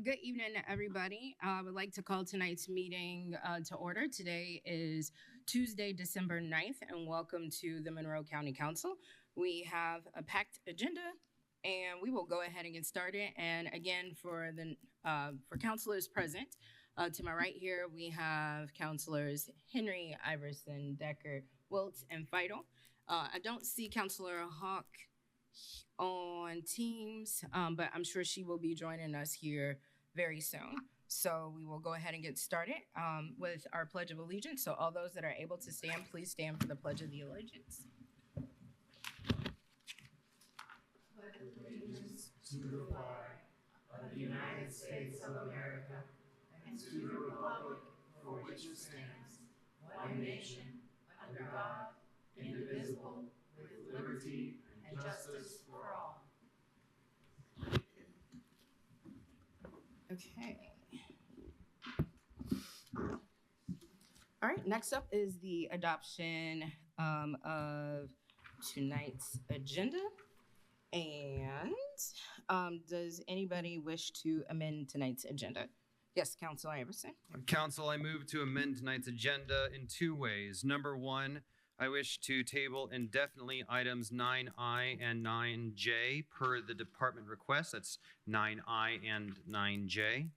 Good evening, everybody. I would like to call tonight's meeting to order. Today is Tuesday, December 9th, and welcome to the Monroe County Council. We have a packed agenda, and we will go ahead and get started. And again, for councilors present, to my right here, we have councilors Henry, Iverson, Decker, Wiltz, and Feidel. I don't see Councilor Hawk on Teams, but I'm sure she will be joining us here very soon. So we will go ahead and get started with our Pledge of Allegiance. So all those that are able to stand, please stand for the Pledge of the Allegiance. Pledge allegiance to the flag of the United States of America and to the republic for which it stands, one nation, under God, indivisible, with liberty and justice for all. Okay. All right, next up is the adoption of tonight's agenda. And does anybody wish to amend tonight's agenda? Yes, Councilor Iverson. Council, I move to amend tonight's agenda in two ways. Number one, I wish to table indefinitely items 9I and 9J per the department request. That's 9I and 9J.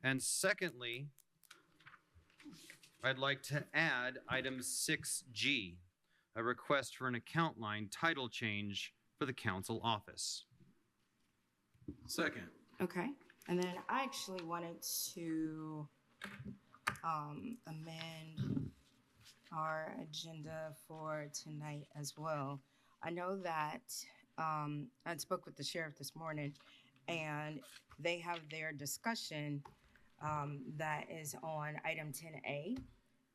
And secondly, I'd like to add item 6G, a request for an account line title change for the council office. Second. Okay, and then I actually wanted to amend our agenda for tonight as well. I know that I spoke with the sheriff this morning, and they have their discussion that is on item 10A.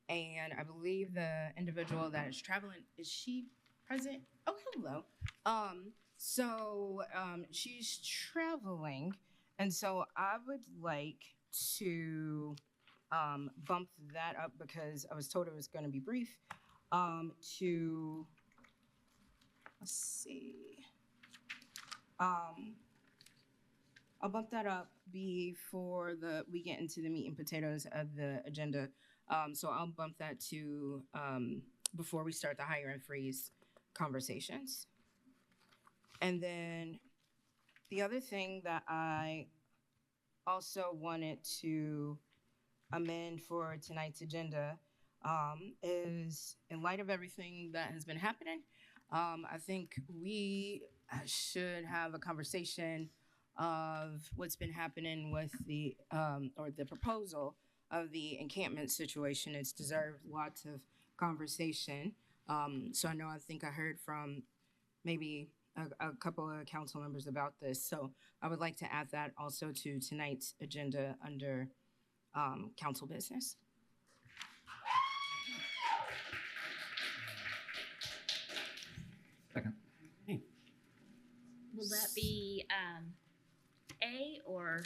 And I believe the individual that is traveling, is she present? Oh, hello. She's traveling, and so I would like to bump that up because I was told it was going to be brief. To let's see. I'll bump that up before we get into the meat and potatoes of the agenda. So I'll bump that to before we start the hire and freeze conversations. And then the other thing that I also wanted to amend for tonight's agenda is, in light of everything that has been happening, I think we should have a conversation of what's been happening with the proposal of the encampment situation. It's deserved lots of conversation. So I think I heard from maybe a couple of council members about this. So I would like to add that also to tonight's agenda under council business. Second. Will that be A or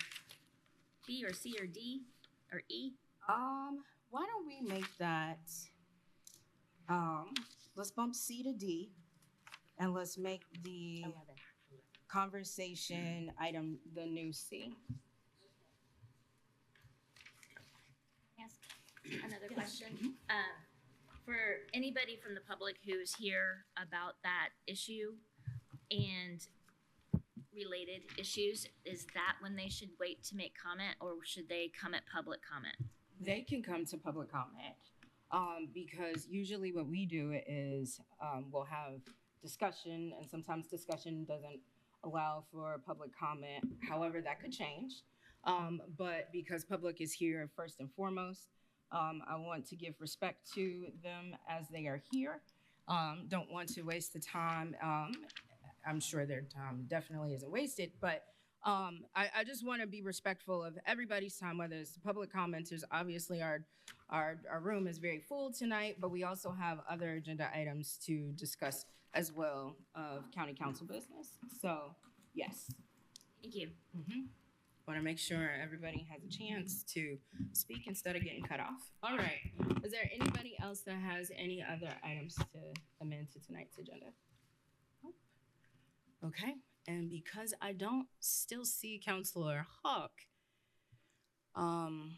B or C or D or E? Why don't we make that, let's bump C to D, and let's make the conversation item the new C. Ask another question. For anybody from the public who's here about that issue and related issues, is that when they should wait to make comment, or should they come at public comment? They can come to public comment because usually what we do is we'll have discussion, and sometimes discussion doesn't allow for public comment. However, that could change. But because public is here first and foremost, I want to give respect to them as they are here. Don't want to waste the time. I'm sure their time definitely isn't wasted, but I just want to be respectful of everybody's time, whether it's the public commenters. Obviously, our room is very full tonight, but we also have other agenda items to discuss as well of county council business. So, yes. Thank you. Want to make sure everybody has a chance to speak instead of getting cut off. All right. Is there anybody else that has any other items to amend to tonight's agenda? Nope. Okay. And because I don't still see Councilor Hawk on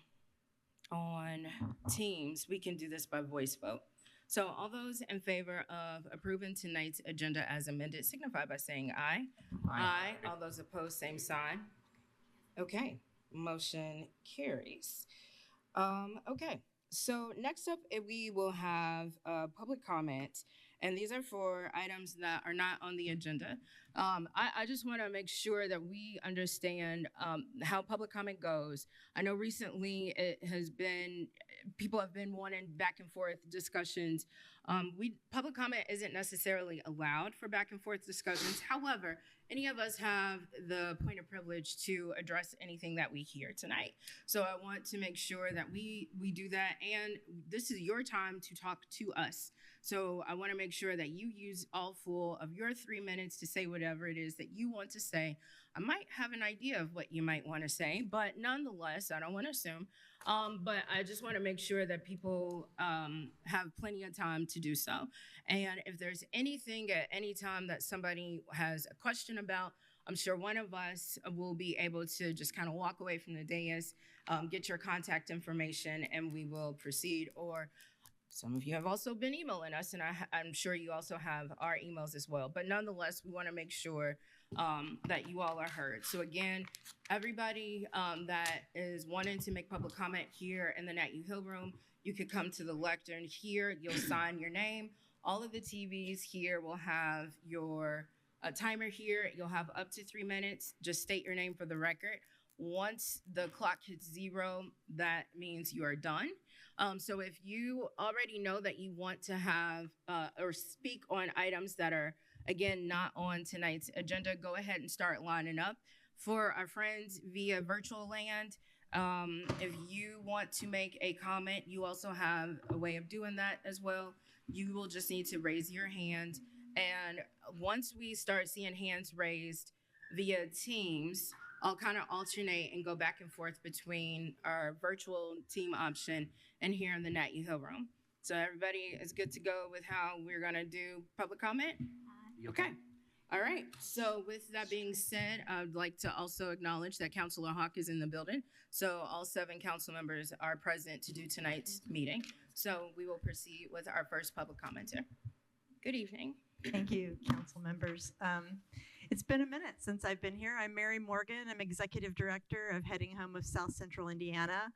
Teams, we can do this by voice vote. So all those in favor of approving tonight's agenda as amended signify by saying aye. Aye. All those opposed, same sign. Okay, motion carries. Okay, so next up, we will have public comment, and these are for items that are not on the agenda. I just want to make sure that we understand how public comment goes. I know recently it has been, people have been wanting back and forth discussions. Public comment isn't necessarily allowed for back and forth discussions. However, any of us have the point of privilege to address anything that we hear tonight. So I want to make sure that we do that, and this is your time to talk to us. So I want to make sure that you use all full of your 3 minutes to say whatever it is that you want to say. I might have an idea of what you might want to say, but nonetheless, I don't want to assume. But I just want to make sure that people have plenty of time to do so. And if there's anything at any time that somebody has a question about, I'm sure one of us will be able to just kind of walk away from the dais, get your contact information, and we will proceed. Or some of you have also been emailing us, and I'm sure you also have our emails as well. But nonetheless, we want to make sure that you all are heard. So again, everybody that is wanting to make public comment here in the Nat U Hill room, you could come to the lectern here. You'll sign your name. All of the TVs here will have your timer here. You'll have up to 3 minutes. Just state your name for the record. Once the clock hits 0, that means you are done. So if you already know that you want to have or speak on items that are, again, not on tonight's agenda, go ahead and start lining up. For our friends via virtual land, if you want to make a comment, you also have a way of doing that as well. You will just need to raise your hand. And once we start seeing hands raised via Teams, I'll kind of alternate and go back and forth between our virtual team option and here in the Nat U Hill room. So everybody is good to go with how we're gonna do public comment? Okay. All right. So with that being said, I'd like to also acknowledge that Councilor Hawk is in the building. So all 7 council members are present to do tonight's meeting. So we will proceed with our first public commenter. Good evening. Thank you, council members. It's been a minute since I've been here. I'm Mary Morgan. I'm Executive Director of Heading Home of South Central Indiana.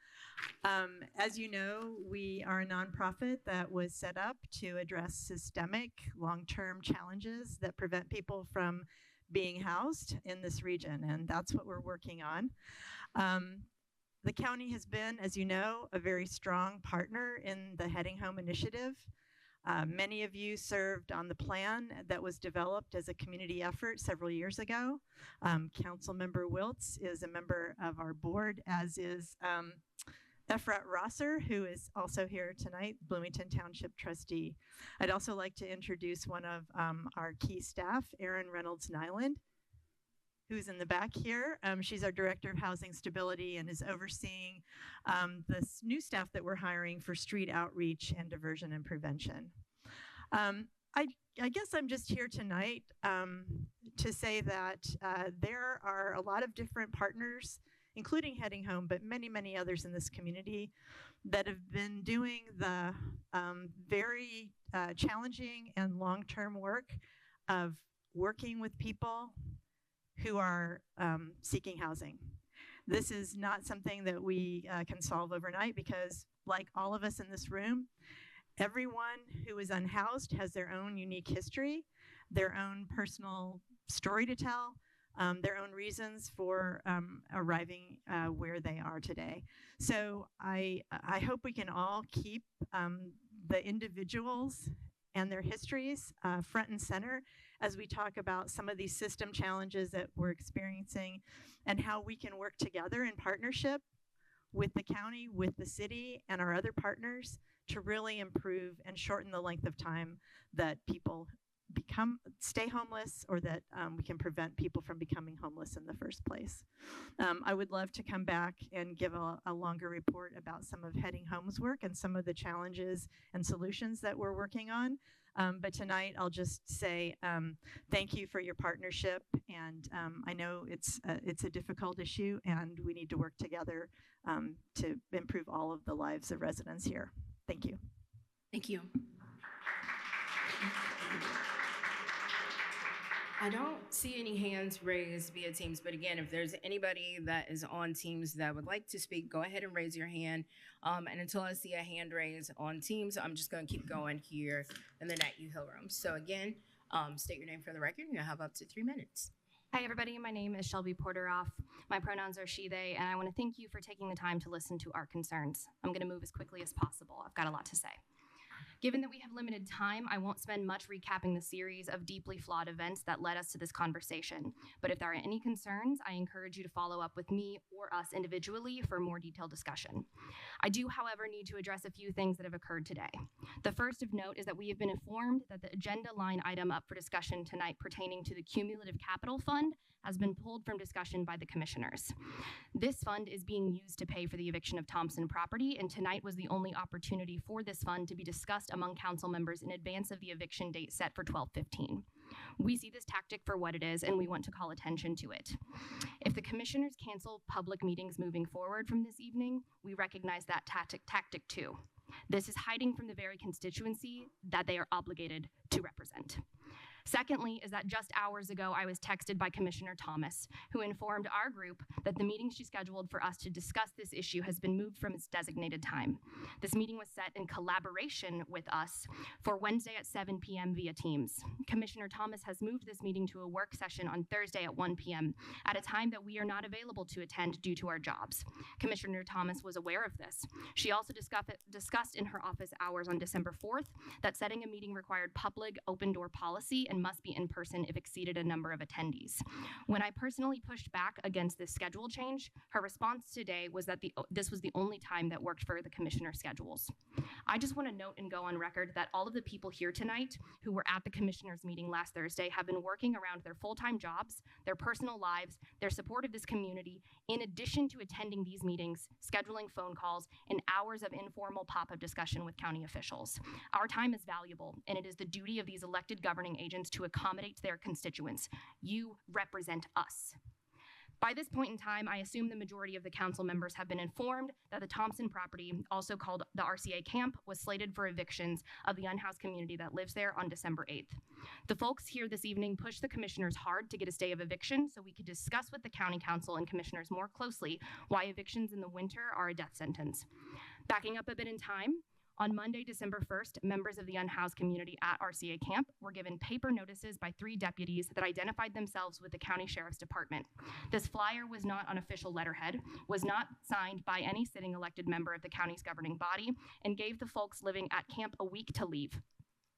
As you know, we are a nonprofit that was set up to address systemic long-term challenges that prevent people from being housed in this region, and that's what we're working on. The county has been, as you know, a very strong partner in the Heading Home initiative. Many of you served on the plan that was developed as a community effort several years ago. Councilmember Wiltz is a member of our board, as is Efrat Rosser, who is also here tonight, Bloomington Township trustee. I'd also like to introduce one of our key staff, Erin Reynolds Nyland, who's in the back here. She's our Director of Housing Stability and is overseeing this new staff that we're hiring for street outreach and diversion and prevention. I guess I'm just here tonight to say that there are a lot of different partners, including Heading Home, but many, many others in this community that have been doing the very challenging and long-term work of working with people who are seeking housing. This is not something that we can solve overnight because, like all of us in this room, everyone who is unhoused has their own unique history, their own personal story to tell, their own reasons for arriving where they are today. So I hope we can all keep the individuals and their histories front and center as we talk about some of these system challenges that we're experiencing and how we can work together in partnership with the county, with the city, and our other partners to really improve and shorten the length of time that people stay homeless, or that we can prevent people from becoming homeless in the first place. I would love to come back and give a longer report about some of Heading Home's work and some of the challenges and solutions that we're working on. But tonight I'll just say thank you for your partnership, and I know it's a difficult issue, and we need to work together to improve all of the lives of residents here. Thank you. Thank you. I don't see any hands raised via Teams, but again, if there's anybody that is on Teams that would like to speak, go ahead and raise your hand. And until I see a hand raised on Teams, I'm just going to keep going here in the Nat U Hill room. So again, state your name for the record. You'll have up to 3 minutes. Hi, everybody. My name is Shelby Porteroff. My pronouns are she, they, and I want to thank you for taking the time to listen to our concerns. I'm going to move as quickly as possible. I've got a lot to say. Given that we have limited time, I won't spend much recapping the series of deeply flawed events that led us to this conversation. But if there are any concerns, I encourage you to follow up with me or us individually for more detailed discussion. I do, however, need to address a few things that have occurred today. The first of note is that we have been informed that the agenda line item up for discussion tonight pertaining to the Cumulative Capital Fund has been pulled from discussion by the commissioners. This fund is being used to pay for the eviction of Thompson property, and tonight was the only opportunity for this fund to be discussed among council members in advance of the eviction date set for 12/15. We see this tactic for what it is, and we want to call attention to it. If the commissioners cancel public meetings moving forward from this evening, we recognize that tactic too. This is hiding from the very constituency that they are obligated to represent. Secondly, is that just hours ago, I was texted by Commissioner Thomas, who informed our group that the meeting she scheduled for us to discuss this issue has been moved from its designated time. This meeting was set in collaboration with us for Wednesday at 7 p.m. via Teams. Commissioner Thomas has moved this meeting to a work session on Thursday at 1 p.m. at a time that we are not available to attend due to our jobs. Commissioner Thomas was aware of this. She also discussed in her office hours on December 4th that setting a meeting required public open door policy and must be in person if exceeded a number of attendees. When I personally pushed back against this schedule change, her response today was that this was the only time that worked for the commissioner schedules. I just want to note and go on record that all of the people here tonight who were at the commissioners meeting last Thursday have been working around their full-time jobs, their personal lives, their support of this community, in addition to attending these meetings, scheduling phone calls, and hours of informal pop-up discussion with county officials. Our time is valuable, and it is the duty of these elected governing agents to accommodate their constituents. You represent us. By this point in time, I assume the majority of the council members have been informed that the Thompson property, also called the RCA camp, was slated for evictions of the unhoused community that lives there on December 8th. The folks here this evening pushed the commissioners hard to get a stay of eviction so we could discuss with the county council and commissioners more closely why evictions in the winter are a death sentence. Backing up a bit in time, on Monday, December 1st, members of the unhoused community at RCA camp were given paper notices by 3 deputies that identified themselves with the county sheriff's department. This flyer was not on official letterhead, was not signed by any sitting elected member of the county's governing body, and gave the folks living at camp a week to leave.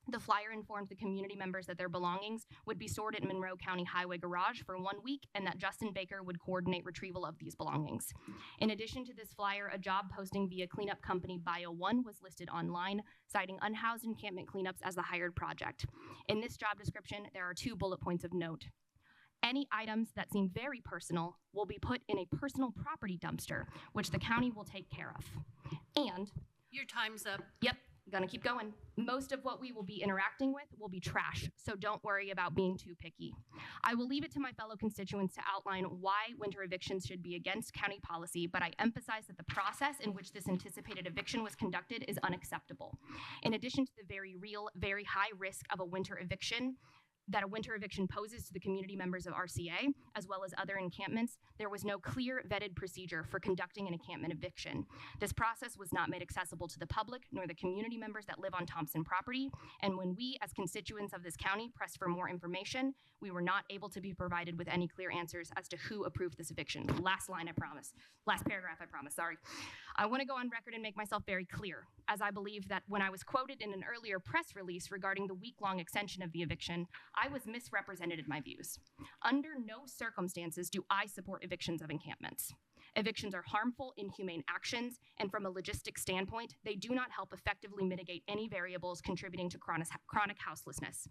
The flyer informed the community members that their belongings would be stored at Monroe County Highway Garage for 1 week and that Justin Baker would coordinate retrieval of these belongings. In addition to this flyer, a job posting via cleanup company Bio One was listed online, citing unhoused encampment cleanups as the hired project. In this job description, there are 2 bullet points of note. Any items that seem very personal will be put in a personal property dumpster, which the county will take care of. And your time's up. Yep. Gonna keep going. Most of what we will be interacting with will be trash, so don't worry about being too picky. I will leave it to my fellow constituents to outline why winter evictions should be against county policy, but I emphasize that the process in which this anticipated eviction was conducted is unacceptable. In addition to the very real, very high risk of a winter eviction poses to the community members of RCA, as well as other encampments, there was no clear vetted procedure for conducting an encampment eviction. This process was not made accessible to the public nor the community members that live on Thompson property, and when we, as constituents of this county, pressed for more information, we were not able to be provided with any clear answers as to who approved this eviction. Last line, I promise. Last paragraph, I promise, sorry. I want to go on record and make myself very clear, as I believe that when I was quoted in an earlier press release regarding the week-long extension of the eviction, I was misrepresented in my views. Under no circumstances do I support evictions of encampments. Evictions are harmful, inhumane actions, and from a logistic standpoint, they do not help effectively mitigate any variables contributing to chronic houselessness.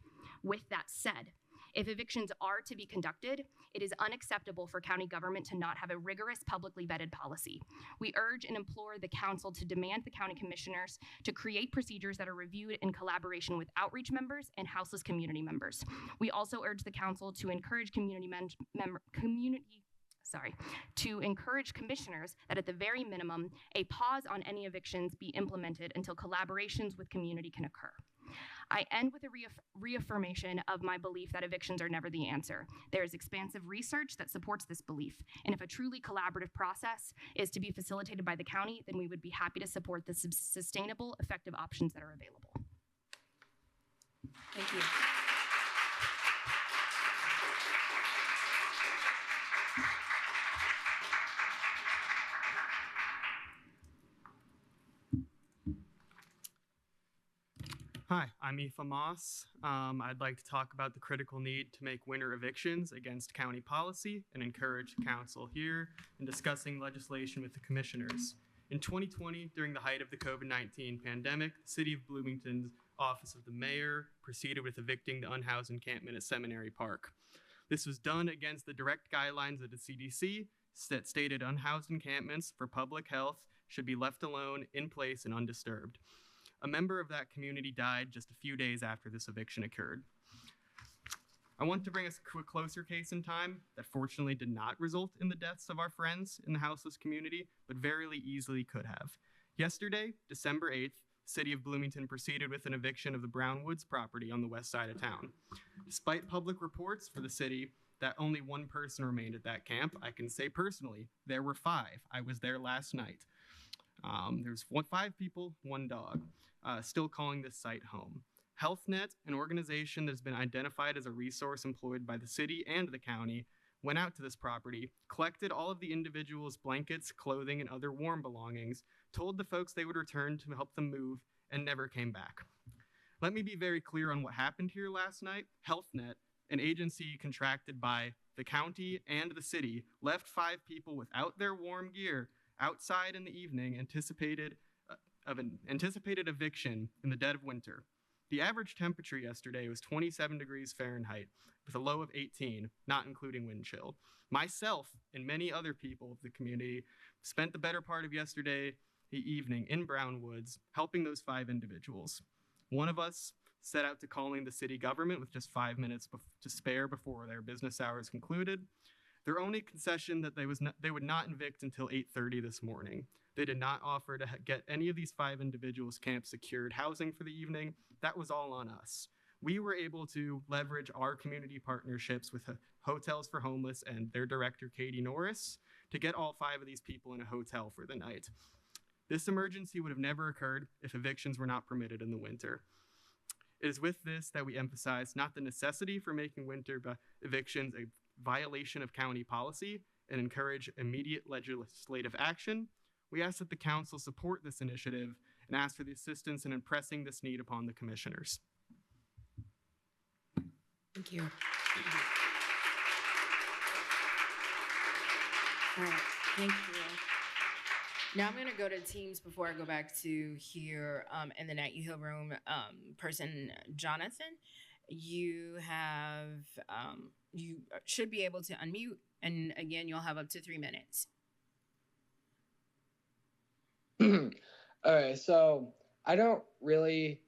With that said, if evictions are to be conducted, it is unacceptable for county government to not have a rigorous publicly vetted policy. We urge and implore the council to demand the county commissioners to create procedures that are reviewed in collaboration with outreach members and houseless community members. We also urge the council to encourage to encourage commissioners that at the very minimum, a pause on any evictions be implemented until collaborations with community can occur. I end with a reaffirmation of my belief that evictions are never the answer. There is expansive research that supports this belief, and if a truly collaborative process is to be facilitated by the county, then we would be happy to support the sustainable, effective options that are available. Thank you. Hi, I'm Aoife Moss. I'd like to talk about the critical need to make winter evictions against county policy and encourage the council here in discussing legislation with the commissioners. In 2020, during the height of the COVID-19 pandemic, the City of Bloomington's Office of the Mayor proceeded with evicting the unhoused encampment at Seminary Park. This was done against the direct guidelines of the CDC that stated unhoused encampments for public health should be left alone, in place, and undisturbed. A member of that community died just a few days after this eviction occurred. I want to bring us a closer case in time that fortunately did not result in the deaths of our friends in the houseless community, but very easily could have. Yesterday, December 8th, the City of Bloomington proceeded with an eviction of the Brown Woods property on the west side of town. Despite public reports for the city that only one person remained at that camp, I can say personally, there were 5. I was there last night. There's 5 people, 1 dog. Still calling this site home. HealthNet, an organization that has been identified as a resource employed by the city and the county, went out to this property, collected all of the individuals' blankets, clothing, and other warm belongings, told the folks they would return to help them move, and never came back. Let me be very clear on what happened here last night. HealthNet, an agency contracted by the county and the city, left 5 people without their warm gear outside in the evening, anticipated eviction in the dead of winter. The average temperature yesterday was 27 degrees Fahrenheit with a low of 18, not including wind chill. Myself and many other people of the community spent the better part of yesterday evening in Brown Woods helping those 5 individuals. One of us set out to calling the city government with just 5 minutes to spare before their business hours concluded. Their only concession that they would not evict until 8:30 this morning. They did not offer to get any of these 5 individuals' camp secured housing for the evening. That was all on us. We were able to leverage our community partnerships with Hotels for Homeless and their director, Katie Norris, to get all 5 of these people in a hotel for the night. This emergency would have never occurred if evictions were not permitted in the winter. It is with this that we emphasize not the necessity for making winter evictions a violation of county policy and encourage immediate legislative action. We ask that the council support this initiative and ask for the assistance in impressing this need upon the commissioners. Thank you. All right, thank you. Now I'm going to go to teams before I go back to here in the Nat Hill room. Person Jonathan, you should be able to unmute, and again, you'll have up to 3 minutes. All right, so I don't really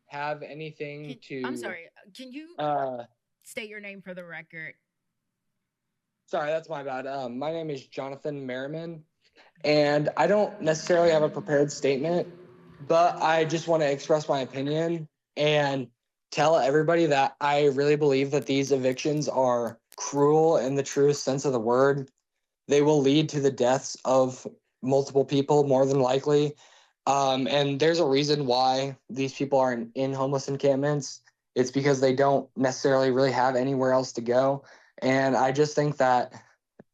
have anything I'm sorry, can you state your name for the record? Sorry, that's my bad. My name is Jonathan Merriman, and I don't necessarily have a prepared statement, but I just want to express my opinion and tell everybody that I really believe that these evictions are cruel in the truest sense of the word. They will lead to the deaths of multiple people, more than likely. And there's a reason why these people are in homeless encampments. It's because they don't necessarily really have anywhere else to go. And I just think that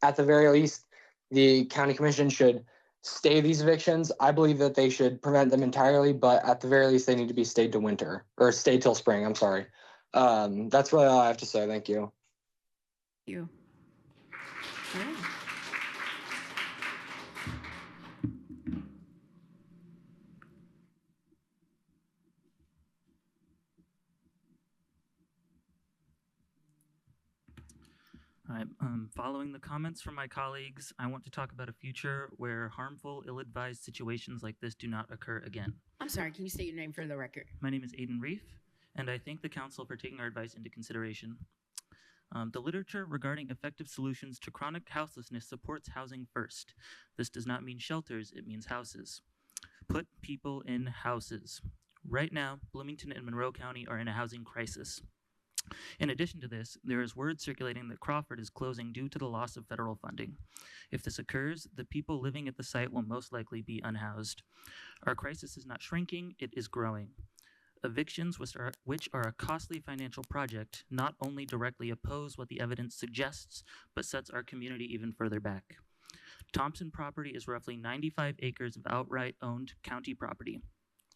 at the very least, the county commission should stay these evictions. I believe that they should prevent them entirely, but at the very least, they need to be stayed to winter, or stay till spring. I'm sorry. That's really all I have to say. Thank you. Thank you. All right. Following the comments from my colleagues, I want to talk about a future where harmful, ill-advised situations like this do not occur again. I'm sorry, can you state your name for the record? My name is Aidan Reef, and I thank the council for taking our advice into consideration. The literature regarding effective solutions to chronic houselessness supports housing first. This does not mean shelters, it means houses. Put people in houses. Right now, Bloomington and Monroe County are in a housing crisis. In addition to this, there is word circulating that Crawford is closing due to the loss of federal funding. If this occurs, the people living at the site will most likely be unhoused. Our crisis is not shrinking, it is growing. Evictions, which are a costly financial project, not only directly oppose what the evidence suggests, but sets our community even further back. Thompson property is roughly 95 acres of outright owned county property.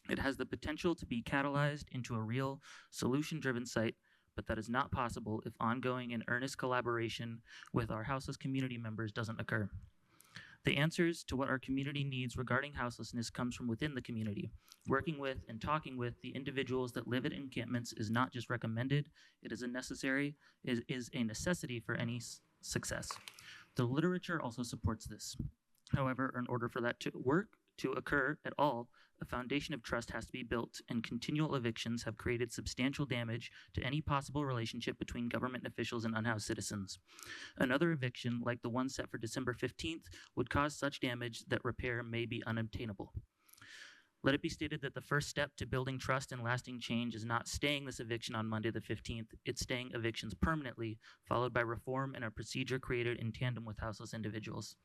It has the potential to be catalyzed into a real solution-driven site, but that is not possible if ongoing and earnest collaboration with our houseless community members doesn't occur. The answers to what our community needs regarding houselessness comes from within the community. Working with and talking with the individuals that live at encampments is not just recommended, it is a necessity for any success. The literature also supports this. However, in order for that to occur at all, a foundation of trust has to be built, and continual evictions have created substantial damage to any possible relationship between government officials and unhoused citizens. Another eviction, like the one set for December 15th, would cause such damage that repair may be unobtainable. Let it be stated that the first step to building trust and lasting change is not staying this eviction on Monday the 15th, it's staying evictions permanently, followed by reform and a procedure created in tandem with houseless individuals.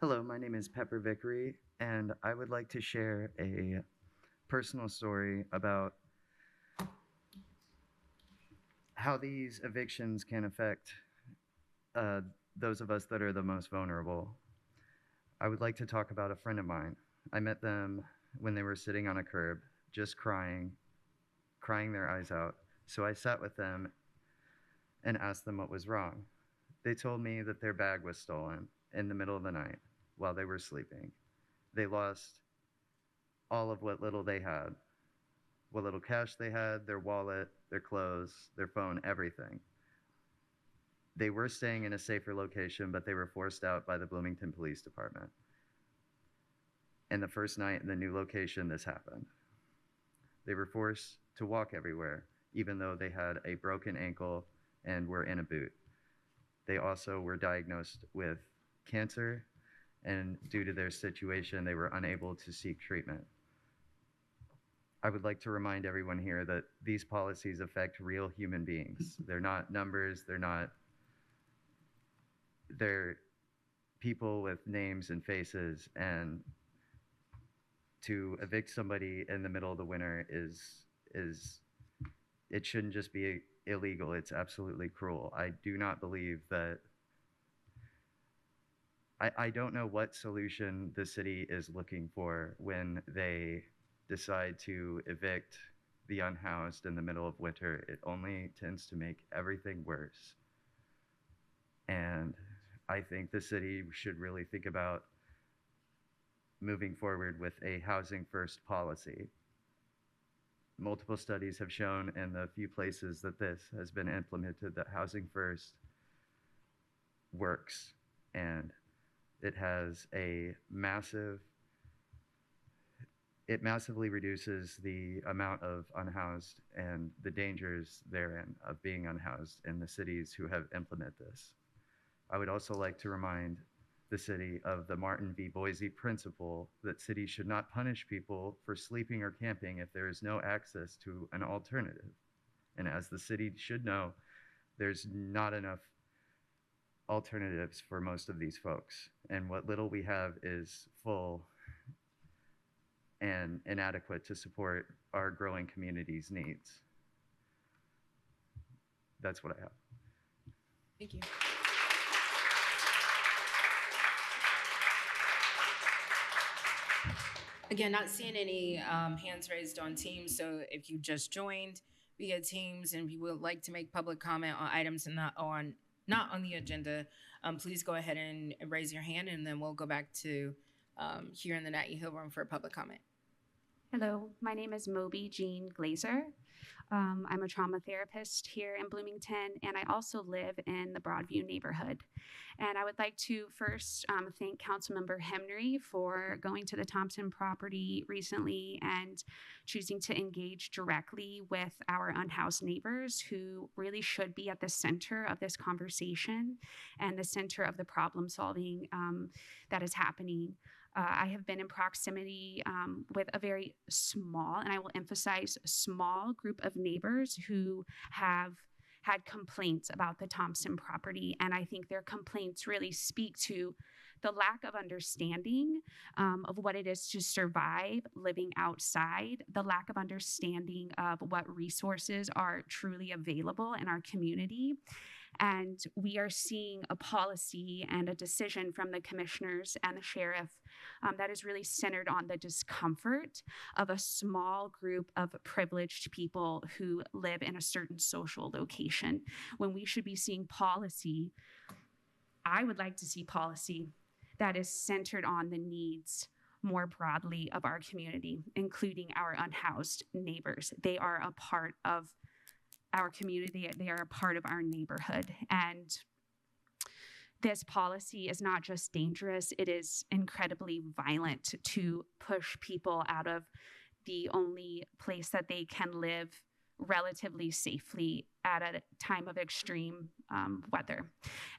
Hello, my name is Pepper Vickery, and I would like to share a personal story about how these evictions can affect those of us that are the most vulnerable. I would like to talk about a friend of mine. I met them when they were sitting on a curb, just crying their eyes out. So I sat with them and asked them what was wrong. They told me that their bag was stolen in the middle of the night while they were sleeping. They lost all of what little they had, what little cash they had, their wallet, their clothes, their phone, everything. They were staying in a safer location, but they were forced out by the Bloomington Police Department. And the first night in the new location, this happened. They were forced to walk everywhere, even though they had a broken ankle and were in a boot. They also were diagnosed with cancer, and due to their situation, they were unable to seek treatment. I would like to remind everyone here that these policies affect real human beings. They're not numbers, they're people with names and faces, and to evict somebody in the middle of the winter it shouldn't just be illegal, it's absolutely cruel. I do not believe that I don't know what solution the city is looking for when they decide to evict the unhoused in the middle of winter. It only tends to make everything worse. And I think the city should really think about moving forward with a housing first policy. Multiple studies have shown in the few places that this has been implemented that housing first works, and it massively reduces the amount of unhoused and the dangers therein of being unhoused in the cities who have implemented this. I would also like to remind the city of the Martin v. Boise principle that cities should not punish people for sleeping or camping if there is no access to an alternative. And as the city should know, there's not enough alternatives for most of these folks. And what little we have is full and inadequate to support our growing community's needs. That's what I have. Thank you. Again, not seeing any hands raised on Teams, so if you just joined, via Teams and you would like to make public comment on items and not on the agenda, please go ahead and raise your hand, and then we'll go back to here in the Natty Hill room for public comment. Hello, my name is Moby Jean Glazer. I'm a trauma therapist here in Bloomington, and I also live in the Broadview neighborhood. And I would like to first thank Councilmember Henry for going to the Thompson property recently and choosing to engage directly with our unhoused neighbors who really should be at the center of this conversation and the center of the problem solving that is happening. I have been in proximity with a very small, and I will emphasize small, group of neighbors who have had complaints about the Thompson property. And I think their complaints really speak to the lack of understanding of what it is to survive living outside, the lack of understanding of what resources are truly available in our community. And we are seeing a policy and a decision from the commissioners and the sheriff that is really centered on the discomfort of a small group of privileged people who live in a certain social location. When we should be seeing policy, I would like to see policy that is centered on the needs more broadly of our community, including our unhoused neighbors. They are a part of our community, they are a part of our neighborhood. And this policy is not just dangerous, it is incredibly violent to push people out of the only place that they can live relatively safely at a time of extreme weather.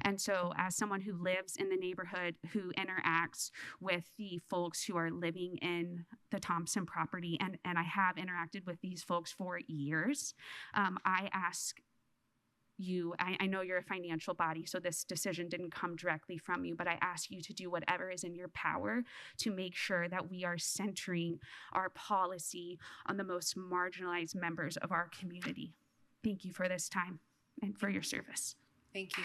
And so as someone who lives in the neighborhood, who interacts with the folks who are living in the Thompson property, and I have interacted with these folks for years, I ask you, I know you're a financial body, so this decision didn't come directly from you, but I ask you to do whatever is in your power to make sure that we are centering our policy on the most marginalized members of our community. Thank you for this time and for your service. Thank you.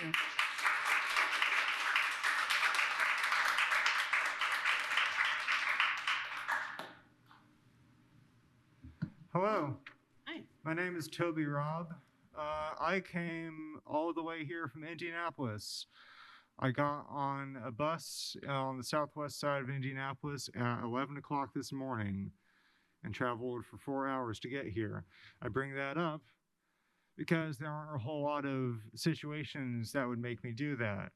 Hello. Hi. My name is Toby Robb. I came all the way here from Indianapolis. I got on a bus on the southwest side of Indianapolis at 11 o'clock this morning and traveled for 4 hours to get here. I bring that up because there aren't a whole lot of situations that would make me do that.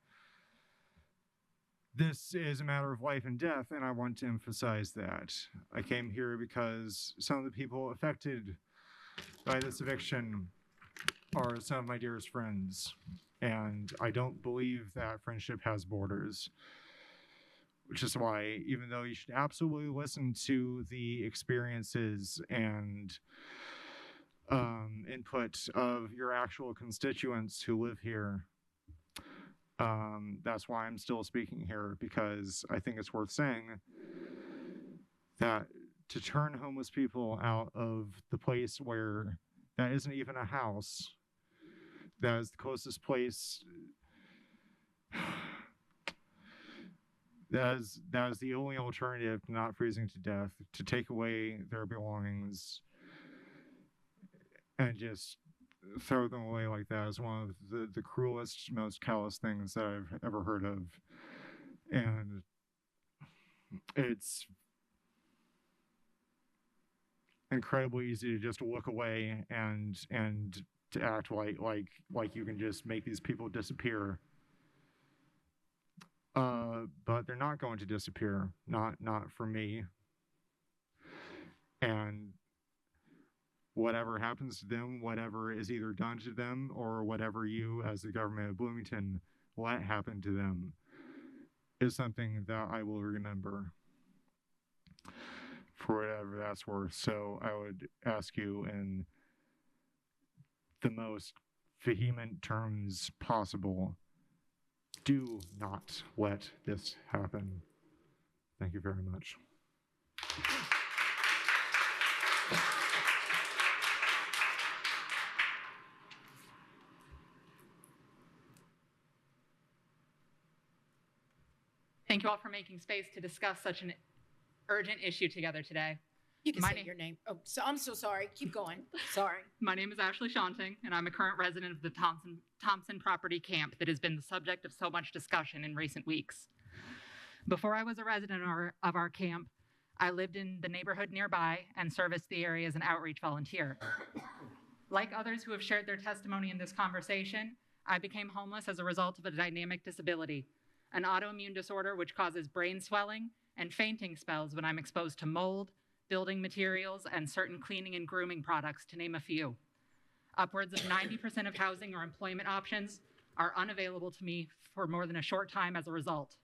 This is a matter of life and death, and I want to emphasize that. I came here because some of the people affected by this eviction are some of my dearest friends, and I don't believe that friendship has borders, which is why, even though you should absolutely listen to the experiences and input of your actual constituents who live here, that's why I'm still speaking here, because I think it's worth saying that to turn homeless people out of the place where that isn't even a house, that is the closest place, that is the only alternative to not freezing to death, to take away their belongings and just throw them away like that is one of the cruelest, most callous things that I've ever heard of. And it's incredibly easy to just look away and to act like you can just make these people disappear. But they're not going to disappear, not for me. And whatever happens to them, whatever is either done to them, or whatever you, as the government of Bloomington, let happen to them, is something that I will remember for whatever that's worth. So I would ask you in the most vehement terms possible, do not let this happen. Thank you very much. Thank you all for making space to discuss such an urgent issue together today. You can My say name- your name. Oh, so I'm so sorry. Keep going. Sorry. My name is Ashley Shanting, and I'm a current resident of the Thompson property camp that has been the subject of so much discussion in recent weeks. Before I was a resident of our camp, I lived in the neighborhood nearby and serviced the area as an outreach volunteer. Like others who have shared their testimony in this conversation, I became homeless as a result of a dynamic disability, an autoimmune disorder which causes brain swelling and fainting spells when I'm exposed to mold, building materials, and certain cleaning and grooming products, to name a few. Upwards of 90% of housing or employment options are unavailable to me for more than a short time as a result.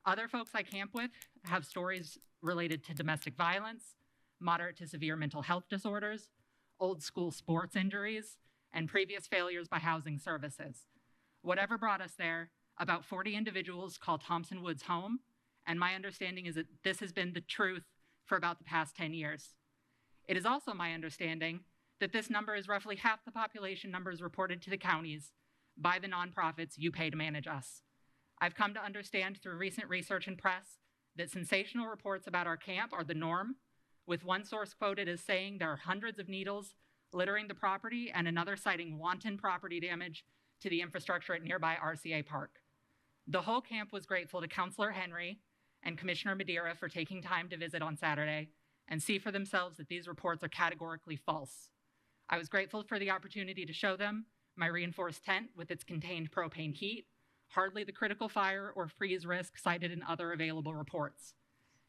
Other folks I camp with have stories related to domestic violence, moderate to severe mental health disorders, old school sports injuries, and previous failures by housing services. Whatever brought us there, about 40 individuals call Thompson Woods home, and my understanding is that this has been the truth for about the past 10 years. It is also my understanding that this number is roughly half the population numbers reported to the counties by the nonprofits you pay to manage us. I've come to understand through recent research and press that sensational reports about our camp are the norm, with one source quoted as saying there are hundreds of needles littering the property and another citing wanton property damage to the infrastructure at nearby RCA Park. The whole camp was grateful to Councilor Henry and Commissioner Madeira for taking time to visit on Saturday and see for themselves that these reports are categorically false. I was grateful for the opportunity to show them my reinforced tent with its contained propane heat, hardly the critical fire or freeze risk cited in other available reports.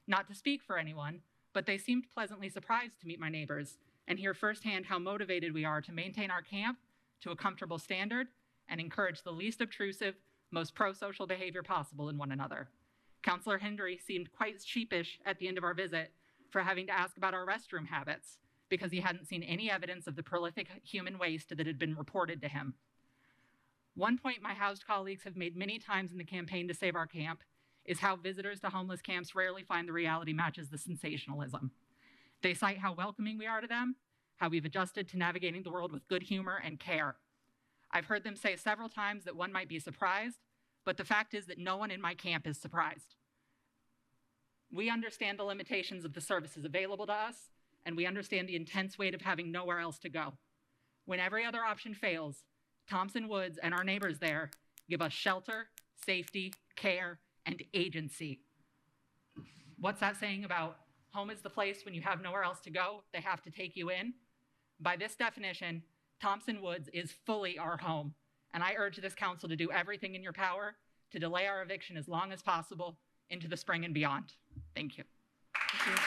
Not to speak for anyone, but they seemed pleasantly surprised to meet my neighbors and hear firsthand how motivated we are to maintain our camp to a comfortable standard and encourage the least obtrusive, most pro-social behavior possible in one another. Councilor Henry seemed quite sheepish at the end of our visit for having to ask about our restroom habits because he hadn't seen any evidence of the prolific human waste that had been reported to him. One point my housed colleagues have made many times in the campaign to save our camp is how visitors to homeless camps rarely find the reality matches the sensationalism. They cite how welcoming we are to them, how we've adjusted to navigating the world with good humor and care. I've heard them say several times that one might be surprised, but the fact is that no one in my camp is surprised. We understand the limitations of the services available to us, and we understand the intense weight of having nowhere else to go. When every other option fails, Thompson Woods and our neighbors there give us shelter, safety, care, and agency. What's that saying about home is the place when you have nowhere else to go, they have to take you in? By this definition, Thompson Woods is fully our home, and I urge this council to do everything in your power to delay our eviction as long as possible into the spring and beyond. Thank you. Thank you.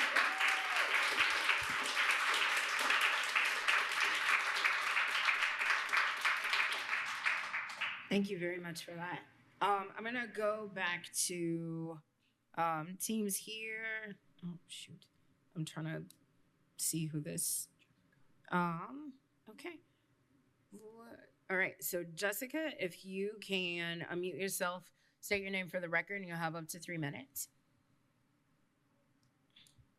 Thank you very much for that. I'm gonna go back to teams here. Oh shoot, I'm trying to see who this. Okay. All right. So Jessica, if you can unmute yourself, state your name for the record, and you'll have up to 3 minutes.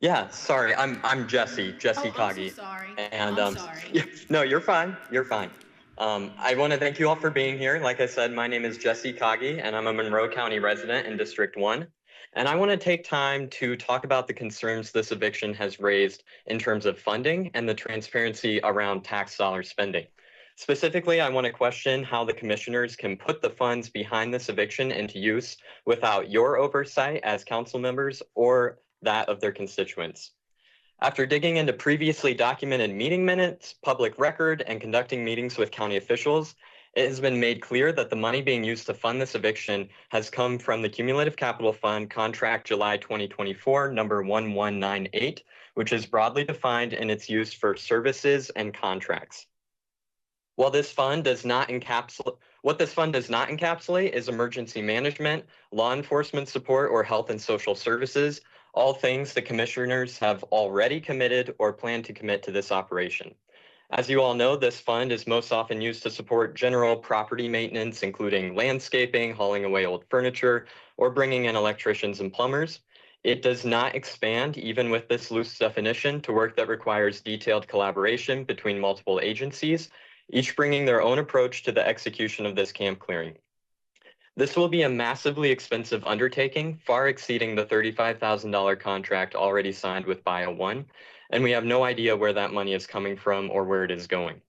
Yeah, sorry, I'm Jesse I'm Kagi. so sorry. And I'm sorry. yeah, no, you're fine. You're fine. I want to thank you all for being here. Like I said, my name is Jesse Kagi, and I'm a Monroe County resident in District 1. And I want to take time to talk about the concerns this eviction has raised in terms of funding and the transparency around tax dollar spending. Specifically, I want to question how the commissioners can put the funds behind this eviction into use without your oversight as council members or that of their constituents. After digging into previously documented meeting minutes, public record, and conducting meetings with county officials, it has been made clear that the money being used to fund this eviction has come from the Cumulative Capital Fund Contract July 2024, number 1198, which is broadly defined in its use for services and contracts. While this fund does not encapsulate, what this fund does not encapsulate is emergency management, law enforcement support, or health and social services, all things the commissioners have already committed or plan to commit to this operation. As you all know, this fund is most often used to support general property maintenance, including landscaping, hauling away old furniture, or bringing in electricians and plumbers. It does not expand, even with this loose definition, to work that requires detailed collaboration between multiple agencies, each bringing their own approach to the execution of this camp clearing. This will be a massively expensive undertaking, far exceeding the $35,000 contract already signed with Bio1, and we have no idea where that money is coming from or where it is going.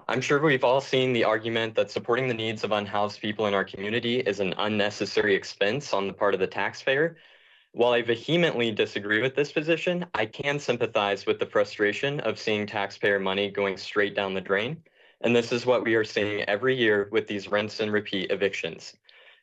I'm sure we've all seen the argument that supporting the needs of unhoused people in our community is an unnecessary expense on the part of the taxpayer. While I vehemently disagree with this position, I can sympathize with the frustration of seeing taxpayer money going straight down the drain. And this is what we are seeing every year with these rinse and repeat evictions.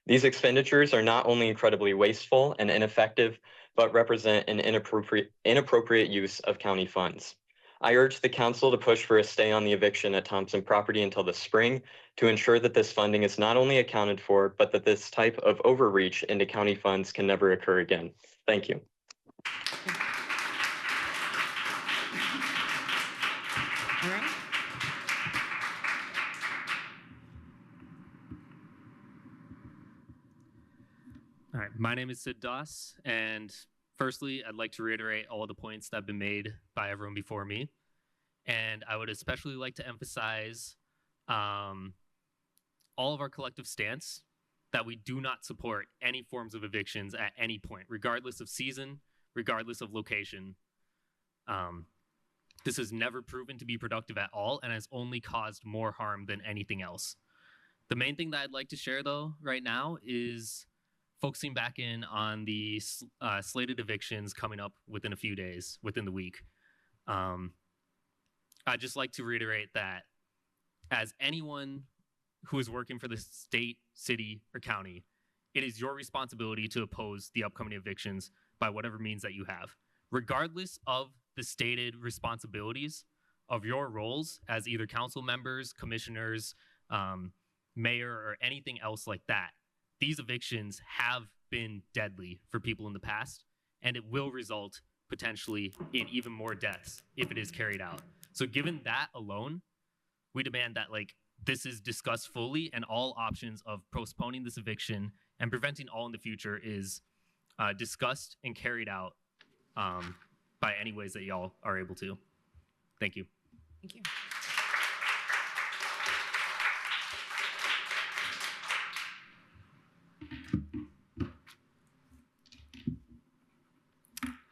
These expenditures are not only incredibly wasteful and ineffective, but represent an inappropriate use of county funds. I urge the council to push for a stay on the eviction at Thompson property until the spring to ensure that this funding is not only accounted for, but that this type of overreach into county funds can never occur again. Thank you. All right. All right, my name is Sid Doss, and firstly, I'd like to reiterate all of the points that have been made by everyone before me. And I would especially like to emphasize all of our collective stance that we do not support any forms of evictions at any point, regardless of season, regardless of location. This has never proven to be productive at all and has only caused more harm than anything else. The main thing that I'd like to share, though, right now is focusing back in on the slated evictions coming up within a few days, within the week. I'd just like to reiterate that as anyone who is working for the state, city, or county, it is your responsibility to oppose the upcoming evictions by whatever means that you have, regardless of the stated responsibilities of your roles as either council members, commissioners, mayor, or anything else like that. These evictions have been deadly for people in the past, and it will result potentially in even more deaths if it is carried out. So given that alone, we demand that this is discussed fully and all options of postponing this eviction and preventing all in the future is discussed and carried out by any ways that y'all are able to. Thank you. Thank you.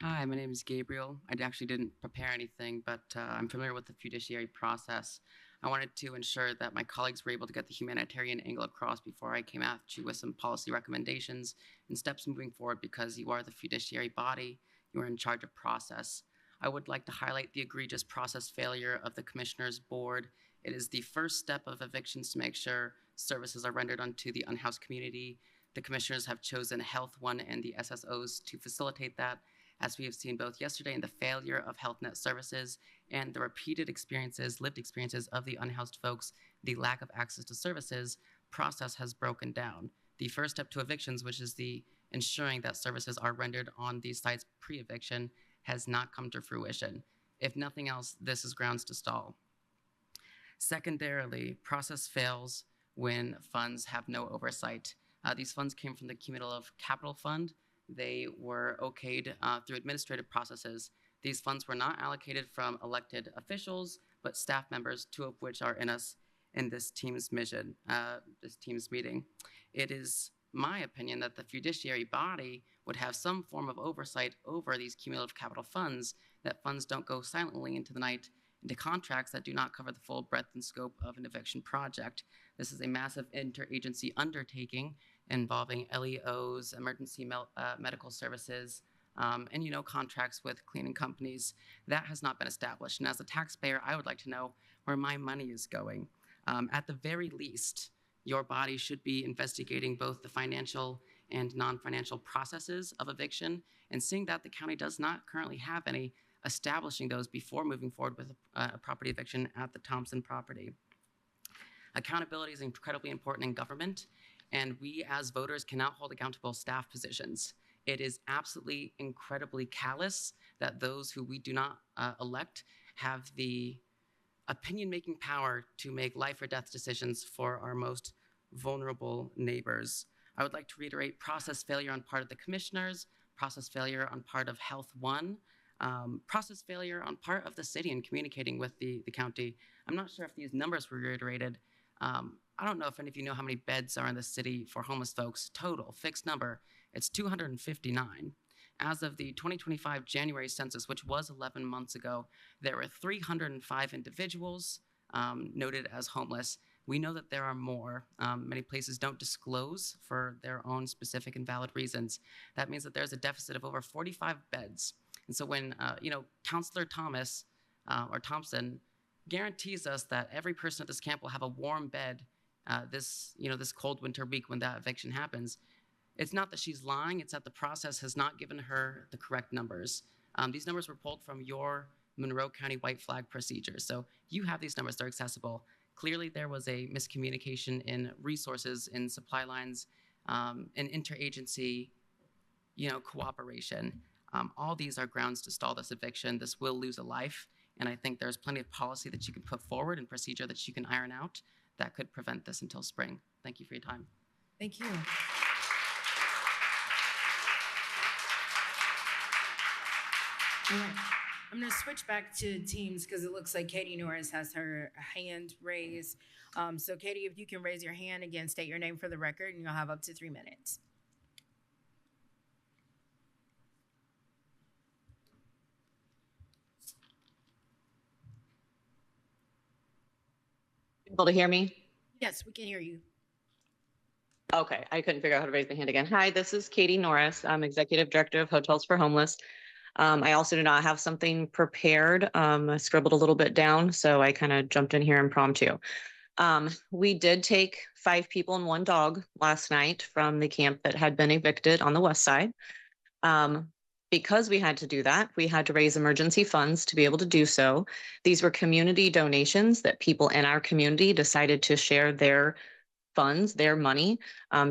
Hi, my name is Gabriel. I actually didn't prepare anything, but I'm familiar with the fiduciary process. I wanted to ensure that my colleagues were able to get the humanitarian angle across before I came at you with some policy recommendations and steps moving forward because you are the fiduciary body, you are in charge of process. I would like to highlight the egregious process failure of the Commissioners Board. It is the first step of evictions to make sure services are rendered unto the unhoused community. The Commissioners have chosen Health One and the SSOs to facilitate that, as we have seen both yesterday in the failure of Health Net services and the repeated experiences, lived experiences of the unhoused folks, the lack of access to services, process has broken down. The first step to evictions, which is the ensuring that services are rendered on these sites pre-eviction, has not come to fruition. If nothing else, this is grounds to stall. Secondarily, process fails when funds have no oversight. These funds came from the Cumulative Capital Fund. They were okayed through administrative processes. These funds were not allocated from elected officials, but staff members, two of which are in this team's mission, this team's meeting. It is my opinion that the fiduciary body would have some form of oversight over these cumulative capital funds, that funds don't go silently into the night into contracts that do not cover the full breadth and scope of an eviction project. This is a massive interagency undertaking involving LEOs, emergency medical services, and contracts with cleaning companies. That has not been established. And as a taxpayer, I would like to know where my money is going. At the very least, your body should be investigating both the financial and non-financial processes of eviction and seeing that the county does not currently have any, establishing those before moving forward with a property eviction at the Thompson property. Accountability is incredibly important in government, and we as voters cannot hold accountable staff positions. It is absolutely incredibly callous that those who we do not elect have the opinion-making power to make life or death decisions for our most vulnerable neighbors. I would like to reiterate process failure on part of the commissioners, process failure on part of Health One, process failure on part of the city in communicating with the county. I'm not sure if these numbers were reiterated. I don't know if any of you know how many beds are in the city for homeless folks. Total, fixed number, it's 259. as of the 2025 January census, which was 11 months ago, there were 305 individuals noted as homeless. We know that there are more. Many places don't disclose for their own specific and valid reasons. That means that there's a deficit of over 45 beds. And so when, Counselor Thomas or Thompson guarantees us that every person at this camp will have a warm bed this cold winter week when that eviction happens, it's not that she's lying, it's that the process has not given her the correct numbers. These numbers were pulled from your Monroe County white flag procedure. So you have these numbers, they're accessible. Clearly there was a miscommunication in resources, in supply lines, in interagency, cooperation. All these are grounds to stall this eviction. This will lose a life. And I think there's plenty of policy that you can put forward and procedure that you can iron out that could prevent this until spring. Thank you for your time. Thank you. All right. I'm going to switch back to teams because it looks like Katie Norris has her hand raised. So Katie, if you can raise your hand again, state your name for the record, and you'll have up to 3 minutes. Able to hear me? Yes, we can hear you. Okay, I couldn't figure out how to raise my hand again. Hi, this is Katie Norris. I'm Executive Director of Hotels for Homeless. I also do not have something prepared. I scribbled a little bit down, so I kind of jumped in here impromptu. We did take 5 people and 1 dog last night from the camp that had been evicted on the west side. Because we had to do that, we had to raise emergency funds to be able to do so. These were community donations that people in our community decided to share their funds, their money,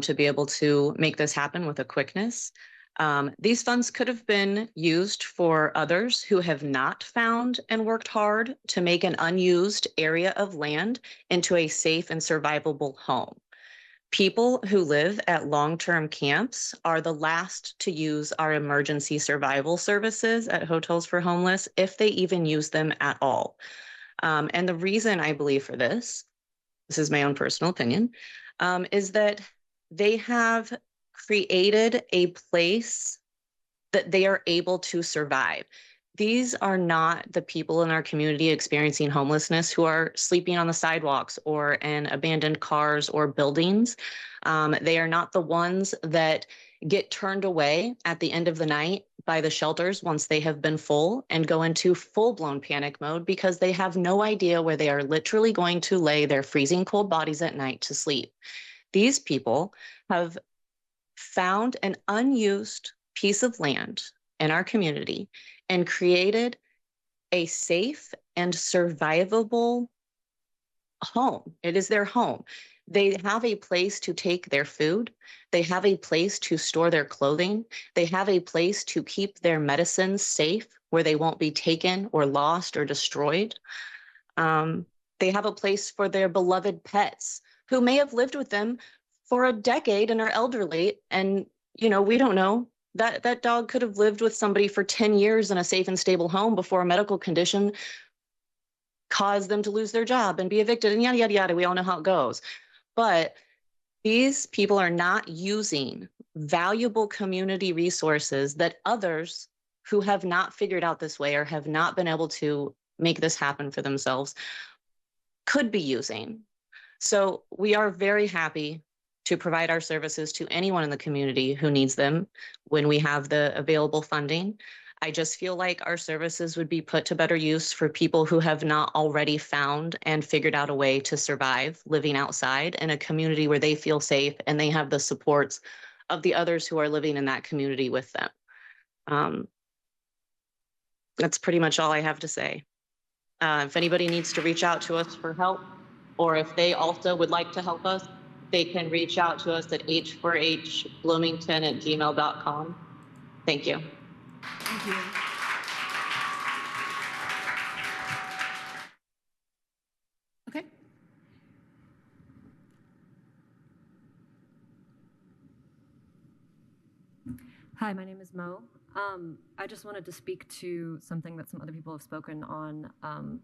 to be able to make this happen with a quickness. These funds could have been used for others who have not found and worked hard to make an unused area of land into a safe and survivable home. People who live at long-term camps are the last to use our emergency survival services at Hotels for Homeless, if they even use them at all. And the reason I believe for this is my own personal opinion, is that they have created a place that they are able to survive. These are not the people in our community experiencing homelessness who are sleeping on the sidewalks or in abandoned cars or buildings. They are not the ones that get turned away at the end of the night by the shelters once they have been full and go into full-blown panic mode because they have no idea where they are literally going to lay their freezing cold bodies at night to sleep. These people have found an unused piece of land in our community and created a safe and survivable home. It is their home. They have a place to take their food. They have a place to store their clothing. They have a place to keep their medicines safe where they won't be taken or lost or destroyed. They have a place for their beloved pets who may have lived with them for a decade and are elderly. And, we don't know. That dog could have lived with somebody for 10 years in a safe and stable home before a medical condition caused them to lose their job and be evicted and yada, yada, yada. We all know how it goes. But these people are not using valuable community resources that others who have not figured out this way or have not been able to make this happen for themselves could be using. So we are very happy to provide our services to anyone in the community who needs them when we have the available funding. I just feel like our services would be put to better use for people who have not already found and figured out a way to survive living outside in a community where they feel safe and they have the supports of the others who are living in that community with them. That's pretty much all I have to say. If anybody needs to reach out to us for help, or if they also would like to help us, they can reach out to us at h4hbloomington@gmail.com. Thank you. Thank you. Okay. Hi, my name is Mo. I just wanted to speak to something that some other people have spoken on,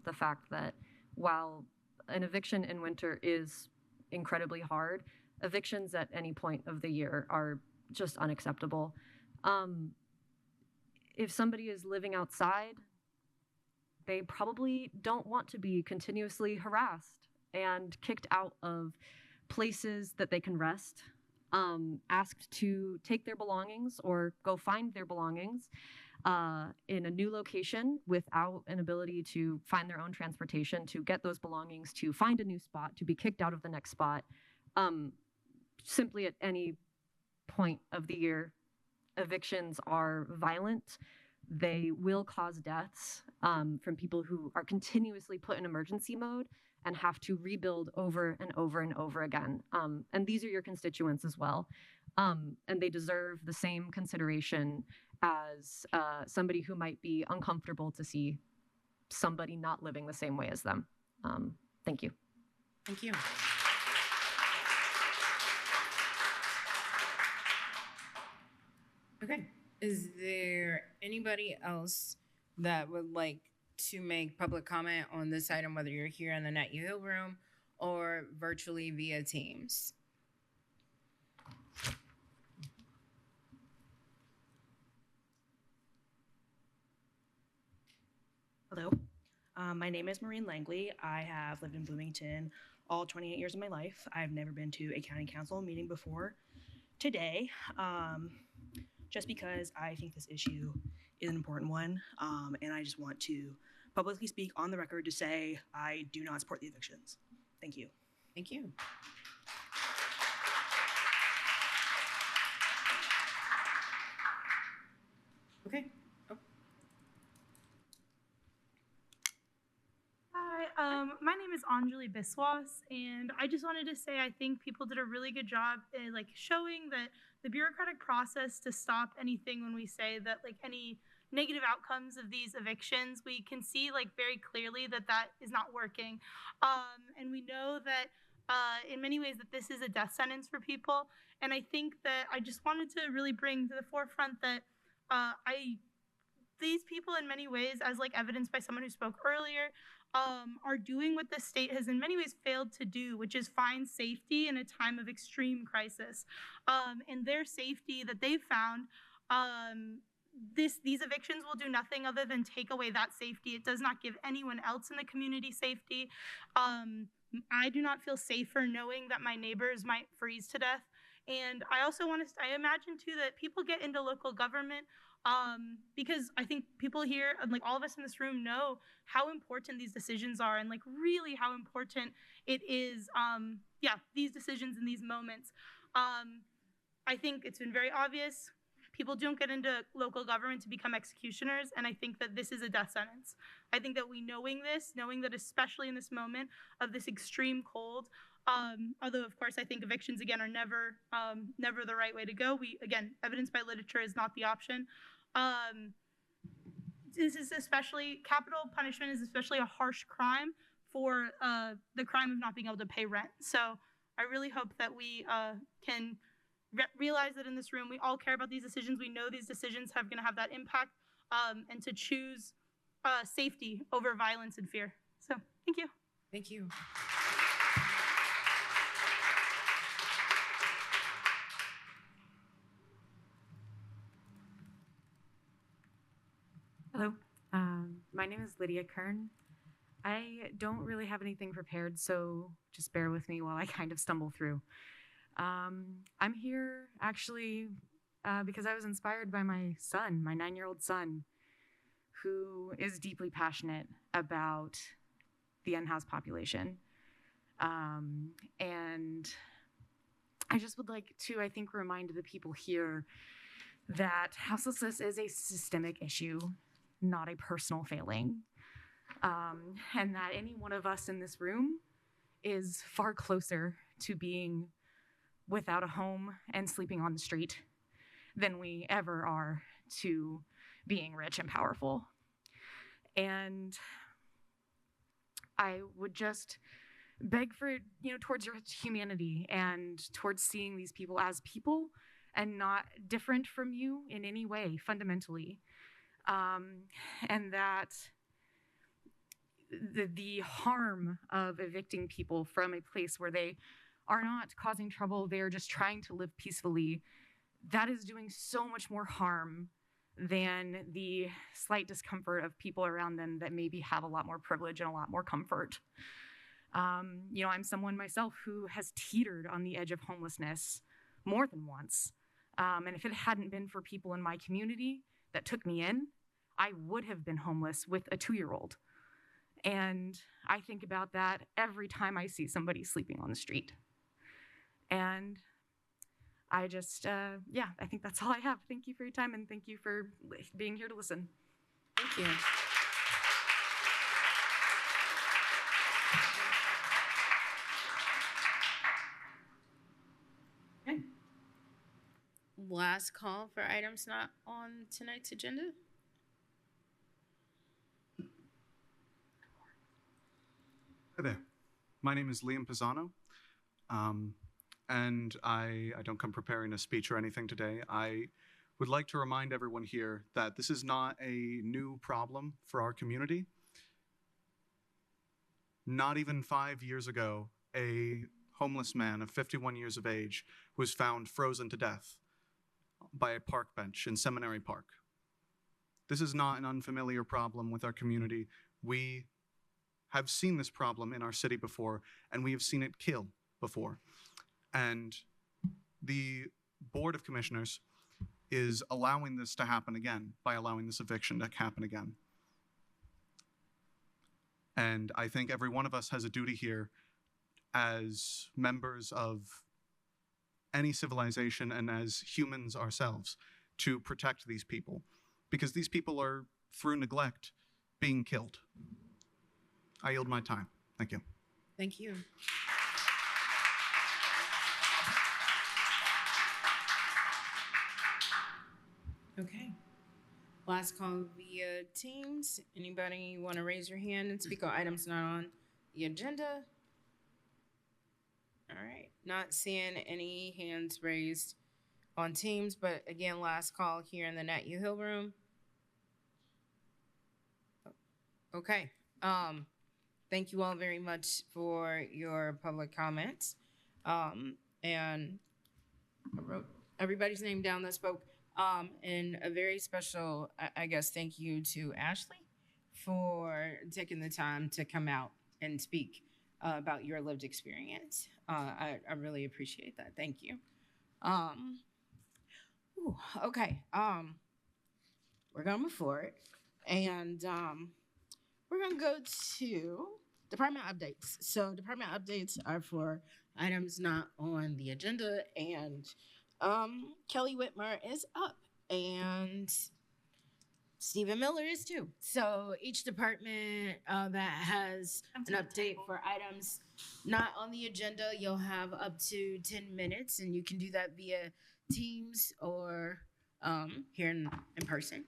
the fact that while an eviction in winter is incredibly hard, evictions at any point of the year are just unacceptable. if somebody is living outside, they probably don't want to be continuously harassed and kicked out of places that they can rest, asked to take their belongings or go find their belongings in a new location without an ability to find their own transportation, to get those belongings, to find a new spot, to be kicked out of the next spot, simply at any point of the year. Evictions are violent. They will cause deaths from people who are continuously put in emergency mode and have to rebuild over and over and over again. And these are your constituents as well. And they deserve the same consideration as somebody who might be uncomfortable to see somebody not living the same way as them. Thank you. Thank you. Okay. Is there anybody else that would like to make public comment on this item, whether you're here in the Net U Hill room or virtually via Teams? Hello, my name is Maureen Langley. I have lived in Bloomington all 28 years of my life. I've never been to a county council meeting before today, just because I think this issue is an important one, and I just want to publicly speak on the record to say I do not support the evictions. Thank you. Thank you. Okay. Hi, my name is Anjali Biswas, and I just wanted to say I think people did a really good job in like showing that the bureaucratic process to stop anything when we say that like any negative outcomes of these evictions, we can see like very clearly that that is not working. And we know that in many ways that this is a death sentence for people. And I think that I just wanted to really bring to the forefront that these people in many ways, as like evidenced by someone who spoke earlier, are doing what the state has in many ways failed to do, which is find safety in a time of extreme crisis. And their safety that they've found, these evictions will do nothing other than take away that safety. It does not give anyone else in the community safety. I do not feel safer knowing that my neighbors might freeze to death. And I also I imagine too that people get into local government because I think people here, and like all of us in this room, know how important these decisions are, and like really how important it is. These decisions in these moments. I think it's been very obvious. People don't get into local government to become executioners, and I think that this is a death sentence. I think that knowing that especially in this moment of this extreme cold, although of course I think evictions again are never the right way to go. Evidence by literature is not the option. This is especially, capital punishment is especially a harsh crime for the crime of not being able to pay rent. So I really hope that we can realize that in this room, we all care about these decisions. We know these decisions are going to have that impact, and to choose safety over violence and fear. So thank you. Thank you. Hello, my name is Lydia Kern. I don't really have anything prepared, so just bear with me while I kind of stumble through. I'm here actually because I was inspired by my son, my 9-year-old son, who is deeply passionate about the unhoused population. And I just would like to, I think, remind the people here that houselessness is a systemic issue, not a personal failing. And that any one of us in this room is far closer to being without a home and sleeping on the street than we ever are to being rich and powerful. And I would just beg for, towards your humanity and towards seeing these people as people and not different from you in any way, fundamentally. And that the harm of evicting people from a place where they are not causing trouble, they're just trying to live peacefully, that is doing so much more harm than the slight discomfort of people around them that maybe have a lot more privilege and a lot more comfort. I'm someone myself who has teetered on the edge of homelessness more than once. And if it hadn't been for people in my community that took me in, I would have been homeless with a 2-year-old. And I think about that every time I see somebody sleeping on the street. And I just, I think that's all I have. Thank you for your time, and thank you for being here to listen. Thank you. Okay. Last call for items not on tonight's agenda. Hi there. My name is Liam Pisano, and I don't come preparing a speech or anything today. I would like to remind everyone here that this is not a new problem for our community. Not even 5 years ago, a homeless man of 51 years of age was found frozen to death by a park bench in Seminary Park. This is not an unfamiliar problem with our community. We have seen this problem in our city before, and we have seen it kill before. And the Board of Commissioners is allowing this to happen again by allowing this eviction to happen again. And I think every one of us has a duty here as members of any civilization and as humans ourselves to protect these people, because these people are, through neglect, being killed. I yield my time. Thank you. Thank you. Okay. Last call via Teams. Anybody want to raise your hand and speak on items not on the agenda? All right. Not seeing any hands raised on Teams, but again, last call here in the Nat U Hill room. Okay. Thank you all very much for your public comments. And I wrote everybody's name down that spoke. And a very special, I guess, thank you to Ashley for taking the time to come out and speak about your lived experience. I really appreciate that. Thank you. Okay. We're gonna move forward, and we're gonna go to department updates. So department updates are for items not on the agenda, and Kelly Whitmer is up, and Stephen Miller is too. So each department that has an update for items not on the agenda, you'll have up to 10 minutes, and you can do that via Teams or here in person.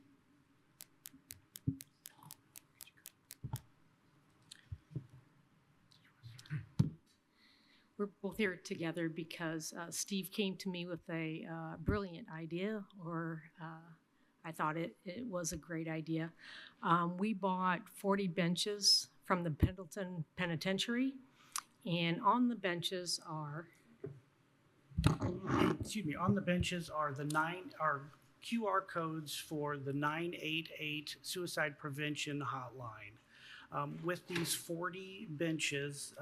We're both here together because Steve came to me with a brilliant idea, or I thought it was a great idea. We bought 40 benches from the Pendleton Penitentiary, and on the benches are on the benches are are QR codes for the 988 suicide prevention hotline. With these 40 benches,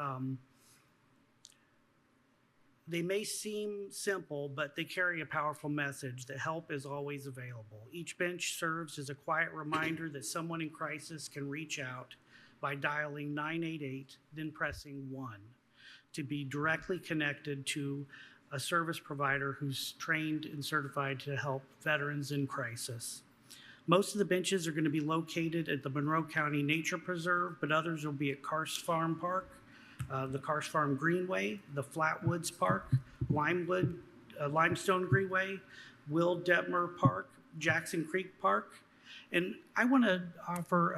they may seem simple, but they carry a powerful message that help is always available. Each bench serves as a quiet reminder that someone in crisis can reach out by dialing 988, then pressing 1 to be directly connected to a service provider who's trained and certified to help veterans in crisis. Most of the benches are going to be located at the Monroe County Nature Preserve, but others will be at Karst Farm Park, the Karst Farm Greenway, the Flatwoods Park, Limestone Greenway, Will Detmer Park, Jackson Creek Park. And I want to offer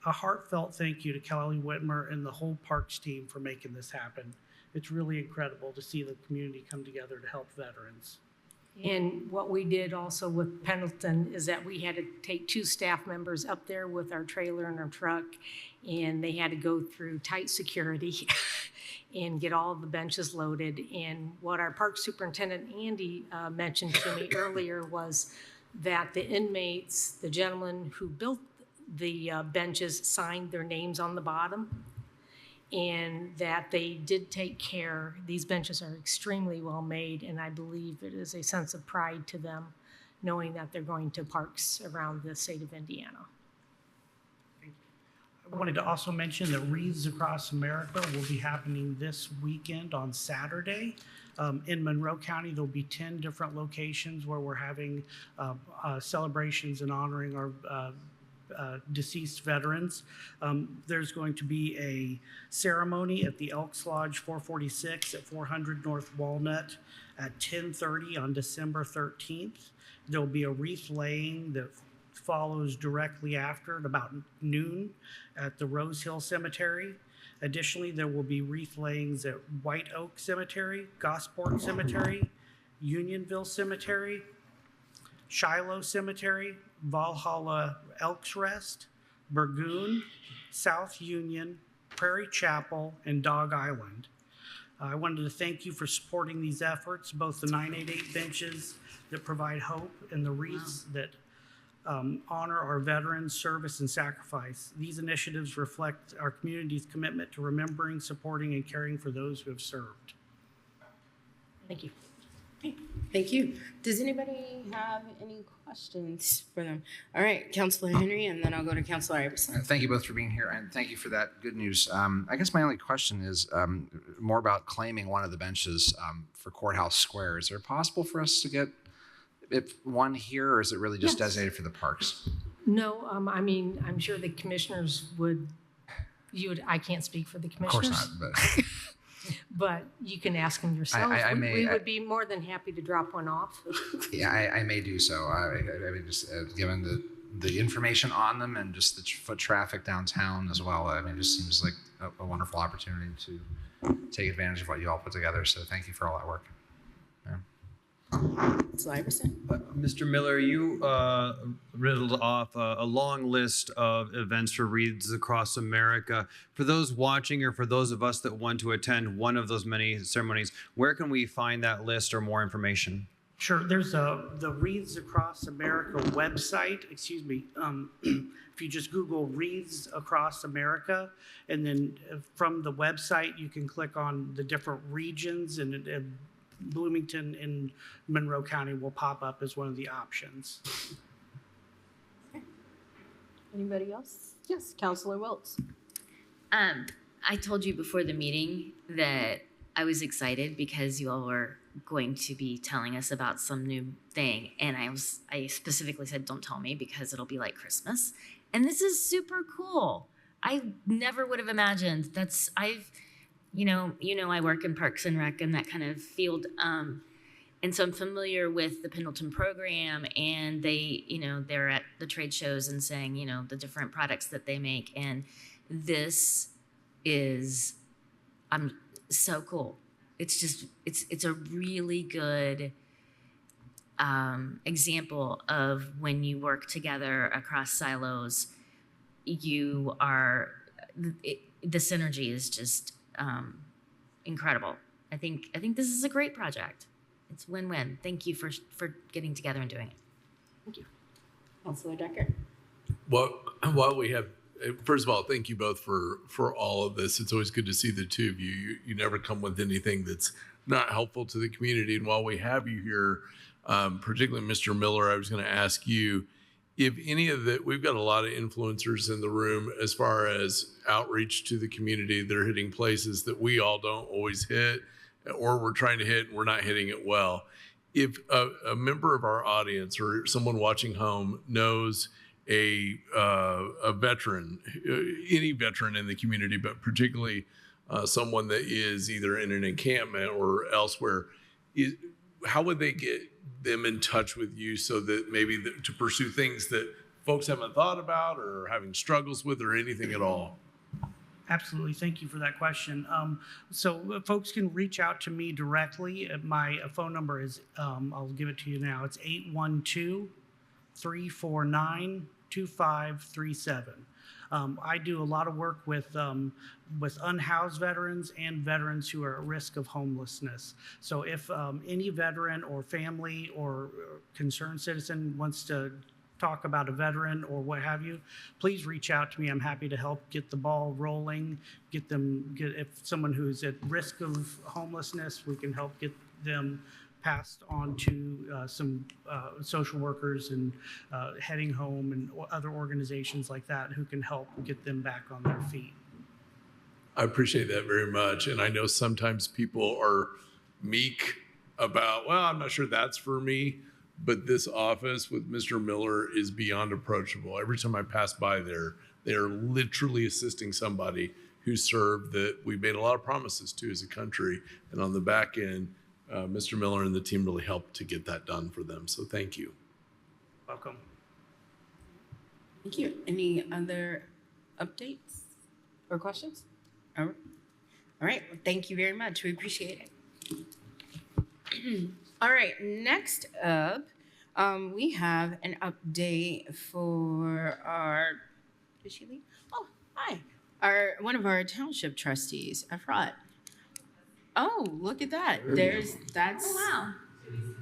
a heartfelt thank you to Kelly Whitmer and the whole parks team for making this happen. It's really incredible to see the community come together to help veterans. And what we did also with Pendleton is that we had to take 2 staff members up there with our trailer and our truck, and they had to go through tight security and get all the benches loaded. And what our park superintendent, Andy, mentioned to me earlier was that the inmates, the gentleman who built the benches, signed their names on the bottom, and that they did take care. These benches are extremely well made, and I believe it is a sense of pride to them knowing that they're going to parks around the state of Indiana. I wanted to also mention that Wreaths Across America will be happening this weekend on Saturday. In Monroe County, there'll be 10 different locations where we're having celebrations and honoring our deceased veterans. There's going to be a ceremony at the Elks Lodge 446 at 400 North Walnut at 10:30 on December 13th. There'll be a wreath laying that follows directly after at about noon at the Rose Hill Cemetery. Additionally, there will be wreath layings at White Oak Cemetery, Gosport Cemetery, Unionville Cemetery, Shiloh Cemetery, Valhalla Elks Rest, Burgoon, South Union, Prairie Chapel, and Dog Island. I wanted to thank you for supporting these efforts, both the 988 benches that provide hope and the wreaths that honor our veterans' service and sacrifice. These initiatives reflect our community's commitment to remembering, supporting, and caring for those who have served. Thank you. Okay, thank you. Does anybody have any questions for them? All right, Councilor Henry, and then I'll go to Councilor Iverson. Thank you both for being here, and thank you for that good news. I guess my only question is more about claiming one of the benches for Courthouse Square. Is it possible for us to get one here, or is it really just designated for the parks? No, I mean, I'm sure the commissioners would, I can't speak for the commissioners. Of course not, but... But you can ask them yourself. We would be more than happy to drop one off. Yeah, I may do so. I mean, just given the information on them and just the foot traffic downtown as well. I mean, it just seems like a wonderful opportunity to take advantage of what you all put together. So thank you for all that work. Yeah. Mr. Miller, you riddled off a long list of events for Wreaths Across America. For those watching, or for those of us that want to attend one of those many ceremonies, where can we find that list or more information? Sure, there's the Wreaths Across America website, excuse me. If you just Google Wreaths Across America, and then from the website, you can click on the different regions, and Bloomington and Monroe County will pop up as one of the options. Anybody else? Yes, Councilor Wiltz. I told you before the meeting that I was excited because you all were going to be telling us about some new thing, and I specifically said, don't tell me because it'll be like Christmas. And this is super cool. I never would have imagined. I work in Parks and Rec and that kind of field. And so I'm familiar with the Pendleton program, and they're at the trade shows and saying, the different products that they make. And this is, so cool. It's just, it's a really good example of when you work together across silos, the synergy is just incredible. I think this is a great project. It's win-win. Thank you for getting together and doing it. Thank you. Councilor Decker. While we have, first of all, thank you both for all of this. It's always good to see the two of you. You never come with anything that's not helpful to the community. And while we have you here, particularly Mr. Miller, I was going to ask you if any of the, we've got a lot of influencers in the room as far as outreach to the community that are hitting places that we all don't always hit, or we're trying to hit and we're not hitting it well. If a member of our audience or someone watching home knows a veteran, any veteran in the community, but particularly someone that is either in an encampment or elsewhere, how would they get them in touch with you so that maybe to pursue things that folks haven't thought about or having struggles with or anything at all? Absolutely. Thank you for that question. So folks can reach out to me directly. My phone number is, I'll give it to you now. It's 812-349-2537. I do a lot of work with unhoused veterans and veterans who are at risk of homelessness. So if any veteran or family or concerned citizen wants to talk about a veteran or what have you, please reach out to me. I'm happy to help get the ball rolling, if someone who's at risk of homelessness, we can help get them passed on to some social workers and Heading Home and other organizations like that who can help get them back on their feet. I appreciate that very much. And I know sometimes people are meek about, well, I'm not sure that's for me. But this office with Mr. Miller is beyond approachable. Every time I pass by there, they are literally assisting somebody who served that we made a lot of promises to as a country. And on the back end, Mr. Miller and the team really helped to get that done for them. So thank you. Welcome. Thank you. Any other updates or questions? All right. Well, thank you very much. We appreciate it. All right. Next up, we have an update for our. Did she leave? Oh, hi. One of our township trustees, Efrat. Oh, look at that. That's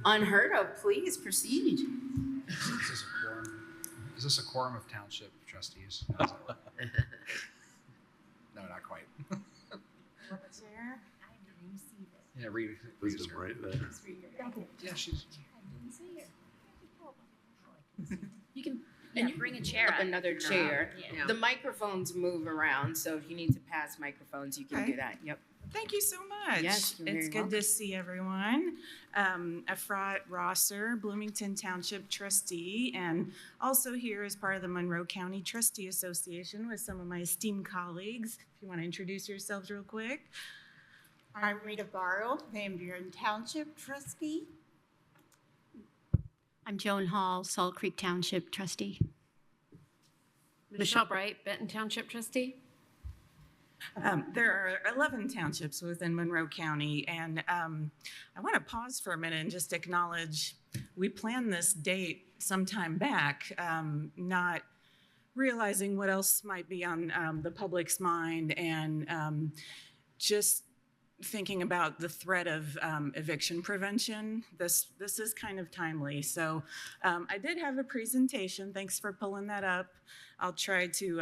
unheard of. Please proceed. Is this a quorum of township trustees? No, not quite. Yeah, read it right there. Yeah, she's. You can bring a chair up another chair. Yeah. The microphones move around, so if you need to pass microphones, you can do that. Yep. Thank you so much. Yes, you're it's very good to see everyone. Efrat Rosser, Bloomington Township trustee, and also here as part of the Monroe County Trustee Association with some of my esteemed colleagues. If you want to introduce yourselves real quick. I'm Rita Barrow, Van Buren Township trustee. I'm Joan Hall, Salt Creek Township trustee. Michelle Bright, Benton Township trustee. There are 11 townships within Monroe County, and I want to pause for a minute and just acknowledge we planned this date some time back, not realizing what else might be on the public's mind, and just thinking about the threat of eviction prevention. This is kind of timely. So I did have a presentation. Thanks for pulling that up. I'll try to,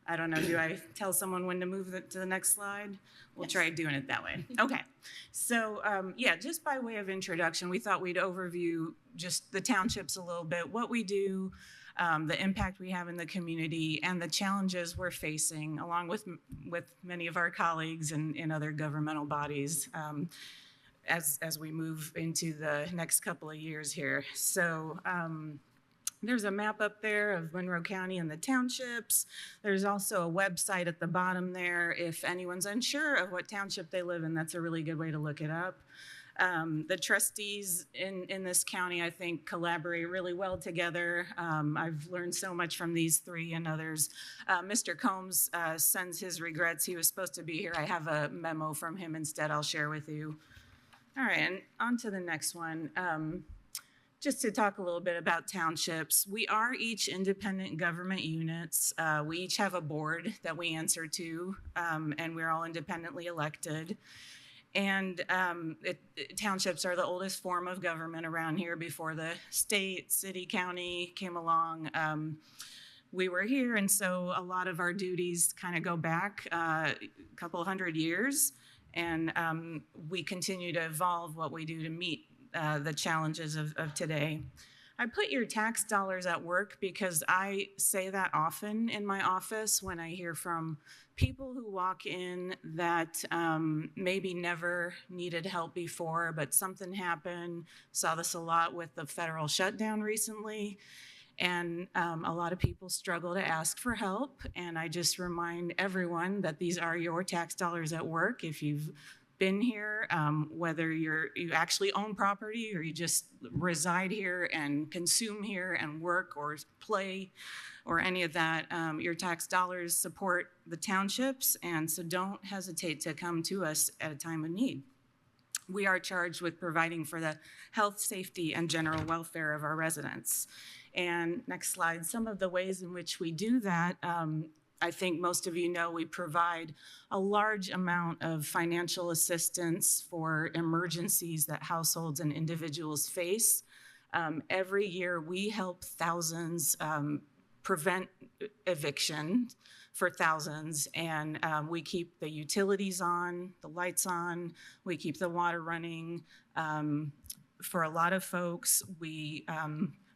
I don't know, do I tell someone when to move to the next slide? We'll try doing it that way. Okay. So yeah, just by way of introduction, we thought we'd overview just the townships a little bit, what we do, the impact we have in the community, and the challenges we're facing, along with many of our colleagues and other governmental bodies as we move into the next couple of years here. So there's a map up there of Monroe County and the townships. There's also a website at the bottom there. If anyone's unsure of what township they live in, that's a really good way to look it up. The trustees in this county, I think, collaborate really well together. I've learned so much from these three and others. Mr. Combs sends his regrets. He was supposed to be here. I have a memo from him instead I'll share with you. All right, and on to the next one. Just to talk a little bit about townships, we are each independent government units. We each have a board that we answer to, and we're all independently elected. And townships are the oldest form of government around here before the state, city, county came along. We were here, and so a lot of our duties kind of go back a couple hundred years, and we continue to evolve what we do to meet the challenges of today. I put your tax dollars at work because I say that often in my office when I hear from people who walk in that maybe never needed help before, but something happened. Saw this a lot with the federal shutdown recently. And a lot of people struggle to ask for help. And I just remind everyone that these are your tax dollars at work. If you've been here, whether you actually own property or you just reside here and consume here and work or play or any of that, your tax dollars support the townships, and so don't hesitate to come to us at a time of need. we are charged with providing for the health, safety, and general welfare of our residents. And next slide, some of the ways in which we do that. I think most of you know we provide a large amount of financial assistance for emergencies that households and individuals face. Every year we help thousands prevent eviction for thousands, and we keep the utilities on, the lights on, we keep the water running. For a lot of folks, we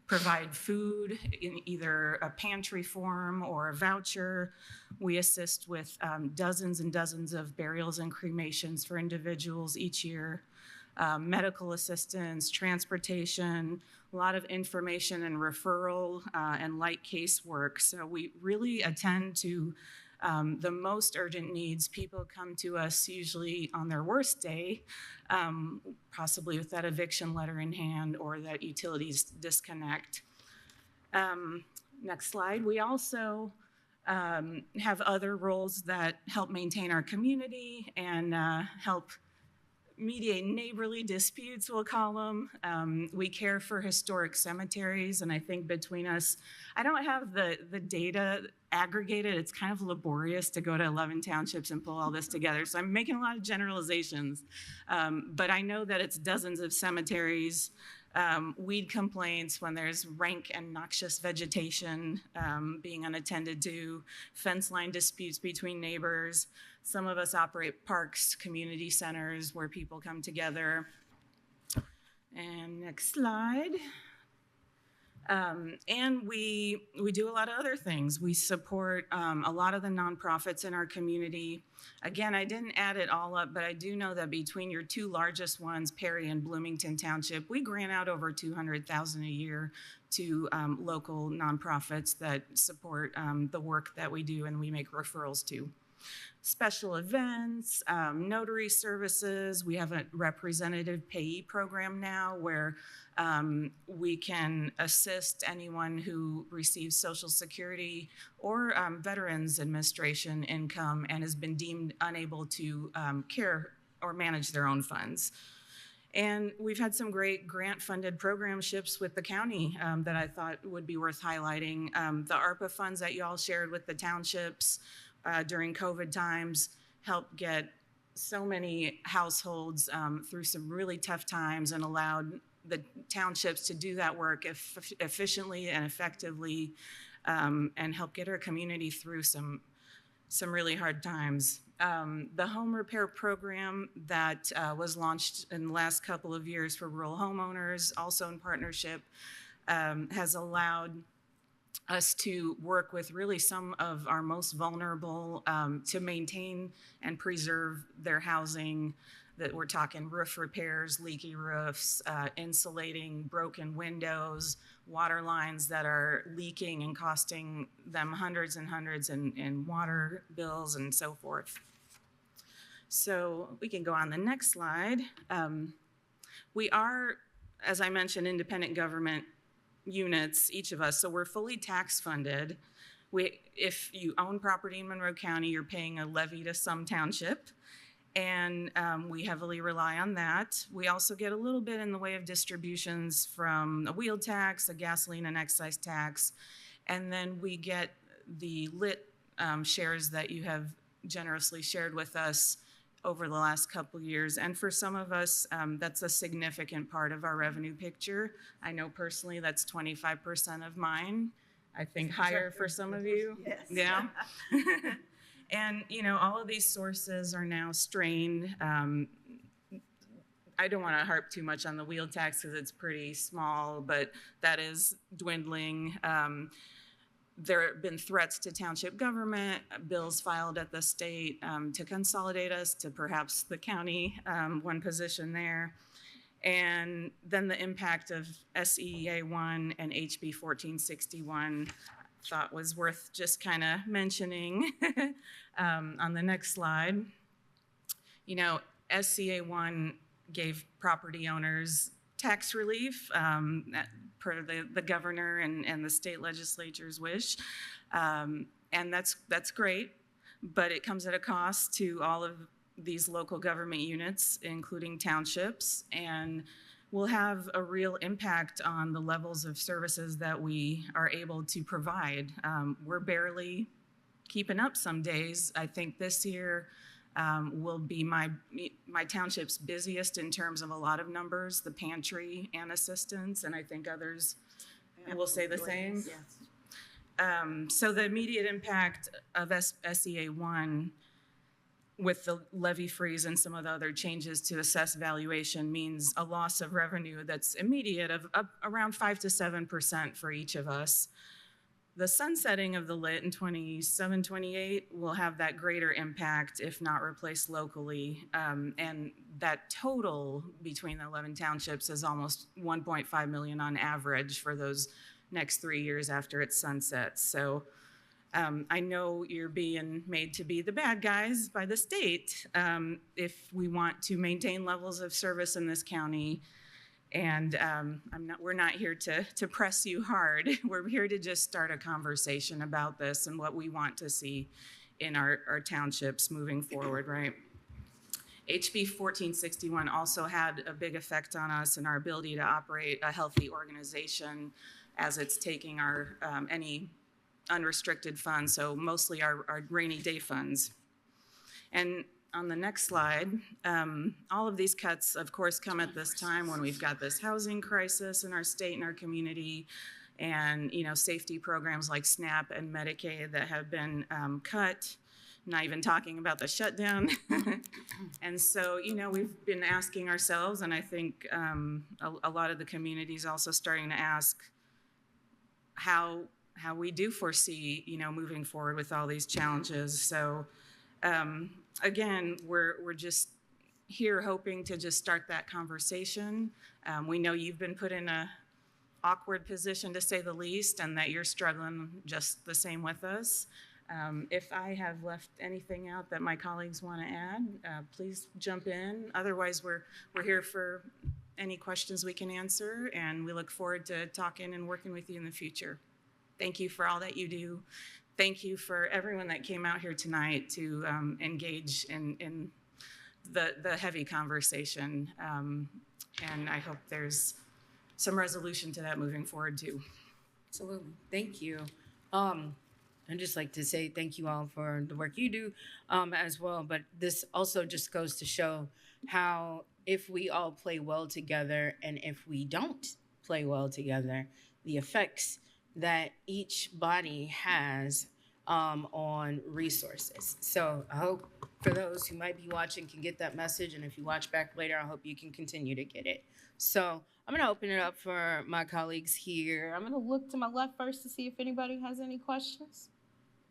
provide food in either a pantry form or a voucher. We assist with dozens and dozens of burials and cremations for individuals each year. Medical assistance, transportation, a lot of information and referral and light casework. So we really attend to the most urgent needs. People come to us usually on their worst day, possibly with that eviction letter in hand or that utilities disconnect. Next slide. We also have other roles that help maintain our community and help mediate neighborly disputes, we'll call them. We care for historic cemeteries, and I think between us, I don't have the data aggregated. It's kind of laborious to go to 11 townships and pull all this together, so I'm making a lot of generalizations. But I know that it's dozens of cemeteries, weed complaints when there's rank and noxious vegetation being unattended to, fence line disputes between neighbors. Some of us operate parks, community centers where people come together. And next slide. And we do a lot of other things. We support a lot of the nonprofits in our community. Again, I didn't add it all up, but I do know that between your two largest ones, Perry and Bloomington Township, we grant out over $200,000 a year to local nonprofits that support the work that we do and we make referrals to. Special events, notary services. We have a representative payee program now where we can assist anyone who receives Social Security or Veterans Administration income and has been deemed unable to care or manage their own funds. And we've had some great grant-funded programships with the county that I thought would be worth highlighting. The ARPA funds that you all shared with the townships during COVID times helped get so many households through some really tough times and allowed the townships to do that work efficiently and effectively and help get our community through some really hard times. The home repair program that was launched in the last couple of years for rural homeowners, also in partnership, has allowed us to work with really some of our most vulnerable to maintain and preserve their housing. That we're talking roof repairs, leaky roofs, insulating broken windows, water lines that are leaking and costing them hundreds and hundreds in water bills and so forth. So we can go on the next slide. We are, as I mentioned, independent government units, each of us, so we're fully tax funded. If you own property in Monroe County, you're paying a levy to some township, and we heavily rely on that. We also get a little bit in the way of distributions from a wheel tax, a gasoline and excise tax, and then we get the lit shares that you have generously shared with us over the last couple years. And for some of us, that's a significant part of our revenue picture. I know personally that's 25% of mine. I think higher for some of you. Yes. Yeah. And you know, all of these sources are now strained. I don't want to harp too much on the wheel tax because it's pretty small, but that is dwindling. There have been threats to township government, bills filed at the state to consolidate us to perhaps the county, one position there. And then the impact of SEA 1 and HB 1461 thought was worth just kind of mentioning on the next slide. You know, SCA 1 gave property owners tax relief per the governor and the state legislature's wish. And that's great, but it comes at a cost to all of these local government units, including townships, and will have a real impact on the levels of services that we are able to provide. We're barely keeping up some days. I think this year will be my township's busiest in terms of a lot of numbers, the pantry and assistance, and I think others will say the same. Yes. So the immediate impact of SEA 1 with the levy freeze and some of the other changes to assess valuation means a loss of revenue that's immediate of around 5 to 7% for each of us. The sunsetting of the LIT in 27, 28 will have that greater impact if not replaced locally. And that total between the 11 townships is almost 1.5 million on average for those next 3 years after it sunsets. So I know you're being made to be the bad guys by the state if we want to maintain levels of service in this county. And we're not here to press you hard. We're here to just start a conversation about this and what we want to see in our townships moving forward, right? HB 1461 also had a big effect on us and our ability to operate a healthy organization as it's taking our any unrestricted funds, so mostly our rainy day funds. And on the next slide, all of these cuts, of course, come at this time when we've got this housing crisis in our state and our community, and safety programs like SNAP and Medicaid that have been cut. Not even talking about the shutdown. And so, we've been asking ourselves, and I think a lot of the community is also starting to ask how we do foresee, moving forward with all these challenges. So. Again, we're just here hoping to just start that conversation. We know you've been put in a awkward position to say the least, and that you're struggling just the same with us. If I have left anything out that my colleagues want to add, please jump in. Otherwise, we're here for any questions we can answer, and we look forward to talking and working with you in the future. Thank you for all that you do. Thank you for everyone that came out here tonight to engage in the heavy conversation. And I hope there's some resolution to that moving forward too. Absolutely. Thank you. I'd just like to say thank you all for the work you do as well. But this also just goes to show how if we all play well together and if we don't play well together, the effects that each body has on resources. So I hope for those who might be watching can get that message, and if you watch back later, I hope you can continue to get it. So I'm gonna open it up for my colleagues here. I'm gonna look to my left first to see if anybody has any questions.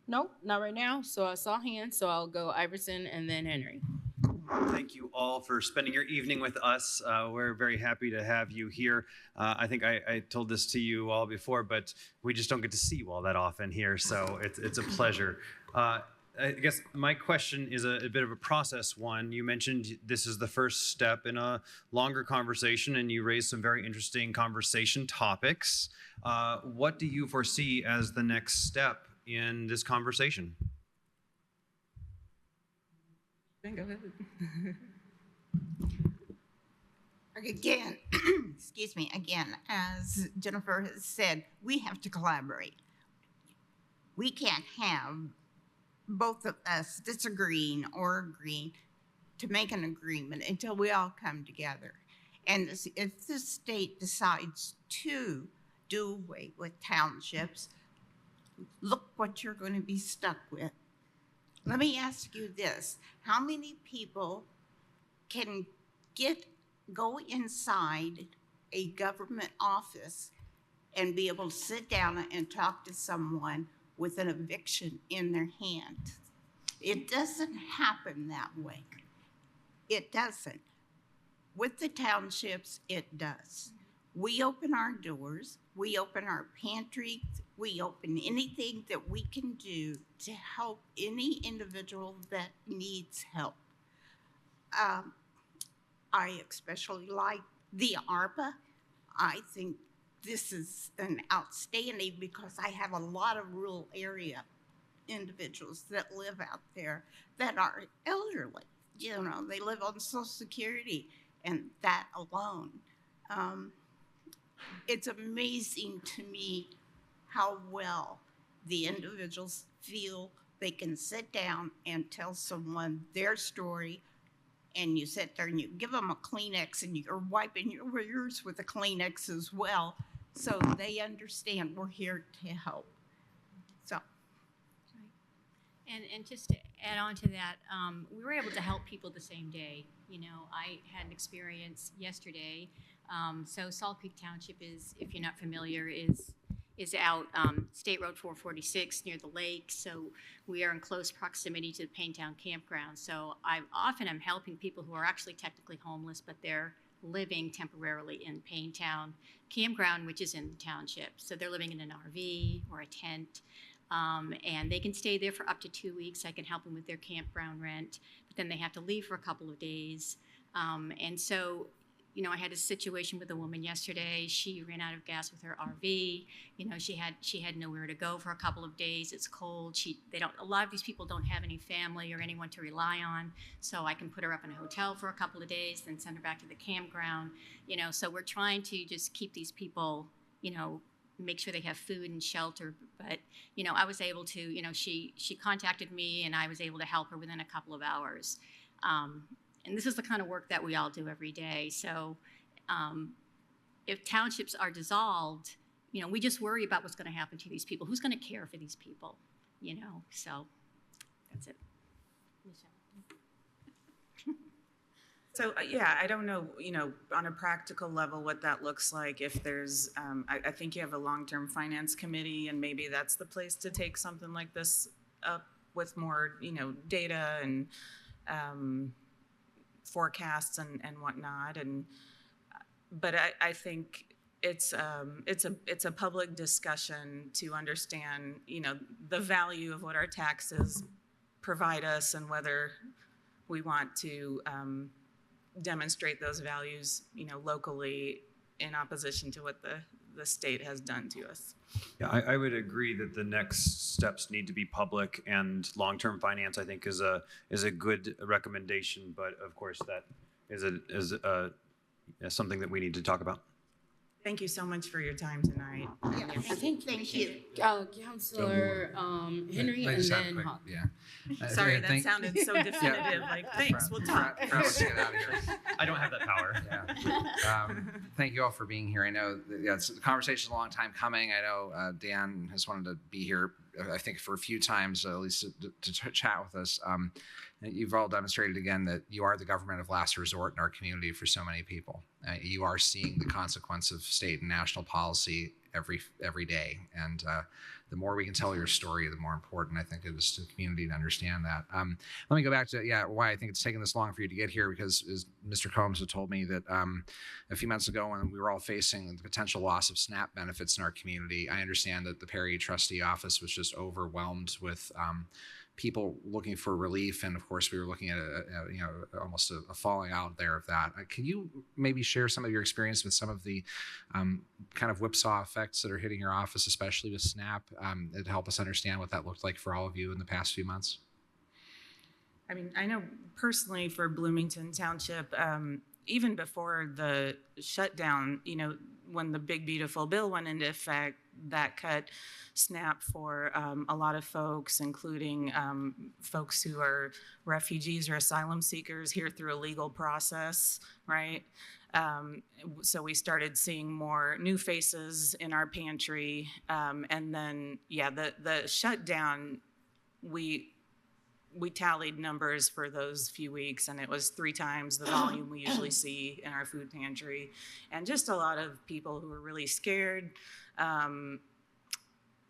Nope, not right now. So I saw hands, so I'll go Iverson and then Henry. Thank you all for spending your evening with us. We're very happy to have you here. I think I told this to you all before, but we just don't get to see you all that often here, so it's a pleasure. I guess my question is a bit of a process one. You mentioned this is the first step in a longer conversation, and you raised some very interesting conversation topics. What do you foresee as the next step in this conversation? Go ahead. Again, excuse me, again, as Jennifer has said, we have to collaborate. We can't have both of us disagreeing or agreeing to make an agreement until we all come together. And if the state decides to do away with townships, look what you're going to be stuck with. Let me ask you this. How many people can go inside a government office and be able to sit down and talk to someone with an eviction in their hand? It doesn't happen that way. It doesn't. With the townships, it does. We open our doors, we open our pantry, we open anything that we can do to help any individual that needs help. I especially like the ARPA. I think this is an outstanding because I have a lot of rural area individuals that live out there that are elderly, you know, they live on Social Security, and that alone. It's amazing to me how well the individuals feel they can sit down and tell someone their story, and you sit there and you give them a Kleenex and you're wiping your ears with a Kleenex as well, so they understand we're here to help. So. And just to add on to that, we were able to help people the same day. You know, I had an experience yesterday. So Salt Creek Township is, if you're not familiar, is out State Road 446 near the lake. So we are in close proximity to the Paintown Campground. So I often am helping people who are actually technically homeless, but they're living temporarily in Paintown Campground, which is in the township. So they're living in an RV or a tent. And they can stay there for up to 2 weeks. I can help them with their campground rent, but then they have to leave for a couple of days. And so, you know, I had a situation with a woman yesterday. She ran out of gas with her RV. You know, she had nowhere to go for a couple of days. It's cold. A lot of these people don't have any family or anyone to rely on. So I can put her up in a hotel for a couple of days, then send her back to the campground. You know, so we're trying to just keep these people, you know, make sure they have food and shelter. But, you know, I was able to, you know, she contacted me and I was able to help her within a couple of hours. And this is the kind of work that we all do every day. So if townships are dissolved, you know, we just worry about what's going to happen to these people. Who's going to care for these people, you know? So that's it. So yeah, I don't know, you know, on a practical level what that looks like. If there's, I think you have a long-term finance committee, and maybe that's the place to take something like this up with more, you know, data and forecasts and whatnot. And but I think it's a public discussion to understand, you know, the value of what our taxes provide us and whether we want to demonstrate those values, you know, locally in opposition to what the state has done to us. Yeah, I would agree that the next steps need to be public, and long-term finance, I think, is a good recommendation. But of course, that is something that we need to talk about. Thank you so much for your time tonight. Yeah, thank you. Councilor Henry, and then Hawk. Yeah. Sorry, that sounded so definitive. Like, thanks, we'll talk. Let's get out of here. I don't have that power. Yeah. Thank you all for being here. I know the conversation is a long time coming. I know Dan has wanted to be here, I think, for a few times, at least to chat with us. You've all demonstrated again that you are the government of last resort in our community for so many people. You are seeing the consequence of state and national policy every day. And the more we can tell your story, the more important I think it is to the community to understand that. Let me go back to why I think it's taken this long for you to get here, because as Mr. Combs had told me that a few months ago when we were all facing the potential loss of SNAP benefits in our community, I understand that the Perry trustee office was just overwhelmed with people looking for relief, and of course we were looking at almost a falling out there of that. Can you maybe share some of your experience with some of the kind of whipsaw effects that are hitting your office, especially with SNAP, to help us understand what that looked like for all of you in the past few months? I mean, I know personally for Bloomington Township, even before the shutdown, you know, when the big beautiful bill went into effect, that cut SNAP for a lot of folks, including folks who are refugees or asylum seekers here through a legal process, right? So we started seeing more new faces in our pantry. And then, the shutdown, we tallied numbers for those few weeks, and it was 3 times the volume we usually see in our food pantry, and just a lot of people who were really scared.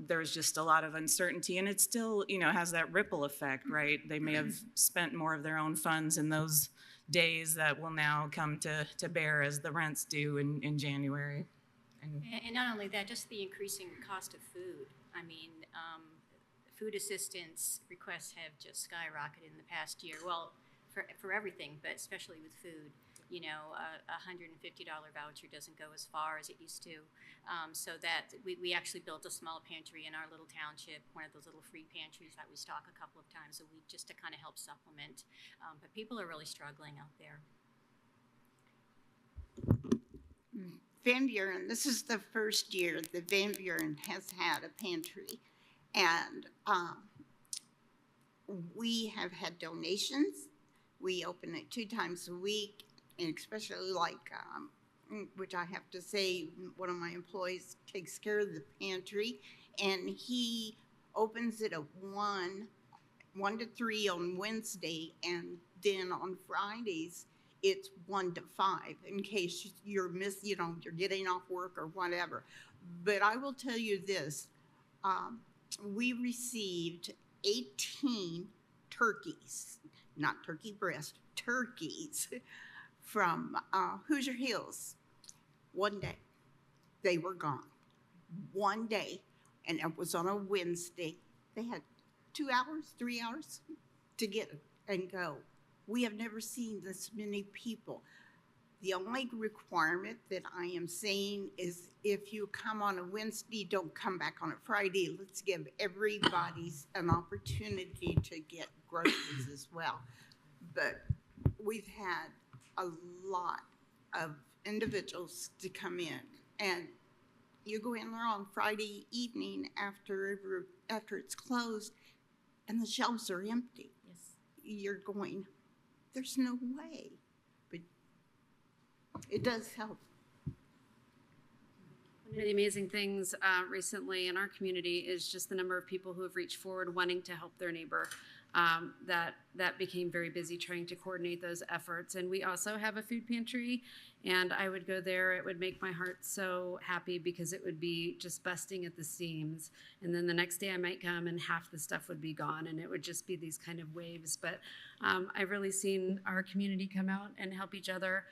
There's just a lot of uncertainty, and it still, you know, has that ripple effect, right? They may have spent more of their own funds in those days that will now come to bear as the rents due in January. And not only that, just the increasing cost of food. I mean, food assistance requests have just skyrocketed in the past year. Well, for everything, but especially with food. you know, a $150 voucher doesn't go as far as it used to. So that we actually built a small pantry in our little township, one of those little free pantries that we stock a couple of times a week just to kind of help supplement. But people are really struggling out there. Van Buren, this is the first year that Van Buren has had a pantry. And we have had donations. We open it 2 times a week, and especially like, which I have to say, one of my employees takes care of the pantry, and he opens it at 1 to 3 on Wednesday, and then on Fridays, it's 1 to 5 in case you're you're getting off work or whatever. But I will tell you this, we received 18 turkeys, not turkey breast, turkeys from Hoosier Hills. One day, they were gone. One day, and it was on a Wednesday. They had 2 hours, 3 hours to get and go. We have never seen this many people. The only requirement that I am saying is if you come on a Wednesday, don't come back on a Friday. Let's give everybody an opportunity to get groceries as well. But we've had a lot of individuals to come in, and you go in there on Friday evening after it's closed, and the shelves are empty. Yes. You're going, there's no way. But it does help. One of the amazing things recently in our community is just the number of people who have reached forward wanting to help their neighbor. That became very busy trying to coordinate those efforts. And we also have a food pantry, and I would go there. It would make my heart so happy because it would be just busting at the seams. And then the next day I might come and half the stuff would be gone, and it would just be these kind of waves. But I've really seen our community come out and help each other.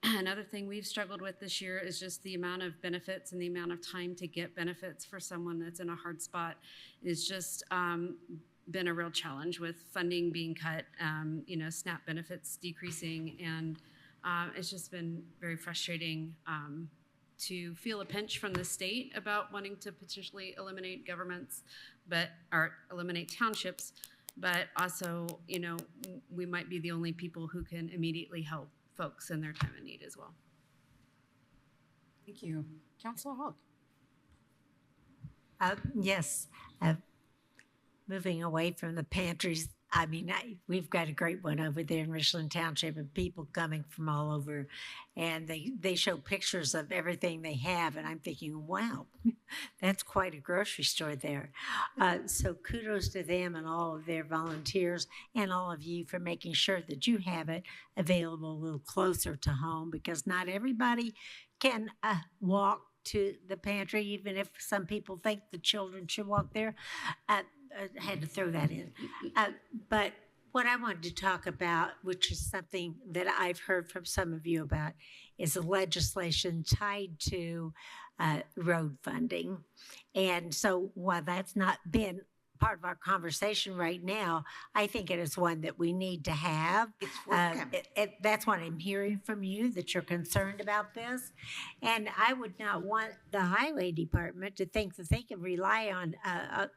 Another thing we've struggled with this year is just the amount of benefits and the amount of time to get benefits for someone that's in a hard spot is just been a real challenge with funding being cut, SNAP benefits decreasing, and it's just been very frustrating to feel a pinch from the state about wanting to potentially eliminate governments, or eliminate townships, but also, we might be the only people who can immediately help folks in their time of need as well. Thank you. Councilor Hogg. Yes. Moving away from the pantries, we've got a great one over there in Richland Township, and people coming from all over, and they show pictures of everything they have, and I'm thinking, wow, that's quite a grocery store there. So kudos to them and all of their volunteers and all of you for making sure that you have it available a little closer to home, because not everybody can walk to the pantry, even if some people think the children should walk there. I had to throw that in. But what I wanted to talk about, which is something that I've heard from some of you about, is the legislation tied to road funding. And so while that's not been part of our conversation right now, I think it is one that we need to have. That's what I'm hearing from you, that you're concerned about this. And I would not want the highway department to think that they can rely on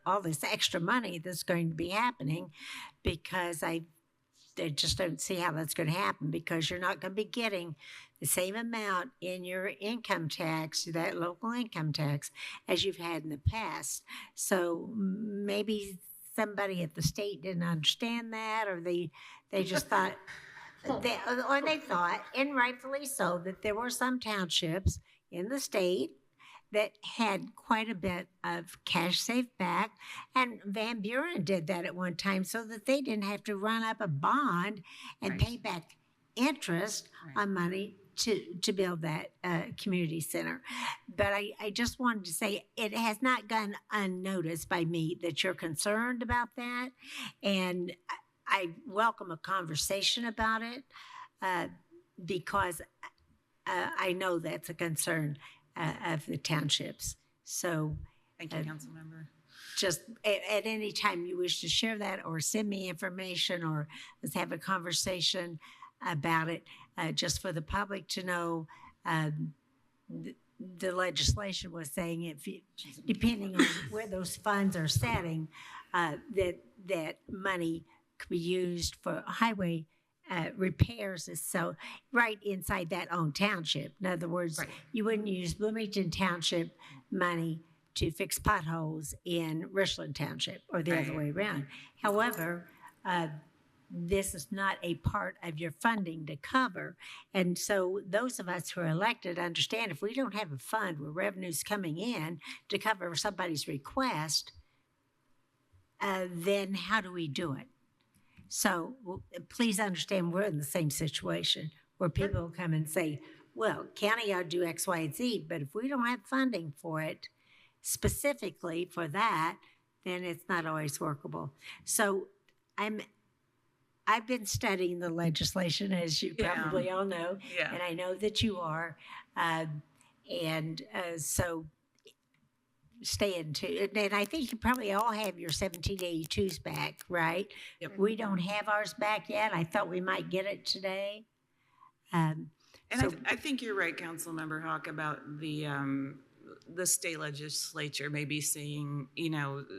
all this extra money that's going to be happening, because I just don't see how that's going to happen, because you're not going to be getting the same amount in your income tax, that local income tax, as you've had in the past. So maybe somebody at the state didn't understand that, or they just thought, they thought, and rightfully so, that there were some townships in the state that had quite a bit of cash saved back. And Van Buren did that at one time so that they didn't have to run up a bond and pay back interest on money to build that community center. But I just wanted to say it has not gone unnoticed by me that you're concerned about that. And I welcome a conversation about it because I know that's a concern of the townships. So thank you, council member. Just at any time you wish to share that or send me information or let's have a conversation, about it, just for the public to know. The legislation was saying depending on where those funds are setting, that money could be used for highway repairs is so right inside that own township. In other words, you wouldn't use Bloomington Township money to fix potholes in Richland Township or the other way around. However, this is not a part of your funding to cover. And so those of us who are elected understand if we don't have a fund where revenue's coming in to cover somebody's request, then how do we do it? So please understand we're in the same situation where people come and say, well, county ought to do X, Y, and Z, but if we don't have funding for it, specifically for that, then it's not always workable. So I've been studying the legislation, as you probably all know, and I know that you are. So stay in tune. And I think you probably all have your 1782s back, right? Yep. We don't have ours back yet. I thought we might get it today. I think you're right, Councilmember Hawk, about the state legislature maybe seeing,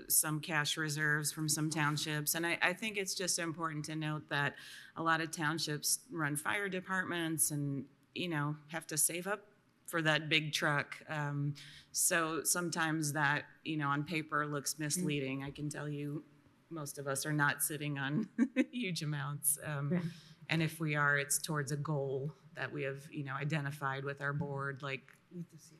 some cash reserves from some townships. And I think it's just important to note that a lot of townships run fire departments and, have to save up for that big truck. So sometimes that, on paper looks misleading. I can tell you most of us are not sitting on huge amounts. And if we are, it's towards a goal that we have, identified with our board, like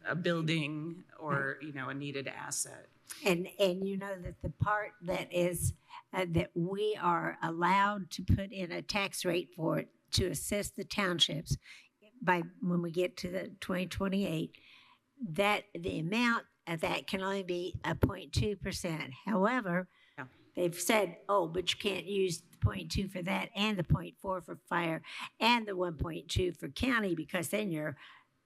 a building or, a needed asset. And you know that the part that is that we are allowed to put in a tax rate for it to assist the townships by when we get to the 2028, that the amount of that can only be a 0.2%. However, they've said, but you can't use the 0.2 for that and the 0.4 for fire and the 1.2 for county because then you're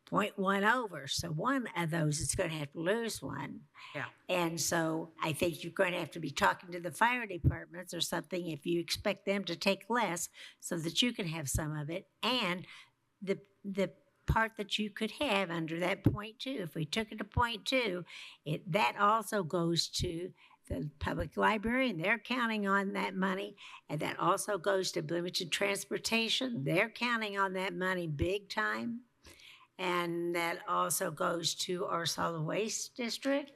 0.1 over. So one of those is going to have to lose one. Yeah. And so I think you're going to have to be talking to the fire departments or something if you expect them to take less so that you can have some of it. And the part that you could have under that 0.2, if we took it to 0.2, that also goes to the public library, and they're counting on that money. And that also goes to Bloomington Transportation. They're counting on that money big time. And that also goes to our solid waste district.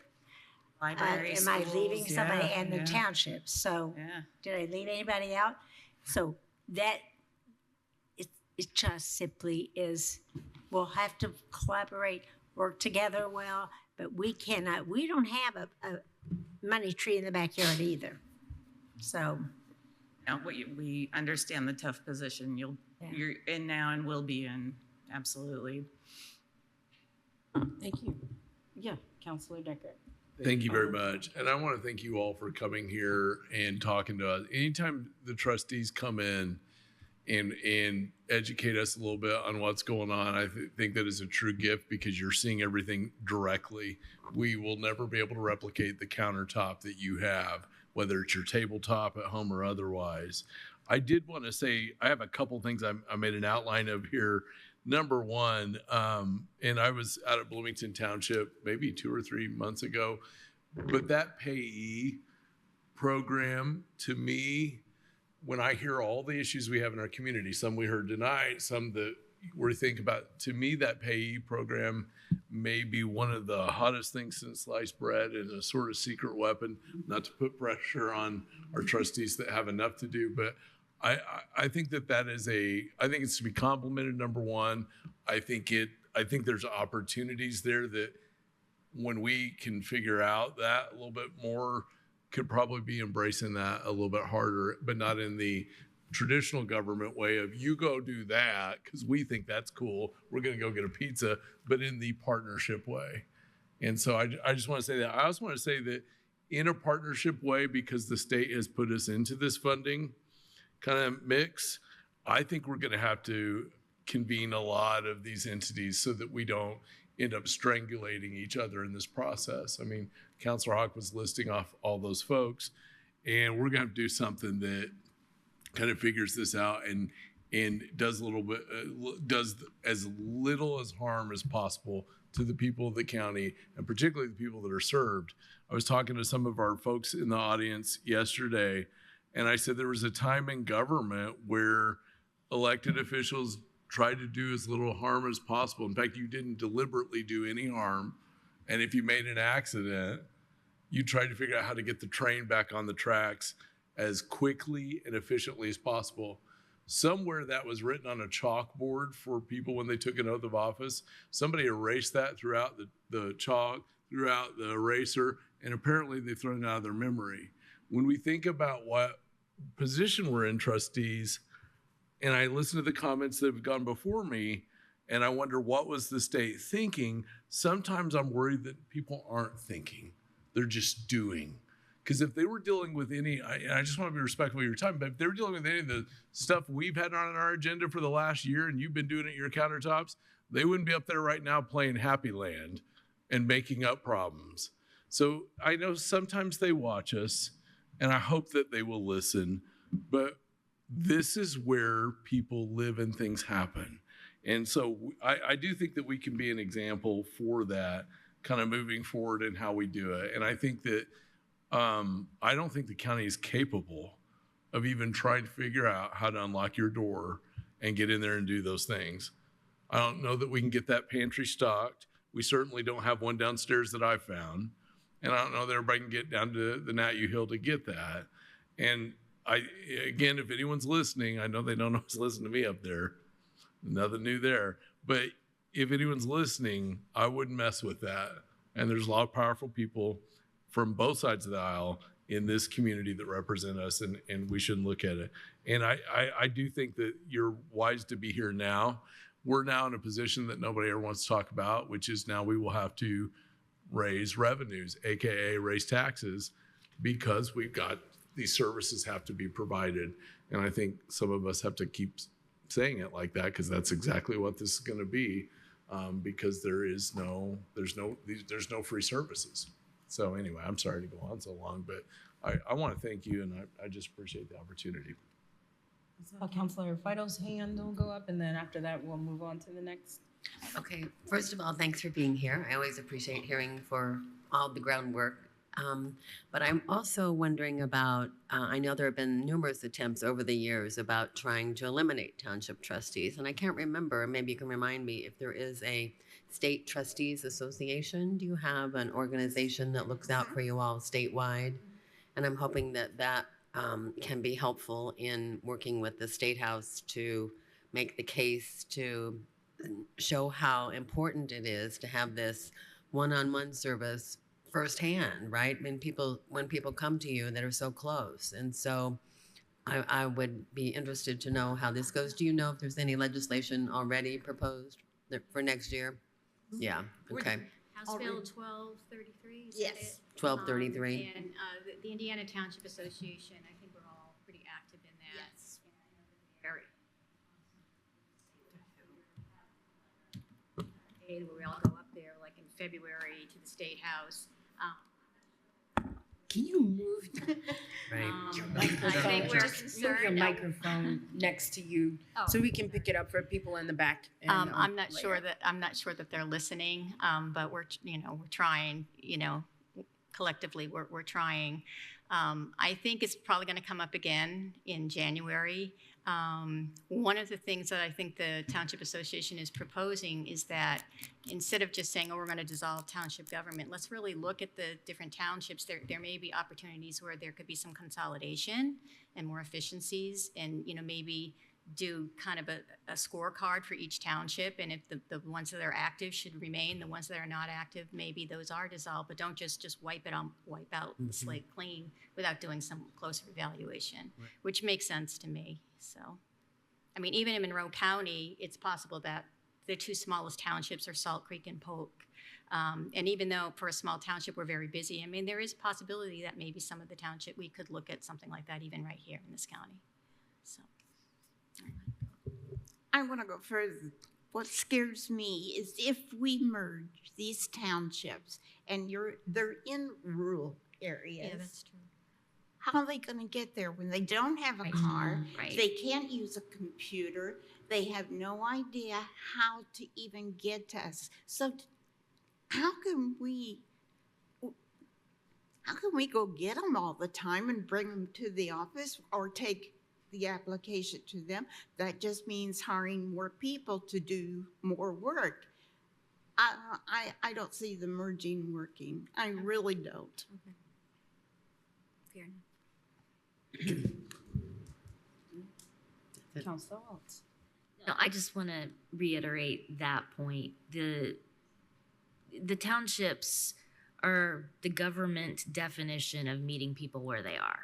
Library, am schools, I leaving somebody? And the townships. So did I leave anybody out? So that it just simply is, we'll have to collaborate, work together well, but we don't have a money tree in the backyard either. So. We understand the tough position you're in now and will be in, absolutely. Thank you. Yeah, Councilor Decker. Thank you very much. And I want to thank you all for coming here and talking to us. Anytime the trustees come in and educate us a little bit on what's going on, I think that is a true gift because you're seeing everything directly. We will never be able to replicate the countertop that you have, whether it's your tabletop at home or otherwise. I did want to say, I have a couple things I made an outline of here. Number one, and I was out at Bloomington Township maybe 2 or 3 months ago, but that payee program, to me, when I hear all the issues we have in our community, some we heard tonight, some that we're thinking about, to me, that payee program may be one of the hottest things since sliced bread and a sort of secret weapon, not to put pressure on our trustees that have enough to do, but I think that is I think it's to be complimented, number one. I think there's opportunities there that when we can figure out that a little bit more, could probably be embracing that a little bit harder, but not in the traditional government way of you go do that because we think that's cool. We're going to go get a pizza, but in the partnership way. And so I just want to say that. I also want to say that in a partnership way, because the state has put us into this funding kind of mix, I think we're going to have to convene a lot of these entities so that we don't end up strangulating each other in this process. I mean, Councilor Hawk was listing off all those folks, and we're going to have to do something that kind of figures this out and and does a little bit, does as little as harm as possible to the people of the county, and particularly the people that are served. I was talking to some of our folks in the audience yesterday, and I said there was a time in government where elected officials tried to do as little harm as possible. In fact, you didn't deliberately do any harm. And if you made an accident, you tried to figure out how to get the train back on the tracks as quickly and efficiently as possible. Somewhere that was written on a chalkboard for people when they took an oath of office. Somebody erased that throughout the chalk, throughout the eraser, and apparently they've thrown it out of their memory. When we think about what position we're in, trustees, and I listen to the comments that have gone before me, and I wonder what was the state thinking. Sometimes I'm worried that people aren't thinking. They're just doing. Because if they were dealing with any, I just want to be respectful of your time, but if they were dealing with any of the stuff we've had on our agenda for the last year and you've been doing it at your countertops, they wouldn't be up there right now playing Happy Land and making up problems. So I know sometimes they watch us, and I hope that they will listen, but this is where people live and things happen. And so I do think that we can be an example for that kind of moving forward in how we do it. And I think that I don't think the county is capable of even trying to figure out how to unlock your door and get in there and do those things. I don't know that we can get that pantry stocked. We certainly don't have one downstairs that I found. And I don't know that everybody can get down to the Nat U Hill to get that. And again, if anyone's listening, I know they don't always listen to me up there. Nothing new there. But if anyone's listening, I wouldn't mess with that. And there's a lot of powerful people from both sides of the aisle in this community that represent us, and we shouldn't look at it. And I do think that you're wise to be here now. We're now in a position that nobody ever wants to talk about, which is now we will have to raise revenues, AKA raise taxes, because we've got these services have to be provided. And I think some of us have to keep saying it like that, because that's exactly what this is going to be, because there's no free services. So anyway, I'm sorry to go on so long, but I want to thank you, and I just appreciate the opportunity. Councilor Fido's hand will go up, and then after that, we'll move on to the next. Okay, first of all, thanks for being here. I always appreciate hearing for all the groundwork. But I'm also wondering about, I know there have been numerous attempts over the years about trying to eliminate township trustees, and I can't remember, maybe you can remind me if there is a State Trustees Association. Do you have an organization that looks out for you all statewide? And I'm hoping that that can be helpful in working with the State House to make the case to show how important it is to have this one-on-one service firsthand, right? When people come to you that are so close. And so I would be interested to know how this goes. Do you know if there's any legislation already proposed for next year? Yeah, okay. House Bill 1233. Yes. 1233. And the Indiana Township Association, I think we're all pretty active in that. Yes. Very. Where we all go up there, like in February, to the State House. Can you move? Right. I think we're Just move your concerned. microphone next to you so we can pick it up for people in the back. And, I'm not later. sure that they're listening, but we're trying. Collectively, we're trying. I think it's probably going to come up again in January. One of the things that I think the Township Association is proposing is that instead of just saying, oh, we're going to dissolve township government, let's really look at the different townships. There may be opportunities where there could be some consolidation and more efficiencies, and maybe do kind of a scorecard for each township, and if the ones that are active should remain, the ones that are not active, maybe those are dissolved, but don't just wipe out the slate clean without doing some closer evaluation, which makes sense to me. So, I mean, even in Monroe County, it's possible that the two smallest townships are Salt Creek and Polk. And even though for a small township we're very busy, I mean, there is a possibility that maybe some of the township, we could look at something like that even right here in this county. So. I want to go further. What scares me is if we merge these townships and they're in rural areas. Yeah, that's true. How are they going to get there when they don't have a car? Right. They can't use a computer. They have no idea how to even get to us. So how can we go get them all the time and bring them to the office or take the application to them? That just means hiring more people to do more work. I don't see the merging working. I really don't. Okay. Fair enough. Councilor Waltz. No, I just want to reiterate that point. The townships are the government definition of meeting people where they are.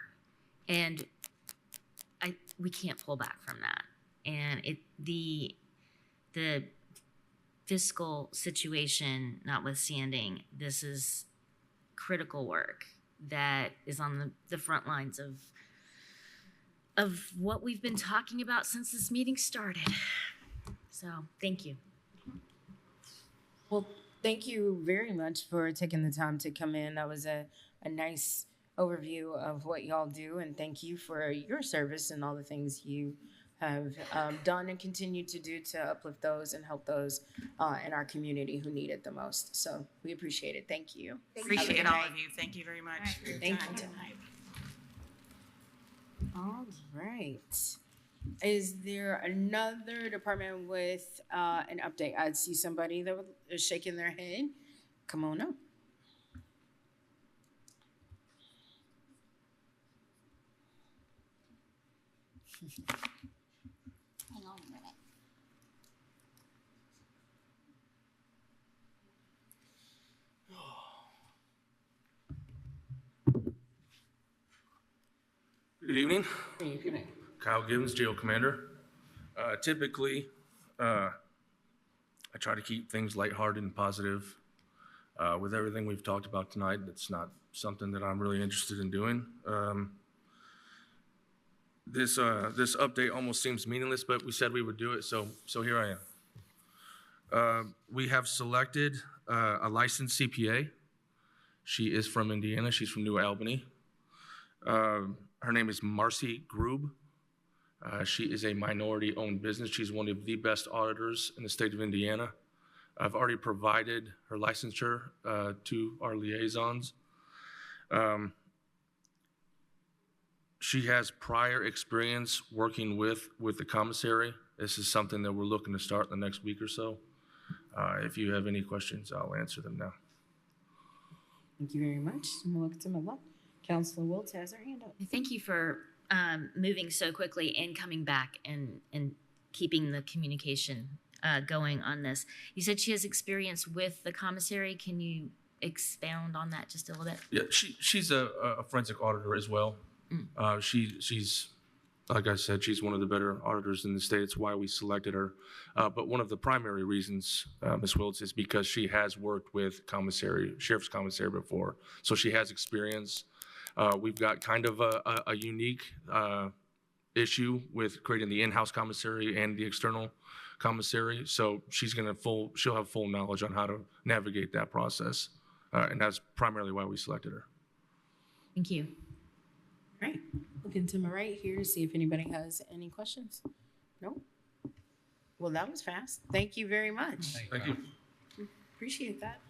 And we can't pull back from that. And the fiscal situation notwithstanding, this is critical work that is on the front lines of what we've been talking about since this meeting started. So thank you. Well, thank you very much for taking the time to come in. That was a nice overview of what y'all do, and thank you for your service and all the things you have done and continue to do to uplift those and help those in our community who need it the most. So we appreciate it. Thank you. Appreciate all of you. Thank you very much for your Thank time you. tonight. All right. Is there another department with an update? I see somebody that is shaking their head. Come on up. Hang on a minute. Good evening. Good evening. Kyle Gibbons, Jail Commander. Typically, I try to keep things lighthearted and positive. With everything we've talked about tonight, that's not something that I'm really interested in doing. This update almost seems meaningless, but we said we would do it, so here I am. We have selected a licensed CPA. She is from Indiana. She's from New Albany. Her name is Marcy Grube. She is a minority-owned business. She's one of the best auditors in the state of Indiana. I've already provided her licensure to our liaisons. She has prior experience working with the commissary. This is something that we're looking to start in the next week or so. If you have any questions, I'll answer them now. Thank you very much. I'm gonna look to my left. Councilor Wiltz has her hand up. Thank you for moving so quickly and coming back and keeping the communication going on this. You said she has experience with the commissary. Can you expound on that just a little bit? Yeah, she's a forensic auditor as well. She's, like I said, she's one of the better auditors in the state. It's why we selected her. But one of the primary reasons, Ms. Wiltz, is because she has worked with sheriff's commissary before. So she has experience. We've got kind of a unique issue with creating the in-house commissary and the external commissary. So she'll have full knowledge on how to navigate that process. And that's primarily why we selected her. Thank you. Right. Looking to my right here to see if anybody has any questions. No? Well, that was fast. Thank you very much. Thank you. Appreciate that.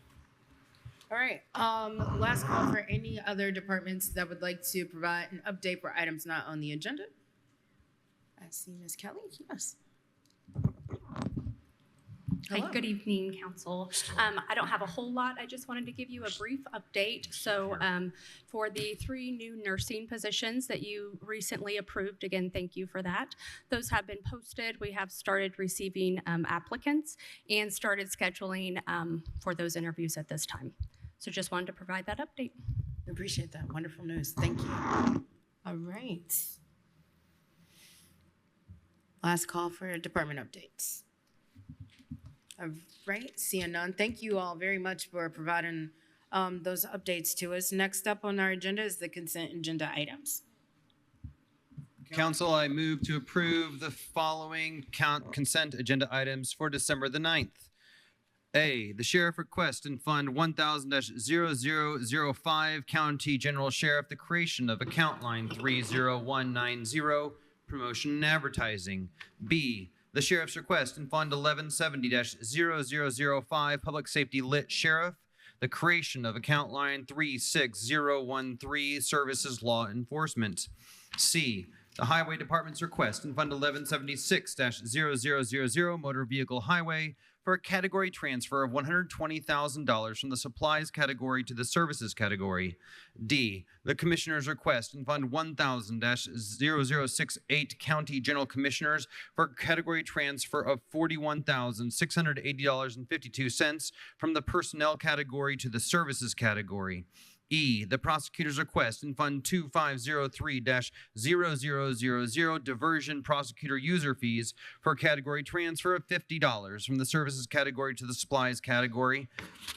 All right. Last call for any other departments that would like to provide an update for items not on the agenda. I see Ms. Kelly. Yes. Hi, Hello. good evening, Council. I don't have a whole lot. I just wanted to give you a brief update. So for the 3 new nursing positions that you recently approved, again, thank you for that. Those have been posted. We have started receiving applicants and started scheduling for those interviews at this time. So just wanted to provide that update. Appreciate that. Wonderful news. Thank you. All right. Last call for department updates. All right, seeing none. Thank you all very much for providing those updates to us. Next up on our agenda is the consent agenda items. Council, I move to approve the following consent agenda items for December the 9th. A, the sheriff request in Fund 1000-0005, County General Sheriff, the creation of account line 30190, promotion and advertising. B, the sheriff's request in Fund 1170-0005, Public Safety Lit Sheriff, the creation of account line 36013, Services Law Enforcement. C, the Highway Department's request in Fund 1176-0000, Motor Vehicle Highway, for a category transfer of $120,000 from the supplies category to the services category. D, the Commissioner's request in Fund 1000-0068, County General Commissioners, for a category transfer of $41,680.52 from the personnel category to the services category. E, the prosecutor's request in Fund 2503-0000, diversion prosecutor user fees, for a category transfer of $50 from the services category to the supplies category.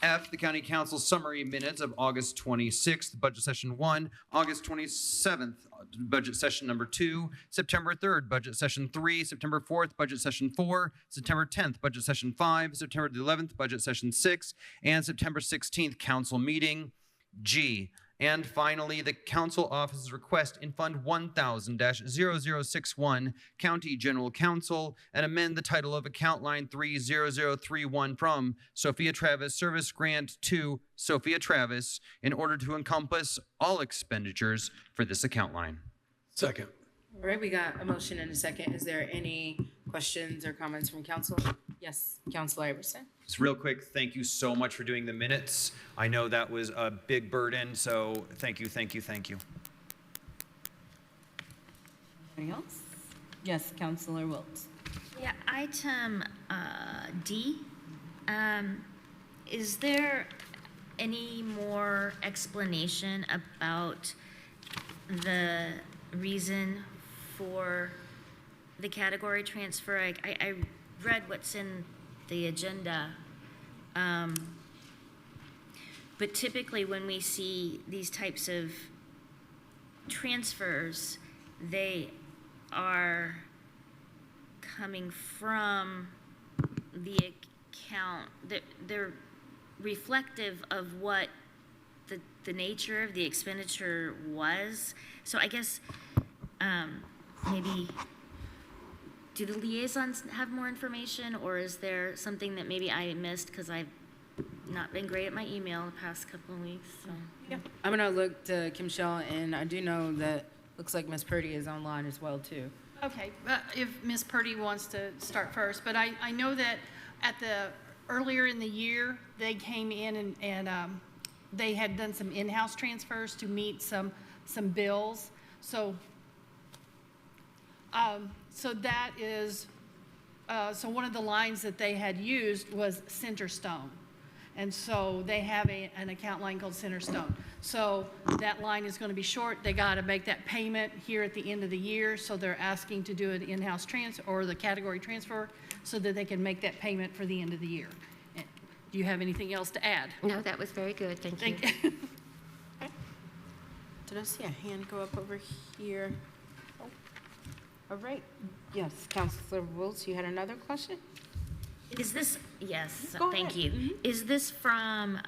F, the County Council summary minutes of August 26th, Budget Session 1, August 27th, Budget Session number 2, September 3rd, Budget Session 3, September 4th, Budget Session 4, September 10th, Budget Session 5, September 11th, Budget Session 6, and September 16th, Council meeting. G, and finally, the Council Office's request in Fund 1000-0061, County General Counsel, and amend the title of account line 30031 from Sophia Travis Service Grant to Sophia Travis in order to encompass all expenditures for this account line. Second. All right, we got a motion and a second. Is there any questions or comments from council? Yes, Councilor Iverson. Just real quick, thank you so much for doing the minutes. I know that was a big burden, so thank you, thank you, thank you. Anything else? Yes, Councilor Wiltz. Yeah, item D. Is there any more explanation about the reason for the category transfer? I read what's in the agenda, but typically when we see these types of transfers, they are coming from the account, they're reflective of what the nature of the expenditure was. So I guess maybe, do the liaisons have more information, or is there something that maybe I missed because I've not been great at my email the past couple of weeks? So. Yeah. I'm gonna look to Kim Shell, and I do know that looks like Ms. Purdy is online as well too. Okay, if Ms. Purdy wants to start first, but I know that earlier in the year, they came in and they had done some in-house transfers to meet some bills. So that is, so one of the lines that they had used was Centerstone. And so they have an account line called Centerstone. So that line is going to be short. They got to make that payment here at the end of the year. So they're asking to do an in-house transfer or the category transfer so that they can make that payment for the end of the year. Do you have anything else to add? No, that was very good. Thank you. Okay. Did I see a hand go up over here? Oh. All right. Yes, Councilor Wiltz, you had another question? Is this, yes, Go thank ahead. you. Mhm. Is this from,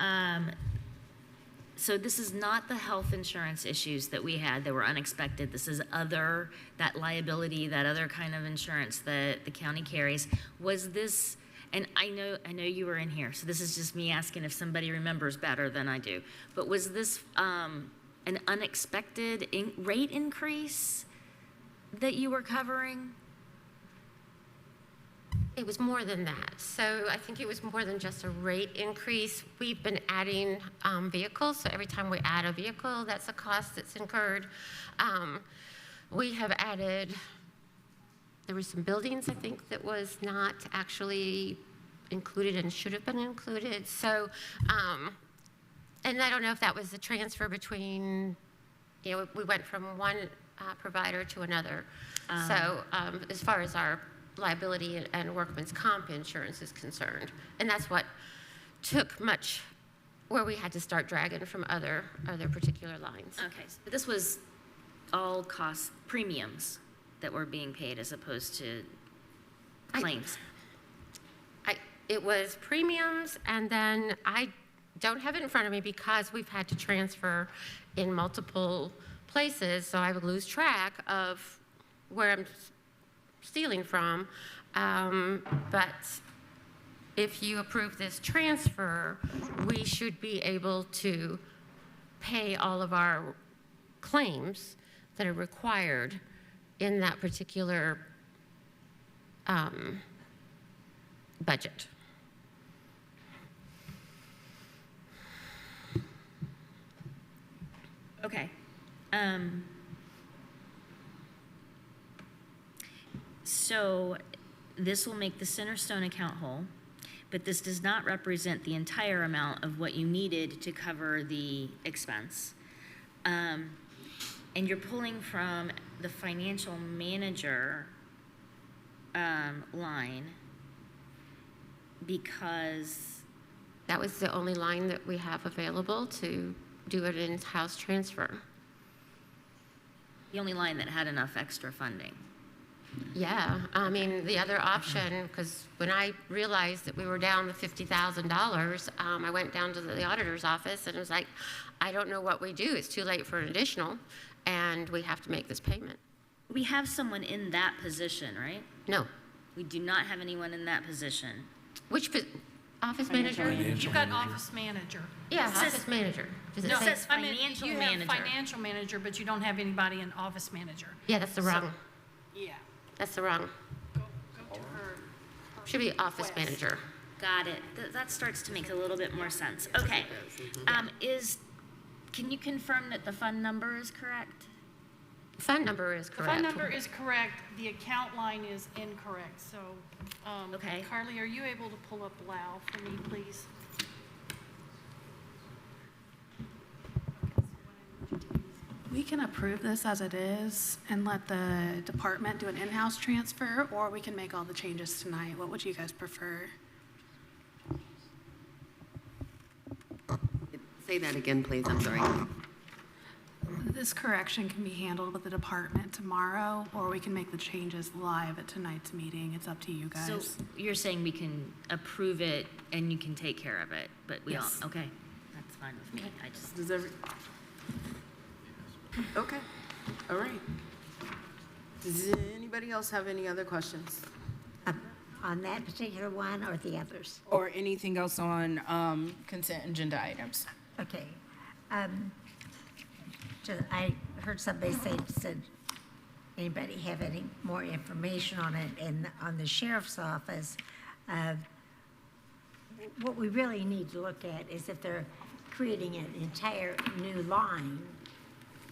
so this is not the health insurance issues that we had that were unexpected. This is that liability, that other kind of insurance that the county carries. Was this, and I know you were in here, so this is just me asking if somebody remembers better than I do. But was this an unexpected rate increase that you were covering? It was more than that. So I think it was more than just a rate increase. We've been adding vehicles. So every time we add a vehicle, that's a cost that's incurred. We have added, there were some buildings, I think, that was not actually included and should have been included. So, and I don't know if that was the transfer between, we went from one provider to another. So as far as our liability and workman's comp insurance is concerned. And that's what took much, where we had to start dragging from other particular lines. Okay, so this was all cost premiums that were being paid as opposed to claims. it was premiums, and then I don't have it in front of me because we've had to transfer in multiple places, so I would lose track of where I'm stealing from. But if you approve this transfer, we should be able to pay all of our claims that are required in that particular budget. Okay. So this will make the Centerstone account whole, but this does not represent the entire amount of what you needed to cover the expense. And you're pulling from the financial manager line because that was the only line that we have available to do an in-house transfer. The only line that had enough extra funding. Yeah, I mean, the other option, because when I realized that we were down to $50,000, I went down to the auditor's office and was like, I don't know what we do. It's too late for an additional, and we have to make this payment. We have someone in that position, right? No. We do not have anyone in that position. Which office manager? You've got office manager. Yeah, It says- office manager. Does it No, it say? says financial you manager. have financial manager, but you don't have anybody in office manager. Yeah, that's the wrong. Yeah. That's the wrong. Go to her. Should be office manager. Got it. That starts to make a little bit more sense. Okay. Can you confirm that the fund number is correct? The fund number is The correct. phone number is correct, the account line is incorrect, so, Okay. Carly, are you able to pull up Blau for me, please? We can approve this as it is and let the department do an in-house transfer, or we can make all the changes tonight. What would you guys prefer? Say that again, please. I'm sorry. This correction can be handled with the department tomorrow, or we can make the changes live at tonight's meeting. It's up to you guys. So you're saying we can approve it and you can take care of it, but we Yes. don't, okay. That's fine with me. I just. Okay, all right. Does anybody else have any other questions? On that particular one or the others? Or anything else on consent agenda items? Okay. I heard somebody said, anybody have any more information on it? And on the sheriff's office, what we really need to look at is if they're creating an entire new line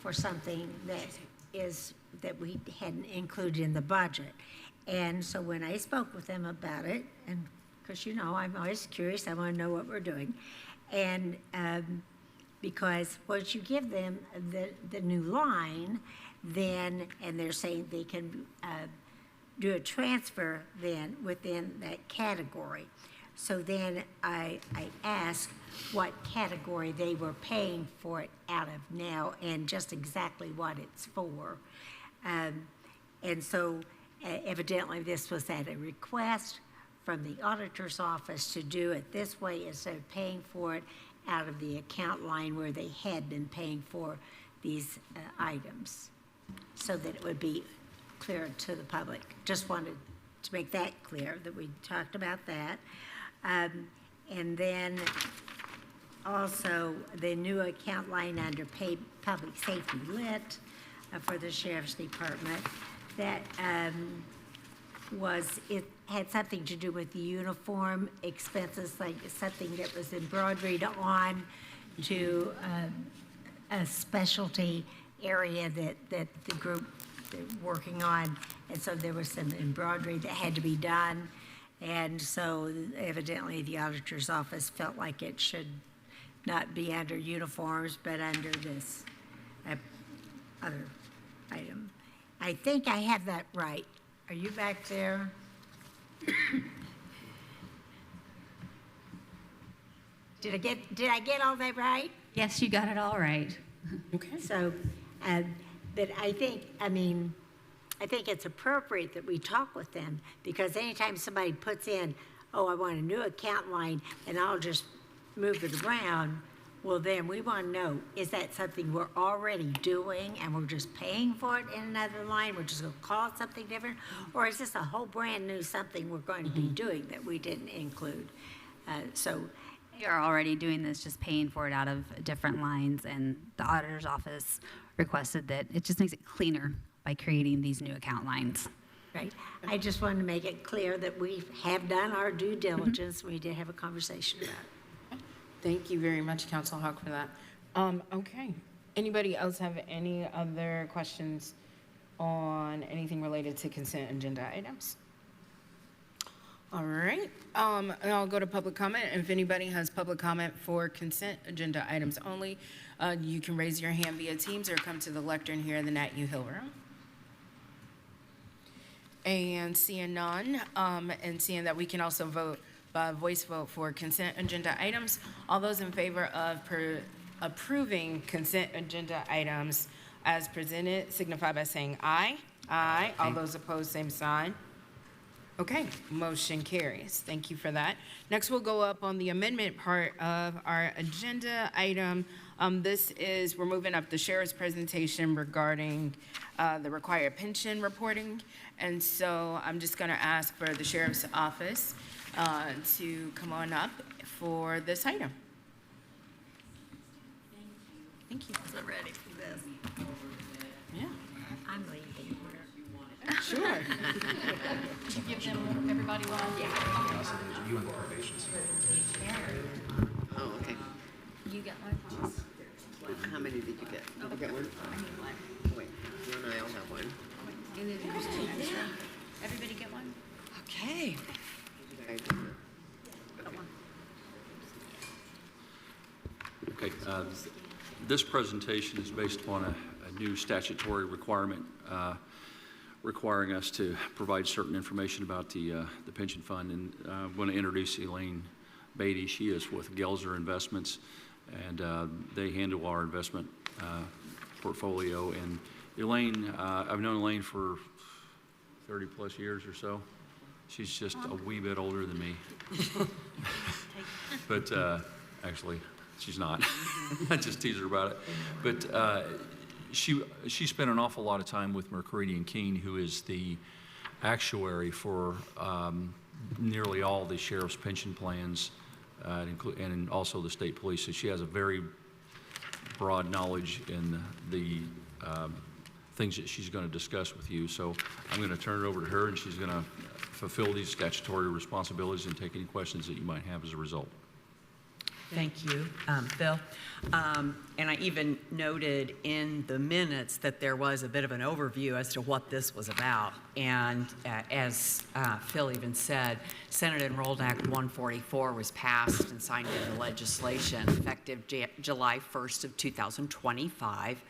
for something that we hadn't included in the budget. And so when I spoke with them about it, and because you know I'm always curious, I want to know what we're doing, and because once you give them the new line, then and they're saying they can do a transfer then within that category. So then I asked what category they were paying for it out of now and just exactly what it's for. And so evidently this was at a request from the auditor's office to do it this way instead of paying for it out of the account line where they had been paying for these items, so that it would be clear to the public. Just wanted to make that clear, that we talked about that. And then also the new account line under public safety lit for the sheriff's department. That it had something to do with the uniform expenses, like something that was embroidered on to a specialty area that the group they're working on. And so there was some embroidery that had to be done. And so evidently the auditor's office felt like it should not be under uniforms, but under this other item. I think I have that right. Are you back there? Did I get all that right? Yes, you got it all right. Okay. So, but I think it's appropriate that we talk with them, because anytime somebody puts in, oh, I want a new account line and I'll just move it around, well, then we want to know, is that something we're already doing and we're just paying for it in another line? We're just going to call it something different? Or is this a whole brand new something we're going to be doing that we didn't include? You're already doing this, just paying for it out of different lines, and the auditor's office requested that it just makes it cleaner by creating these new account lines. Right. I just wanted to make it clear that we have done our due diligence. We did have a conversation about it. Thank you very much, Council Hawk, for that. Okay. Anybody else have any other questions on anything related to consent agenda items? All right. And I'll go to public comment. If anybody has public comment for consent agenda items only, you can raise your hand via Teams or come to the lectern here in the Nat U Hill room. And seeing none, and seeing that we can also vote by voice vote for consent agenda items, all those in favor of approving consent agenda items as presented signify by saying aye. Aye. All those opposed, same sign. Okay, motion carries. Thank you for that. Next, we'll go up on the amendment part of our agenda item. We're moving up the sheriff's presentation regarding the required pension reporting. And so I'm just going to ask for the sheriff's office to come on up for this item. Thank you. I'm ready for this. Yeah. I'm leaving. Sure. Did you give them, everybody one? Yeah. You and the probations. Oh, okay. You get one? How many did you get? Did you get one? Wait, you and I all have one. And then there's two extra. Everybody get one? Okay. Okay, this presentation is based upon a new statutory requirement requiring us to provide certain information about the pension fund. And I'm going to introduce Elaine Beatty. She is with Gelser Investments, and they handle our investment portfolio. And Elaine, I've known Elaine for 30 plus years or so. She's just a wee bit older than me. But actually, she's not. I just tease her about it. But she spent an awful lot of time with Mercuridian Keene, who is the actuary for nearly all the sheriff's pension plans, and also the state police. So she has a very broad knowledge in the things that she's going to discuss with you. So I'm going to turn it over to her, and she's going to fulfill these statutory responsibilities and take any questions that you might have as a result. Thank you, Phil. And I even noted in the minutes that there was a bit of an overview as to what this was about. And as Phil even said, Senate Enrolled Act 144 was passed and signed into legislation effective July 1st of 2025.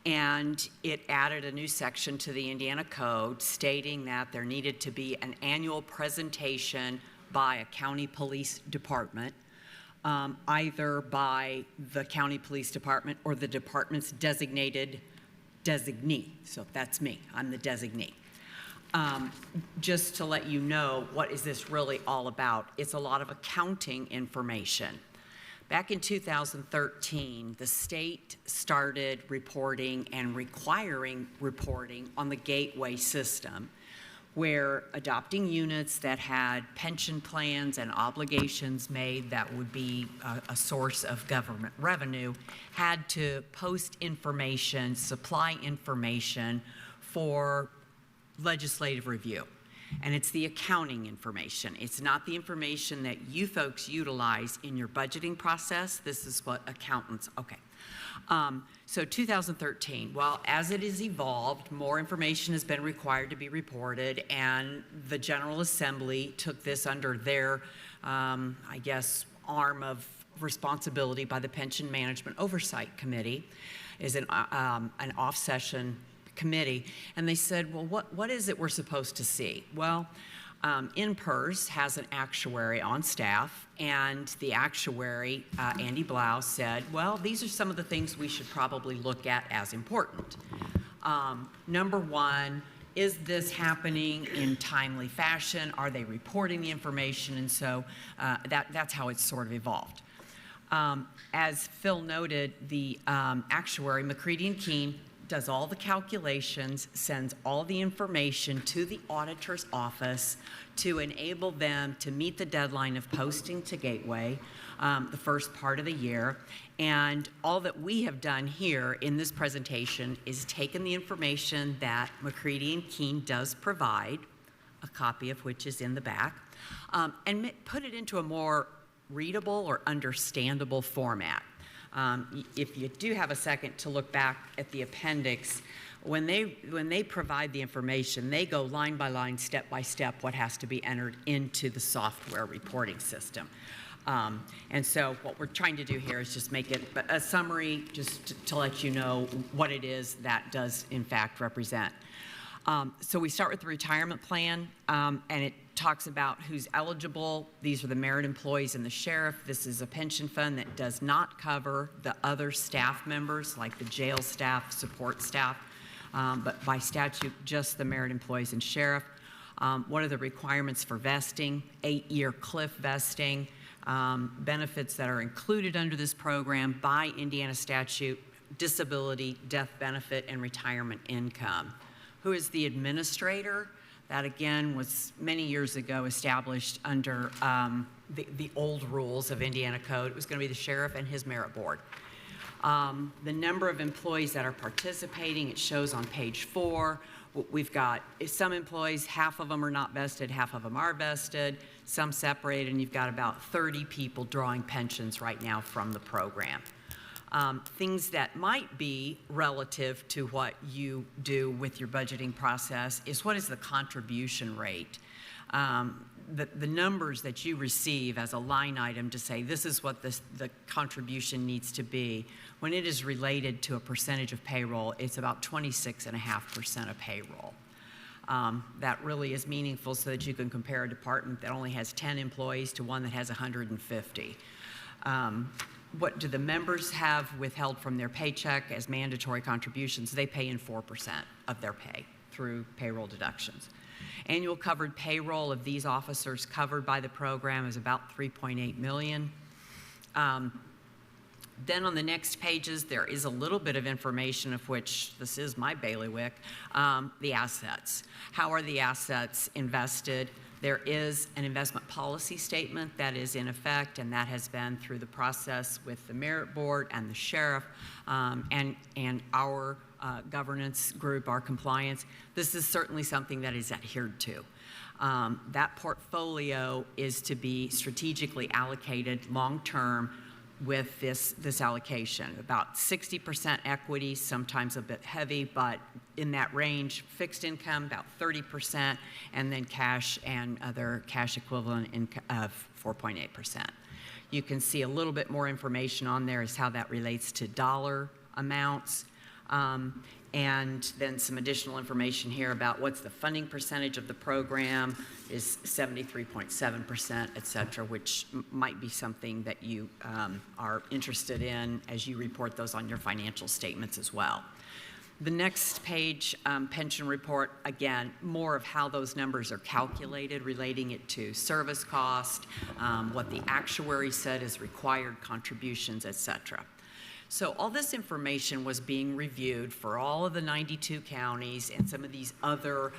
And it added a new section to the Indiana Code stating that there needed to be an annual presentation by a county police department, either by the county police department or the department's designated designee. So that's me, I'm the designee. Just to let you know, what is this really all about? It's a lot of accounting information. Back in 2013, the state started reporting and requiring reporting on the gateway system, where adopting units that had pension plans and obligations made that would be a source of government revenue had to post information, supply information for legislative review. And it's the accounting information. It's not the information that you folks utilize in your budgeting process. This is what accountants, okay. So 2013, well, as it has evolved, more information has been required to be reported, and the General Assembly took this under their, I guess, arm of responsibility by the Pension Management Oversight Committee, is an off-session committee, and they said, well, what is it we're supposed to see? Well, INPERS has an actuary on staff, and the actuary, Andy Blau, said, well, these are some of the things we should probably look at as important. Number one, is this happening in timely fashion? Are they reporting the information? And so that's how it's sort of evolved. As Phil noted, the actuary, McCready and Keene, does all the calculations, sends all the information to the auditor's office to enable them to meet the deadline of posting to Gateway the first part of the year. And all that we have done here in this presentation is taken the information that McCready and Keene does provide, a copy of which is in the back, and put it into a more readable or understandable format. If you do have a second to look back at the appendix, when they provide the information, they go line by line, step by step, what has to be entered into the software reporting system. And so what we're trying to do here is just make it a summary, just to let you know what it is that does in fact represent. So we start with the retirement plan, and it talks about who's eligible. These are the merit employees and the sheriff. This is a pension fund that does not cover the other staff members, like the jail staff, support staff, but by statute, just the merit employees and sheriff. What are the requirements for vesting? 8-year cliff vesting. Benefits that are included under this program by Indiana statute: disability, death benefit, and retirement income. Who is the administrator? That again was many years ago established under the old rules of Indiana Code. It was going to be the sheriff and his merit board. The number of employees that are participating, it shows on page 4. We've got some employees, half of them are not vested, half of them are vested, some separated, and you've got about 30 people drawing pensions right now from the program. Things that might be relative to what you do with your budgeting process is what is the contribution rate. The numbers that you receive as a line item to say this is what the contribution needs to be, when it is related to a percentage of payroll, it's about 26.5% of payroll. That really is meaningful so that you can compare a department that only has 10 employees to one that has 150. What do the members have withheld from their paycheck as mandatory contributions? They pay in 4% of their pay through payroll deductions. Annual covered payroll of these officers covered by the program is about $3.8 million. Then on the next pages, there is a little bit of information, of which this is my bailiwick, the assets. How are the assets invested? There is an investment policy statement that is in effect, and that has been through the process with the merit board and the sheriff and our governance group, our compliance. This is certainly something that is adhered to. That portfolio is to be strategically allocated long-term with this allocation. About 60% equity, sometimes a bit heavy, but in that range. Fixed income, about 30%, and then cash and other cash equivalent of 4.8%. You can see a little bit more information on there as how that relates to dollar amounts. And then some additional information here about what's the funding percentage of the program is 73.7%, et cetera, which might be something that you are interested in as you report those on your financial statements as well. The next page, pension report, again, more of how those numbers are calculated, relating it to service cost, what the actuary said is required contributions, et cetera. So all this information was being reviewed for all of the 92 counties and some of these other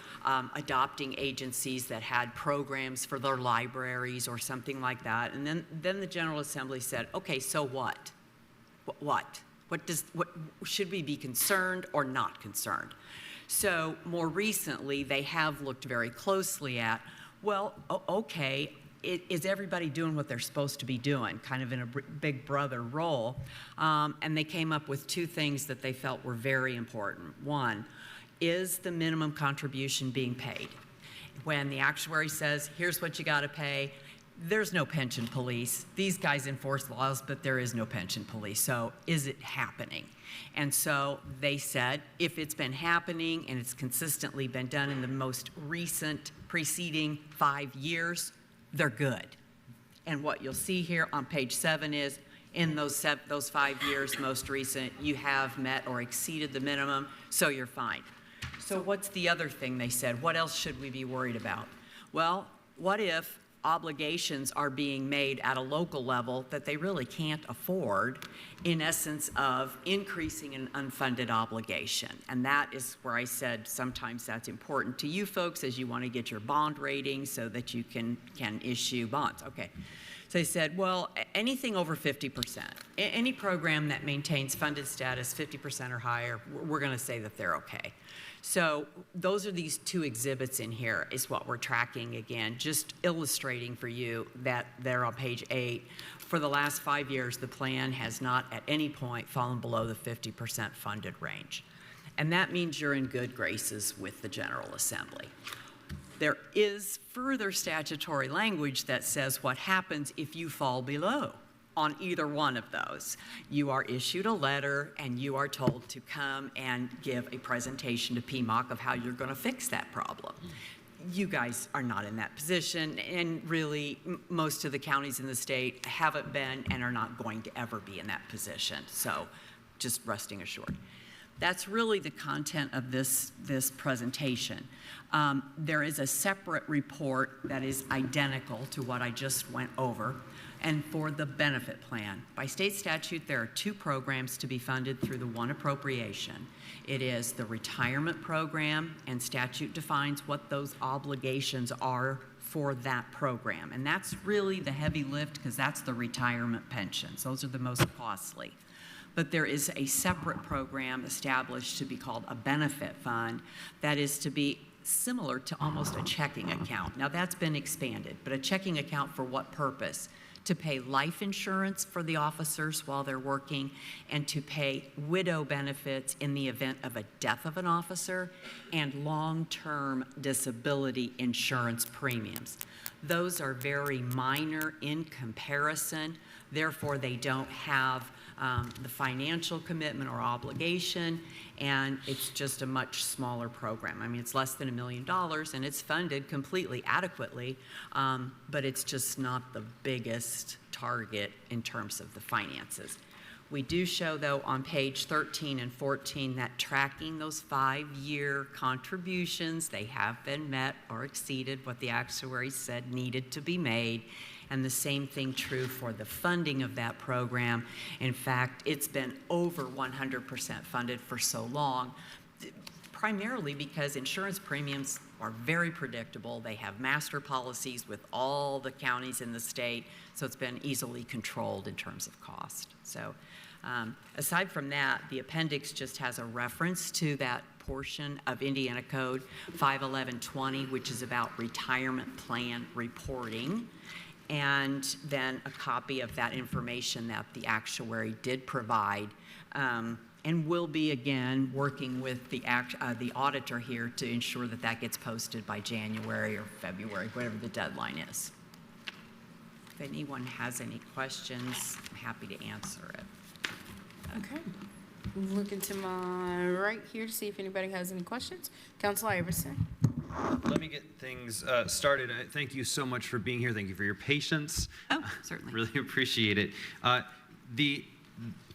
adopting agencies that had programs for their libraries or something like that. And then the General Assembly said, okay, so what? What should we be concerned or not concerned? So more recently, they have looked very closely at, well, okay, is everybody doing what they're supposed to be doing, kind of in a big brother role? And they came up with two things that they felt were very important. One, is the minimum contribution being paid? When the actuary says, here's what you got to pay, there's no pension police. These guys enforce laws, but there is no pension police. So is it happening? And so they said, if it's been happening and it's consistently been done in the most recent preceding 5 years, they're good. And what you'll see here on page 7 is in those 5 years, most recent, you have met or exceeded the minimum, so you're fine. So what's the other thing they said? What else should we be worried about? Well, what if obligations are being made at a local level that they really can't afford, in essence of increasing an unfunded obligation? And that is where I said sometimes that's important to you folks as you want to get your bond rating so that you can issue bonds. Okay. So they said, well, anything over 50%, any program that maintains funded status 50% or higher, we're going to say that they're okay. So those are these two exhibits in here is what we're tracking again, just illustrating for you that they're on page 8. For the last 5 years, the plan has not at any point fallen below the 50% funded range. And that means you're in good graces with the General Assembly. There is further statutory language that says what happens if you fall below on either one of those. You are issued a letter and you are told to come and give a presentation to PMOC of how you're going to fix that problem. You guys are not in that position, and really most of the counties in the state haven't been and are not going to ever be in that position. So just resting assured. That's really the content of this presentation. There is a separate report that is identical to what I just went over. And for the benefit plan, by state statute, there are 2 programs to be funded through the one appropriation. It is the retirement program, and statute defines what those obligations are for that program. And that's really the heavy lift because that's the retirement pensions. Those are the most costly. But there is a separate program established to be called a benefit fund that is to be similar to almost a checking account. Now that's been expanded, but a checking account for what purpose? To pay life insurance for the officers while they're working, and to pay widow benefits in the event of a death of an officer, and long-term disability insurance premiums. Those are very minor in comparison, therefore they don't have the financial commitment or obligation, and it's just a much smaller program. I mean, it's less than $1 million, and it's funded completely adequately, but it's just not the biggest target in terms of the finances. We do show, though, on page 13 and 14 that tracking those 5-year contributions, they have been met or exceeded what the actuary said needed to be made. And the same thing true for the funding of that program. In fact, it's been over 100% funded for so long, primarily because insurance premiums are very predictable. They have master policies with all the counties in the state, so it's been easily controlled in terms of cost. So aside from that, the appendix just has a reference to that portion of Indiana Code 51120, which is about retirement plan reporting, and then a copy of that information that the actuary did provide, and will be again working with the auditor here to ensure that that gets posted by January or February, whatever the deadline is. If anyone has any questions, I'm happy to answer it. Okay. Looking to my right here to see if anybody has any questions. Councilor Iverson. Let me get things started. Thank you so much for being here. Thank you for your patience. Oh, certainly. Really appreciate it. The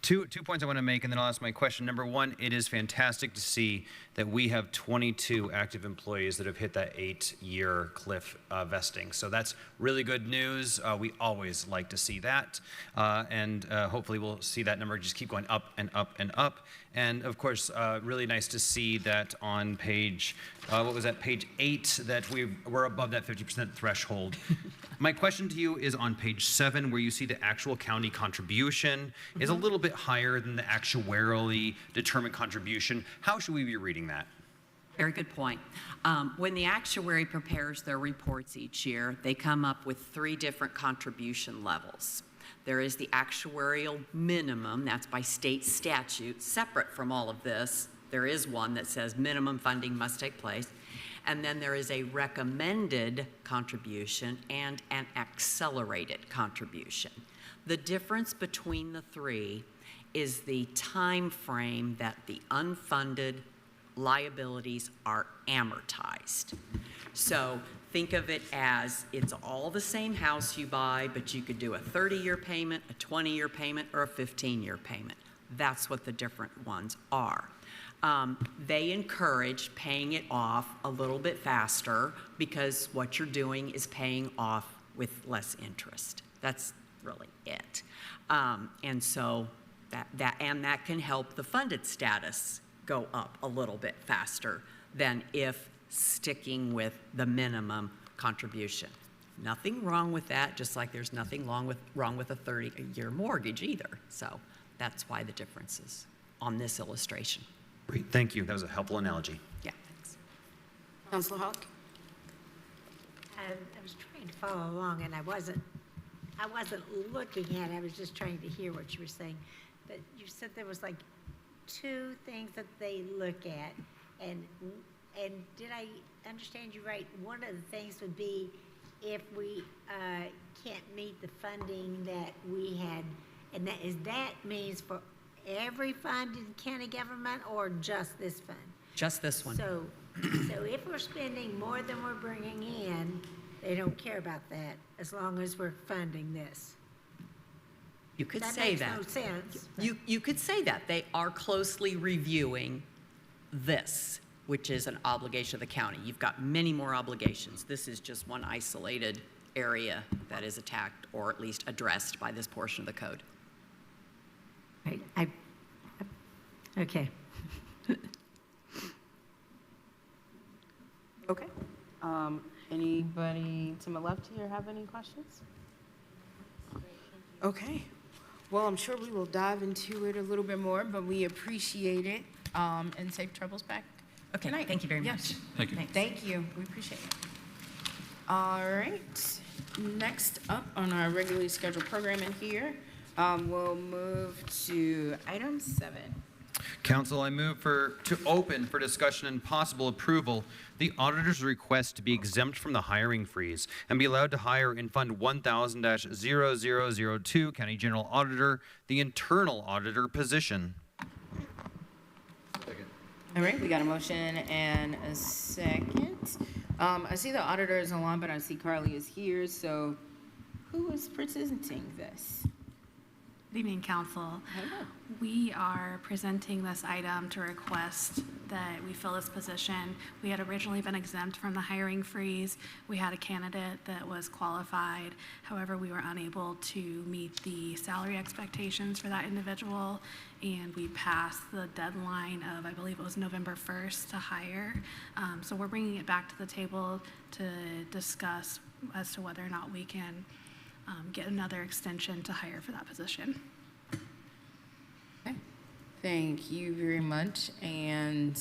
two points I want to make, and then I'll ask my question. Number one, it is fantastic to see that we have 22 active employees that have hit that 8-year cliff vesting. So that's really good news. We always like to see that. And hopefully we'll see that number just keep going up and up and up. And of course, really nice to see that on page, page 8, that we're above that 50% threshold. My question to you is on page 7, where you see the actual county contribution is a little bit higher than the actuarially determined contribution. How should we be reading that? Very good point. When the actuary prepares their reports each year, they come up with 3 different contribution levels. There is the actuarial minimum, that's by state statute, separate from all of this. There is one that says minimum funding must take place. And then there is a recommended contribution and an accelerated contribution. The difference between the 3 is the time frame that the unfunded liabilities are amortized. So think of it as it's all the same house you buy, but you could do a 30-year payment, a 20-year payment, or a 15-year payment. That's what the different ones are. They encourage paying it off a little bit faster because what you're doing is paying off with less interest. That's really it. And so that can help the funded status go up a little bit faster than if sticking with the minimum contribution. Nothing wrong with that, just like there's nothing wrong with a 30-year mortgage either. So that's why the difference is on this illustration. Great, thank you. That was a helpful analogy. Yeah, thanks. Councilor Hawk? I was trying to follow along, and I wasn't looking at it. I was just trying to hear what you were saying. But you said there was like 2 things that they look at, and did I understand you right? One of the things would be if we can't meet the funding that we had, and that means for every fund in county government or just this fund? Just this one. So if we're spending more than we're bringing in, they don't care about that as long as we're funding this. You could say that. That makes no sense. You could say that. They are closely reviewing this, which is an obligation of the county. You've got many more obligations. This is just one isolated area that is attacked or at least addressed by this portion of the code. Right. Okay. Okay. Anybody to my left here have any questions? Okay. Well, I'm sure we will dive into it a little bit more, but we appreciate it. And safe travels back. Okay, tonight. thank you very Yes. much. Thank you. Thank you. We appreciate it. All right. Next up on our regularly scheduled programming here, we'll move to item 7. Council, I move to open for discussion and possible approval the auditor's request to be exempt from the hiring freeze and be allowed to hire in Fund 1000-0002 County General Auditor, the internal auditor position. All right, we got a motion and a second. I see the auditor is on, but I see Carly is here, so who is presenting this? Good evening, Council. Hello. We are presenting this item to request that we fill this position. We had originally been exempt from the hiring freeze. We had a candidate that was qualified. However, we were unable to meet the salary expectations for that individual, and we passed the deadline of, I believe it was November 1st to hire. So we're bringing it back to the table to discuss as to whether or not we can get another extension to hire for that position. Okay. Thank you very much. And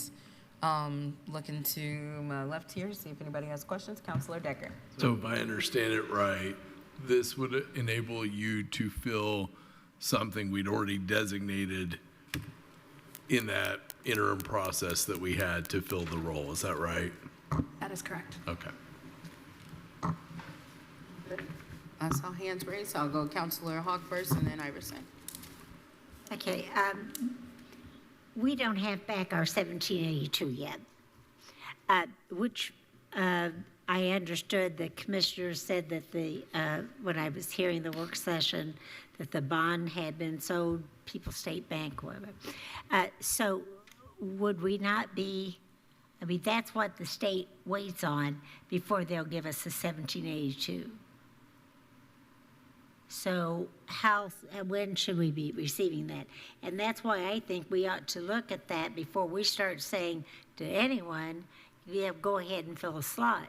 looking to my left here, see if anybody has questions. Councilor Decker. So if I understand it right, this would enable you to fill something we'd already designated in that interim process that we had to fill the role. Is that right? That is correct. Okay. I saw hands raised, so I'll go Councilor Hawk first and then Iverson. Okay. We don't have back our 1782 yet, which I understood the commissioner said that when I was hearing the work session, that the bond had been sold, People's State Bank, whatever. So would we not be, I mean, that's what the state waits on before they'll give us the 1782. So when should we be receiving that? And that's why I think we ought to look at that before we start saying to anyone, yeah, go ahead and fill a slot.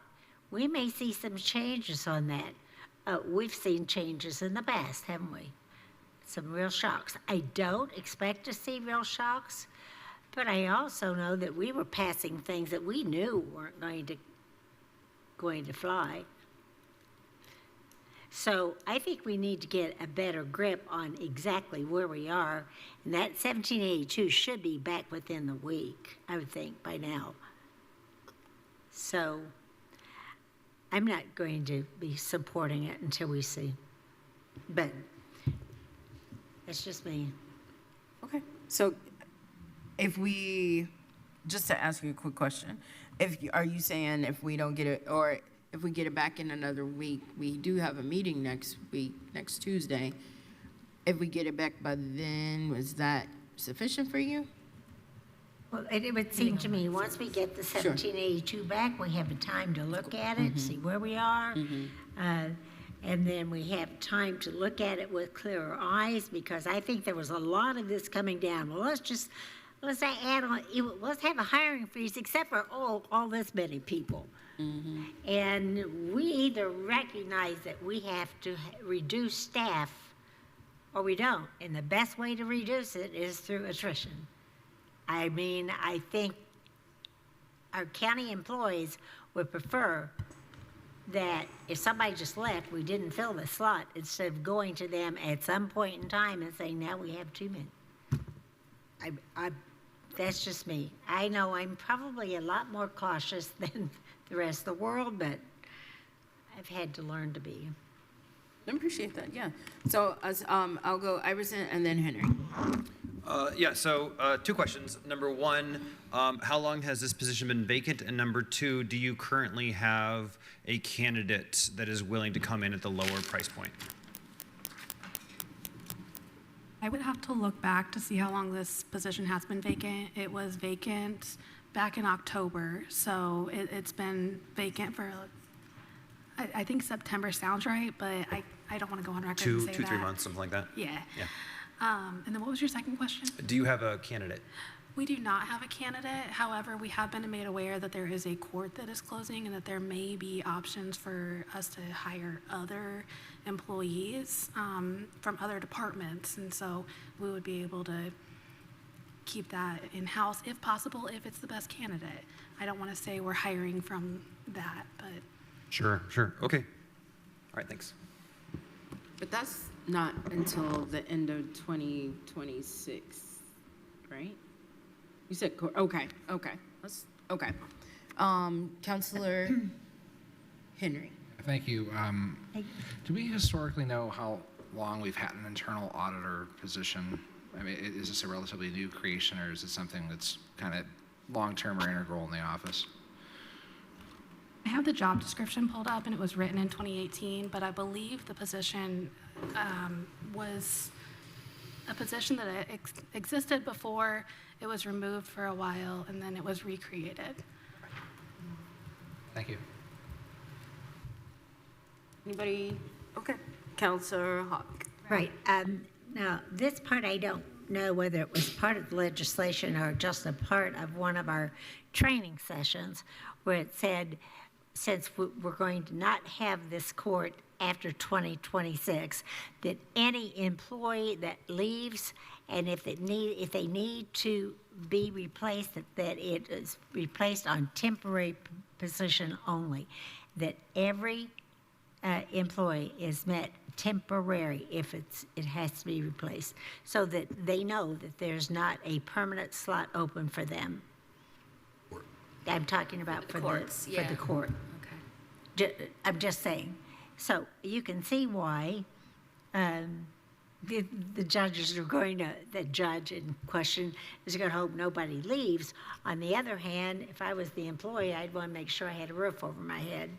We may see some changes on that. We've seen changes in the past, haven't we? Some real shocks. I don't expect to see real shocks, but I also know that we were passing things that we knew weren't going to fly. So I think we need to get a better grip on exactly where we are, and that 1782 should be back within the week, I would think, by now. So I'm not going to be supporting it until we see, but it's just me. Okay, so if we, just to ask you a quick question, are you saying if we don't get it, or if we get it back in another week, we do have a meeting next week, next Tuesday. If we get it back by then, is that sufficient for you? Well, it would seem to me, once we get the 1782 back, we have a time to look at it, see where we are. And then we have time to look at it with clearer eyes, because I think there was a lot of this coming down. Well, let's add on, let's have a hiring freeze except for all this many people. And we either recognize that we have to reduce staff or we don't. And the best way to reduce it is through attrition. I mean, I think our county employees would prefer that if somebody just left, we didn't fill the slot, instead of going to them at some point in time and saying, now we have 2 men. That's just me. I know I'm probably a lot more cautious than the rest of the world, but I've had to learn to be. I appreciate that, yeah. So I'll go Iverson and then Henry. So 2 questions. Number 1, how long has this position been vacant? And number 2, do you currently have a candidate that is willing to come in at the lower price point? I would have to look back to see how long this position has been vacant. It was vacant back in October, so it's been vacant for, I think September sounds right, but I don't want to go on record and say that. 3 months, something like that? Yeah. And then what was your second question? Do you have a candidate? We do not have a candidate. However, we have been made aware that there is a court that is closing and that there may be options for us to hire other employees from other departments. And so we would be able to keep that in-house if possible, if it's the best candidate. I don't want to say we're hiring from that, but. Sure. Okay. All right, thanks. But that's not until the end of 2026, right? You said, okay. Okay. Counselor Henry. Thank you. Do we historically know how long we've had an internal auditor position? I mean, is this a relatively new creation, or is it something that's kind of long-term or integral in the office? I have the job description pulled up, and it was written in 2018, but I believe the position was a position that existed before. It was removed for a while, and then it was recreated. Thank you. Anybody? Okay. Counselor Hawk. Right. Now, this part I don't know whether it was part of the legislation or just a part of one of our training sessions where it said, since we're going to not have this court after 2026, that any employee that leaves, and if they need to be replaced, that it is replaced on temporary position only, that every employee is met temporary if it has to be replaced, so that they know that there's not a permanent slot open for them. I'm talking about for the court. Okay. I'm just saying. So you can see why the judges are going to, the judge in question is going to hope nobody leaves. On the other hand, if I was the employee, I'd want to make sure I had a roof over my head.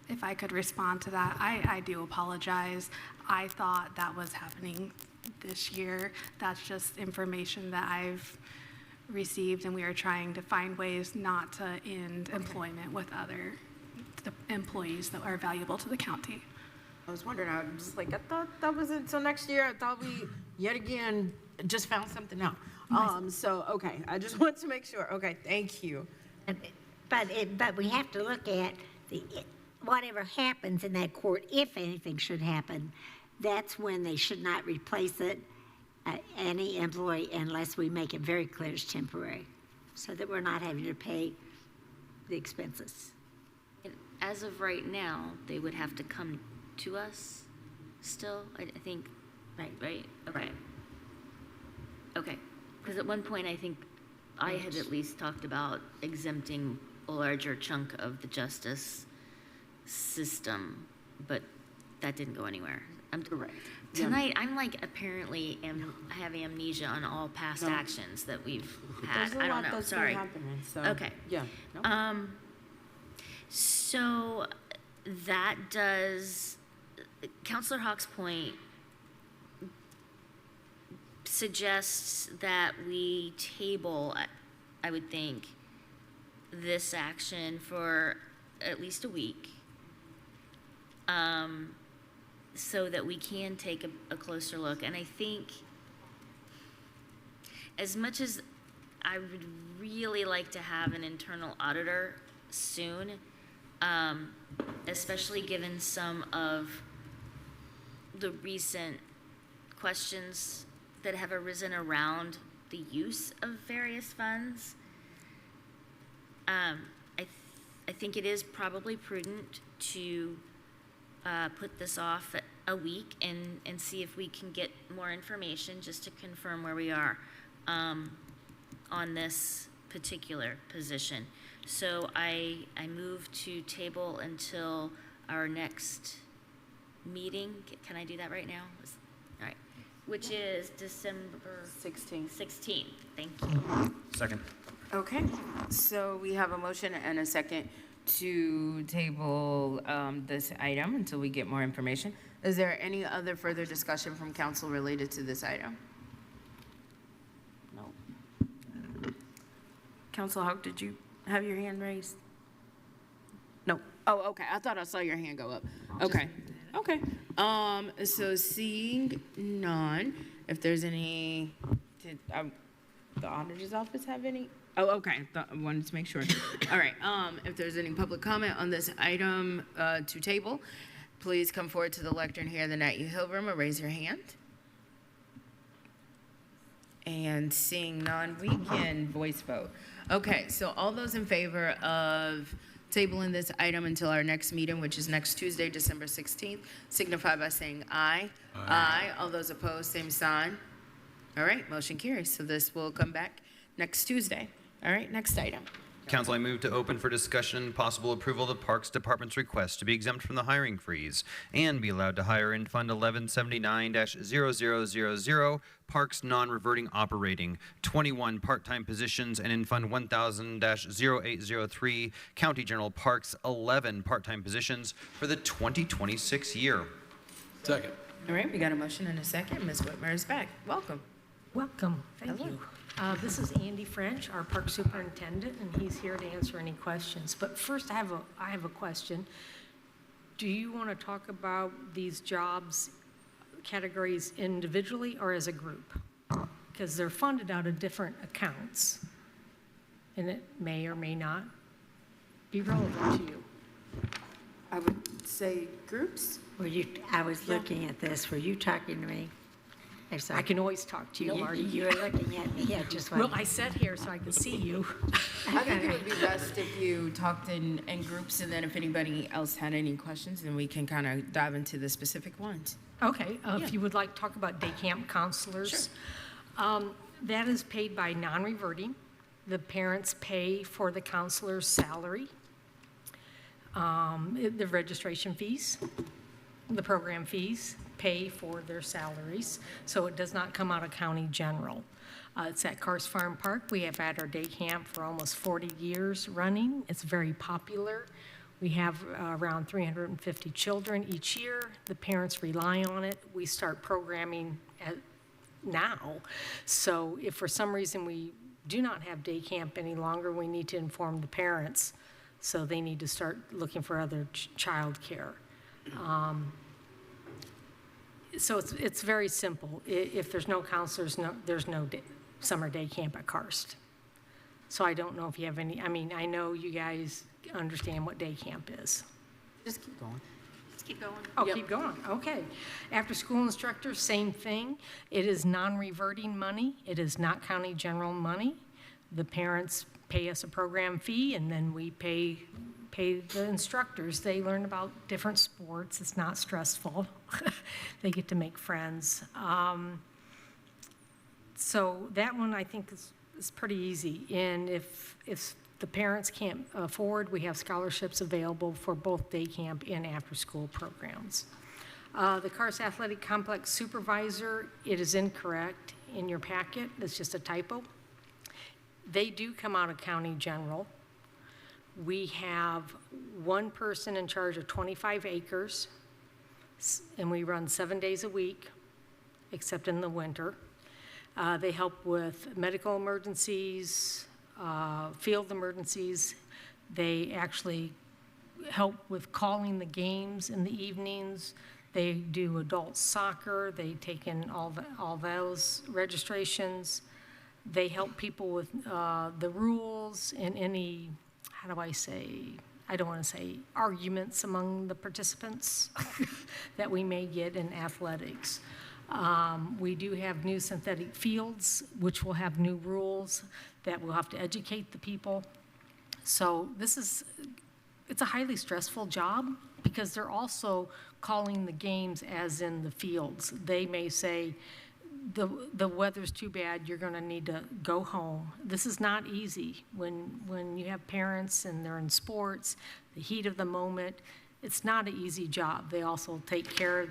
If I could respond to that, I do apologize. I thought that was happening this year. That's just information that I've received, and we are trying to find ways not to end employment with other employees that are valuable to the county. I was wondering, I was just like, I thought that was until next year. I thought we, yet again, just found something out. So, okay, I just want to make sure. Okay, thank you. But we have to look at whatever happens in that court, if anything should happen, that's when they should not replace it, any employee, unless we make it very clear it's temporary, so that we're not having to pay the expenses. As of right now, they would have to come to us still, I think, right? Okay, because at one point I think I had at least talked about exempting a larger chunk of the justice system, but that didn't go anywhere. Correct. Tonight, I'm like apparently I have amnesia on all past actions that we've had. I don't know. Sorry. So, okay. Yeah. No. So that does Counselor Hawk's point. suggest that we table, I would think, this action for at least a week, so that we can take a closer look. And I think, as much as I would really like to have an internal auditor soon, especially given some of the recent questions that have arisen around the use of various funds, I think it is probably prudent to put this off a week and see if we can get more information just to confirm where we are on this particular position. So I move to table until our next meeting. Can I do that right now? All right. Which is December 16th. Thank you. Second. Okay, so we have a motion and a second to table this item until we get more information. Is there any other further discussion from council related to this item? No. Council Hawk, did you have your hand raised? No. Oh, okay. I thought I saw your hand go up. Okay. Okay. So seeing none, if there's any, did the auditor's office have any? Oh, okay. I wanted to make sure. All right. If there's any public comment on this item to table, please come forward to the lectern here in the Nat U Hill Room or raise your hand. And seeing none, we can voice vote. Okay, so all those in favor of tabling this item until our next meeting, which is next Tuesday, December 16th, signify by saying aye. Aye. All those opposed, same sign. All right, motion carries. So this will come back next Tuesday. All right, next item. Council, I move to open for discussion and possible approval of the Parks Department's request to be exempt from the hiring freeze and be allowed to hire in Fund 1179-0000 Parks Non-Reverting Operating 21 part-time positions, and in Fund 1000-0803 County General Parks 11 part-time positions for the 2026 year. Second. All right, we got a motion and a second. Ms. Whitmer is back. Welcome. Welcome. Thank Hello. you. This is Andy French, our park superintendent, and he's here to answer any questions. But first, I have a question. Do you want to talk about these jobs categories individually or as a group? Because they're funded out of different accounts, and it may or may not be relevant to you. I would say groups. I was looking at this. Were you talking to me? I can always talk to you, Marty. You were looking at me. I just Well, I sat here so I could see you. I think it would be best if you talked in groups, and then if anybody else had any questions, then we can kind of dive into the specific ones. Okay, if you would like to talk about day camp counselors. Sure. That is paid by non-reverting. The parents pay for the counselor's salary, the registration fees, the program fees, pay for their salaries, so it does not come out of county general. It's at Cars Farm Park. We have had our day camp for almost 40 years running. It's very popular. We have around 350 children each year. The parents rely on it. We start programming now. So if for some reason we do not have day camp any longer, we need to inform the parents. So they need to start looking for other child care. So it's very simple. If there's no counselors, there's no summer day camp at Karst. So I don't know if you have any, I know you guys understand what day camp is. Just keep going. Just keep going. Oh, yep. Keep going, okay. After school instructors, same thing. It is non-reverting money. It is not county general money. The parents pay us a program fee, and then we pay the instructors. They learn about different sports. It's not stressful. They get to make friends. So that one I think is pretty easy. And if the parents can't afford, we have scholarships available for both day camp and after-school programs. The Karst Athletic Complex Supervisor, it is incorrect in your packet. It's just a typo. They do come out of county general. We have one person in charge of 25 acres, and we run 7 days a week, except in the winter. They help with medical emergencies, field emergencies. They actually help with calling the games in the evenings. They do adult soccer. They take in all those registrations. They help people with the rules and any, how do I say, I don't want to say arguments among the participants that we may get in athletics. We do have new synthetic fields, which will have new rules that we'll have to educate the people. So it's a highly stressful job because they're also calling the games as in the fields. They may say, the weather's too bad, you're gonna need to go home. This is not easy. When you have parents and they're in sports, the heat of the moment, it's not an easy job. They also take care of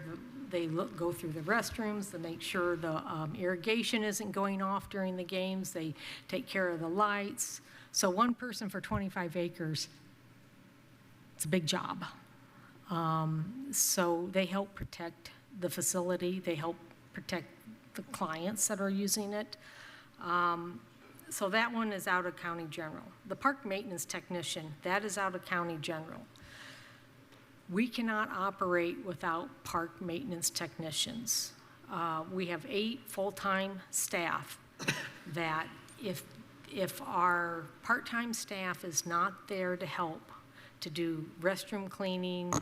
go through the restrooms to make sure the irrigation isn't going off during the games. They take care of the lights. So one person for 25 acres, it's a big job. So they help protect the facility. They help protect the clients that are using it. So that one is out of county general. The park maintenance technician, that is out of county general. We cannot operate without park maintenance technicians. We have 8 full-time staff that if our part-time staff is not there to help to do restroom cleaning,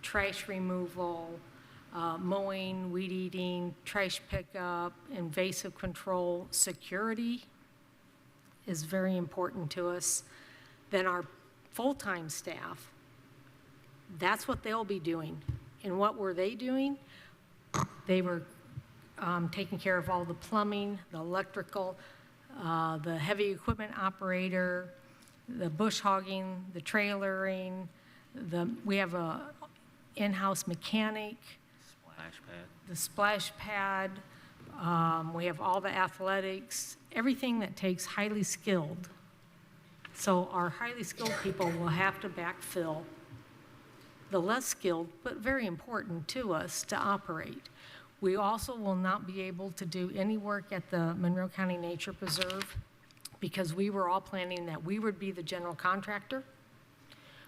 trash removal, mowing, weed eating, trash pickup, invasive control, security is very important to us, then our full-time staff, that's what they'll be doing. And what were they doing? They were taking care of all the plumbing, the electrical, the heavy equipment operator, the bush hogging, the trailering, we have a in-house mechanic, the splash pad, we have all the athletics, everything that takes highly skilled. So our highly skilled people will have to backfill the less skilled, but very important to us to operate. We also will not be able to do any work at the Monroe County Nature Preserve because we were all planning that we would be the general contractor.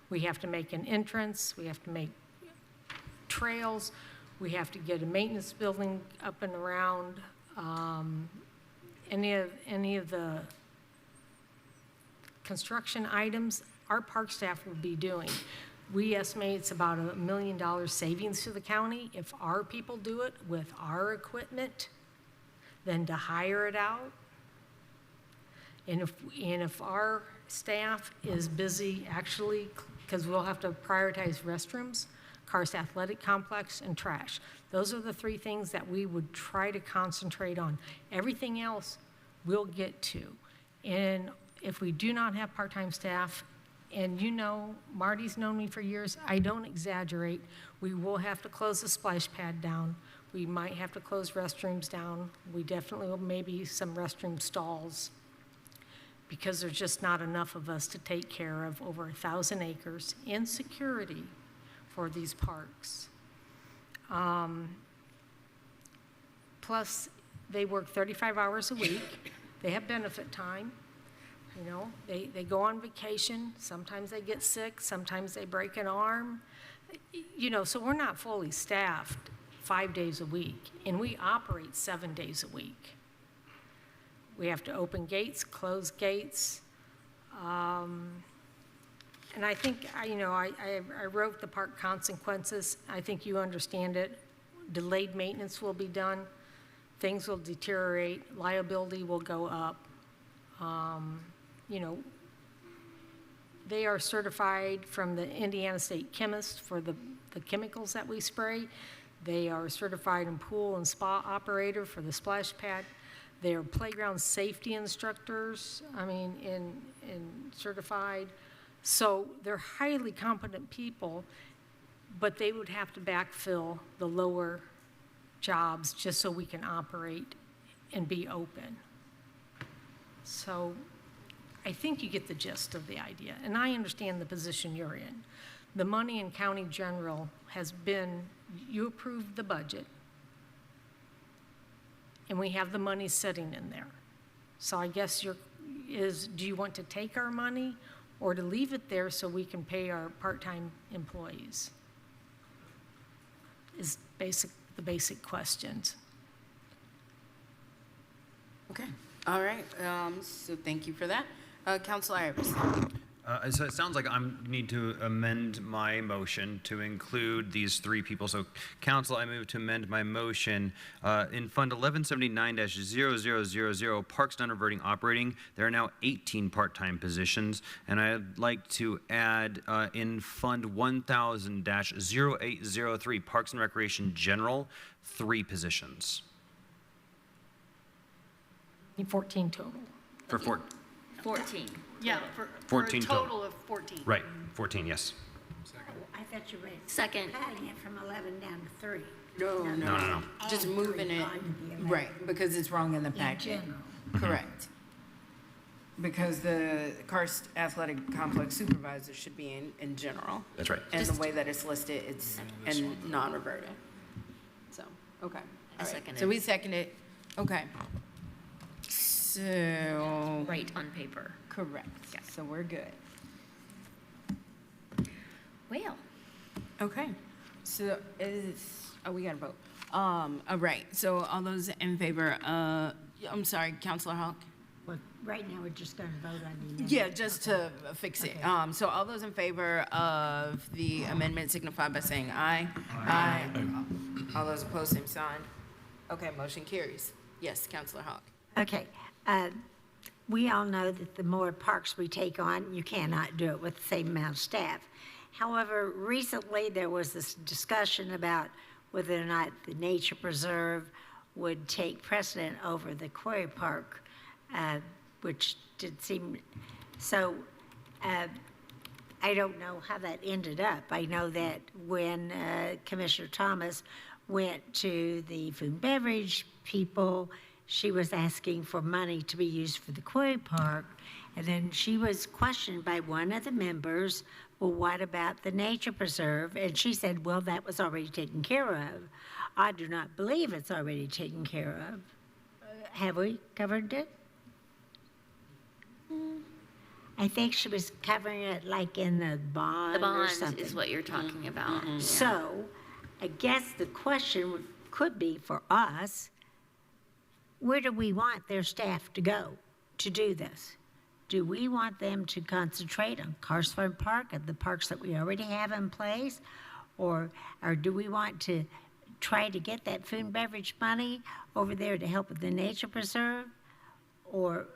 We have to make an entrance, we have to make trails, we have to get a maintenance building up and around. Any of the construction items, our park staff will be doing. We estimate it's about $1 million savings to the county if our people do it with our equipment than to hire it out. And if our staff is busy actually, because we'll have to prioritize restrooms, Karst Athletic Complex, and trash. Those are the 3 things that we would try to concentrate on. Everything else we'll get to. And if we do not have part-time staff, and you know, Marty's known me for years, I don't exaggerate. We will have to close the splash pad down. We might have to close restrooms down. We definitely will, maybe some restroom stalls, because there's just not enough of us to take care of over 1,000 acres in security for these parks. Plus, they work 35 hours a week. They have benefit time. You know, they go on vacation. Sometimes they get sick. Sometimes they break an arm. You know, so we're not fully staffed 5 days a week, and we operate 7 days a week. We have to open gates, close gates. And I think, you know, I wrote the park consequences. I think you understand it. Delayed maintenance will be done. Things will deteriorate. Liability will go up. You know, they are certified from the Indiana State Chemist for the chemicals that we spray. They are certified in pool and spa operator for the splash pad. They are playground safety instructors, in certified. So they're highly competent people, but they would have to backfill the lower jobs just so we can operate and be open. So I think you get the gist of the idea, and I understand the position you're in. The money in county general has been, you approved the budget, and we have the money sitting in there. So I guess do you want to take our money or to leave it there so we can pay our part-time employees? Is the basic questions. Okay. All right. So thank you for that. Councilor Iverson. So it sounds like I need to amend my motion to include these three people. So, Council, I move to amend my motion in Fund 1179-0000, Parks Non-Reverting Operating. There are now 18 part-time positions, and I'd like to add in Fund 1000-0803, Parks and Recreation General, 3 positions. 14 total. For 14. Yeah, for 14 a total of 14. Right, 14, yes. I thought you read. Second. Cutting it from 11 down to 3. No. Just moving it, right, because it's wrong in the packet. general. Correct. Because the Karst Athletic Complex Supervisor should be in general. That's right. And the way that it's listed, it's in non-reverting. So, okay. I second So it. we second it. Okay. So. Right on paper. Correct. So we're good. Well. Okay. So we gotta vote. All right. So all those in favor, I'm sorry, Councilor Hawk? Well, right now, we're just going to vote on the amendment. Yeah, just to fix it. Okay. So all those in favor of the amendment signify by saying aye. Aye. All those opposed, same sign. Okay, motion carries. Yes, Councilor Hawk. Okay. We all know that the more parks we take on, you cannot do it with the same amount of staff. However, recently there was this discussion about whether or not the nature preserve would take precedent over the quarry park, which did seem, so I don't know how that ended up. I know that when Commissioner Thomas went to the food and beverage people, she was asking for money to be used for the quarry park, and then she was questioned by one of the members, well, what about the nature preserve? And she said, well, that was already taken care of. I do not believe it's already taken care of. Have we covered it? I think she was covering it like in the bond The or bond something. is what you're talking about. Yeah. So, I guess the question could be for us, where do we want their staff to go to do this? Do we want them to concentrate on Karst Farm Park and the parks that we already have in place? Or do we want to try to get that food and beverage money over there to help with the nature preserve? Or,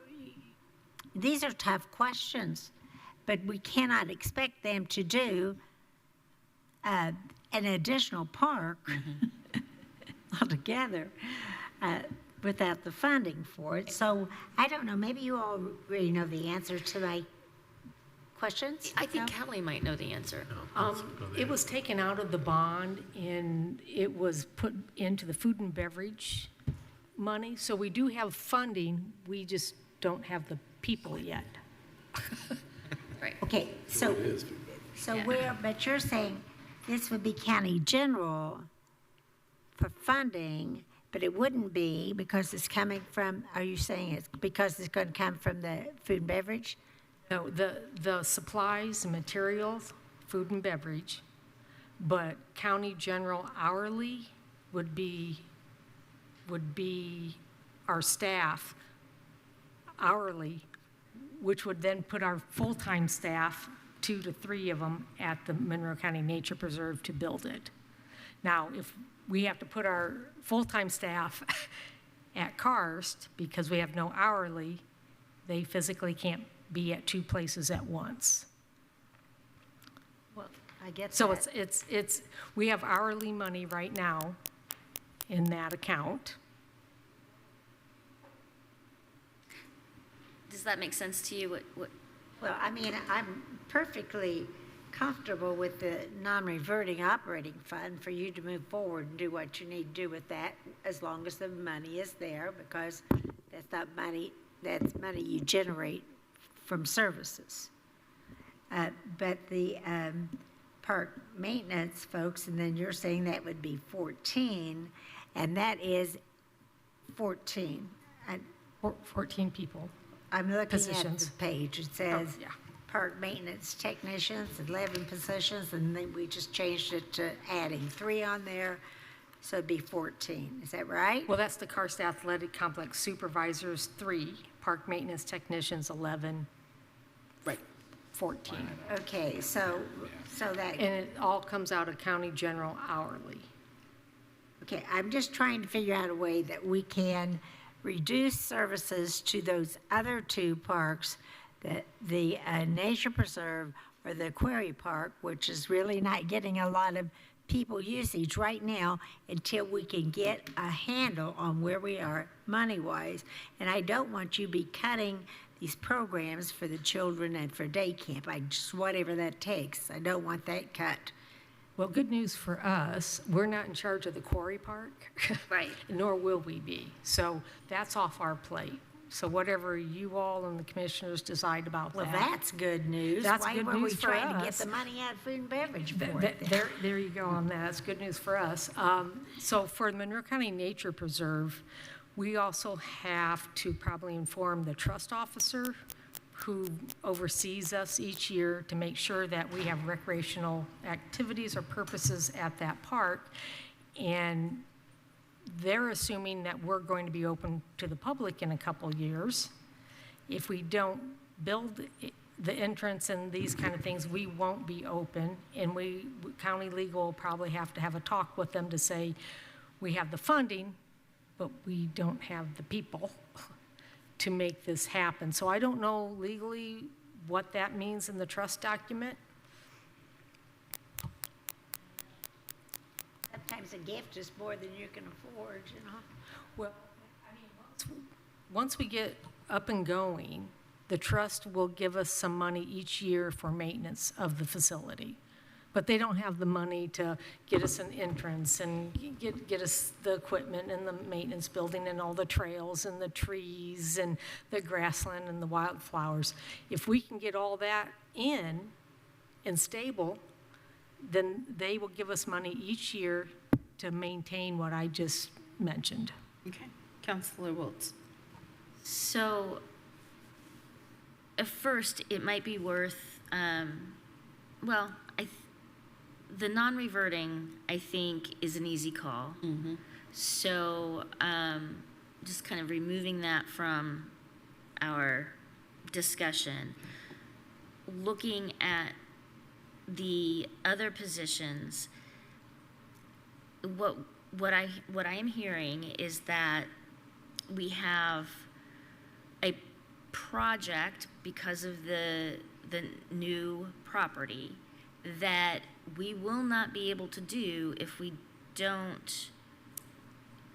these are tough questions, but we cannot expect them to do an additional park altogether without the funding for it. So I don't know, maybe you all really know the answer to my questions? I think Kelly might know the answer. It was taken out of the bond and it was put into the food and beverage money. So we do have funding, we just don't have the people yet. Right. Okay, so where, but you're saying this would be county general for funding, but it wouldn't be because it's coming from, are you saying it's because it's going to come from the food and beverage? No, the supplies and materials, food and beverage, but county general hourly would be our staff hourly, which would then put our full-time staff, 2 to 3 of them, at the Monroe County Nature Preserve to build it. Now, if we have to put our full-time staff at Karst because we have no hourly, they physically can't be at 2 places at once. Well, I get So that. it's we have hourly money right now in that account. Does that make sense to you? What? Well, I mean, I'm perfectly comfortable with the non-reverting operating fund for you to move forward and do what you need to do with that as long as the money is there, because that's not money, that's money you generate from services. But the park maintenance folks, and then you're saying that would be 14, and that is 14. And 14 people. I'm looking Positions. at the page. It says yeah. park maintenance technicians, 11 positions, and then we just changed it to adding 3 on there, so it'd be 14. Is that right? Well, that's the Karst Athletic Complex supervisors, 3, park maintenance technicians, 11, Right. 14. Okay, so that. And it all comes out of county general hourly. Okay, I'm just trying to figure out a way that we can reduce services to those other 2 parks, that the Nature Preserve or the Quarry Park, which is really not getting a lot of people usage right now until we can get a handle on where we are money-wise. And I don't want you to be cutting these programs for the children and for day camp. Whatever that takes. I don't want that cut. Well, good news for us, we're not in charge of the Quarry Park. Right. Nor will we be. So that's off our plate. So whatever you all and the commissioners decide about Well, that. that's good news. That's Why good were we news for trying to get us. the money out of food and beverage for it? There you go on that. That's good news for us. So for the Monroe County Nature Preserve, we also have to probably inform the trust officer who oversees us each year to make sure that we have recreational activities or purposes at that park. And they're assuming that we're going to be open to the public in a couple years. If we don't build the entrance and these kind of things, we won't be open. And county legal will probably have to have a talk with them to say, we have the funding, but we don't have the people to make this happen. So I don't know legally what that means in the trust document. Sometimes a gift is more than you can afford, you know? Well, I mean, once we get up and going, the trust will give us some money each year for maintenance of the facility. But they don't have the money to get us an entrance and get us the equipment and the maintenance building and all the trails and the trees and the grassland and the wildflowers. If we can get all that in and stable, then they will give us money each year to maintain what I just mentioned. Okay. Councilor Wiltz. So, at first, it might be worth, the non-reverting, I think, is an easy call. Mm-hmm. So, just kind of removing that from our discussion, looking at the other positions, what I am hearing is that we have a project because of the new property that we will not be able to do if we don't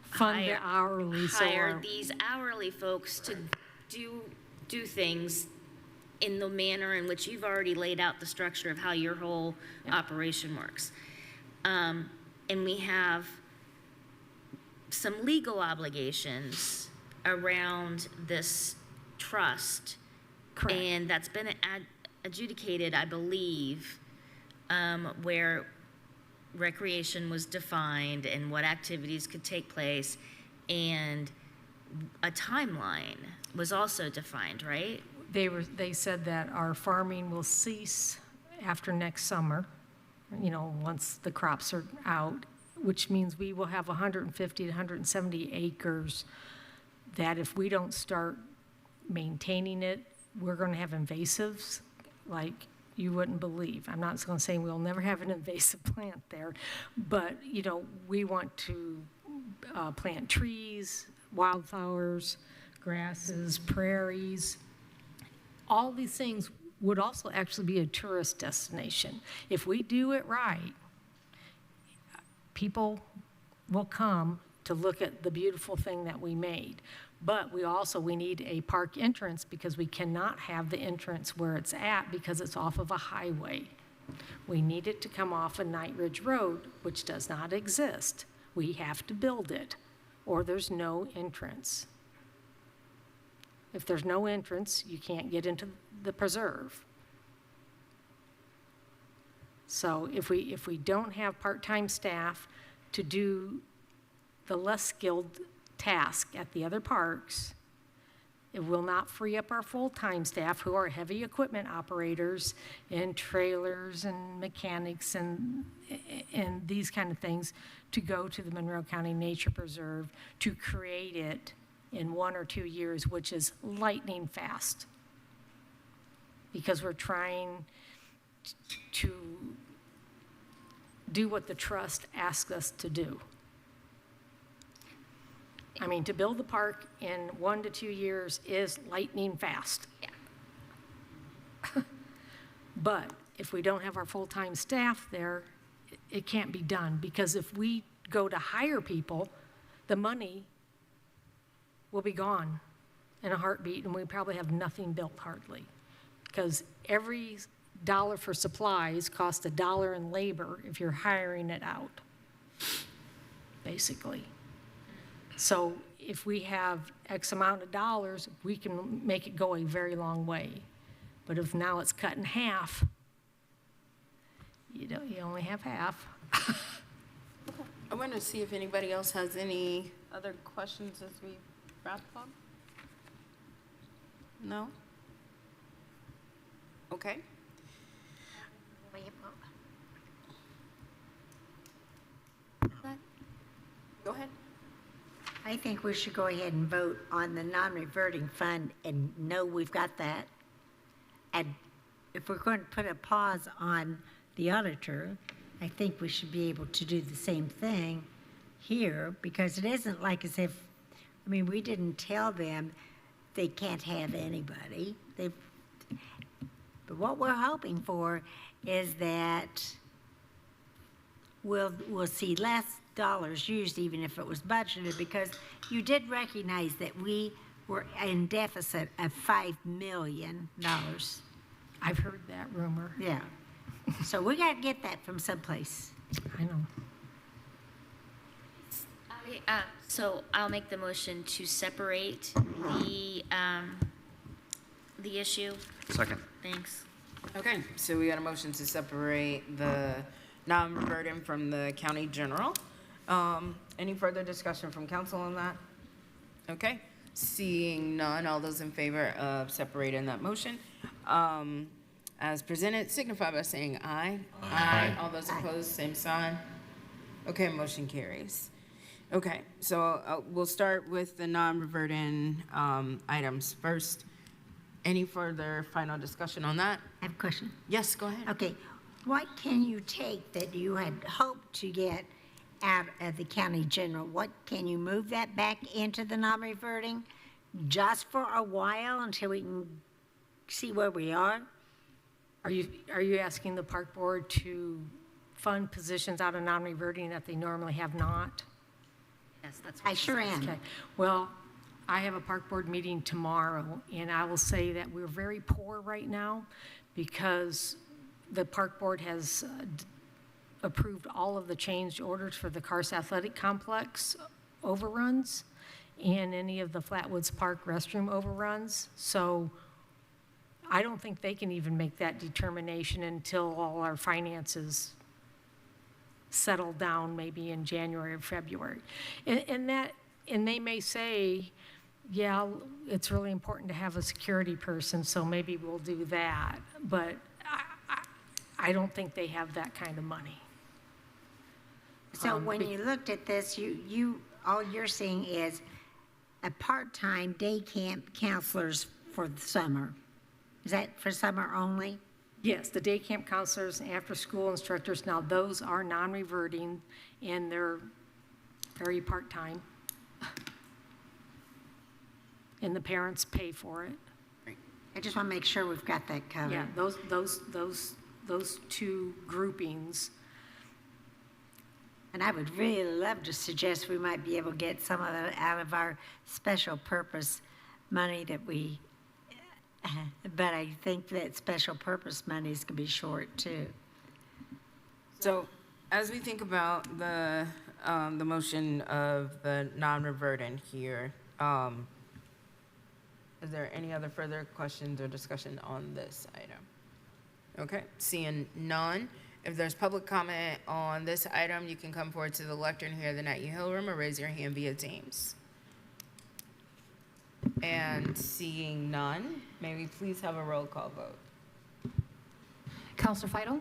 Fund the hourly. hire these hourly folks to do things in the manner in which you've already laid out the structure of how your whole operation works. And we have some legal obligations around this trust. Correct. And that's been adjudicated, I believe, where recreation was defined and what activities could take place, and a timeline was also defined, right? They said that our farming will cease after next summer, once the crops are out, which means we will have 150 to 170 acres that if we don't start maintaining it, we're going to have invasives like you wouldn't believe. I'm not going to say we'll never have an invasive plant there, but, we want to plant trees, wildflowers, grasses, prairies. All these things would also actually be a tourist destination. If we do it right, people will come to look at the beautiful thing that we made. But we need a park entrance because we cannot have the entrance where it's at because it's off of a highway. We need it to come off of Night Ridge Road, which does not exist. We have to build it, or there's no entrance. If there's no entrance, you can't get into the preserve. So if we don't have part-time staff to do the less skilled task at the other parks. It will not free up our full-time staff who are heavy equipment operators and trailers and mechanics and these kind of things to go to the Monroe County Nature Preserve to create it in 1 or 2 years, which is lightning fast. Because we're trying to do what the trust asks us to do. I mean, to build the park in 1 to 2 years is lightning fast. Yeah. But if we don't have our full-time staff there, it can't be done, because if we go to hire people, the money will be gone in a heartbeat, and we probably have nothing built hardly. Because every dollar for supplies costs $1 in labor if you're hiring it out, basically. So if we have X amount of dollars, we can make it go a very long way. But if now it's cut in half, you only have half. I want to see if anybody else has any other questions as we wrap up. No? Okay. Go ahead. I think we should go ahead and vote on the non-reverting fund and know we've got that. And if we're going to put a pause on the auditor, I think we should be able to do the same thing here, because it isn't like as if, I mean, we didn't tell them they can't have anybody. But what we're hoping for is that we'll see less dollars used, even if it was budgeted, because you did recognize that we were in deficit of $5 million. I've heard that rumor. Yeah. So we got to get that from someplace. I know. So I'll make the motion to separate the issue. Second. Thanks. Okay, so we got a motion to separate the non-reverting from the county general. Any further discussion from council on that? Okay, seeing none, all those in favor of separating that motion, as presented, signify by saying aye. Aye. All those opposed, same sign. Okay, motion carries. Okay, so we'll start with the non-reverting items first. Any further final discussion on that? I have a question. Yes, go ahead. Okay, what can you take that you had hoped to get out of the county general? What can you move that back into the non-reverting just for a while until we can see where we are? Are you asking the park board to fund positions out of non-reverting that they normally have not? Yes, that's what I sure am. Okay. Well, I have a park board meeting tomorrow, and I will say that we're very poor right now because the park board has approved all of the changed orders for the Cars Athletic Complex overruns and any of the Flatwoods Park restroom overruns. So I don't think they can even make that determination until all our finances settle down, maybe in January or February. And they may say, yeah, it's really important to have a security person, so maybe we'll do that. But I don't think they have that kind of money. So when you looked at this, all you're seeing is a part-time day camp counselors for the summer. Is that for summer only? Yes, the day camp counselors and after-school instructors, now those are non-reverting and they're very part-time. And the parents pay for it. I just want to make sure we've got that covered. Yeah, those two groupings. And I would really love to suggest we might be able to get some of that out of our special purpose money that we, but I think that special purpose money is going to be short too. So as we think about the motion of the non-reverting here, is there any other further questions or discussion on this item? Okay, seeing none. If there's public comment on this item, you can come forward to the lectern here in the Night Hill Room or raise your hand via Teams. And seeing none, may we please have a roll call vote? Counselor Feidel?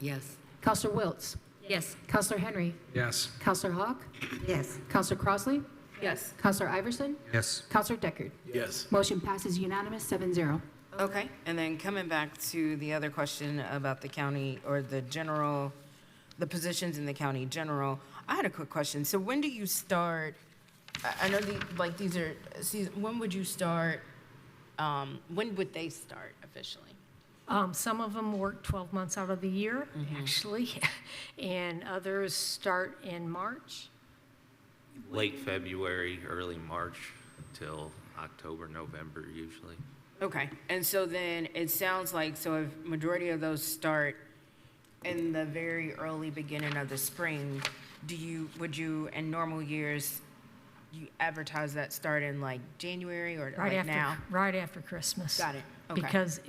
Yes. Counselor Wiltz? Yes. Counselor Henry? Yes. Counselor Hawk? Yes. Counselor Crossley? Yes. Counselor Iverson? Yes. Counselor Deckard? Yes. Motion passes unanimous, 7-0. Okay, and then coming back to the other question about the county or the general, the positions in the county general, I had a quick question. So when do you start, I know these are, when would you start, when would they start officially? Some of them work 12 months out of the year, actually, and others start in March. Late February, early March, till October, November usually. Okay, and so then it sounds like, so if majority of those start in the very early beginning of the spring, would you, in normal years, you advertise that start in like January or like now? Right after Christmas. Got it, okay. Because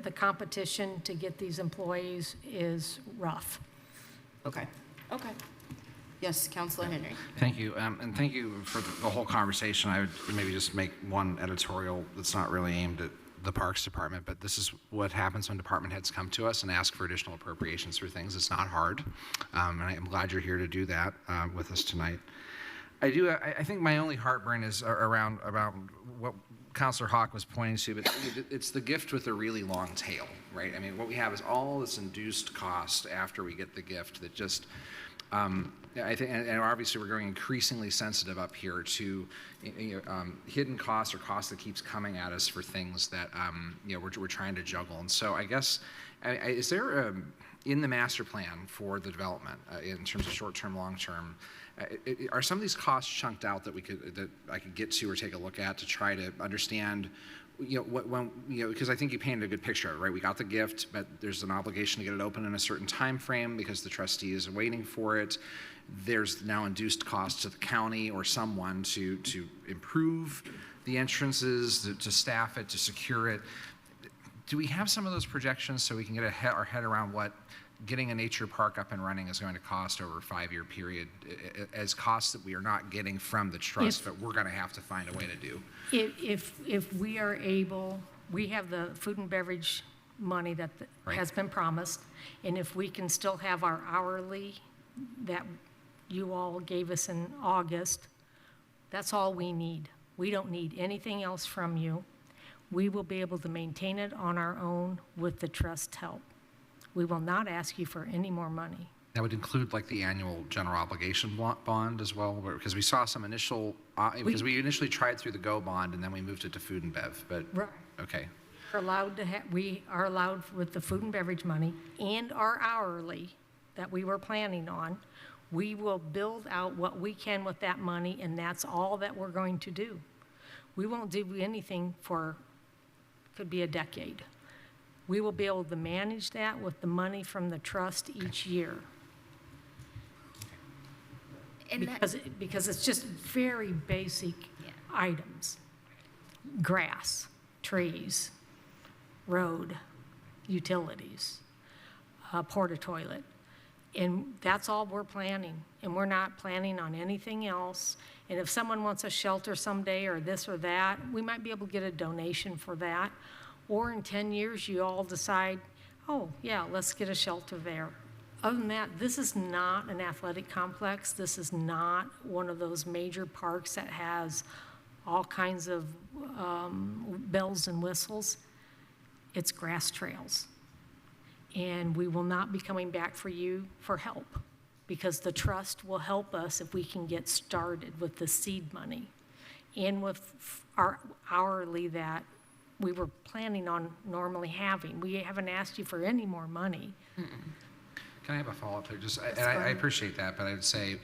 the competition to get these employees is rough. Okay, okay. Yes, Councilor Henry. Thank you, and thank you for the whole conversation. I would maybe just make one editorial that's not really aimed at the Parks Department, but this is what happens when department heads come to us and ask for additional appropriations for things. It's not hard, and I'm glad you're here to do that with us tonight. I think my only heartburn is around what Councilor Hawk was pointing to, but it's the gift with a really long tail, right? I mean, what we have is all this induced cost after we get the gift that just, I think, and obviously we're growing increasingly sensitive up here to hidden costs or costs that keeps coming at us for things that we're trying to juggle. And so I guess, is there in the master plan for the development in terms of short-term, long-term, are some of these costs chunked out that I could get to or take a look at to try to understand, because I think you painted a good picture of it, right? We got the gift, but there's an obligation to get it open in a certain time frame because the trustee is waiting for it. There's now induced costs to the county or someone to improve the entrances, to staff it, to secure it. Do we have some of those projections so we can get our head around what getting a nature park up and running is going to cost over a 5-year period as costs that we are not getting from the trust, but we're going to have to find a way to do? If we are able, we have the food and beverage money that has been promised, and if we can still have our hourly that you all gave us in August, that's all we need. We don't need anything else from you. We will be able to maintain it on our own with the trust help. We will not ask you for any more money. That would include like the annual general obligation bond as well, because we saw some initial, because we initially tried through the GO bond and then we moved it to food and bev, but, right. Okay. We are allowed with the food and beverage money and our hourly that we were planning on, we will build out what we can with that money, and that's all that we're going to do. We won't do anything for, could be a decade. We will be able to manage that with the money from the trust each year. And because it's just very basic items. Grass, trees, road, utilities, porta toilet. And that's all we're planning. And we're not planning on anything else. And if someone wants a shelter someday or this or that, we might be able to get a donation for that. Or in 10 years, you all decide, oh, yeah, let's get a shelter there. Other than that, this is not an athletic complex. This is not one of those major parks that has all kinds of bells and whistles. It's grass trails. And we will not be coming back for you for help because the trust will help us if we can get started with the seed money and with our hourly that we were planning on normally having. We haven't asked you for any more money. Can I have a follow-up there? I appreciate that, but I'd say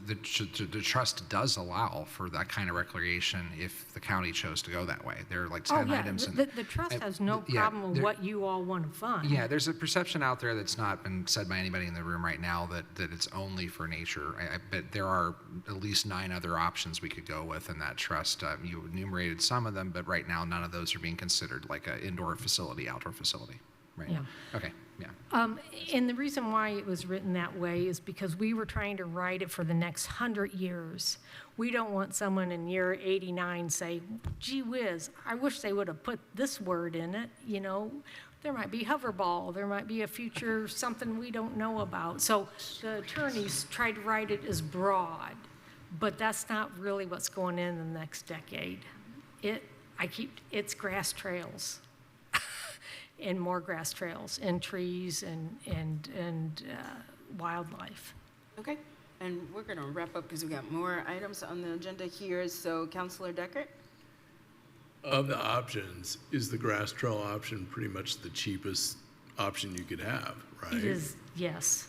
the trust does allow for that kind of recreation if the county chose to go that way. There are like 10 items. The trust has no problem with what you all want to fund. Yeah, there's a perception out there that's not been said by anybody in the room right now that it's only for nature. But there are at least 9 other options we could go with in that trust. You enumerated some of them, but right now none of those are being considered like an indoor facility, outdoor facility. Right. Yeah. Okay. Yeah. And the reason why it was written that way is because we were trying to write it for the next 100 years. We don't want someone in year 89 say, gee whiz, I wish they would have put this word in it. You know, there might be hoverball, there might be a future something we don't know about. So the attorneys tried to write it as broad, but that's not really what's going in the next decade. It's grass trails. And more grass trails and trees and wildlife. Okay, and we're gonna wrap up because we got more items on the agenda here. So Councilor Deckert? Of the options, is the grass trail option pretty much the cheapest option you could have, right? It is, yes.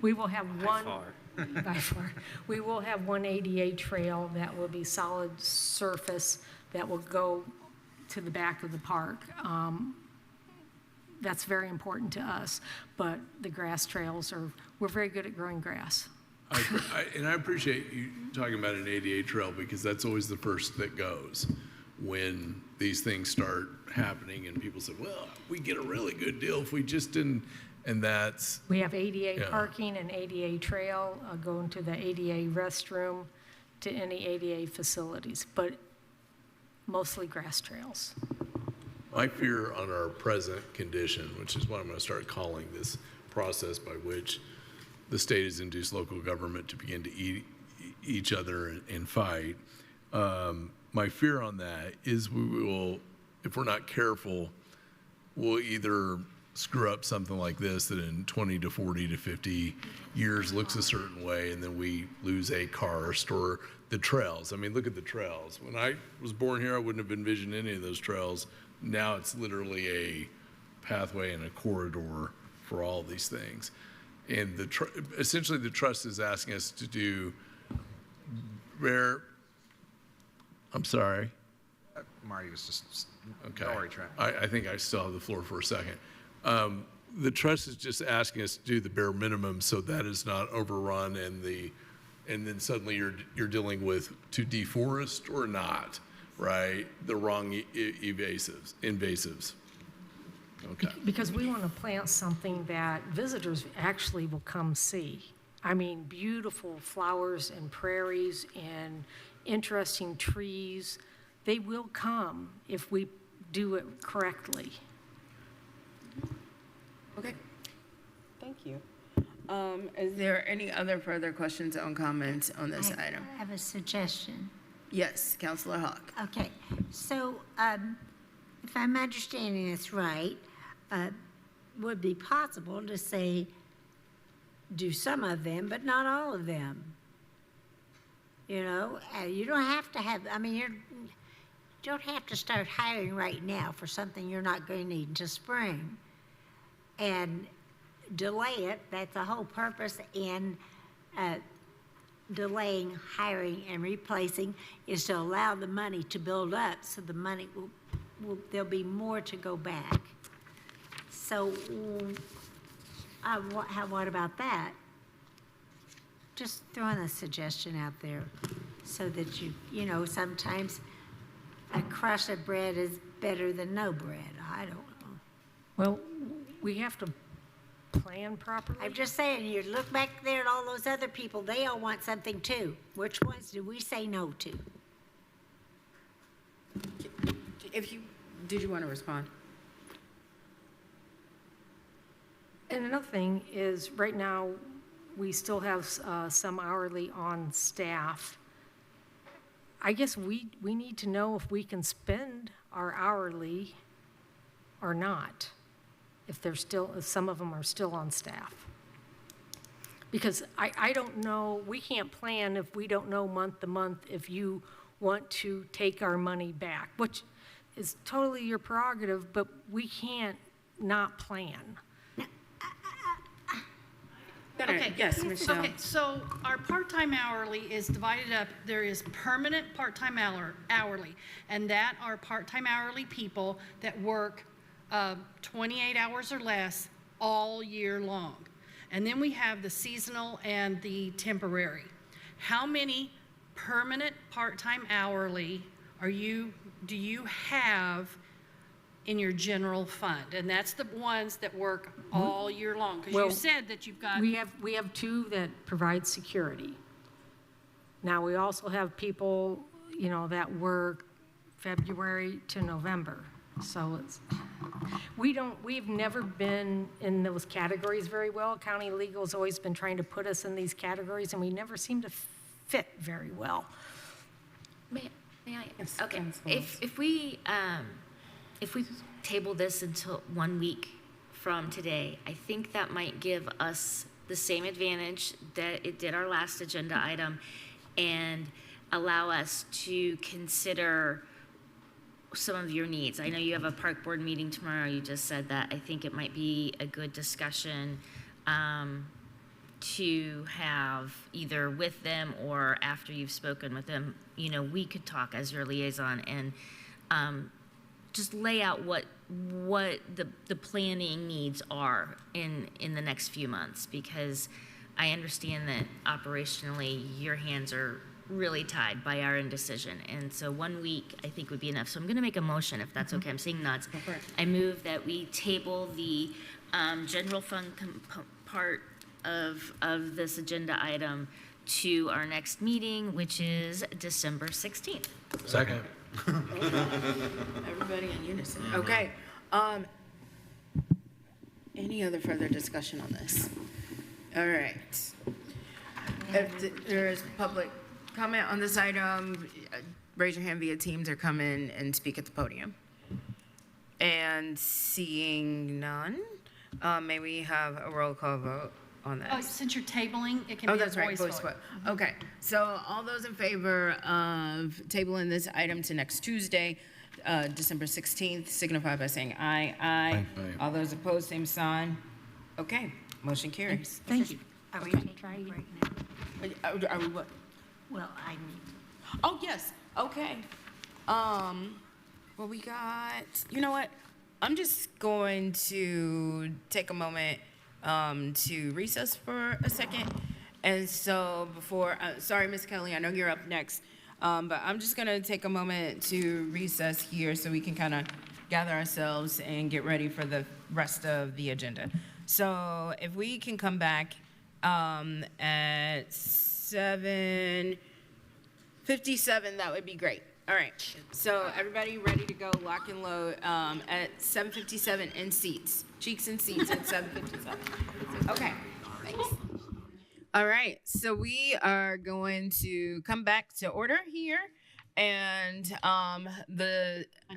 We will have one. By far. We will have one ADA trail that will be solid surface that will go to the back of the park. That's very important to us, but the grass trails we're very good at growing grass. And I appreciate you talking about an ADA trail because that's always the first that goes when these things start happening and people say, well, we get a really good deal if we just didn't, and that's. We have ADA parking and ADA trail, going to the ADA restroom, to any ADA facilities, but mostly grass trails. My fear on our present condition, which is what I'm going to start calling this process by which the state has induced local government to begin to eat each other and fight. My fear on that is we will, if we're not careful, we'll either screw up something like this that in 20 to 40 to 50 years looks a certain way, and then we lose a karst or the trails. I mean, look at the trails. When I was born here, I wouldn't have envisioned any of those trails. Now it's literally a pathway and a corridor for all these things. And essentially the trust is asking us to do I'm sorry. Marty was just, okay. Don't worry, Trent. I think I still have the floor for a second. The trust is just asking us to do the bare minimum so that is not overrun and then suddenly you're dealing with to deforest or not. Right, the wrong invasives. Okay. Because we want to plant something that visitors actually will come see. I mean, beautiful flowers and prairies and interesting trees. They will come if we do it correctly. Okay, thank you. Is there any other further questions or comments on this item? I have a suggestion. Yes, Councilor Hawk. Okay, so if I'm understanding this right, would be possible to say, do some of them, but not all of them. You know, you don't have to have, I mean, you don't have to start hiring right now for something you're not going to need until spring. And delay it, that's the whole purpose in delaying hiring and replacing is to allow the money to build up so the money there'll be more to go back. So what about that? Just throwing a suggestion out there so that you know, sometimes a crust of bread is better than no bread. I don't know. Well, we have to plan properly. I'm just saying, you look back there at all those other people, they all want something too. Which ones do we say no to? Did you want to respond? And another thing is, right now, we still have some hourly on staff. I guess we need to know if we can spend our hourly or not, if some of them are still on staff. Because I don't know, we can't plan if we don't know month to month if you want to take our money back, which is totally your prerogative, but we can't not plan. Okay. Yes, Michelle. Okay, so our part-time hourly is divided up. There is permanent part-time hourly, and that are part-time hourly people that work 28 hours or less all year long. And then we have the seasonal and the temporary. How many permanent part-time hourly do you have in your general fund, and that's the ones that work all year long, because Well, you said that you've got. We have two that provide security. Now, we also have people, that work February to November. So we've never been in those categories very well. County legal's always been trying to put us in these categories, and we never seem to fit very well. May I? Okay. If we table this until 1 week from today, I think that might give us the same advantage that it did our last agenda item, and allow us to consider some of your needs. I know you have a park board meeting tomorrow. You just said that. I think it might be a good discussion to have either with them or after you've spoken with them. We could talk as your liaison and just lay out what the planning needs are in the next few months, because I understand that operationally your hands are really tied by our indecision, and so 1 week I think would be enough. So I'm going to make a motion, if that's okay. I'm seeing nods. I move that we table the general fund part of this agenda item to our next meeting, which is December 16th. Second. Everybody in unison. Okay. Any other further discussion on this? All right. If there is public comment on this item, raise your hand via Teams or come in and speak at the podium. And seeing none, may we have a roll call vote on this? Oh, since you're tabling, it can be a that's right, voice vote. vote. Okay, so all those in favor of tabling this item to next Tuesday, December 16th, signify by saying aye. Aye. All those opposed, same sign. Okay, motion carries. Thank you. Are we trying right now? Are we what? Well, I Oh, yes, okay. Well, we got, you know what? I'm just going to take a moment to recess for a second. And so before, sorry, Ms. Kelly, I know you're up next. But I'm just gonna take a moment to recess here so we can kind of gather ourselves and get ready for the rest of the agenda. So if we can come back at 7:57, that would be great. All right, so everybody ready to go, lock and load at 7:57 in seats, cheeks and seats at 7:57. Okay, thanks. All right, so we are going to come back to order here, and I know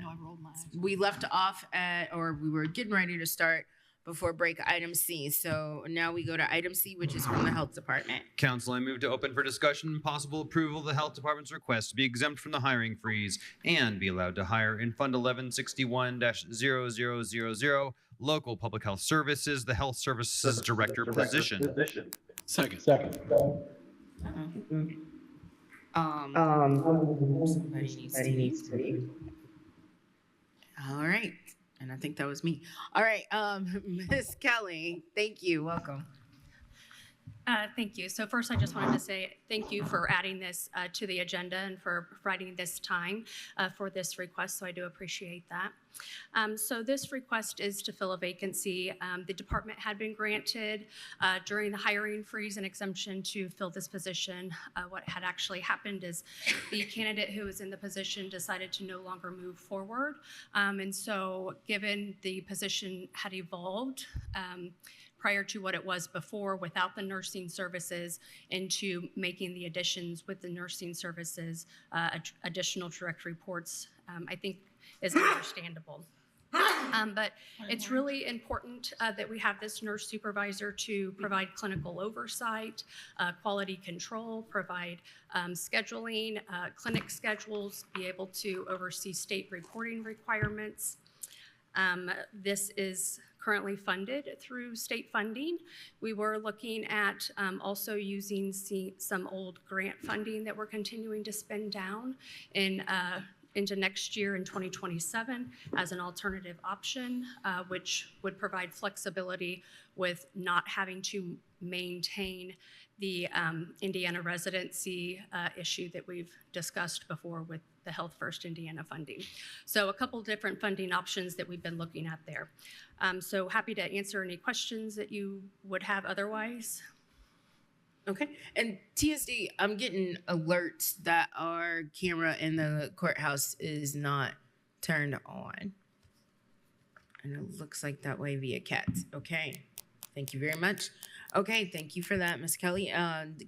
I rolled my eyes. we left off at, or we were getting ready to start before break item C. So now we go to item C, which is from the Health Department. Council, I move to open for discussion and possible approval of the Health Department's request to be exempt from the hiring freeze and be allowed to hire in Fund 1161-0000, Local Public Health Services, the Health Services Director position. Second. Somebody needs to be. All right, and I think that was me. All right, Ms. Kelly, thank you, welcome. Thank you. So first, I just wanted to say thank you for adding this to the agenda and for providing this time for this request. So I do appreciate that. So this request is to fill a vacancy. The department had been granted during the hiring freeze an exemption to fill this position. What had actually happened is the candidate who was in the position decided to no longer move forward. And so given the position had evolved, prior to what it was before without the nursing services, into making the additions with the nursing services, additional direct reports, I think is understandable. But it's really important that we have this nurse supervisor to provide clinical oversight, quality control, provide scheduling, clinic schedules, be able to oversee state reporting requirements. This is currently funded through state funding. We were looking at also using some old grant funding that we're continuing to spend down into next year in 2027 as an alternative option, which would provide flexibility with not having to maintain the Indiana residency issue that we've discussed before with the Health First Indiana funding. So a couple different funding options that we've been looking at there. So happy to answer any questions that you would have otherwise. Okay. And TSD, I'm getting alerts that our camera in the courthouse is not turned on. And it looks like that way via CAT. Okay. Thank you very much. Okay. Thank you for that, Ms. Kelly.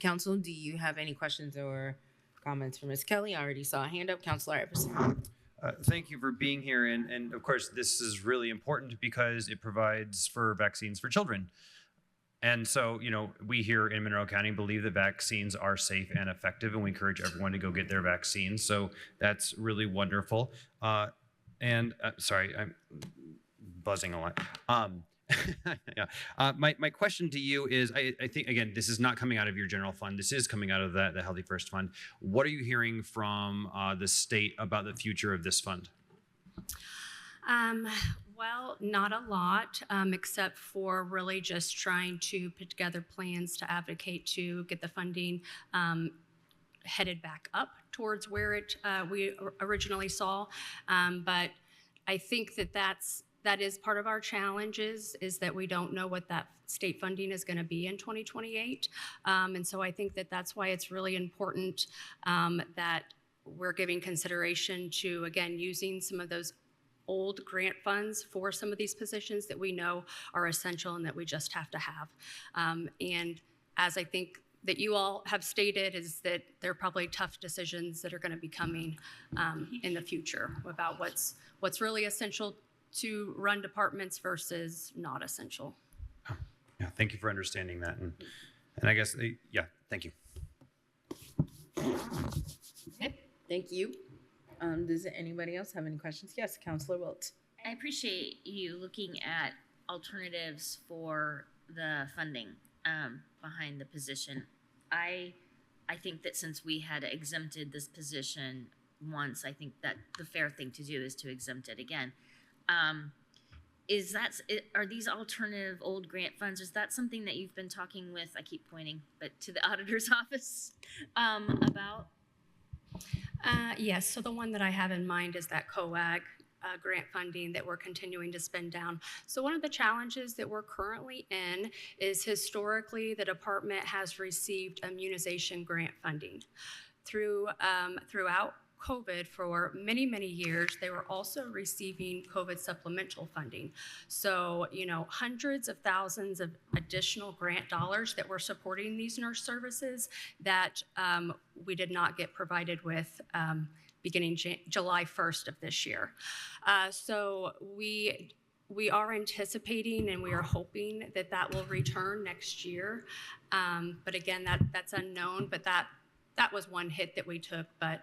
Council, do you have any questions or comments for Ms. Kelly? I already saw a hand up. Councilor Iverson. Thank you for being here. And of course, this is really important because it provides for vaccines for children. And so, we here in Monroe County believe that vaccines are safe and effective, and we encourage everyone to go get their vaccines. So that's really wonderful. Sorry, I'm buzzing a lot. Yeah. My question to you is, I think, again, this is not coming out of your general fund. This is coming out of the Healthy First Fund. What are you hearing from the state about the future of this fund? Well, not a lot, except for really just trying to put together plans to advocate to get the funding headed back up towards where we originally saw. But I think that is part of our challenges, is that we don't know what that state funding is going to be in 2028. And so I think that's why it's really important that we're giving consideration to, again, using some of those old grant funds for some of these positions that we know are essential and that we just have to have. And as I think that you all have stated, is that there are probably tough decisions that are going to be coming in the future about what's really essential to run departments versus not essential. Yeah, thank you for understanding that. And I guess, yeah, thank you. Okay, thank you. Does anybody else have any questions? Yes, Councilor Wilt. I appreciate you looking at alternatives for the funding behind the position. I think that since we had exempted this position once, I think that the fair thing to do is to exempt it again. Are these alternative old grant funds? Is that something that you've been talking with, I keep pointing, but to the auditor's office about? Yes, so the one that I have in mind is that COAG grant funding that we're continuing to spend down. So one of the challenges that we're currently in is historically the department has received immunization grant funding. Throughout COVID, for many, many years, they were also receiving COVID supplemental funding. So, hundreds of thousands of additional grant dollars that were supporting these nurse services that we did not get provided with beginning July 1st of this year. So we are anticipating and we are hoping that will return next year. But again, that's unknown, but that was one hit that we took, but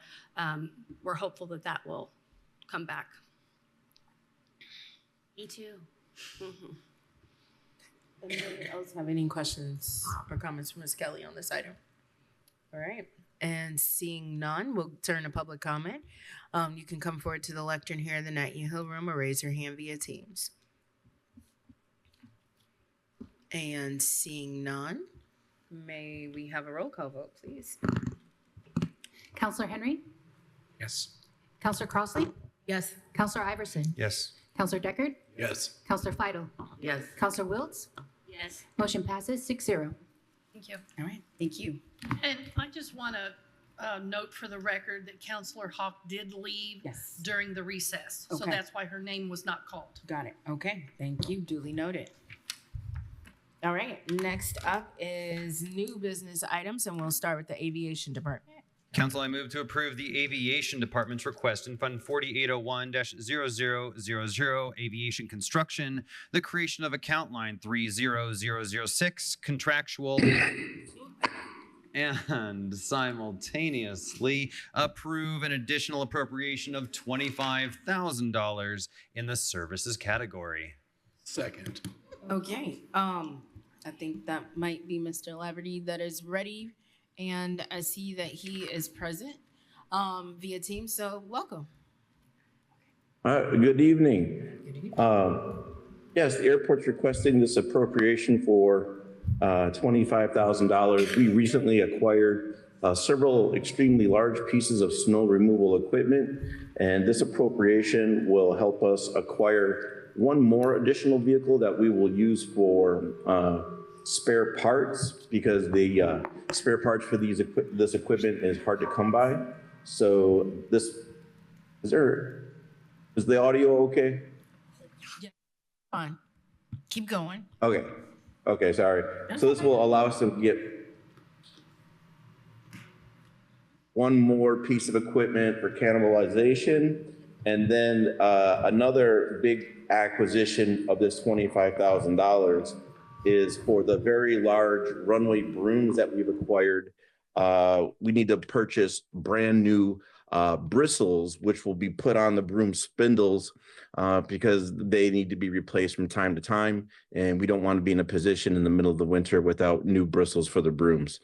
we're hopeful that will come back. Me too. Mm-hmm. Anybody else have any questions or comments for Ms. Kelly on this item? All right. And seeing none, we'll turn to public comment. You can come forward to the lectern here in the Nightingale Hill Room or raise your hand via Teams. And seeing none, may we have a roll call vote, please? Counselor Henry? Yes. Counselor Crossley? Yes. Counselor Iverson? Yes. Counselor Deckard? Yes. Counselor Fidel? Yes. Counselor Wiltz? Yes. Motion passes 6-0. Thank you. All right. Thank you. And I just want to note for the record that Counselor Hawk did leave during the recess. So Okay. that's why her name was not called. Got it. Okay. Thank you. Duly noted. All right. Next up is new business items, and we'll start with the aviation department. Council, I move to approve the Aviation Department's request in Fund 4801-0000 Aviation Construction, the creation of account line 30006 contractual and simultaneously approve an additional appropriation of $25,000 in the services category. Second. Okay. I think that might be Mr. Laverty that is ready. And I see that he is present via Teams, so welcome. Good evening. Yes, the airport's requesting this appropriation for $25,000. We recently acquired several extremely large pieces of snow removal equipment, and this appropriation will help us acquire one more additional vehicle that we will use for spare parts, because the spare parts for this equipment is hard to come by. So is the audio okay? Fine. Keep going. Okay, sorry. So this will allow us to get one more piece of equipment for cannibalization, and then another big acquisition of this $25,000 is for the very large runway brooms that we've acquired. We need to purchase brand new bristles, which will be put on the broom spindles because they need to be replaced from time to time, and we don't want to be in a position in the middle of the winter without new bristles for the brooms.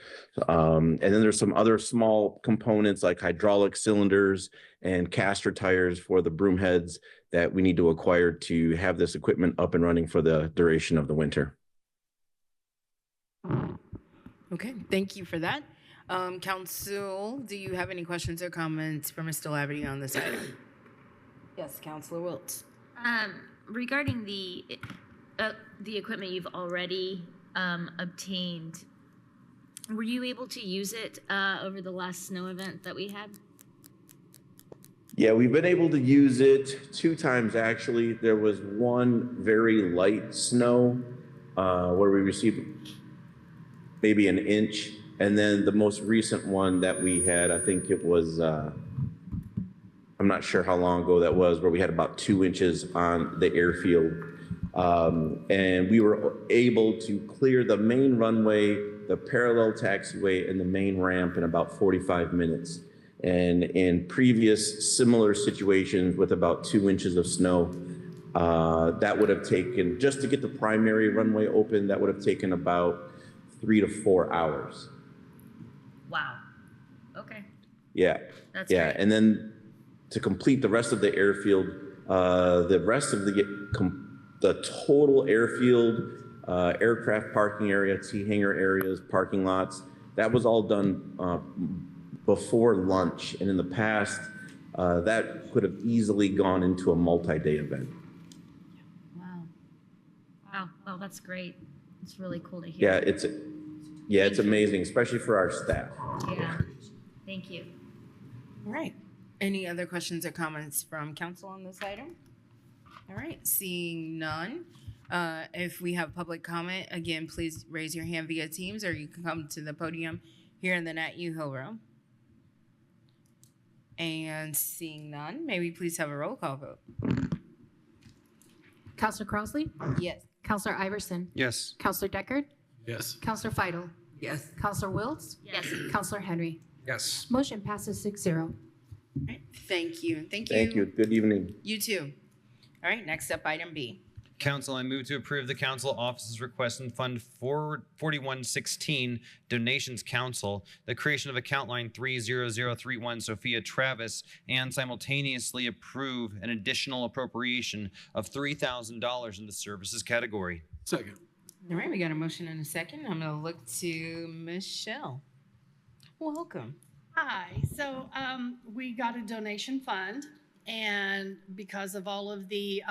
And then there's some other small components like hydraulic cylinders and caster tires for the broom heads that we need to acquire to have this equipment up and running for the duration of the winter. Okay, thank you for that. Council, do you have any questions or comments for Mr. Laverty on this item? Yes, Councilor Wiltz. Regarding the equipment you've already obtained, were you able to use it over the last snow event that we had? Yeah, we've been able to use it 2 times actually. There was one very light snow where we received maybe an inch. And then the most recent one that we had, I think it was, I'm not sure how long ago that was, where we had about 2 inches on the airfield. And we were able to clear the main runway, the parallel taxiway, and the main ramp in about 45 minutes. And in previous similar situations with about 2 inches of snow, that would have taken, just to get the primary runway open, that would have taken about 3 to 4 hours. Wow. Okay. Yeah. That's yeah. great. And then to complete the rest of the airfield, the rest of the total airfield, aircraft parking area, T-hangar areas, parking lots, that was all done before lunch. And in the past, that could have easily gone into a multi-day event. Wow. Wow. Well, that's great. It's really cool to hear. Yeah, it's amazing, especially for our staff. Yeah. Thank you. All right. Any other questions or comments from council on this item? All right, seeing none. If we have public comment, again, please raise your hand via Teams, or you can come to the podium here in the Nat U Hill room. And seeing none, may we please have a roll call vote? Counselor Crossley? Yes. Counselor Iverson? Yes. Counselor Deckard? Yes. Counselor Feidel? Yes. Counselor Wiltz? Yes. Counselor Henry? Yes. Motion passes 6-0. All right, thank you. Thank you. Thank you. Good evening. You too. All right, next up, item B. Council, I move to approve the council office's request in Fund 4116 Donations Council, the creation of account line 30031 Sophia Travis, and simultaneously approve an additional appropriation of $3,000 in the services category. Second. All right, we got a motion and a second. I'm going to look to Michelle. Welcome. Hi, so we got a donation fund, and because of all of the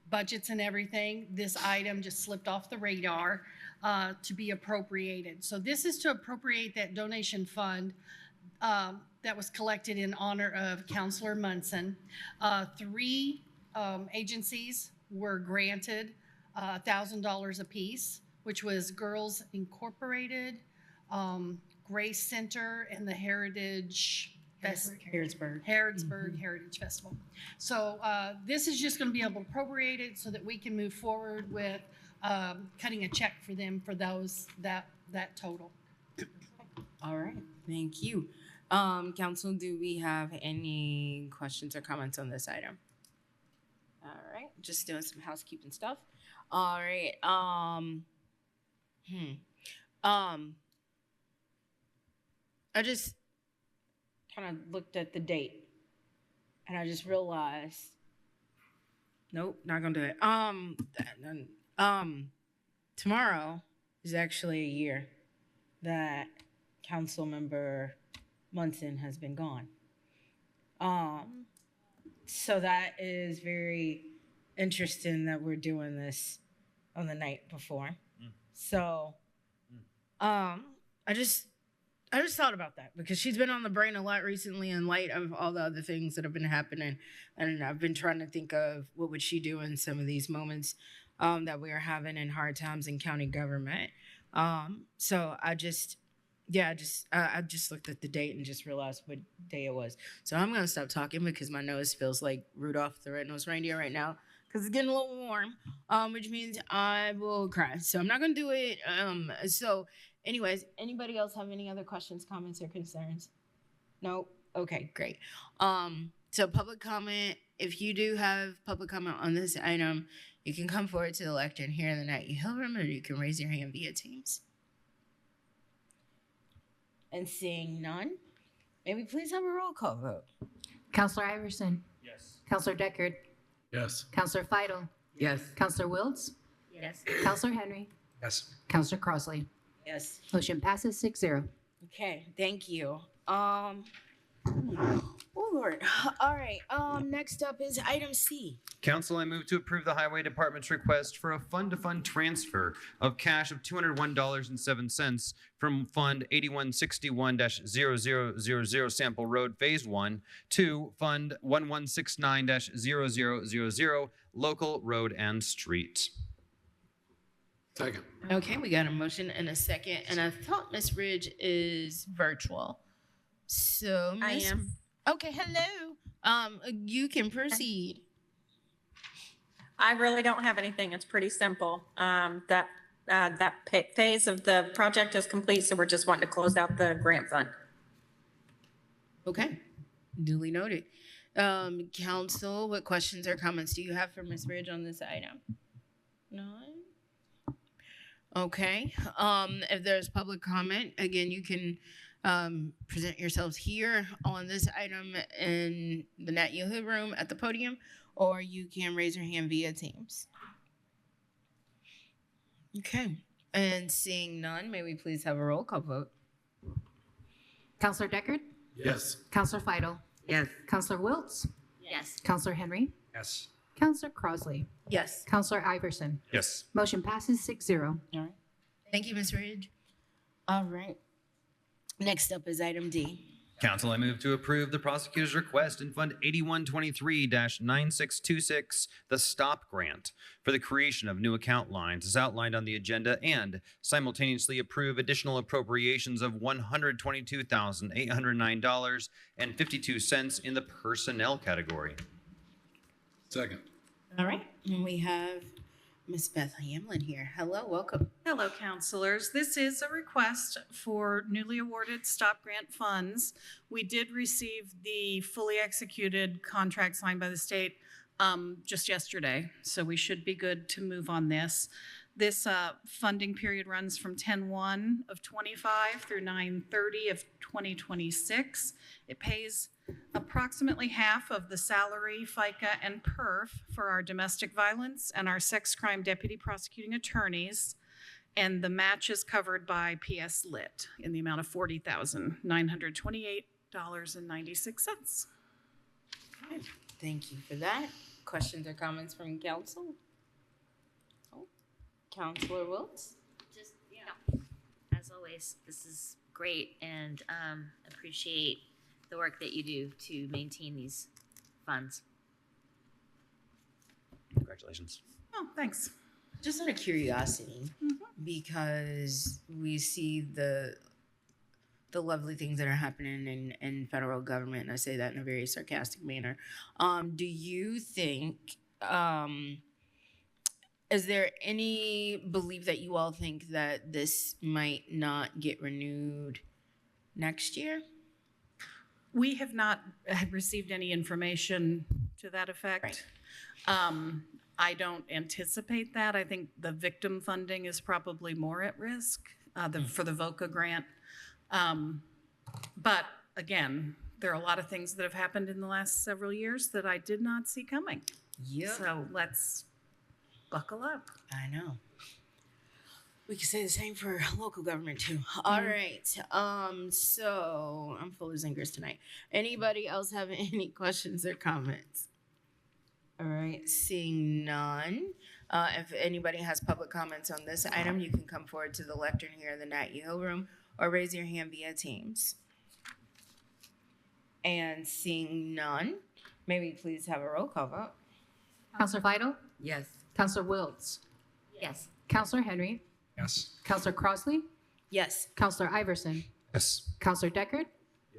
budgets and everything, this item just slipped off the radar to be appropriated. So this is to appropriate that donation fund that was collected in honor of Counselor Munson. 3 agencies were granted $1,000 apiece, which was Girls Incorporated, Grace Center, and the Harrodsburg Heritage Festival. So this is just going to be able to appropriate it so that we can move forward with cutting a check for them for that total. All right, thank you. Council, do we have any questions or comments on this item? All right, just doing some housekeeping stuff. All right. I just kind of looked at the date, and I just realized, nope, not gonna do it. Tomorrow is actually a year that Councilmember Munson has been gone. So that is very interesting that we're doing this on the night before. So, I just thought about that because she's been on the brain a lot recently in light of all the other things that have been happening, and I've been trying to think of what would she do in some of these moments that we are having in hard times in county government. So I just looked at the date and just realized what day it was. So I'm gonna stop talking because my nose feels like Rudolph the Red-Nosed Reindeer right now because it's getting a little warm, which means I will cry. So I'm not gonna do it. So anyways, anybody else have any other questions, comments, or concerns? No? Okay, great. So public comment, if you do have public comment on this item, you can come forward to the lectern here in the Night You Hill Room, or you can raise your hand via Teams. And seeing none, may we please have a roll call vote? Counselor Iverson? Yes. Counselor Deckard? Yes. Counselor Fidel? Yes. Counselor Wiltz? Yes. Counselor Henry? Yes. Counselor Crossley? Yes. Motion passes 6-0. Okay, thank you. Oh Lord. All right. Next up is item C. Council, I move to approve the Highway Department's request for a fund-to-fund transfer of cash of $201.07 from Fund 8161-0000 Sample Road Phase 1 to Fund 1169-0000 Local Road and Street. Second. Okay, we got a motion and a second, and I thought Miss Ridge is virtual. So I am. Okay, hello. You can proceed. I really don't have anything. It's pretty simple. That phase of the project is complete, so we're just wanting to close out the grant fund. Okay, duly noted. Council, what questions or comments do you have for Ms. Ridge on this item? None? Okay, if there's public comment, again, you can present yourselves here on this item in the Nat Yoho room at the podium, or you can raise your hand via Teams. Okay, and seeing none, may we please have a roll call vote? Counselor Deckard? Yes. Counselor Fidel? Yes. Counselor Wiltz? Yes. Counselor Henry? Yes. Counselor Crossley? Yes. Counselor Iverson? Yes. Motion passes 6-0. All right. Thank you, Ms. Ridge. All right. Next up is item D. Council, I move to approve the prosecutor's request in Fund 8123-9626, the STOP grant, for the creation of new account lines as outlined on the agenda, and simultaneously approve additional appropriations of $122,809.52 in the personnel category. Second. All right. And we have Ms. Beth Hamlin here. Hello, welcome. Hello, counselors. This is a request for newly awarded STOP grant funds. We did receive the fully executed contract signed by the state just yesterday, so we should be good to move on this. This funding period runs from 10/1 of 25 through 9/30 of 2026. It pays approximately half of the salary, FICA, and PERF for our domestic violence and our sex crime deputy prosecuting attorneys, and the match is covered by PS Lit in the amount of $40,928.96. Okay. Thank you for that. Questions or comments from council? Oh, Counselor Wiltz? Just, as always, this is great, and appreciate the work that you do to maintain these funds. Congratulations. Oh, thanks. Just out of curiosity, because we see the lovely things that are happening in federal government, and I say that in a very sarcastic manner. Do you think, is there any belief that you all think that this might not get renewed next year? We have not received any information to that effect. Right. I don't anticipate that. I think the victim funding is probably more at risk for the VOCA grant. But again, there are a lot of things that have happened in the last several years that I did not see coming. Yep. So let's buckle up. I know. We can say the same for local government too. All right. So I'm full of zingers tonight. Anybody else have any questions or comments? All right. Seeing none. If anybody has public comments on this item, you can come forward to the lectern here in the Nat Hill room or raise your hand via Teams. And seeing none, may we please have a roll call vote? Counselor Vital? Yes. Counselor Wiltz? Yes. Counselor Henry? Yes. Counselor Crossley? Yes. Counselor Iverson? Yes. Counselor Deckard?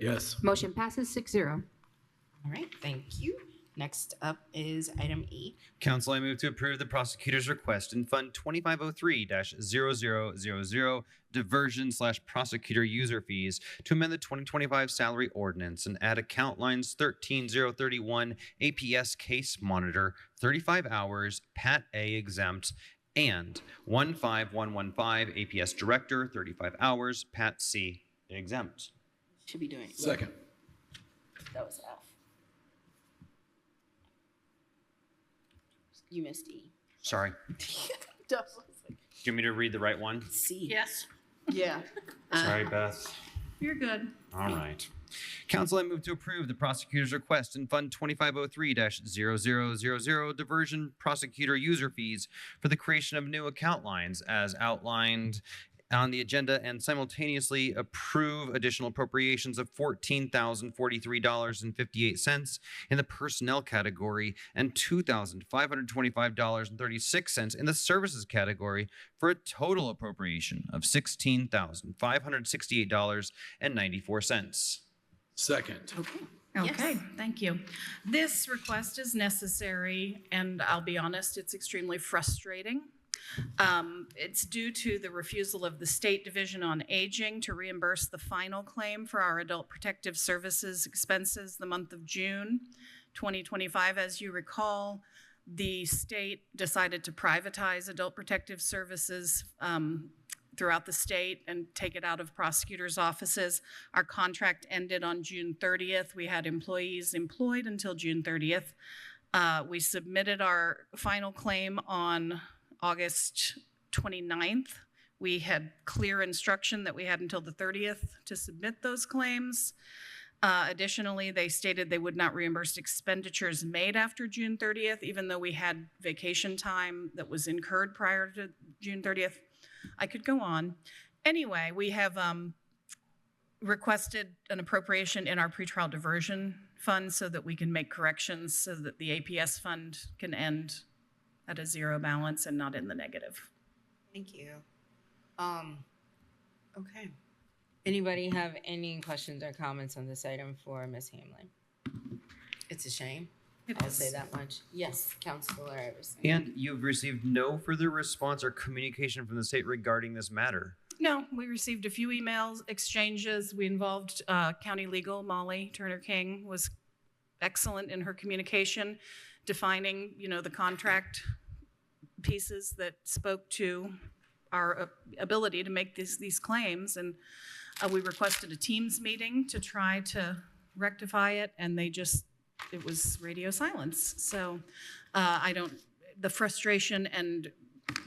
Yes. Motion passes 6-0. All right. Thank you. Next up is item E. Council, I move to approve the prosecutor's request in Fund 2503-0000 diversion/prosecutor user fees to amend the 2025 salary ordinance and add account lines 13031 APS case monitor 35 hours Pat A exempt and 15115 APS director 35 hours Pat C exempt. Should be doing. Second. That was F. You missed E. Sorry. Do you want me to read the right one? C. Yes. Yeah. Sorry, Beth. You're good. All right. Council, I move to approve the prosecutor's request in Fund 2503-0000 diversion prosecutor user fees for the creation of new account lines as outlined on the agenda and simultaneously approve additional appropriations of $14,043.58 in the personnel category and $2,525.36 in the services category for a total appropriation of $16,568.94. Second. Okay, thank you. This request is necessary, and I'll be honest, it's extremely frustrating. It's due to the refusal of the State Division on Aging to reimburse the final claim for our adult protective services expenses the month of June 2025. As you recall, the state decided to privatize adult protective services throughout the state and take it out of prosecutors' offices. Our contract ended on June 30th. We had employees employed until June 30th. We submitted our final claim on August 29th. We had clear instruction that we had until the 30th to submit those claims. Additionally, they stated they would not reimburse expenditures made after June 30th, even though we had vacation time that was incurred prior to June 30th. I could go on. Anyway, we have requested an appropriation in our pretrial diversion fund so that we can make corrections so that the APS fund can end at a zero balance and not in the negative. Thank you. Okay. Anybody have any questions or comments on this item for Ms. Hamlin? It's a shame. I'll say that much. Yes, Councilor Iverson. And you've received no further response or communication from the state regarding this matter. No, we received a few emails, exchanges. We involved county legal. Molly Turner King was excellent in her communication, defining, the contract pieces that spoke to our ability to make these claims. And we requested a Teams meeting to try to rectify it, and it was radio silence. So the frustration and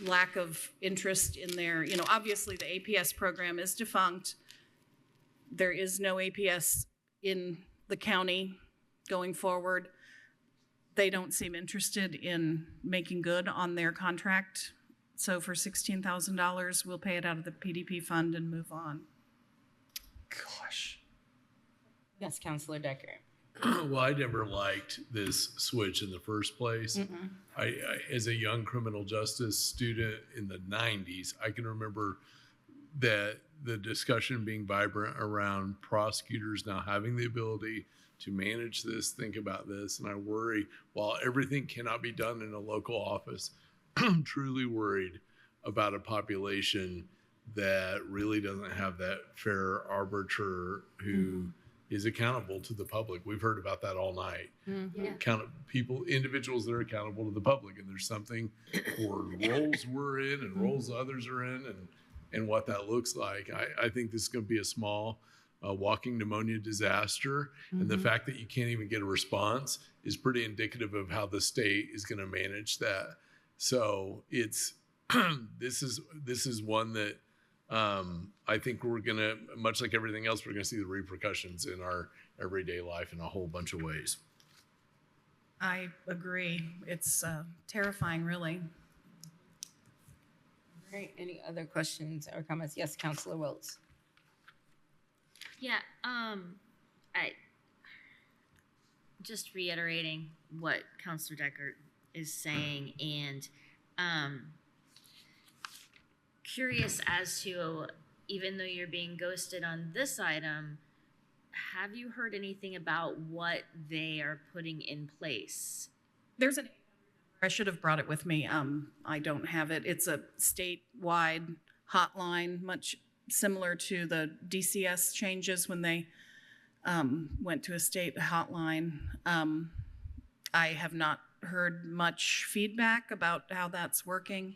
lack of interest in their, obviously the APS program is defunct. There is no APS in the county going forward. They don't seem interested in making good on their contract. So for $16,000, we'll pay it out of the PDP fund and move on. Gosh. Yes, Councilor Decker. Well, I never liked this switch in the first place. I, as a young criminal justice student in the 90s, I can remember that the discussion being vibrant around prosecutors now having the ability to manage this, think about this. And I worry, while everything cannot be done in a local office, I'm truly worried about a population that really doesn't have that fair arbiter who is accountable to the public. We've heard about that all night. Individuals that are accountable to the public. And there's something for roles we're in and roles others are in and what that looks like. I think this is going to be a small walking pneumonia disaster. And the fact that you can't even get a response is pretty indicative of how the state is going to manage that. So it's this is one that I think we're gonna, much like everything else, we're gonna see the repercussions in our everyday life in a whole bunch of ways. I agree. It's terrifying, really. All right, any other questions or comments? Yes, Councilor Wiltz. Yeah, I just reiterating what Councilor Deckard is saying, and curious as to, even though you're being ghosted on this item, have you heard anything about what they are putting in place? There's an, I should have brought it with me. I don't have it. It's a statewide hotline, much similar to the DCS changes when they went to a state hotline. I have not heard much feedback about how that's working.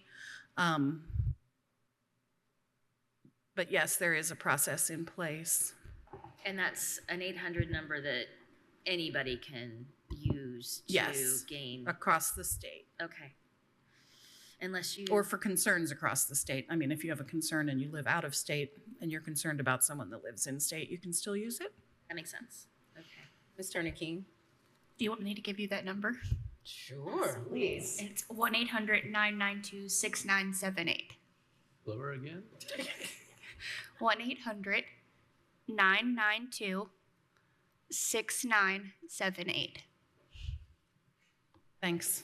But yes, there is a process in place. And that's an 800 number that anybody can use to Yes, gain. across the state. Okay. Unless you. Or for concerns across the state. I mean, if you have a concern and you live out of state and you're concerned about someone that lives in state, you can still use it. That makes sense. Okay. Ms. Turner King. Do you want me to give you that number? Sure, please. It's 1-800-992-6978. Lower again? 1-800-992-6978. Thanks.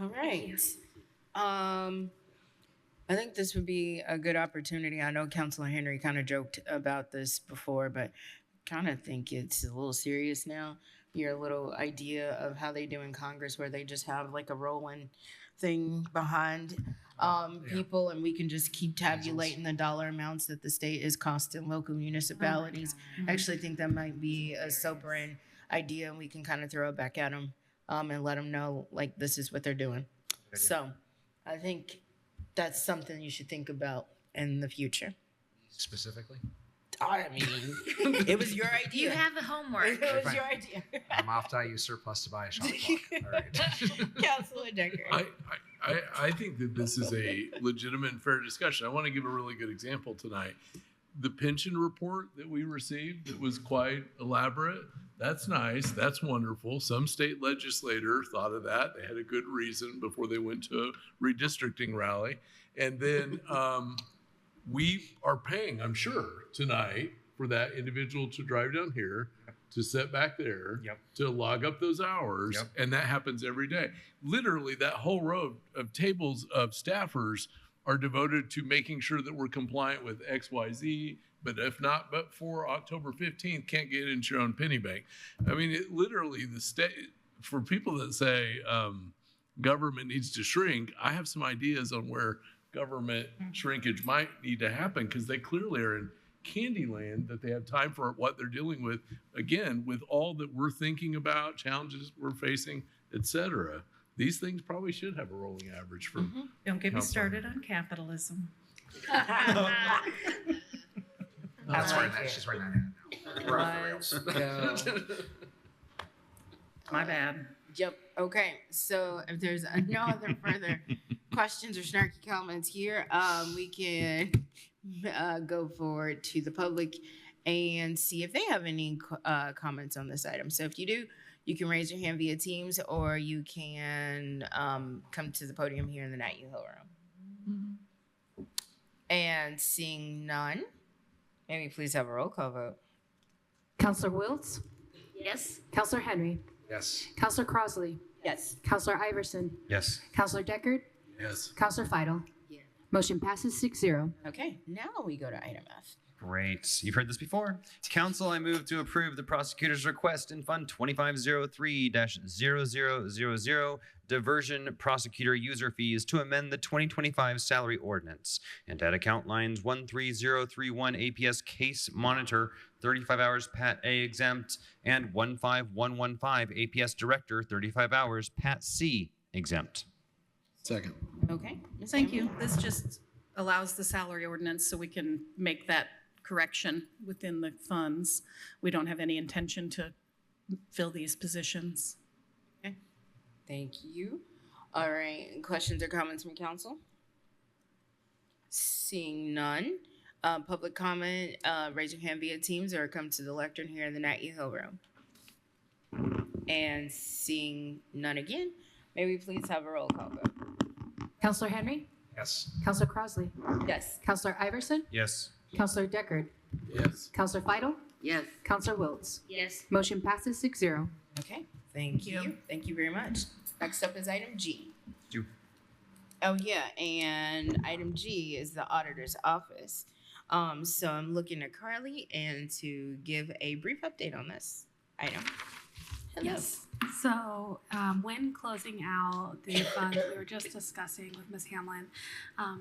All right. I think this would be a good opportunity. I know Councilor Henry kind of joked about this before, but kind of think it's a little serious now. Your little idea of how they do in Congress, where they just have like a rolling thing behind people, and we can just keep tabulating the dollar amounts that the state is costing local municipalities. I actually think that might be a sobering idea, and we can kind of throw it back at them and let them know, like, this is what they're doing. So I think that's something you should think about in the future. Specifically? I mean, it was your idea. You have the homework. It was your idea. I'm off to use surplus to buy a shot clock. All right. Councilor Deckard. I think that this is a legitimate and fair discussion. I want to give a really good example tonight. The pension report that we received that was quite elaborate, that's nice. That's wonderful. Some state legislator thought of that. They had a good reason before they went to a redistricting rally. And then we are paying, I'm sure, tonight for that individual to drive down here, to sit back there, to log up those hours. And that happens every day. Literally, that whole row of tables of staffers are devoted to making sure that we're compliant with XYZ, but if not, but for October 15th, can't get into your own penny bank. I mean, it literally, the state, for people that say government needs to shrink, I have some ideas on where government shrinkage might need to happen, because they clearly are in Candyland, that they have time for what they're dealing with, again, with all that we're thinking about, challenges we're facing, et cetera. These things probably should have a rolling average for. Don't get me started on capitalism. That's right. She's right now. We're off the rails. My bad. Yep. Okay. So if there's no other further questions or snarky comments here, we can go forward to the public and see if they have any comments on this item. So if you do, you can raise your hand via Teams, or you can come to the podium here in the Night U Hill room. And seeing none, may we please have a roll call vote? Counselor Wiltz? Yes. Counselor Henry? Yes. Counselor Crossley? Yes. Counselor Iverson? Yes. Counselor Deckard? Yes. Counselor Feidel? Yeah. Motion passes 6-0. Okay, now we go to item F. Great. You've heard this before. Council, I move to approve the prosecutor's request in Fund 2503-0000 diversion prosecutor user fees to amend the 2025 salary ordinance and add account lines 13031 APS case monitor 35 hours Pat A exempt and 15115 APS director 35 hours Pat C exempt. Second. Okay. Ms. Thank Campbell? you. This just allows the salary ordinance so we can make that correction within the funds. We don't have any intention to fill these positions. Okay. Thank you. All right, questions or comments from council? Seeing none. Public comment, raise your hand via Teams or come to the lectern here in the Nat E. Hill room. And seeing none again, may we please have a roll call vote? Counselor Henry, Yes. Counselor Crossley, Yes. Counselor Iverson, Yes. Counselor Deckard, Yes. Counselor Feidel, Yes. Counselor Wiltz. Yes. Motion passes 6-0. Okay, thank you. Thank you very much. Next up is item G. You. Oh, yeah, and item G is the auditor's office. So I'm looking at Carly and to give a brief update on this item. Hello. Yes. So when closing out the fund that we were just discussing with Ms. Hamlin,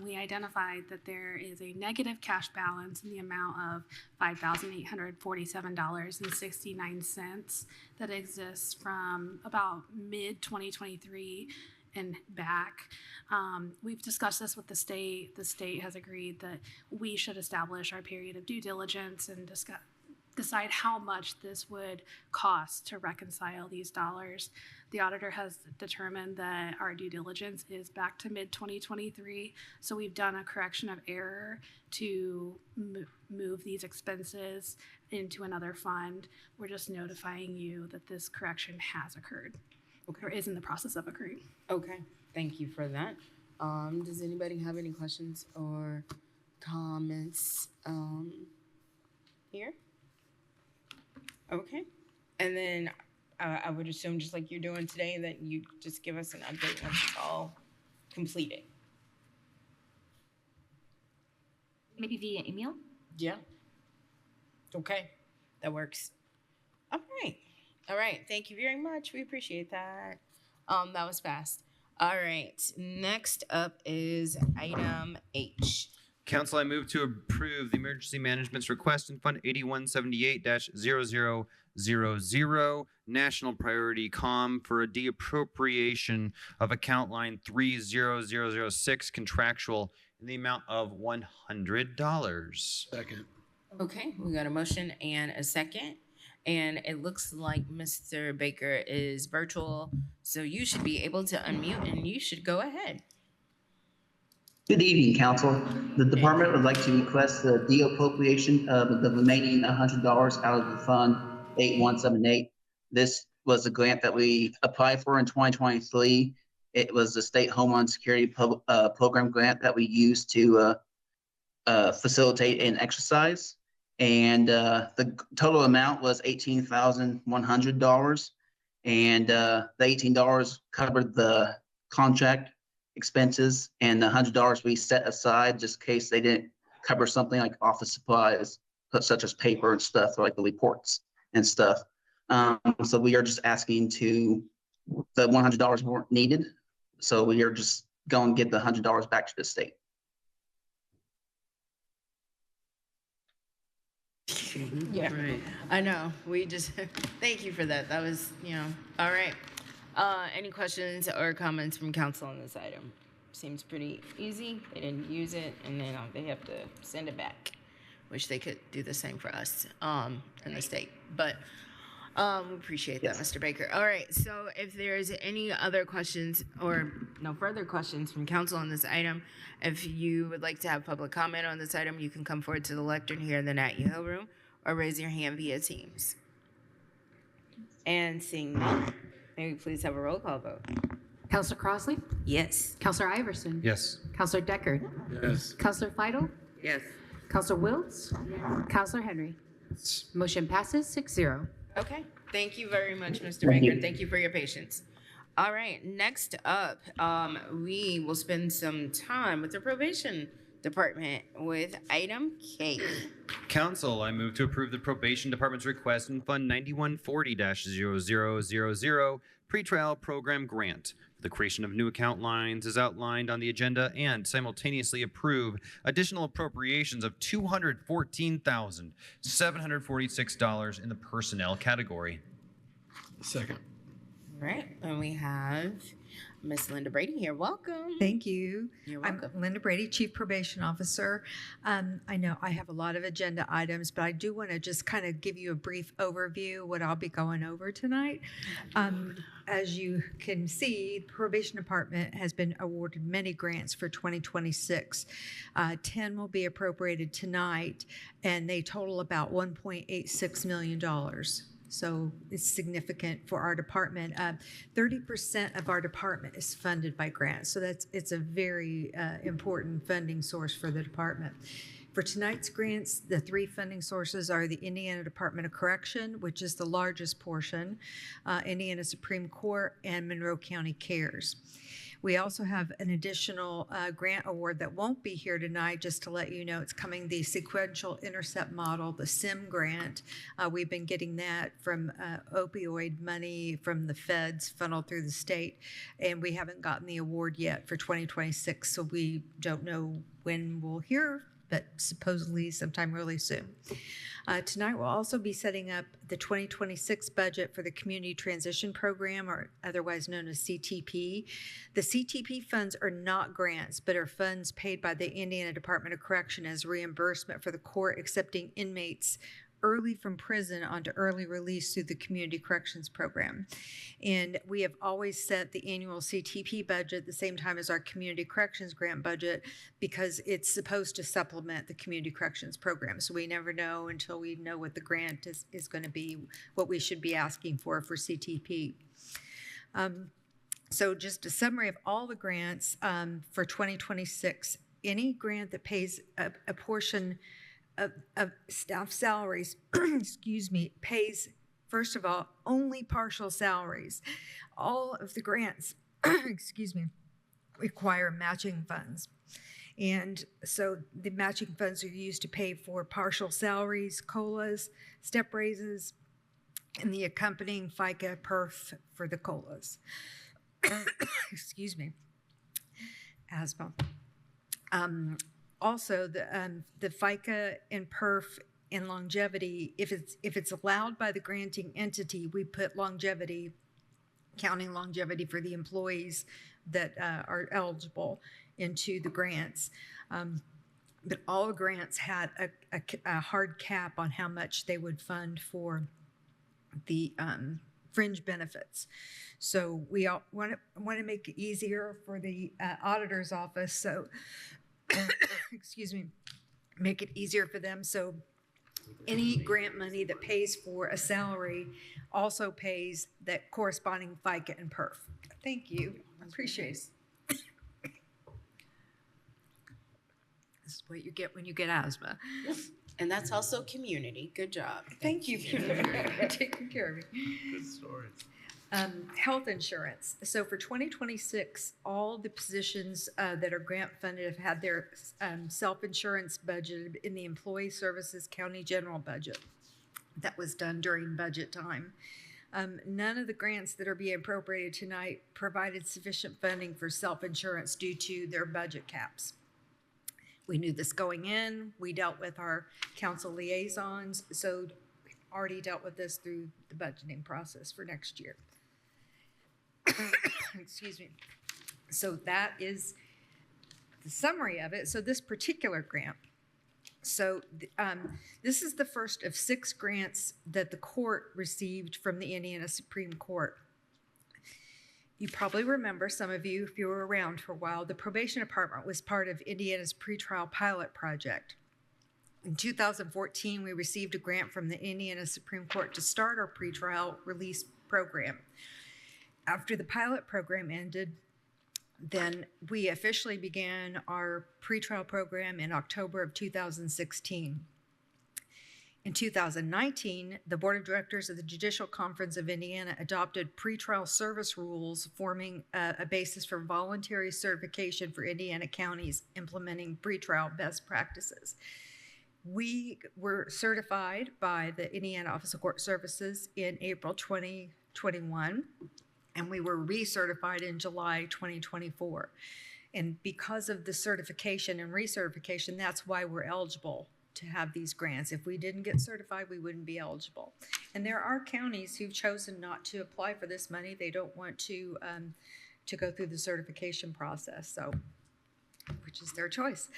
we identified that there is a negative cash balance in the amount of $5,847.69 that exists from about mid-2023 and back. We've discussed this with the state. The state has agreed that we should establish our period of due diligence and decide how much this would cost to reconcile these dollars. The auditor has determined that our due diligence is back to mid-2023, so we've done a correction of error to move these expenses into another fund. We're just notifying you that this correction has occurred, or is in the process of occurring. Okay, thank you for that. Does anybody have any questions or comments here? Okay, and then I would assume, just like you're doing today, that you just give us an update once it's all completed. Maybe via email? Yeah. Okay, that works. All right, thank you very much. We appreciate that. That was fast. All right, next up is item H. Council, I move to approve the Emergency Management's request in Fund 8178-0000 National Priority Com for a deappropriation of account line 30006 contractual in the amount of $100. Second. Okay, we got a motion and a second. And it looks like Mr. Baker is virtual, so you should be able to unmute and you should go ahead. Good evening, Council. The department would like to request the deappropriation of the remaining $100 out of the Fund 8178. This was a grant that we applied for in 2023. It was the State Homeland Security Program grant that we used to facilitate an exercise. And the total amount was $18,100. And the $18 covered the contract expenses, and the $100 we set aside just in case they didn't cover something like office supplies, such as paper and stuff, like the reports and stuff. So we are just asking the $100 weren't needed. So we are just going to get the $100 back to the state. Yeah, right. I know. We just, thank you for that. That was, all right. Any questions or comments from council on this item? Seems pretty easy. They didn't use it, and then they have to send it back, which they could do the same for us in the state. But we appreciate that, Mr. Baker. All right, so if there's any other questions or no further questions from council on this item, if you would like to have public comment on this item, you can come forward to the lectern here in the Nat U Hill room or raise your hand via Teams. And seeing none, may we please have a roll call vote? Counselor Crossley, Yes. Counselor Iverson, Yes. Counselor Deckard, Yes. Counselor Feidel, Yes. Counselor Wiltz, Counselor Henry. Motion passes 6-0. Okay, thank you very much, Mr. Baker, and thank you for your patience. All right, next up, we will spend some time with the probation department with item K. Council, I move to approve the Probation Department's request in Fund 9140-0000 Pretrial Program Grant for the creation of new account lines as outlined on the agenda, and simultaneously approve additional appropriations of $214,746 in the personnel category. Second. All right, and we have Miss Linda Brady here. Welcome. Thank you. You're I'm welcome. Linda Brady, Chief Probation Officer. I know I have a lot of agenda items, but I do want to just kind of give you a brief overview of what I'll be going over tonight. As you can see, the Probation Department has been awarded many grants for 2026. 10 will be appropriated tonight, and they total about $1.86 million. So it's significant for our department. 30% of our department is funded by grants. So it's a very important funding source for the department. For tonight's grants, the three funding sources are the Indiana Department of Correction, which is the largest portion, Indiana Supreme Court, and Monroe County CARES. We also have an additional grant award that won't be here tonight, just to let you know it's coming, the Sequential Intercept Model, the SIM grant. We've been getting that from opioid money from the feds funneled through the state, and we haven't gotten the award yet for 2026, so we don't know when we'll hear, but supposedly sometime really soon. Tonight, we'll also be setting up the 2026 budget for the Community Transition Program, or otherwise known as CTP. The CTP funds are not grants, but are funds paid by the Indiana Department of Correction as reimbursement for the court accepting inmates early from prison onto early release through the Community Corrections Program. And we have always set the annual CTP budget at the same time as our Community Corrections Grant budget because it's supposed to supplement the Community Corrections Program. So we never know until we know what the grant is going to be, what we should be asking for CTP. So just a summary of all the grants for 2026. Any grant that pays a portion of staff salaries, excuse me, pays, first of all, only partial salaries. All of the grants, excuse me, require matching funds. And so the matching funds are used to pay for partial salaries, COLAs, step raises, and the accompanying FICA perf for the COLAs. Excuse me, asthma. Also, the FICA and PERF and longevity, if it's allowed by the granting entity, we put longevity, counting longevity for the employees that are eligible into the grants. But all grants had a hard cap on how much they would fund for the fringe benefits. So we all want to make it easier for the auditor's office. So excuse me, make it easier for them. So any grant money that pays for a salary also pays that corresponding FICA and PERF. Thank you. I appreciate it. This is what you get when you get asthma. And that's also community. Good job. Thank you for taking care of me. Good story. Health insurance. So for 2026, all the positions that are grant funded have had their self-insurance budgeted in the Employee Services County General budget. That was done during budget time. None of the grants that are being appropriated tonight provided sufficient funding for self-insurance due to their budget caps. We knew this going in. We dealt with our council liaisons, so we've already dealt with this through the budgeting process for next year. Excuse me. So that is the summary of it. So this particular grant, so this is the first of 6 grants that the court received from the Indiana Supreme Court. You probably remember, some of you, if you were around for a while, the probation department was part of Indiana's pretrial pilot project. In 2014, we received a grant from the Indiana Supreme Court to start our pretrial release program. After the pilot program ended, then we officially began our pretrial program in October of 2016. In 2019, the Board of Directors of the Judicial Conference of Indiana adopted pretrial service rules forming a basis for voluntary certification for Indiana counties implementing pretrial best practices. We were certified by the Indiana Office of Court Services in April 2021, and we were recertified in July 2024. And because of the certification and recertification, that's why we're eligible to have these grants. If we didn't get certified, we wouldn't be eligible. And there are counties who've chosen not to apply for this money. They don't want to to go through the certification process, so, which is their choice.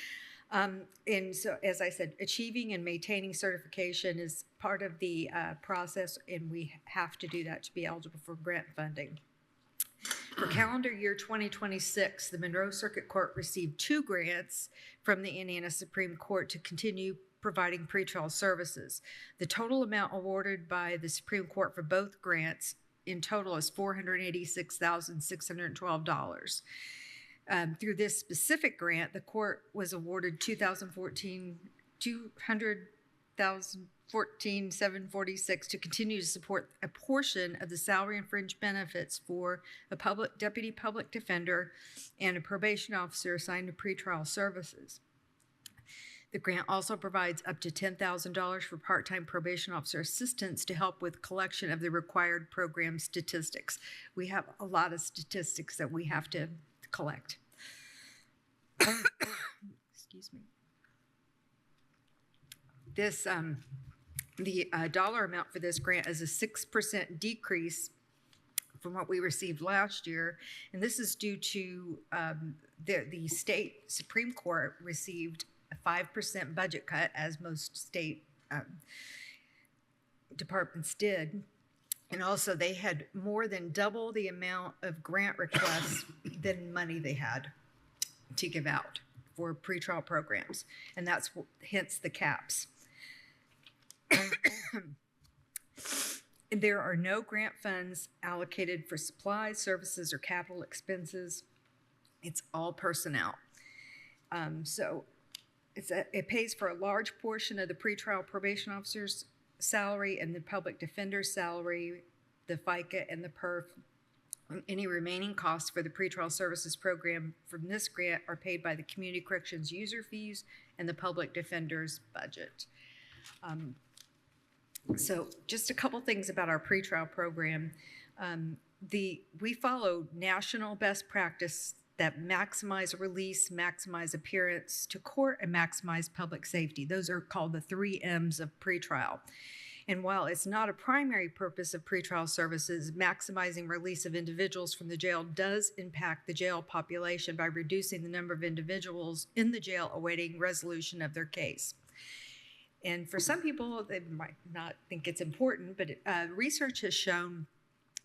And so, as I said, achieving and maintaining certification is part of the process, and we have to do that to be eligible for grant funding. For calendar year 2026, the Monroe Circuit Court received 2 grants from the Indiana Supreme Court to continue providing pretrial services. The total amount awarded by the Supreme Court for both grants in total is $486,612. Through this specific grant, the court was awarded $214,746 to continue to support a portion of the salary and fringe benefits for a deputy public defender and a probation officer assigned to pretrial services. The grant also provides up to $10,000 for part-time probation officer assistance to help with collection of the required program statistics. We have a lot of statistics that we have to collect. Excuse me. This, the dollar amount for this grant is a 6% decrease from what we received last year, and this is due to the state Supreme Court received a 5% budget cut, as most state departments did. And also they had more than double the amount of grant requests than money they had to give out for pretrial programs. And that's hence the caps. And there are no grant funds allocated for supplies, services, or capital expenses. It's all personnel. So it pays for a large portion of the pretrial probation officer's salary and the public defender's salary, the FICA and the PERF. Any remaining costs for the pretrial services program from this grant are paid by the community corrections user fees and the public defender's budget. So just a couple things about our pretrial program. We follow national best practice that maximize release, maximize appearance to court, and maximize public safety. Those are called the 3 M's of pretrial. And while it's not a primary purpose of pretrial services, maximizing release of individuals from the jail does impact the jail population by reducing the number of individuals in the jail awaiting resolution of their case. And for some people, they might not think it's important, but research has shown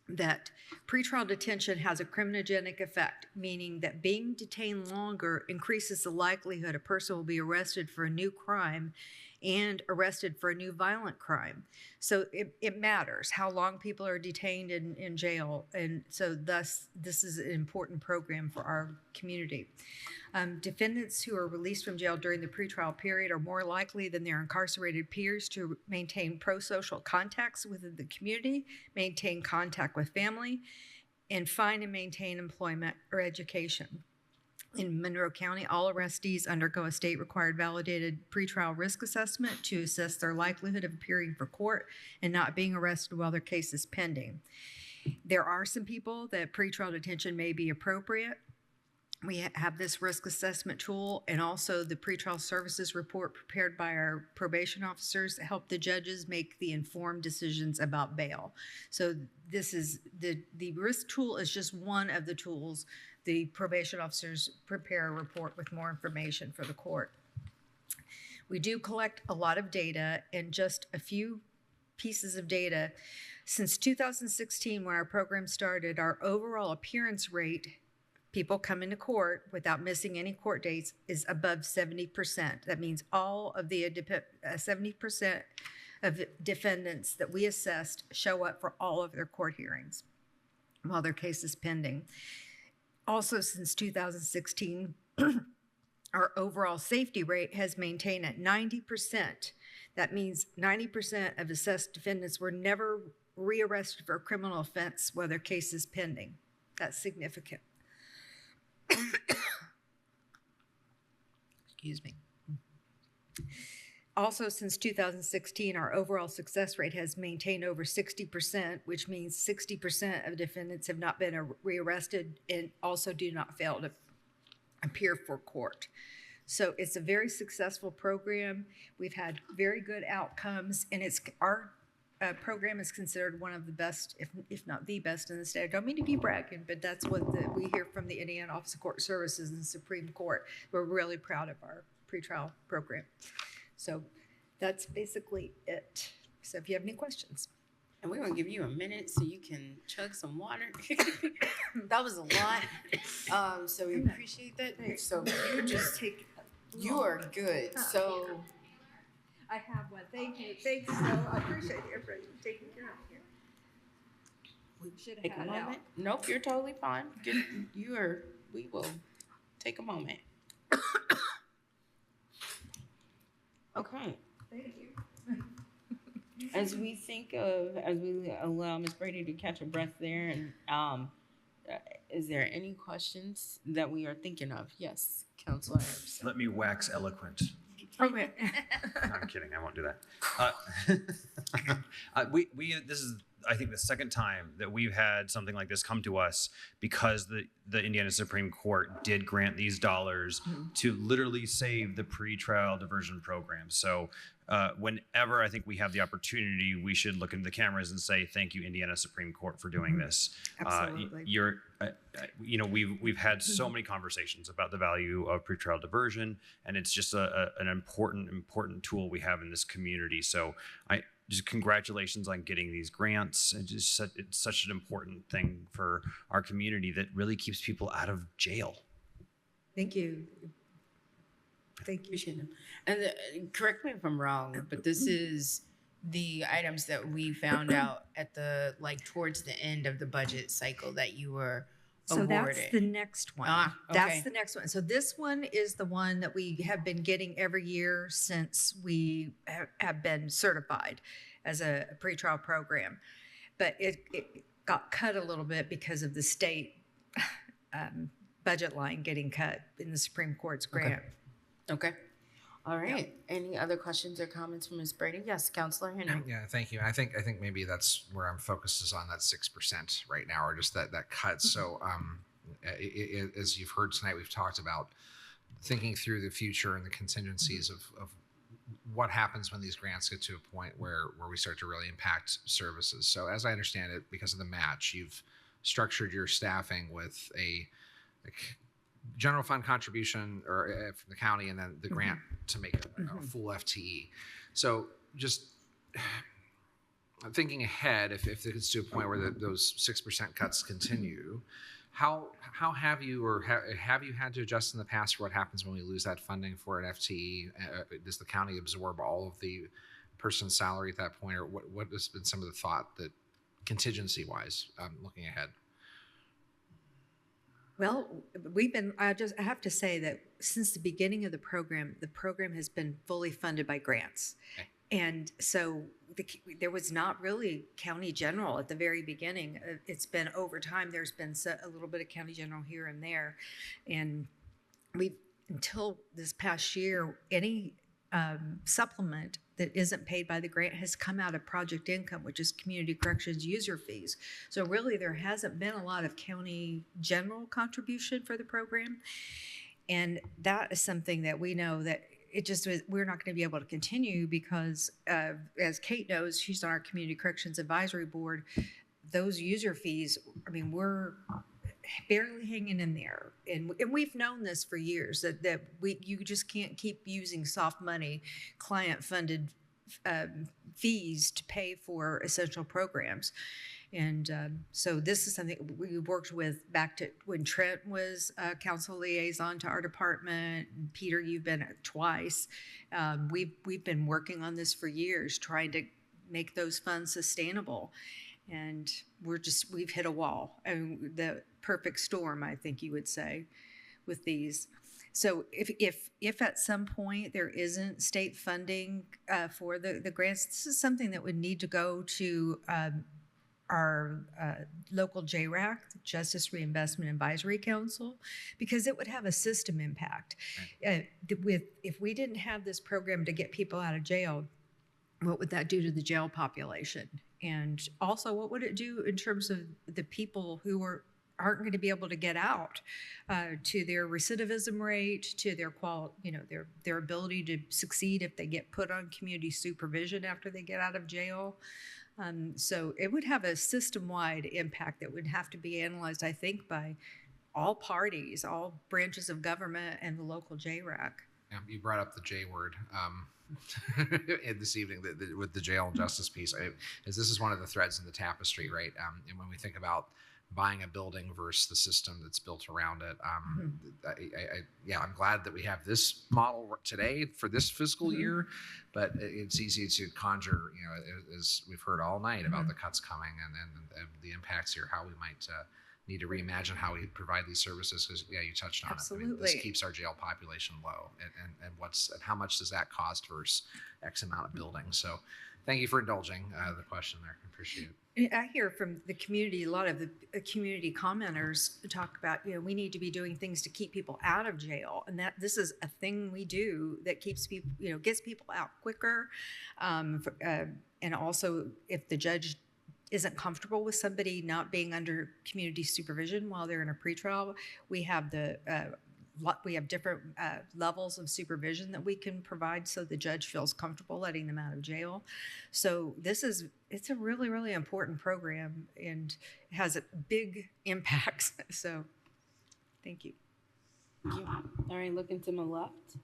that pretrial detention has a criminogenic effect, meaning that being detained longer increases the likelihood a person will be arrested for a new crime and arrested for a new violent crime. So it matters how long people are detained in jail. And so thus, this is an important program for our community. Defendants who are released from jail during the pretrial period are more likely than their incarcerated peers to maintain pro-social contacts within the community, maintain contact with family, and find and maintain employment or education. In Monroe County, all arrestees undergo a state-required validated pretrial risk assessment to assess their likelihood of appearing for court and not being arrested while their case is pending. There are some people that pretrial detention may be appropriate. We have this risk assessment tool and also the pretrial services report prepared by our probation officers that help the judges make the informed decisions about bail. So this is the risk tool is just one of the tools. The probation officers prepare a report with more information for the court. We do collect a lot of data, and just a few pieces of data. Since 2016, when our program started, our overall appearance rate, people come into court without missing any court dates, is above 70%. That means all of the 70% of defendants that we assessed show up for all of their court hearings while their case is pending. Also, since 2016, our overall safety rate has maintained at 90%. That means 90% of assessed defendants were never rearrested for a criminal offense while their case is pending. That's significant. Excuse me. Also, since 2016, our overall success rate has maintained over 60%, which means 60% of defendants have not been rearrested and also do not fail to appear for court. So it's a very successful program. We've had very good outcomes, and it's our program is considered one of the best, if not the best in the state. I don't mean to be bragging, but that's what we hear from the Indiana Office of Court Services and the Supreme Court. We're really proud of our pretrial program. So that's basically it. So if you have any questions. And we're gonna give you a minute so you can chug some water. That was a lot. So we appreciate that. So you just take, you are good. So I have one. Thank you. Thanks. So I appreciate everybody taking care of here. We should have take a had it out. moment. Nope, you're totally fine. We will take a moment. Okay. Thank you. As we allow Ms. Brady to catch her breath there, and is there any questions that we are thinking of? Yes, Councilor Anderson. Let me wax eloquent. Okay. No, I'm kidding. I won't do that. This is, I think, the second time that we've had something like this come to us because the Indiana Supreme Court did grant these dollars to literally save the pretrial diversion program. So whenever I think we have the opportunity, we should look into the cameras and say, thank you, Indiana Supreme Court, for doing this. Absolutely. We've had so many conversations about the value of pretrial diversion, and it's just an important tool we have in this community. So just congratulations on getting these grants. It's such an important thing for our community that really keeps people out of jail. Thank you. Thank you. And correct me if I'm wrong, but this is the items that we found out at towards the end of the budget cycle that you were So awarded. that's the next one. Okay. That's the next one. So this one is the one that we have been getting every year since we have been certified as a pretrial program. But it got cut a little bit because of the state budget line getting cut in the Supreme Court's grant. Okay. All right. Any other questions or comments from Ms. Brady? Yes, Councilor Henry. Yeah, thank you. I think maybe that's where I'm focused is on that 6% right now, or just that cut. So as you've heard tonight, we've talked about thinking through the future and the contingencies of what happens when these grants get to a point where we start to really impact services. So as I understand it, because of the match, you've structured your staffing with a general fund contribution or from the county, and then the grant to make a full FTE. So just thinking ahead, if it gets to a point where those 6% cuts continue, how have you have you had to adjust in the past for what happens when we lose that funding for an FTE? Does the county absorb all of the person's salary at that point, or what has been some of the thought that contingency wise looking ahead? Well, I have to say that since the beginning of the program has been fully funded by grants. Okay. And so there was not really county general at the very beginning. It's been over time, there's been a little bit of county general here and there. And until this past year, any supplement that isn't paid by the grant has come out of project income, which is community corrections user fees. So really there hasn't been a lot of county general contribution for the program. And that is something that we know that we're not going to be able to continue because as Kate knows, she's on our community corrections advisory board, those user fees, we're barely hanging in there. And we've known this for years, that you just can't keep using soft money, client-funded fees to pay for essential programs. And so this is something we worked with back to when Trent was council liaison to our department. And Peter, you've been twice. We've been working on this for years, trying to make those funds sustainable. And we've hit a wall. The perfect storm, I think you would say, with these. So if at some point there isn't state funding for the grants, this is something that would need to go to our local JRAC, Justice Reinvestment Advisory Council, because it would have a system impact. If we didn't have this program to get people out of jail, what would that do to the jail population? And also, what would it do in terms of the people who aren't going to be able to get out, to their recidivism rate, to their ability to succeed if they get put on community supervision after they get out of jail? So it would have a system-wide impact that would have to be analyzed, I think, by all parties, all branches of government, and the local JRAC. Yeah, you brought up the J word this evening with the jail and justice piece. This is one of the threads in the tapestry, right? And when we think about buying a building versus the system that's built around it, I'm glad that we have this model today for this fiscal year, but it's easy to conjure, as we've heard all night about the cuts coming and the impacts here, how we might need to reimagine how we provide these services, because you touched on Absolutely. it. I mean, this keeps our jail population low, and how much does that cost versus X amount of buildings? So thank you for indulging the question there. I appreciate it. I hear from the community, a lot of the community commenters talk about, we need to be doing things to keep people out of jail, and that this is a thing we do that keeps people, gets people out quicker, and also if the judge isn't comfortable with somebody not being under community supervision while they're in a pretrial, we have different levels of supervision that we can provide so the judge feels comfortable letting them out of jail. So it's a really, really important program, and it has a big impacts. So thank you. Thank you. All right, looking to my left.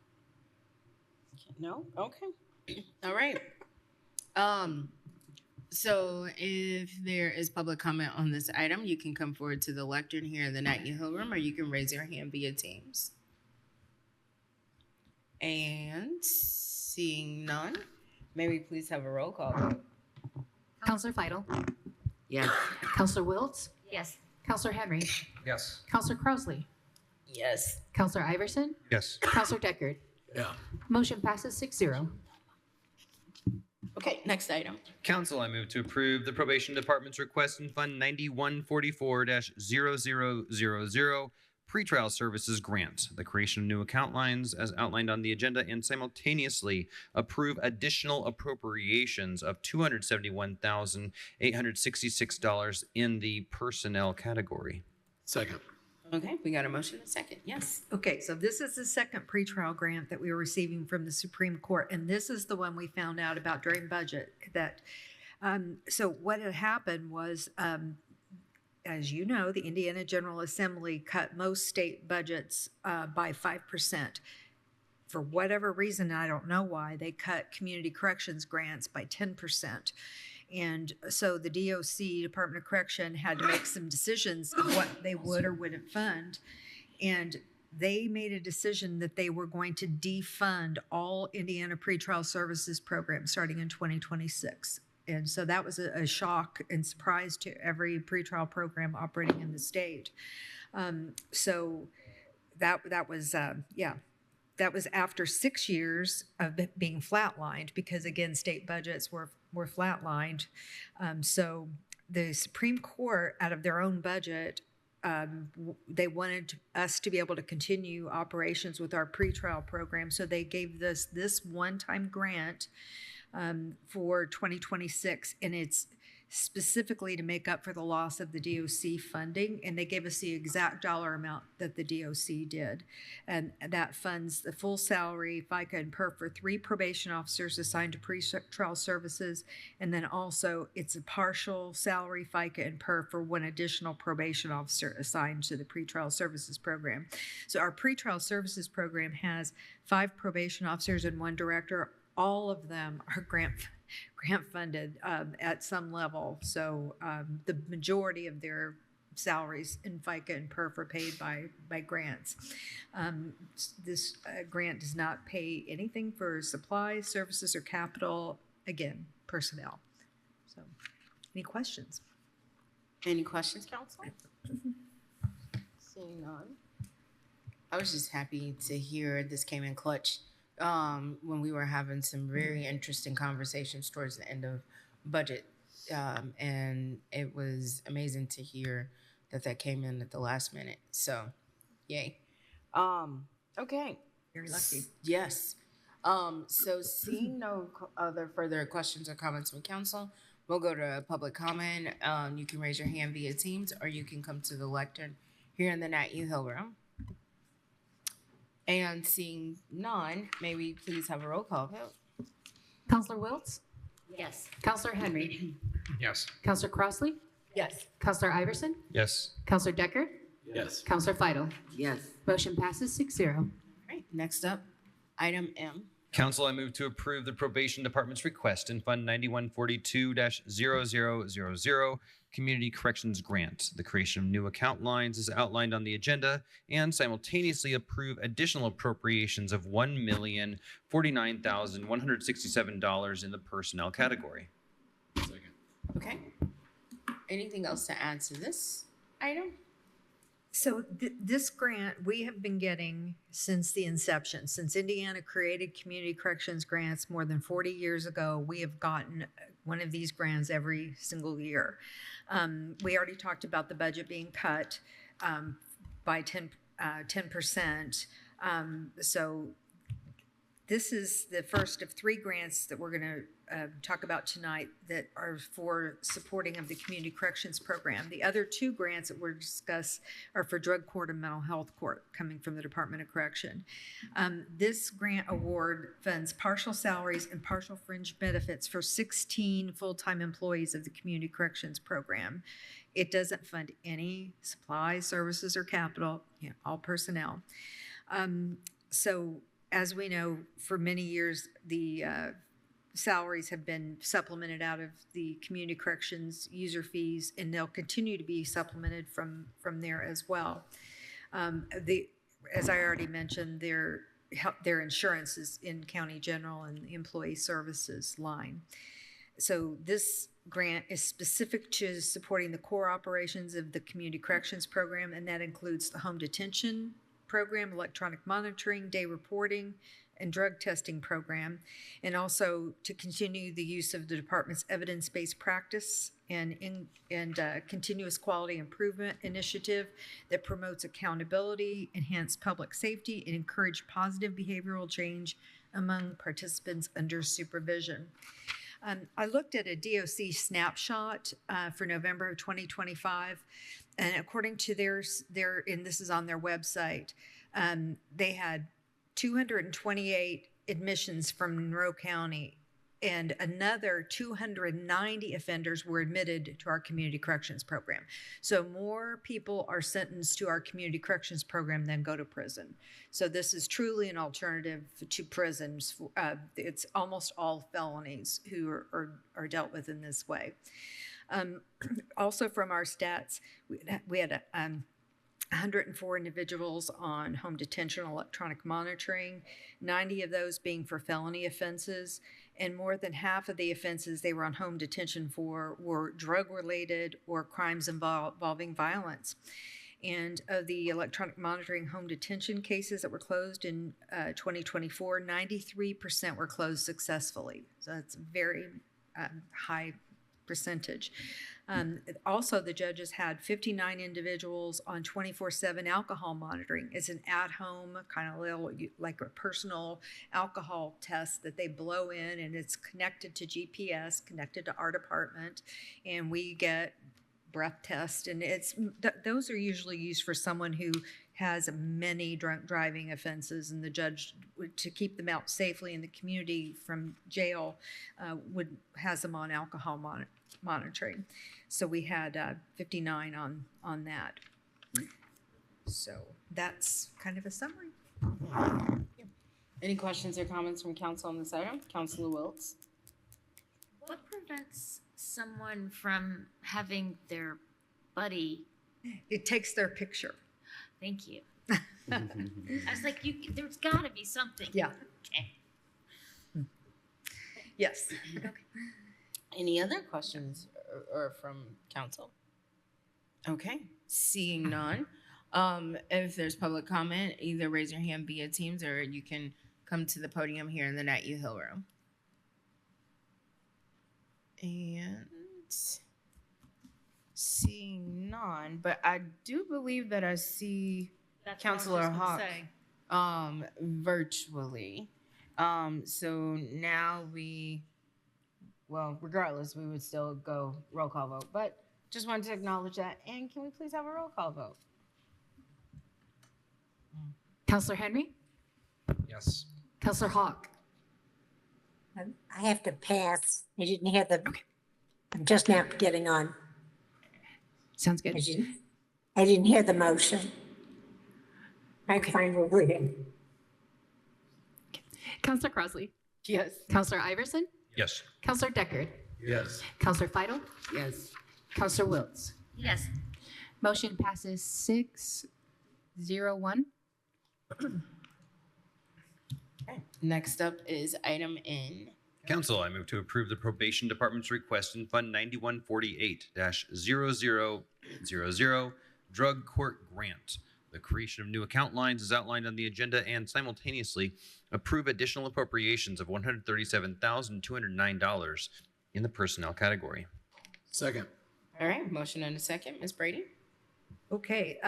No? Okay. All right. So if there is public comment on this item, you can come forward to the lectern here in the Nat U Hill Room, or you can raise your hand via Teams. And seeing none, may we please have a roll call vote? Counselor Feidel? Yes. Counselor Wiltz? Yes. Counselor Henry? Yes. Counselor Crossley? Yes. Counselor Iverson? Yes. Counselor Deckard? Yeah. Motion passes 6-0. Okay, next item. Council, I move to approve the Probation Department's request in Fund 9144-0000 Pretrial Services Grant, the creation of new account lines as outlined on the agenda, and simultaneously approve additional appropriations of $271,866 in the personnel category. Second. Okay, we got a motion and a second. Yes. Okay, so this is the second pretrial grant that we were receiving from the Supreme Court, and this is the one we found out about during budget. So what had happened was, as you know, the Indiana General Assembly cut most state budgets by 5%. For whatever reason, I don't know why, they cut community corrections grants by 10%. And so the DOC, Department of Correction, had to make some decisions of what they would or wouldn't fund. And they made a decision that they were going to defund all Indiana pretrial services programs starting in 2026. And so that was a shock and surprise to every pretrial program operating in the state. So that was after 6 years of it being flatlined, because again, state budgets were flatlined. So the Supreme Court, out of their own budget, they wanted us to be able to continue operations with our pretrial program. So they gave us this one-time grant for 2026, and it's specifically to make up for the loss of the DOC funding, and they gave us the exact dollar amount that the DOC did, and that funds the full salary, FICA, and PERF for 3 probation officers assigned to pretrial services, and then also it's a partial salary, FICA, and PERF for 1 additional probation officer assigned to the pretrial services program. So our pretrial services program has 5 probation officers and 1 director. All of them are grant funded at some level. So the majority of their salaries in FICA and PERF are paid by grants. This grant does not pay anything for supplies, services, or capital. Again, personnel. So any questions? Any questions, Council? Seeing none. I was just happy to hear this came in clutch when we were having some very interesting conversations towards the end of budget. And it was amazing to hear that came in at the last minute. So, yay. Okay. Very lucky. Yes. So seeing no other further questions or comments from council, we'll go to public comment. You can raise your hand via Teams, or you can come to the lectern here in the Nat U Hill Room. And seeing none, may we please have a roll call vote? Counselor Wiltz? Yes. Counselor Henry? Yes. Counselor Crossley? Yes. Counselor Iverson? Yes. Counselor Decker? Yes. Counselor Fidel? Yes. Motion passes 6-0. All right, next up, item M. Council, I move to approve the Probation Department's request in Fund 9142-0000 Community Corrections Grant. The creation of new account lines is outlined on the agenda, and simultaneously approve additional appropriations of $1,049,167 in the personnel category. Okay. Anything else to add to this item? So this grant, we have been getting since the inception. Since Indiana created community corrections grants more than 40 years ago, we have gotten one of these grants every single year. We already talked about the budget being cut by 10%. So this is the first of 3 grants that we're going to talk about tonight that are for supporting of the community corrections program. The other 2 grants that we're discuss are for drug court and mental health court, coming from the Department of Correction. This grant award funds partial salaries and partial fringe benefits for 16 full-time employees of the community corrections program. It doesn't fund any supplies, services, or capital, all personnel. So as we know, for many years, the salaries have been supplemented out of the community corrections user fees, and they'll continue to be supplemented from there as well. As I already mentioned, their insurance is in county general and the employee services line. So this grant is specific to supporting the core operations of the community corrections program, and that includes the home detention program, electronic monitoring, day reporting, and drug testing program, and also to continue the use of the department's evidence-based practice and continuous quality improvement initiative that promotes accountability, enhance public safety, and encourage positive behavioral change among participants under supervision. I looked at a DOC snapshot for November of 2025, and according to their and this is on their website, they had 228 admissions from Monroe County, and another 290 offenders were admitted to our community corrections program. So more people are sentenced to our community corrections program than go to prison. So this is truly an alternative to prisons. It's almost all felonies who are dealt with in this way. Also from our stats, we had 104 individuals on home detention electronic monitoring, 90 of those being for felony offenses, and more than half of the offenses they were on home detention for were drug-related or crimes involving violence. And of the electronic monitoring home detention cases that were closed in 2024, 93% were closed successfully. So that's a very high percentage. Also, the judges had 59 individuals on 24/7 alcohol monitoring. It's an at-home kind of little, like a personal alcohol test that they blow in, and it's connected to GPS, connected to our department, and we get breath tests. And those are usually used for someone who has many drunk driving offenses, and the judge, to keep them out safely in the community from jail, has them on alcohol monitoring. So we had 59 on that. So that's kind of a summary. Any questions or comments from council on this item? Councilor Wiltz? What prevents someone from having their buddy? It takes their picture. Thank you. I was like, there's got to be something. Yeah. Okay. Yes. Okay. Any other questions or from council? Okay, seeing none. If there's public comment, either raise your hand via Teams or you can come to the podium here in the Nat U Hill room. And seeing none, but I do believe that I see Councilor Hawk virtually. So now regardless, we would still go roll call vote, but just wanted to acknowledge that. And can we please have a roll call vote? Counselor Henry? Yes. Counselor Hawk? I have to pass. I didn't hear the I'm just now getting on. Sounds good. I didn't hear the motion. I find we're reading. Counselor Crossley. Yes. Counselor Iverson. Yes. Counselor Deckard. Yes. Counselor Feidel. Yes. Counselor Wiltz. Yes. Motion passes 6-0-1. Next up is item N. Council, I move to approve the probation department's request in Fund 9148-0000 Drug Court Grant. The creation of new account lines is outlined on the agenda, and simultaneously approve additional appropriations of $137,209 in the personnel category. Second. All right, motion and a second. Ms. Brady? Okay,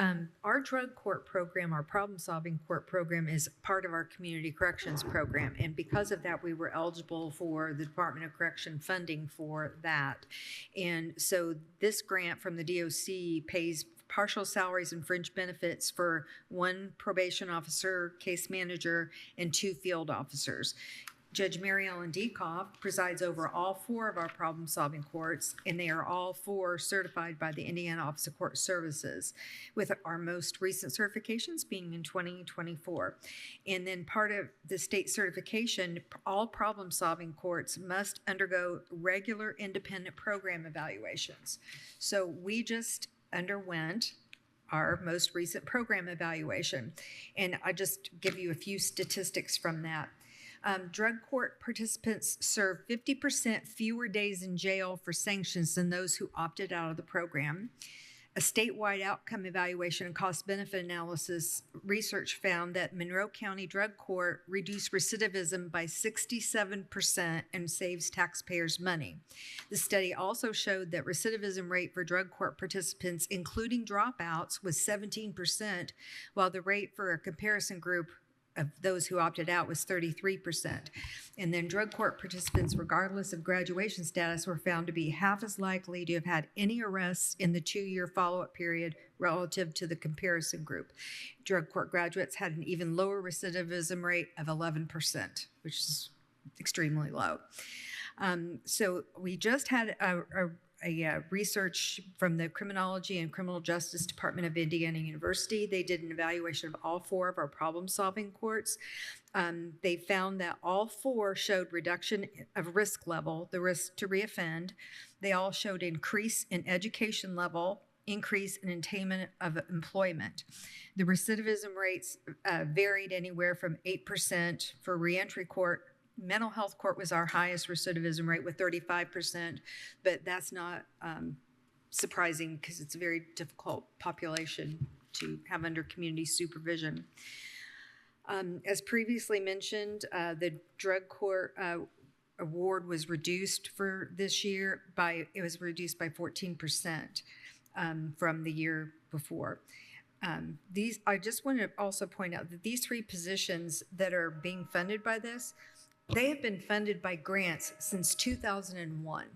our drug court program, our problem-solving court program is part of our community corrections program. And because of that, we were eligible for the Department of Correction funding for that. And so this grant from the DOC pays partial salaries and fringe benefits for 1 probation officer, case manager, and 2 field officers. Judge Mary Ellen Dekoff presides over all 4 of our problem-solving courts, and they are all 4 certified by the Indiana Office of Court Services, with our most recent certifications being in 2024. And then part of the state certification, all problem-solving courts must undergo regular independent program evaluations. So we just underwent our most recent program evaluation, and I just give you a few statistics from that. Drug court participants serve 50% fewer days in jail for sanctions than those who opted out of the program. A statewide outcome evaluation and cost-benefit analysis research found that Monroe County Drug Court reduced recidivism by 67% and saves taxpayers money. The study also showed that recidivism rate for drug court participants, including dropouts, was 17%, while the rate for a comparison group of those who opted out was 33%. And then drug court participants, regardless of graduation status, were found to be half as likely to have had any arrests in the 2-year follow-up period relative to the comparison group. Drug court graduates had an even lower recidivism rate of 11%, which is extremely low. So we just had a research from the Criminology and Criminal Justice Department of Indiana University. They did an evaluation of all 4 of our problem-solving courts. They found that all 4 showed reduction of risk level, the risk to reoffend. They all showed increase in education level, increase in attainment of employment. The recidivism rates varied anywhere from 8% for reentry court. Mental health court was our highest recidivism rate with 35%, but that's not surprising because it's a very difficult population to have under community supervision. As previously mentioned, the drug court award was reduced for this year it was reduced by 14% from the year before. I just want to also point out that these 3 positions that are being funded by this, they have been funded by grants since 2001.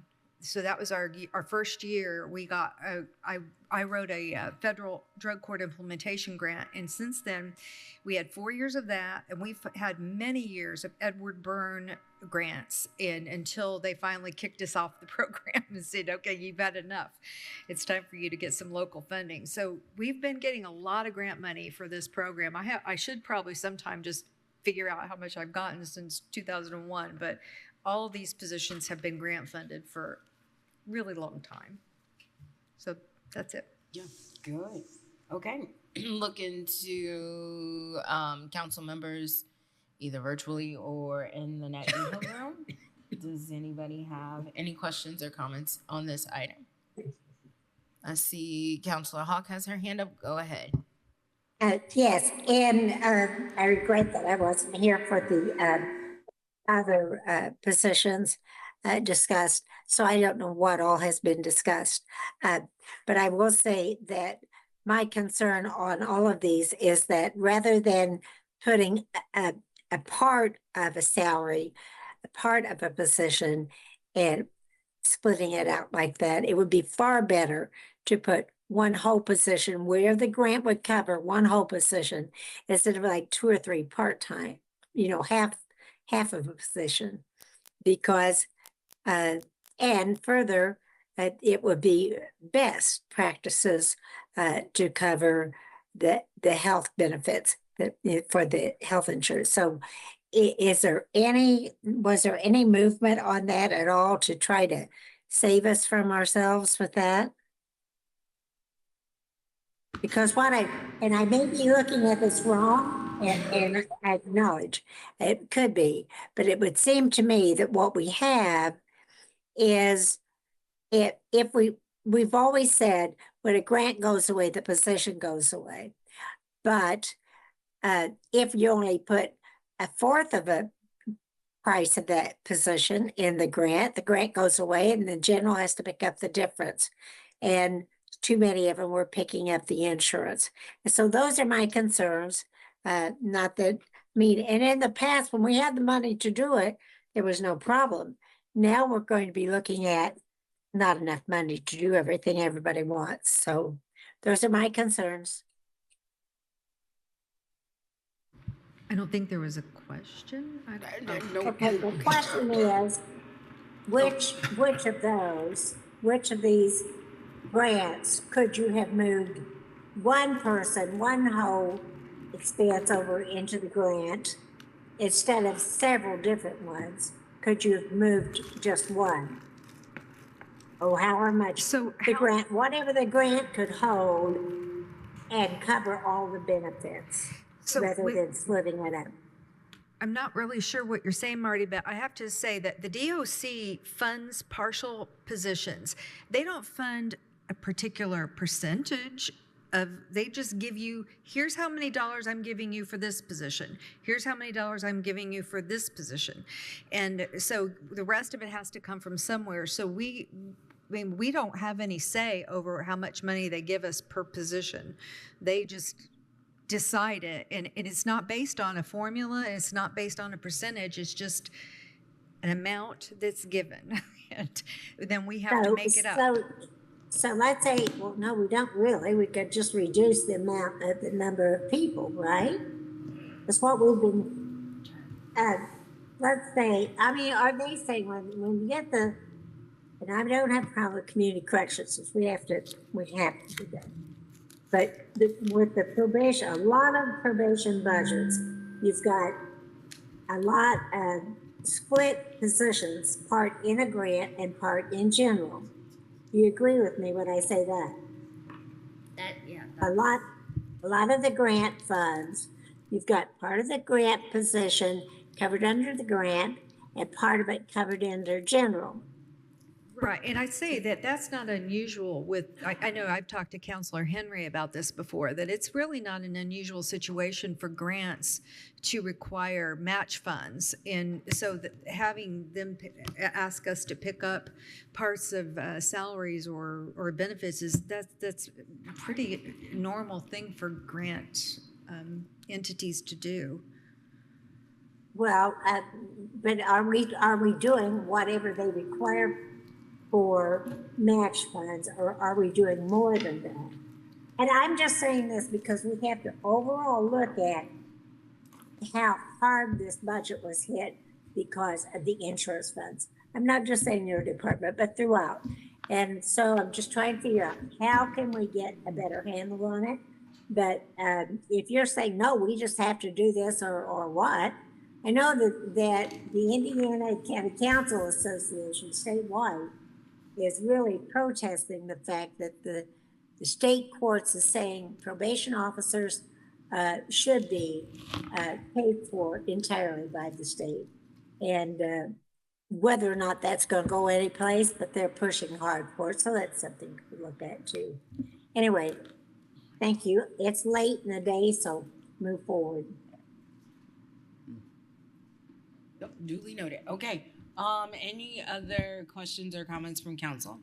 So that was our first year. We got I wrote a federal drug court implementation grant, and since then we had 4 years of that, and we've had many years of Edward Byrne grants until they finally kicked us off the program and said, okay, you've had enough. It's time for you to get some local funding. So we've been getting a lot of grant money for this program. I should probably sometime just figure out how much I've gotten since 2001, but all of these positions have been grant funded for a really long time. So that's it. Yeah, good. Okay. Looking to council members, either virtually or in the Nat Hill room. Does anybody have any questions or comments on this item? I see Councilor Hawk has her hand up. Go ahead. Yes, and I regret that I wasn't here for the other positions discussed, so I don't know what all has been discussed. But I will say that my concern on all of these is that rather than putting a part of a salary, a part of a position, and splitting it out like that, it would be far better to put one whole position where the grant would cover one whole position instead of like 2 or 3 part-time, half of a position, because and further, it would be best practices to cover the health benefits for the health insurance. So was there any movement on that at all to try to save us from ourselves with that? Because I may be looking at this wrong, and I acknowledge it could be, but it would seem to me that what we have is if we've always said when a grant goes away, the position goes away. But if you only put a fourth of a price of that position in the grant goes away, and the general has to pick up the difference. And too many of them were picking up the insurance. And so those are my concerns. Not that, and in the past, when we had the money to do it, there was no problem. Now we're going to be looking at not enough money to do everything everybody wants. So those are my concerns. I don't think there was a question. Okay, the question is, which of these grants could you have moved one person, one whole expense over into the grant instead of several different ones? Could you have moved just one? Or however much grant, whatever the grant could hold and cover all the benefits rather than splitting it up. I'm not really sure what you're saying, Marty, but I have to say that the DOC funds partial positions. They don't fund a particular percentage they just give you, here's how many dollars I'm giving you for this position. Here's how many dollars I'm giving you for this position. And so the rest of it has to come from somewhere. So we don't have any say over how much money they give us per position. They just decide it. And it's not based on a formula. It's not based on a percentage. It's just an amount that's given. And then we have to make it up. So let's say, well, no, we don't really. We could just reduce the amount of the number of people, right? That's what we've been, let's say, are they saying when you get and I don't have a problem with community corrections, we have to do that. But with the probation, a lot of probation budgets, you've got a lot of split positions, part in a grant and part in general. Do you agree with me when I say that? A lot of the grant funds, you've got part of the grant position covered under the grant and part of it covered under general. Right, and I'd say that that's not unusual with, I know I've talked to Counselor Henry about this before, that it's really not an unusual situation for grants to require match funds. And so that having them ask us to pick up parts of salaries or benefits that's a pretty normal thing for grant entities to do. Well, but are we doing whatever they require for match funds, or are we doing more than that? And I'm just saying this because we have to overall look at how hard this budget was hit because of the insurance funds. I'm not just saying your department, but throughout. And so I'm just trying to figure out how can we get a better handle on it. But if you're saying, no, we just have to do this or what, I know that the Indiana County Council Association statewide is really protesting the fact that the state courts is saying probation officers should be paid for entirely by the state. And whether or not that's going to go anyplace, but they're pushing hard for it. So that's something to look at too. Anyway, thank you. It's late in the day, so move forward. Duly noted. Okay. Any other questions or comments from council?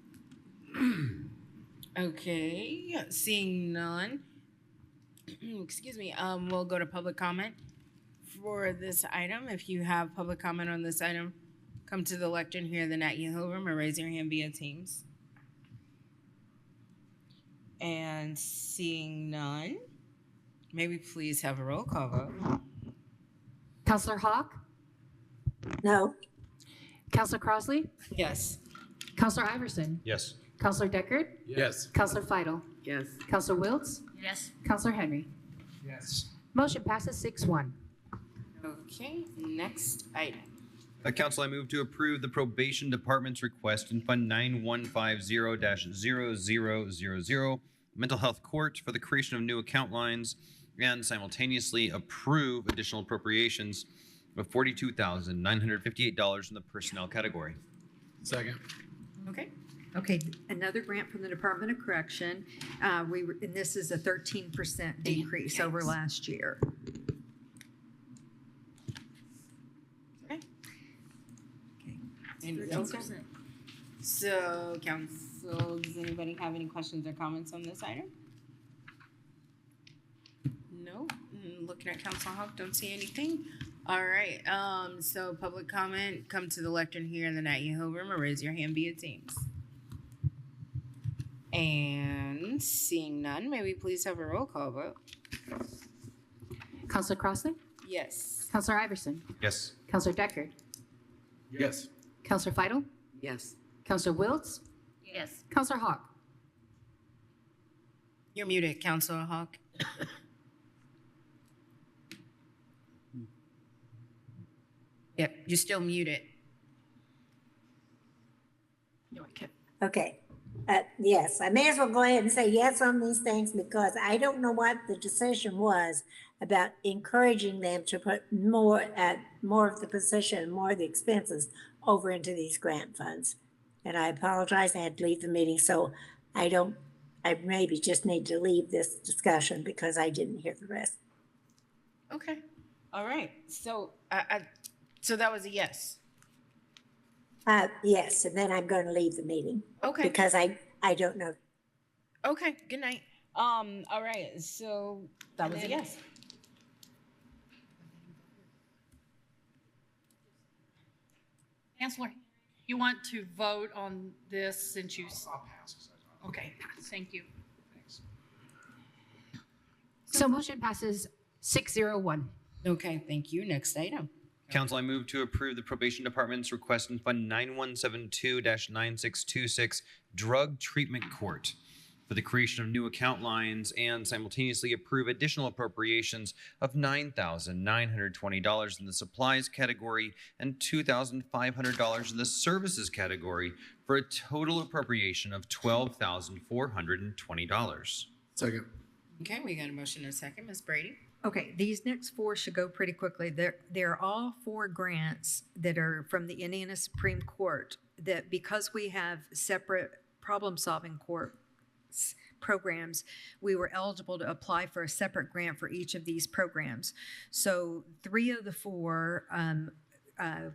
Okay, seeing none. Excuse me. We'll go to public comment for this item. If you have public comment on this item, come to the lectern here in the Nat Hill room or raise your hand via Teams. And seeing none, maybe please have a roll call vote. Counselor Hawk? No. Counselor Crossley? Yes. Counselor Iverson? Yes. Counselor Deckard? Yes. Counselor Fidel? Yes. Counselor Wiltz? Yes. Counselor Henry? Yes. Motion passes 6-1. Okay, next item. Council, I move to approve the probation department's request in Fund 9150-0000 Mental Health Court for the creation of new account lines and simultaneously approve additional appropriations of $42,958 in the personnel category. Second. Okay. Okay, another grant from the Department of Correction. And this is a 13% decrease over last year. So, council, does anybody have any questions or comments on this item? No. Looking at Council Hawk, don't see anything. All right. So public comment, come to the lectern here in the Nat Yeho room or raise your hand via Teams. And seeing none, may we please have a roll call vote? Counselor Crossley? Yes. Counselor Iverson? Yes. Counselor Deckard? Yes. Counselor Fidel? Yes. Counselor Wiltz? Yes. Counselor Hawk? You're muted, Councilor Hawk. Yep, you're still muted. No, I can't. Okay. Yes, I may as well go ahead and say yes on these things because I don't know what the decision was about encouraging them to put more of the position, more of the expenses over into these grant funds. And I apologize, I had to leave the meeting, so I maybe just need to leave this discussion because I didn't hear the rest. Okay. All right. So so that was a yes. Yes, and then I'm going to leave the meeting. Okay. Because I don't know. Okay. Good night. All right. So that was a yes. Chancellor, you want to vote on this since you? I'll pass. Okay, thank you. Thanks. So motion passes 6-0-1. Okay, thank you. Next item. Council, I move to approve the probation department's request in Fund 9172-9626 Drug Treatment Court for the creation of new account lines and simultaneously approve additional appropriations of $9,920 in the supplies category and $2,500 in the services category for a total appropriation of $12,420. Second. Okay, we got a motion and a second. Ms. Brady? Okay, these next four should go pretty quickly. They're all four grants that are from the Indiana Supreme Court that because we have separate problem-solving programs, we were eligible to apply for a separate grant for each of these programs. So 3 of the 4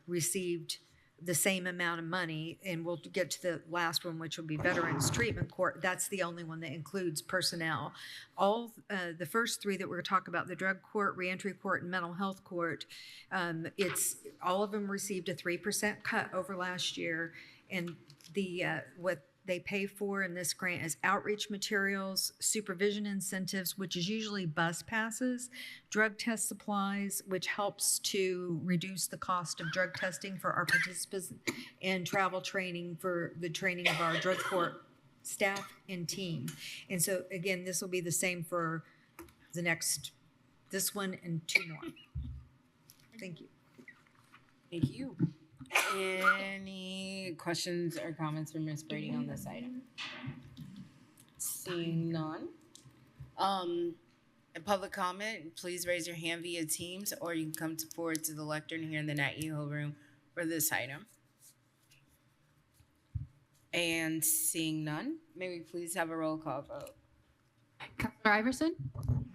received the same amount of money, and we'll get to the last one, which will be Veterans Treatment Court. That's the only one that includes personnel. All the first 3 that we're talking about, the Drug Court, Reentry Court, and Mental Health Court, it's all of them received a 3% cut over last year, and what they pay for in this grant is outreach materials, supervision incentives, which is usually bus passes, drug test supplies, which helps to reduce the cost of drug testing for our participants, and travel training for the training of our drug court staff and team. And so again, this will be the same for this one and 2 more. Thank you. Thank you. Any questions or comments from Ms. Brady on this item? Seeing none. Public comment, please raise your hand via Teams, or you can come forward to the lectern here in the Nat Yeho room for this item. And seeing none, may we please have a roll call vote? Counselor Iverson?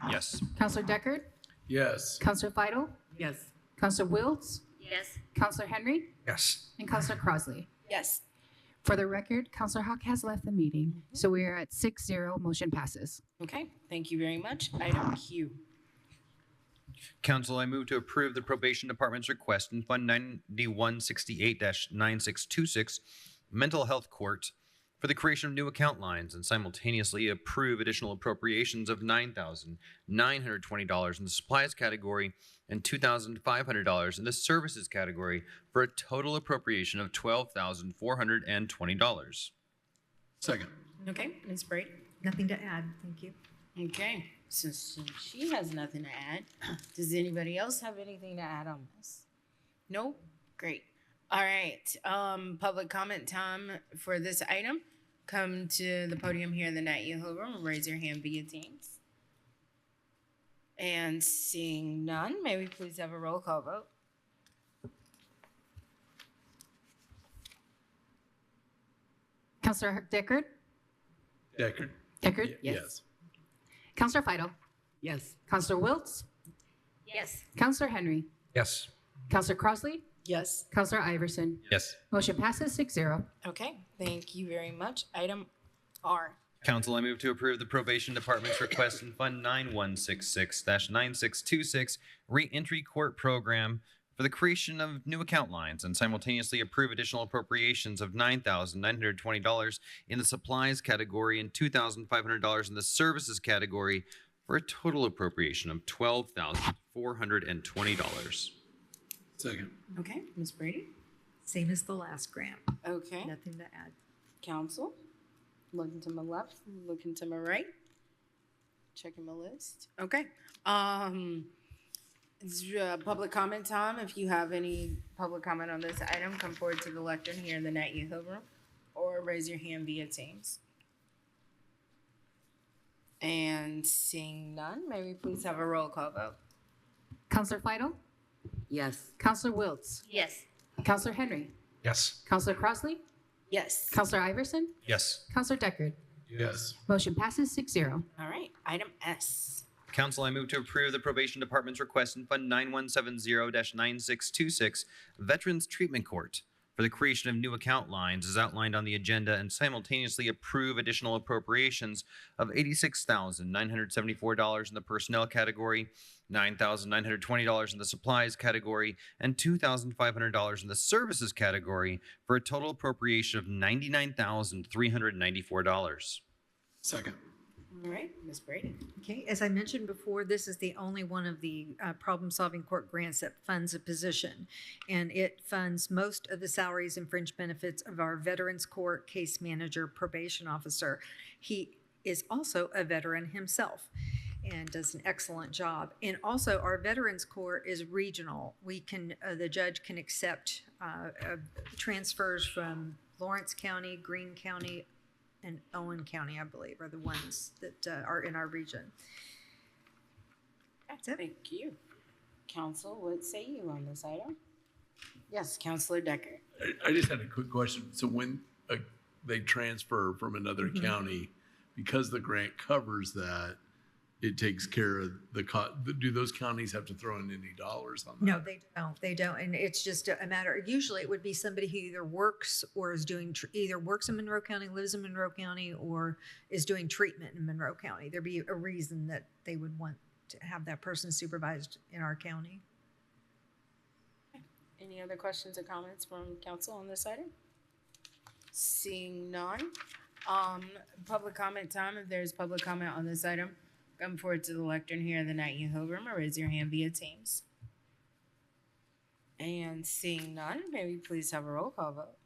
Yes. Counselor Deckard? Yes. Counselor Fidel? Yes. Counselor Wiltz? Yes. Counselor Henry? Yes. And Counselor Crossley? Yes. For the record, Counselor Hawk has left the meeting, so we are at 6-0, motion passes. Okay, thank you very much. Item Q. Council, I move to approve the probation department's request in Fund 9168-9626 Mental Health Court for the creation of new account lines and simultaneously approve additional appropriations of $9,920 in the supplies category and $2,500 in the services category for a total appropriation of $12,420. Second. Okay, Ms. Brady? Nothing to add. Thank you. Okay, since she has nothing to add, does anybody else have anything to add on this? No? Great. All right, public comment time for this item. Come to the podium here in the Night Yeho room and raise your hand via Teams. And seeing none, may we please have a roll call vote? Counselor Deckard? Deckard? Deckard? Yes. Counselor Fidel? Yes. Counselor Wiltz? Yes. Counselor Henry? Yes. Counselor Crossley? Yes. Counselor Iverson? Yes. Motion passes 6-0. Okay, thank you very much. Item R. Council, I move to approve the Probation Department's request in Fund 9166-9626 Reentry Court Program for the creation of new account lines and simultaneously approve additional appropriations of $9,920 in the supplies category and $2,500 in the services category for a total appropriation of $12,420. Second. Okay, Ms. Brady? Same as the last grant. Okay. Nothing to add. Council? Looking to my left, looking to my right. Checking my list. Okay. It's public comment time. If you have any public comment on this item, come forward to the lectern here in the Night Yeho room or raise your hand via Teams. And seeing none, may we please have a roll call vote? Counselor Fidel? Yes. Counselor Wiltz? Yes. Counselor Henry? Yes. Counselor Crossley? Yes. Counselor Iverson? Yes. Counselor Deckard? Yes. Motion passes 6-0. All right. Item S. Council, I move to approve the Probation Department's request in Fund 9170-9626 Veterans Treatment Court for the creation of new account lines as outlined on the agenda and simultaneously approve additional appropriations of $86,974 in the personnel category, $9,920 in the supplies category, and $2,500 in the services category for a total appropriation of $99,394. Second. All right, Ms. Brady. Okay, as I mentioned before, this is the only one of the problem-solving court grants that funds a position. And it funds most of the salaries and fringe benefits of our Veterans Court case manager probation officer. He is also a veteran himself and does an excellent job. And also our Veterans Court is regional. We can, the judge can accept transfers from Lawrence County, Greene County, and Owen County, I believe, are the ones that are in our region. That's it. Thank you. Council, what say you on this item? Yes, Counselor Decker. I just had a quick question. So when they transfer from another county, because the grant covers that, it takes care of the cost. Do those counties have to throw in any dollars on that? No, they don't. They don't. And it's just a matter, usually it would be somebody who either works or is doing, either works in Monroe County, lives in Monroe County, or is doing treatment in Monroe County. There'd be a reason that they would want to have that person supervised in our county. Any other questions or comments from council on this item? Seeing none. Public comment time. If there's public comment on this item, come forward to the lectern here in the Night Yeho room or raise your hand via Teams. And seeing none, may we please have a roll call vote?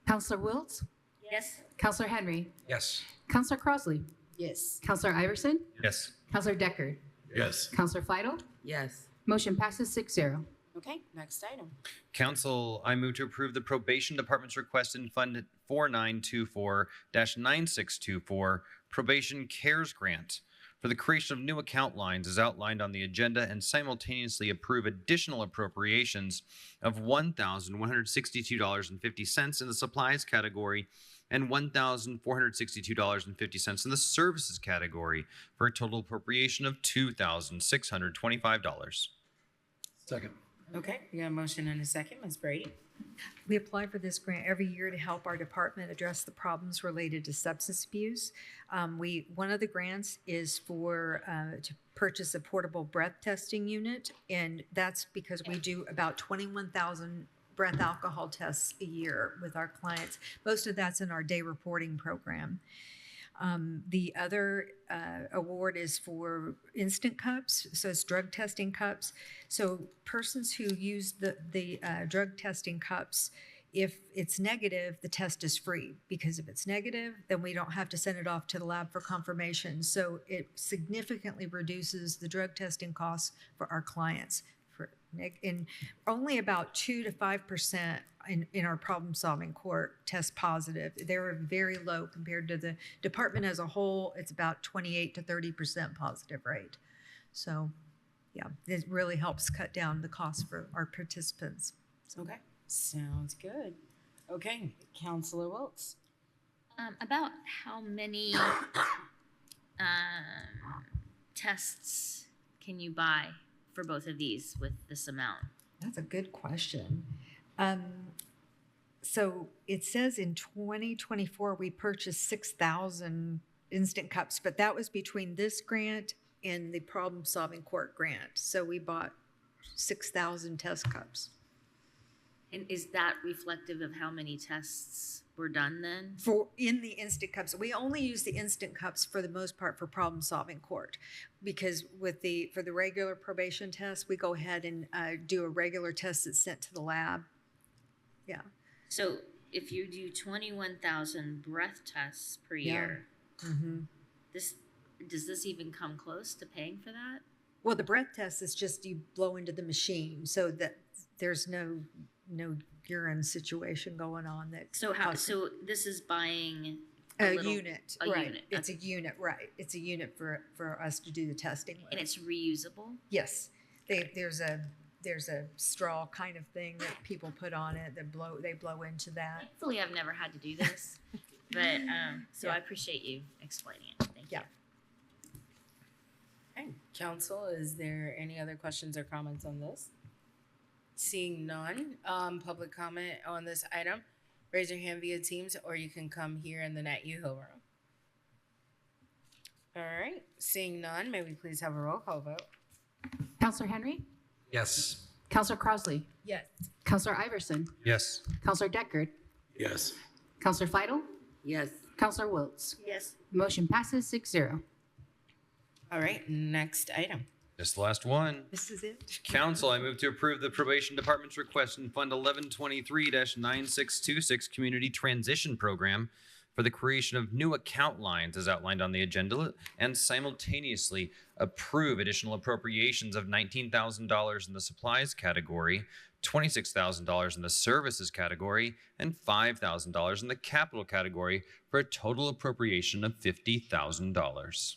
Counselor Wiltz? Yes. Counselor Henry? Yes. Counselor Crossley? Yes. Counselor Iverson? Yes. Counselor Deckard? Yes. Counselor Fidel? Yes. Motion passes 6-0. Okay, next item. Council, I move to approve the Probation Department's request in Fund 4924-9624 Probation Cares Grant for the creation of new account lines as outlined on the agenda and simultaneously approve additional appropriations of $1,162.50 in the supplies category and $1,462.50 in the services category for a total appropriation of $2,625. Second. Okay, we got a motion and a second. Ms. Brady. We apply for this grant every year to help our department address the problems related to substance abuse. One of the grants is for to purchase a portable breath testing unit, and that's because we do about 21,000 breath alcohol tests a year with our clients. Most of that's in our day reporting program. The other award is for instant cups, so it's drug testing cups. So persons who use the drug testing cups, if it's negative, the test is free, because if it's negative, then we don't have to send it off to the lab for confirmation. So it significantly reduces the drug testing costs for our clients. In only about 2 to 5% in our problem-solving court test positive. They're very low compared to the department as a whole. It's about 28 to 30% positive rate. So, yeah, it really helps cut down the cost for our participants. Okay, sounds good. Okay, Counselor Wiltz. About how many tests can you buy for both of these with this amount? That's a good question. So it says in 2024, we purchased 6,000 instant cups, but that was between this grant and the problem solving court grant. So we bought 6,000 test cups. And is that reflective of how many tests were done then? For in the instant cups, we only use the instant cups for the most part for problem solving court, because for the regular probation test, we go ahead and do a regular test that's sent to the lab. Yeah. So if you do 21,000 breath tests per year, does this even come close to paying for that? Well, the breath test is just you blow into the machine, so that there's no urine situation going on. So this is buying a unit, right? Unit. It's a unit, right? It's a unit for us to do the testing with. And it's reusable? Yes. There's a straw kind of thing that people put on it that they blow into that. Thankfully, I've never had to do this, but so I appreciate you explaining it. Thank you. Okay, Council, is there any other questions or comments on this? Seeing none, public comment on this item, raise your hand via Teams, or you can come here in the Nat Uho room. All right, seeing none, may we please have a roll call vote? Counselor Henry? Yes. Counselor Crossley? Yes. Counselor Iverson? Yes. Counselor Deckard? Yes. Counselor Feidel? Yes. Counselor Wiltz? Yes. Motion passes 6-0. All right, next item. Just the last one. This is it. Council, I move to approve the probation department's request in Fund 1123-9626 Community Transition Program for the creation of new account lines as outlined on the agenda, and simultaneously approve additional appropriations of $19,000 in the supplies category, $26,000 in the services category, and $5,000 in the capital category for a total appropriation of $50,000.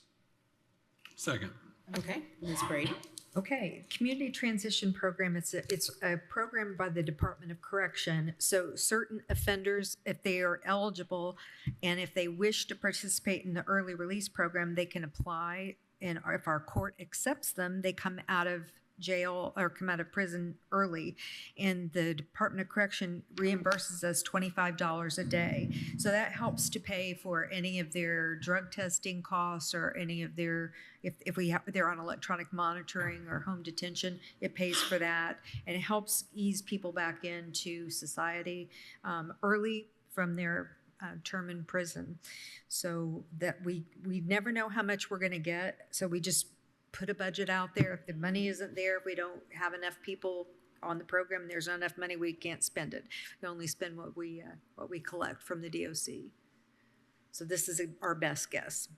Second. Okay, Ms. Brady. Okay, Community Transition Program, it's a program by the Department of Correction. So certain offenders, if they are eligible and if they wish to participate in the early release program, they can apply, and if our court accepts them, they come out of jail or come out of prison early, and the Department of Correction reimburses us $25 a day. So that helps to pay for any of their drug testing costs or any of their, if they're on electronic monitoring or home detention, it pays for that, and it helps ease people back into society early from their term in prison. So that we never know how much we're going to get, so we just put a budget out there. If the money isn't there, if we don't have enough people on the program, there's not enough money, we can't spend it. We only spend what we collect from the DOC. So this is our best guess.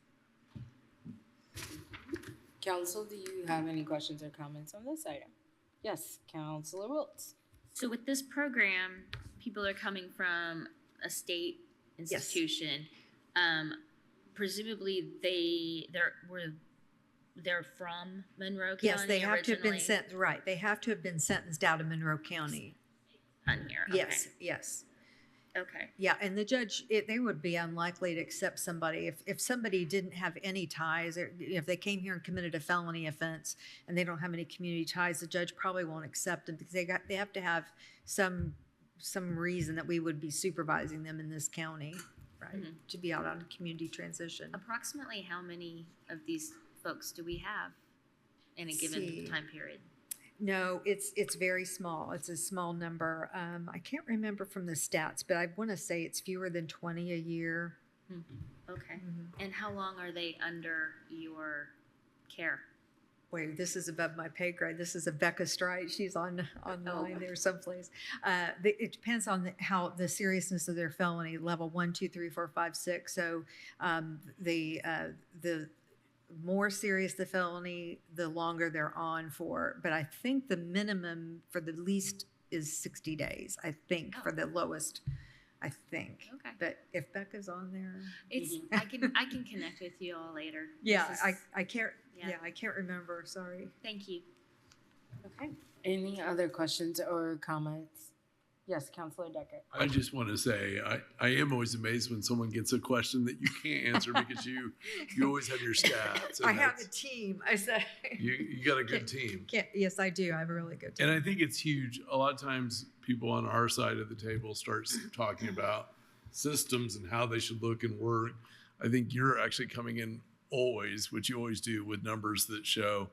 Council, do you have any questions or comments on this item? Yes, Councilor Wiltz. So with this program, people are coming from a state institution. Presumably they're from Monroe County. Yes, they have to have been originally? sent, right. They have to have been sentenced out of Monroe County. On here. Okay. Yes. Okay. Yeah, and the judge, they would be unlikely to accept somebody if somebody didn't have any ties, or if they came here and committed a felony offense and they don't have any community ties, the judge probably won't accept them, because they have to have some reason that we would be supervising them in this county, right? To be out on community transition. Approximately how many of these folks do we have in a given time period? No, it's very small. It's a small number. I can't remember from the stats, but I want to say it's fewer than 20 a year. Okay. And how long are they under your care? wait, this is above my pay grade. This is a Becca Strite. She's online there someplace. It depends on how the seriousness of their felony, level 1, 2, 3, 4, 5, 6. So the more serious the felony, the longer they're on for. But I think the minimum for the least is 60 days, I think, for the lowest, I think. Okay. But if Becca's on there. It's I can connect with you all later. Yeah, This is- I can't, I can't remember, sorry. Thank you. Okay. Any other questions or comments? Yes, Councilor Decker. I just want to say, I am always amazed when someone gets a question that you can't answer because you always have your stats. I have a team, I say. You got a good team. Yes, I do. I have a really good team. And I think it's huge. A lot of times people on our side of the table start talking about systems and how they should look and work. I think you're actually coming in always, which you always do, with numbers that show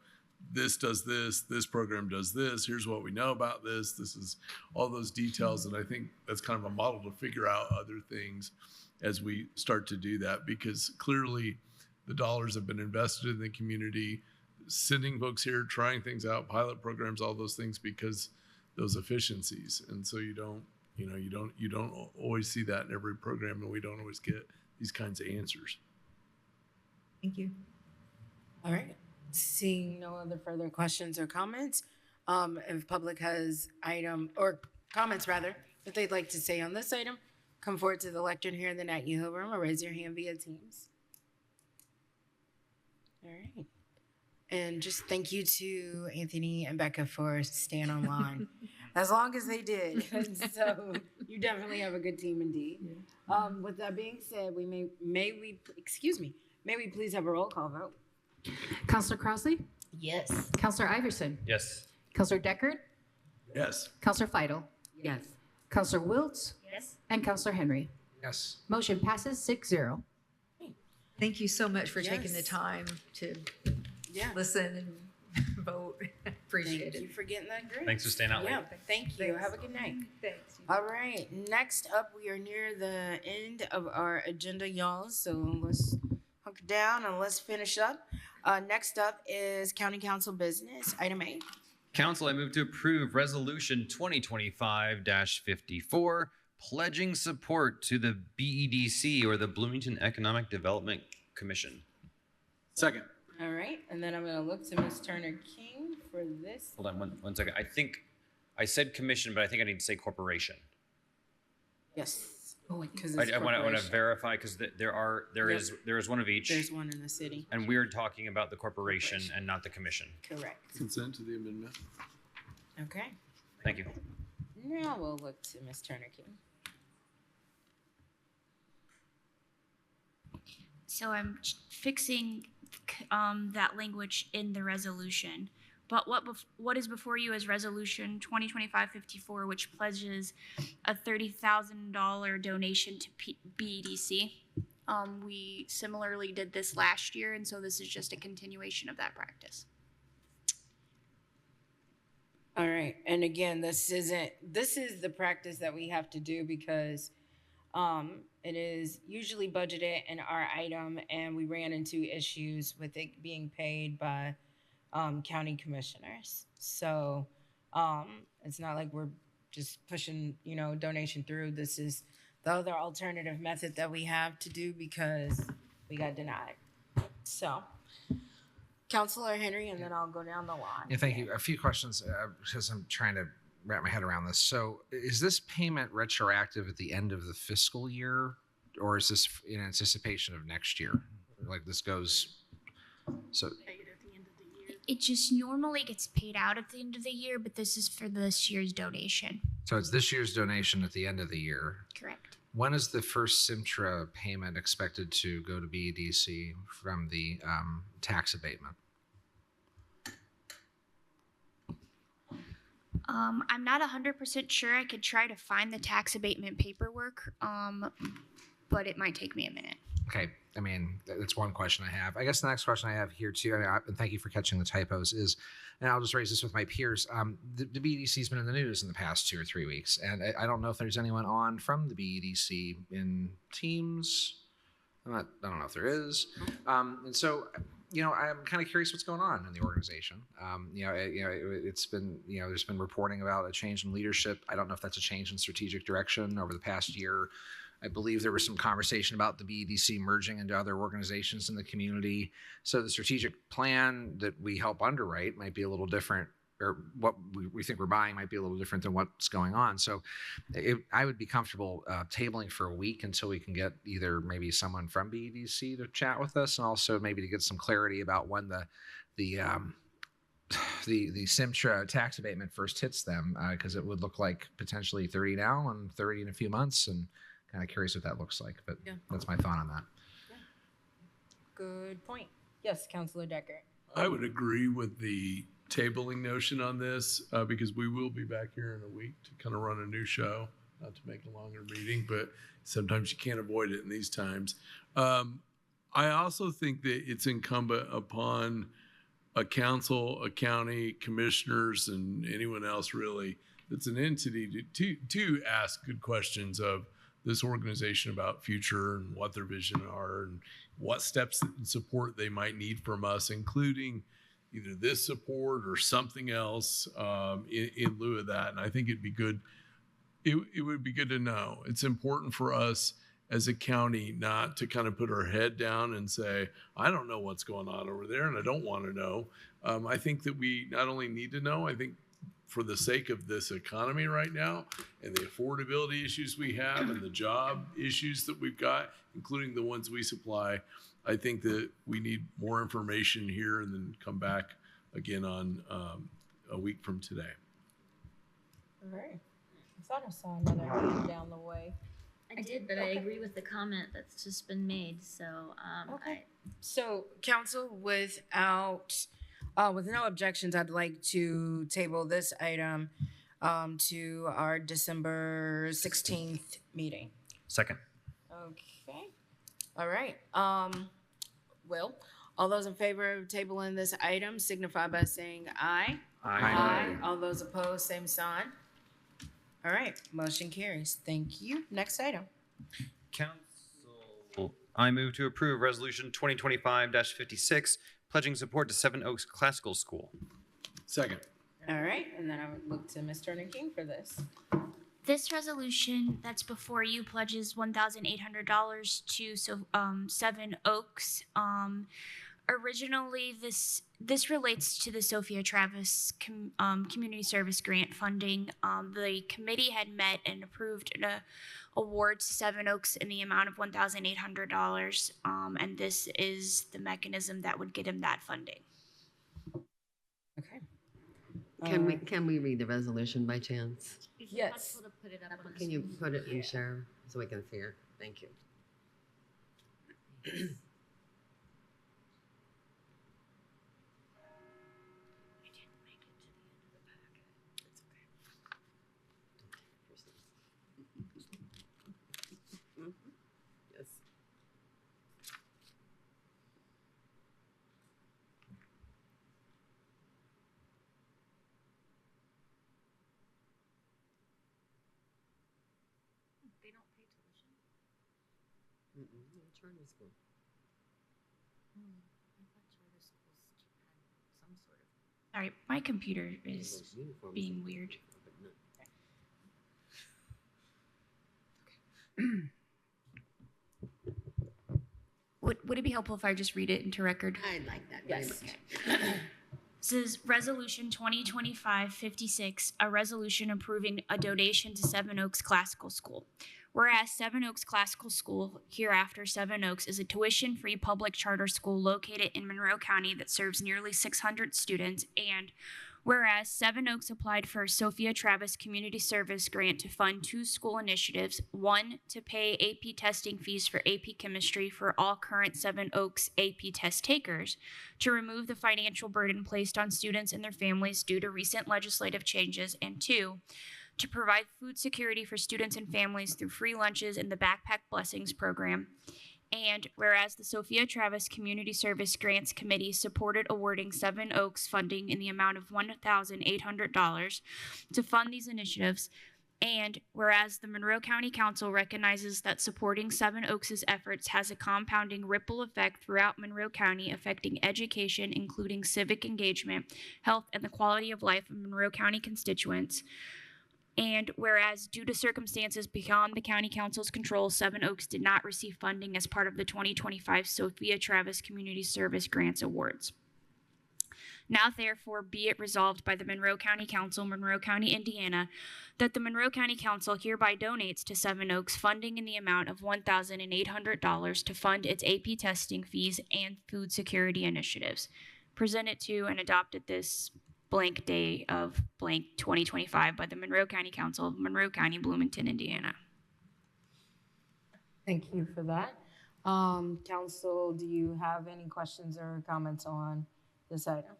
this does this program does this, here's what we know about this is all those details. And I think that's kind of a model to figure out other things as we start to do that, because clearly the dollars have been invested in the community, sending folks here, trying things out, pilot programs, all those things, because those efficiencies. And so you don't always see that in every program, and we don't always get these kinds of answers. Thank you. All right. Seeing no other further questions or comments, if public has comments rather, if they'd like to say on this item, come forward to the lectern here in the Nat Yoho room or raise your hand via Teams. All right. And just thank you to Anthony and Becca for staying online as long as they did. So you definitely have a good team indeed. With that being said, may we please have a roll call vote? Counselor Crossley? Yes. Counselor Iverson? Yes. Counselor Deckard? Yes. Counselor Feidel? Yes. Counselor Wiltz? Yes. And Counselor Henry? Yes. Motion passes 6-0. Thank you so much for taking the Yes. time to listen and vote. Appreciate Thank you it. for getting that great. Thanks for staying out late. Yeah, thank you. Have a good night. Thanks. All right. Next up, we are near the end of our agenda, y'all. So let's hunker down and let's finish up. Next up is County Council business. Item 8. Council, I move to approve Resolution 2025-54, pledging support to the BEDC, or the Bloomington Economic Development Commission. Second. All right. And then I'm going to look to Ms. Turner King for this. Hold on one second. I think I said commission, but I think I need to say corporation. Yes. Because I want to verify, because there is one of each. There's one in the city. And we're talking about the corporation and not the commission. Correct. Consent to the amendment. Okay. Thank you. Now we'll look to Ms. Turner King. So I'm fixing that language in the resolution. But what is before you is Resolution 2025-54, which pledges a $30,000 donation to BEDC. We similarly did this last year, and so this is just a continuation of that practice. All right. And again, this is the practice that we have to do because it is usually budgeted in our item, and we ran into issues with it being paid by county commissioners. So it's not like we're just pushing, donation through. This is the other alternative method that we have to do because we got denied. So, Councilor Henry, and then I'll go down the line. Yeah, thank you. A few questions because I'm trying to wrap my head around this. So is this payment retroactive at the end of the fiscal year, or is this in anticipation of next year? Like this goes, so. It just normally gets paid out at the end of the year, but this is for this year's donation. So it's this year's donation at the end of the year. Correct. When is the first Simtra payment expected to go to BEDC from the tax abatement? I'm not 100% sure. I could try to find the tax abatement paperwork, but it might take me a minute. Okay, I mean, that's one question I have. I guess the next question I have here too, and thank you for catching the typos, is, and I'll just raise this with my peers, the BEDC's been in the news in the past 2 or 3 weeks, and I don't know if there's anyone on from the BEDC in Teams. I don't know if there is. And so, I'm kind of curious what's going on in the organization. It's been, there's been reporting about a change in leadership. I don't know if that's a change in strategic direction over the past year. I believe there was some conversation about the BEDC merging into other organizations in the community. So the strategic plan that we help underwrite might be a little different, or what we think we're buying might be a little different than what's going on. So I would be comfortable tabling for a week until we can get either maybe someone from BEDC to chat with us, and also maybe to get some clarity about when the Simtra tax abatement first hits them, because it would look like potentially 30 now and 30 in a few months, and kind of curious what that looks like. But that's my thought on that. Good point. Yes, Councilor Decker. I would agree with the tabling notion on this because we will be back here in a week to kind of run a new show, not to make a longer meeting, but sometimes you can't avoid it in these times. I also think that it's incumbent upon a council, a county, commissioners, and anyone else really that's an entity to ask good questions of this organization about future and what their vision are and what steps and support they might need from us, including either this support or something else in lieu of that. And I think it'd be good. It would be good to know. It's important for us as a county not to kind of put our head down and say, I don't know what's going on over there and I don't want to know. I think that we not only need to know, I think for the sake of this economy right now and the affordability issues we have and the job issues that we've got, including the ones we supply, I think that we need more information here and then come back again on a week from today. All right. I thought I saw another hand down the way. I did, but I agree with the comment that's just been made. So, So, council, with no objections, I'd like to table this item to our December 16th meeting. Second. Okay. All right. Will, all those in favor of tabling this item signify by saying aye. Aye. All those opposed, same sign. All right. Motion carries. Thank you. Next item. Council, I move to approve Resolution 2025-56, pledging support to Seven Oaks Classical School. Second. All right. And then I would look to Ms. Turner-King for this. This resolution that's before you pledges $1,800 to Seven Oaks. Originally, this relates to the Sophia Travis Community Service Grant funding. The committee had met and approved an award to Seven Oaks in the amount of $1,800, and this is the mechanism that would get him that funding. Okay. Can we read the resolution by chance? Yes. Can you put it in share so we can see it? Thank you. Yes. They don't pay tuition. Charter school. I thought charter schools had some sort of. All right, my computer is being weird. Would it be helpful if I just read it into record? I like that very much. This is Resolution 2025-56, a resolution approving a donation to Seven Oaks Classical School. Whereas Seven Oaks Classical School, hereafter Seven Oaks, is a tuition-free public charter school located in Monroe County that serves nearly 600 students, and whereas Seven Oaks applied for a Sophia Travis Community Service Grant to fund 2 school initiatives, one, to pay AP testing fees for AP Chemistry for all current Seven Oaks AP test takers, to remove the financial burden placed on students and their families due to recent legislative changes, and 2, to provide food security for students and families through free lunches in the Backpack Blessings program. And whereas the Sophia Travis Community Service Grants Committee supported awarding Seven Oaks funding in the amount of $1,800 to fund these initiatives, And whereas the Monroe County Council recognizes that supporting Seven Oaks' efforts has a compounding ripple effect throughout Monroe County, affecting education, including civic engagement, health, and the quality of life of Monroe County constituents. And whereas due to circumstances beyond the County Council's control, Seven Oaks did not receive funding as part of the 2025 Sophia Travis Community Service Grants Awards. Now, therefore, be it resolved by the Monroe County Council, Monroe County, Indiana, that the Monroe County Council hereby donates to Seven Oaks funding in the amount of $1,800 to fund its AP testing fees and food security initiatives. Presented to and adopted this blank day of blank 2025 by the Monroe County Council of Monroe County, Bloomington, Indiana. Thank you for that. Council, do you have any questions or comments on this item?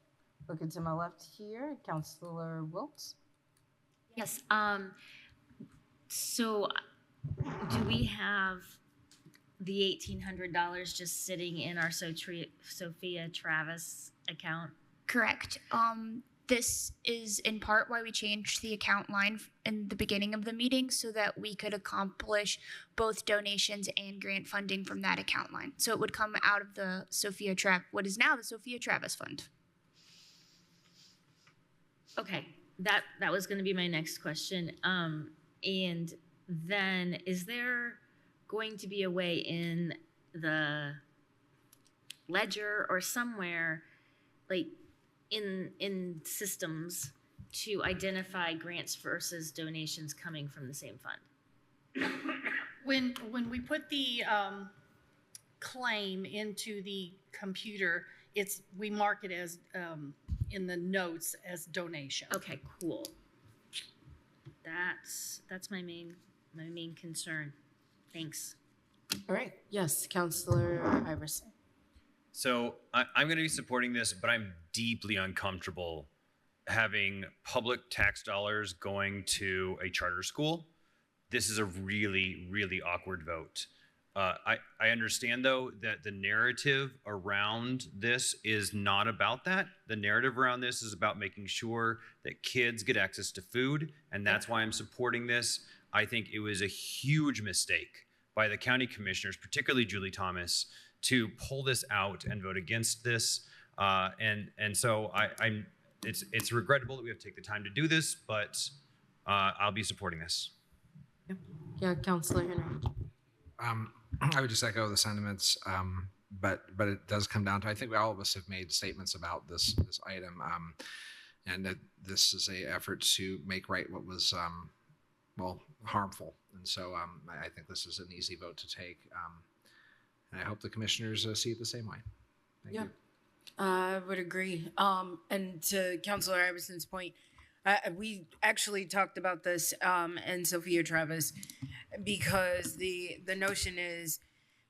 Looking to my left here, Councilor Wiltz. Yes, so do we have the $1,800 just sitting in our Sophia Travis account? Correct. This is in part why we changed the account line in the beginning of the meeting so that we could accomplish both donations and grant funding from that account line. So it would come out of the what is now the Sophia Travis Fund. Okay, that was going to be my next question. And then is there going to be a way in the ledger or somewhere, like in systems, to identify grants versus donations coming from the same fund? When we put the claim into the computer, we mark it as in the notes as donation. Okay, cool. That's my main concern. Thanks. All right. Yes, Councilor Iverson. So I'm going to be supporting this, but I'm deeply uncomfortable having public tax dollars going to a charter school. This is a really, really awkward vote. I understand, though, that the narrative around this is not about that. The narrative around this is about making sure that kids get access to food, and that's why I'm supporting this. I think it was a huge mistake by the county commissioners, particularly Julie Thomas, to pull this out and vote against this. And so it's regrettable that we have to take the time to do this, but I'll be supporting this. Yeah, Councilor Henry. I would just echo the sentiments, but it does come down to, I think all of us have made statements about this item, and that this is a effort to make right what was harmful. And so I think this is an easy vote to take, and I hope the commissioners see it the same way. Thank you. I would agree. And to Councilor Iverson's point, we actually talked about this in Sophia Travis, because the notion is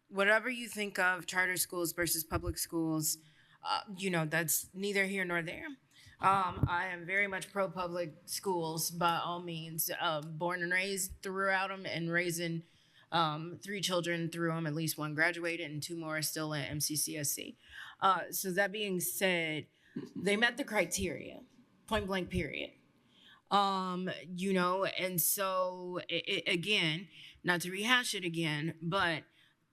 whatever you think of charter schools versus public schools, that's neither here nor there. I am very much pro public schools by all means, born and raised throughout them, and raising 3 children through them, at least 1 graduated and 2 more are still at MCCSC. So that being said, they met the criteria, point blank period. And so again, not to rehash it again, but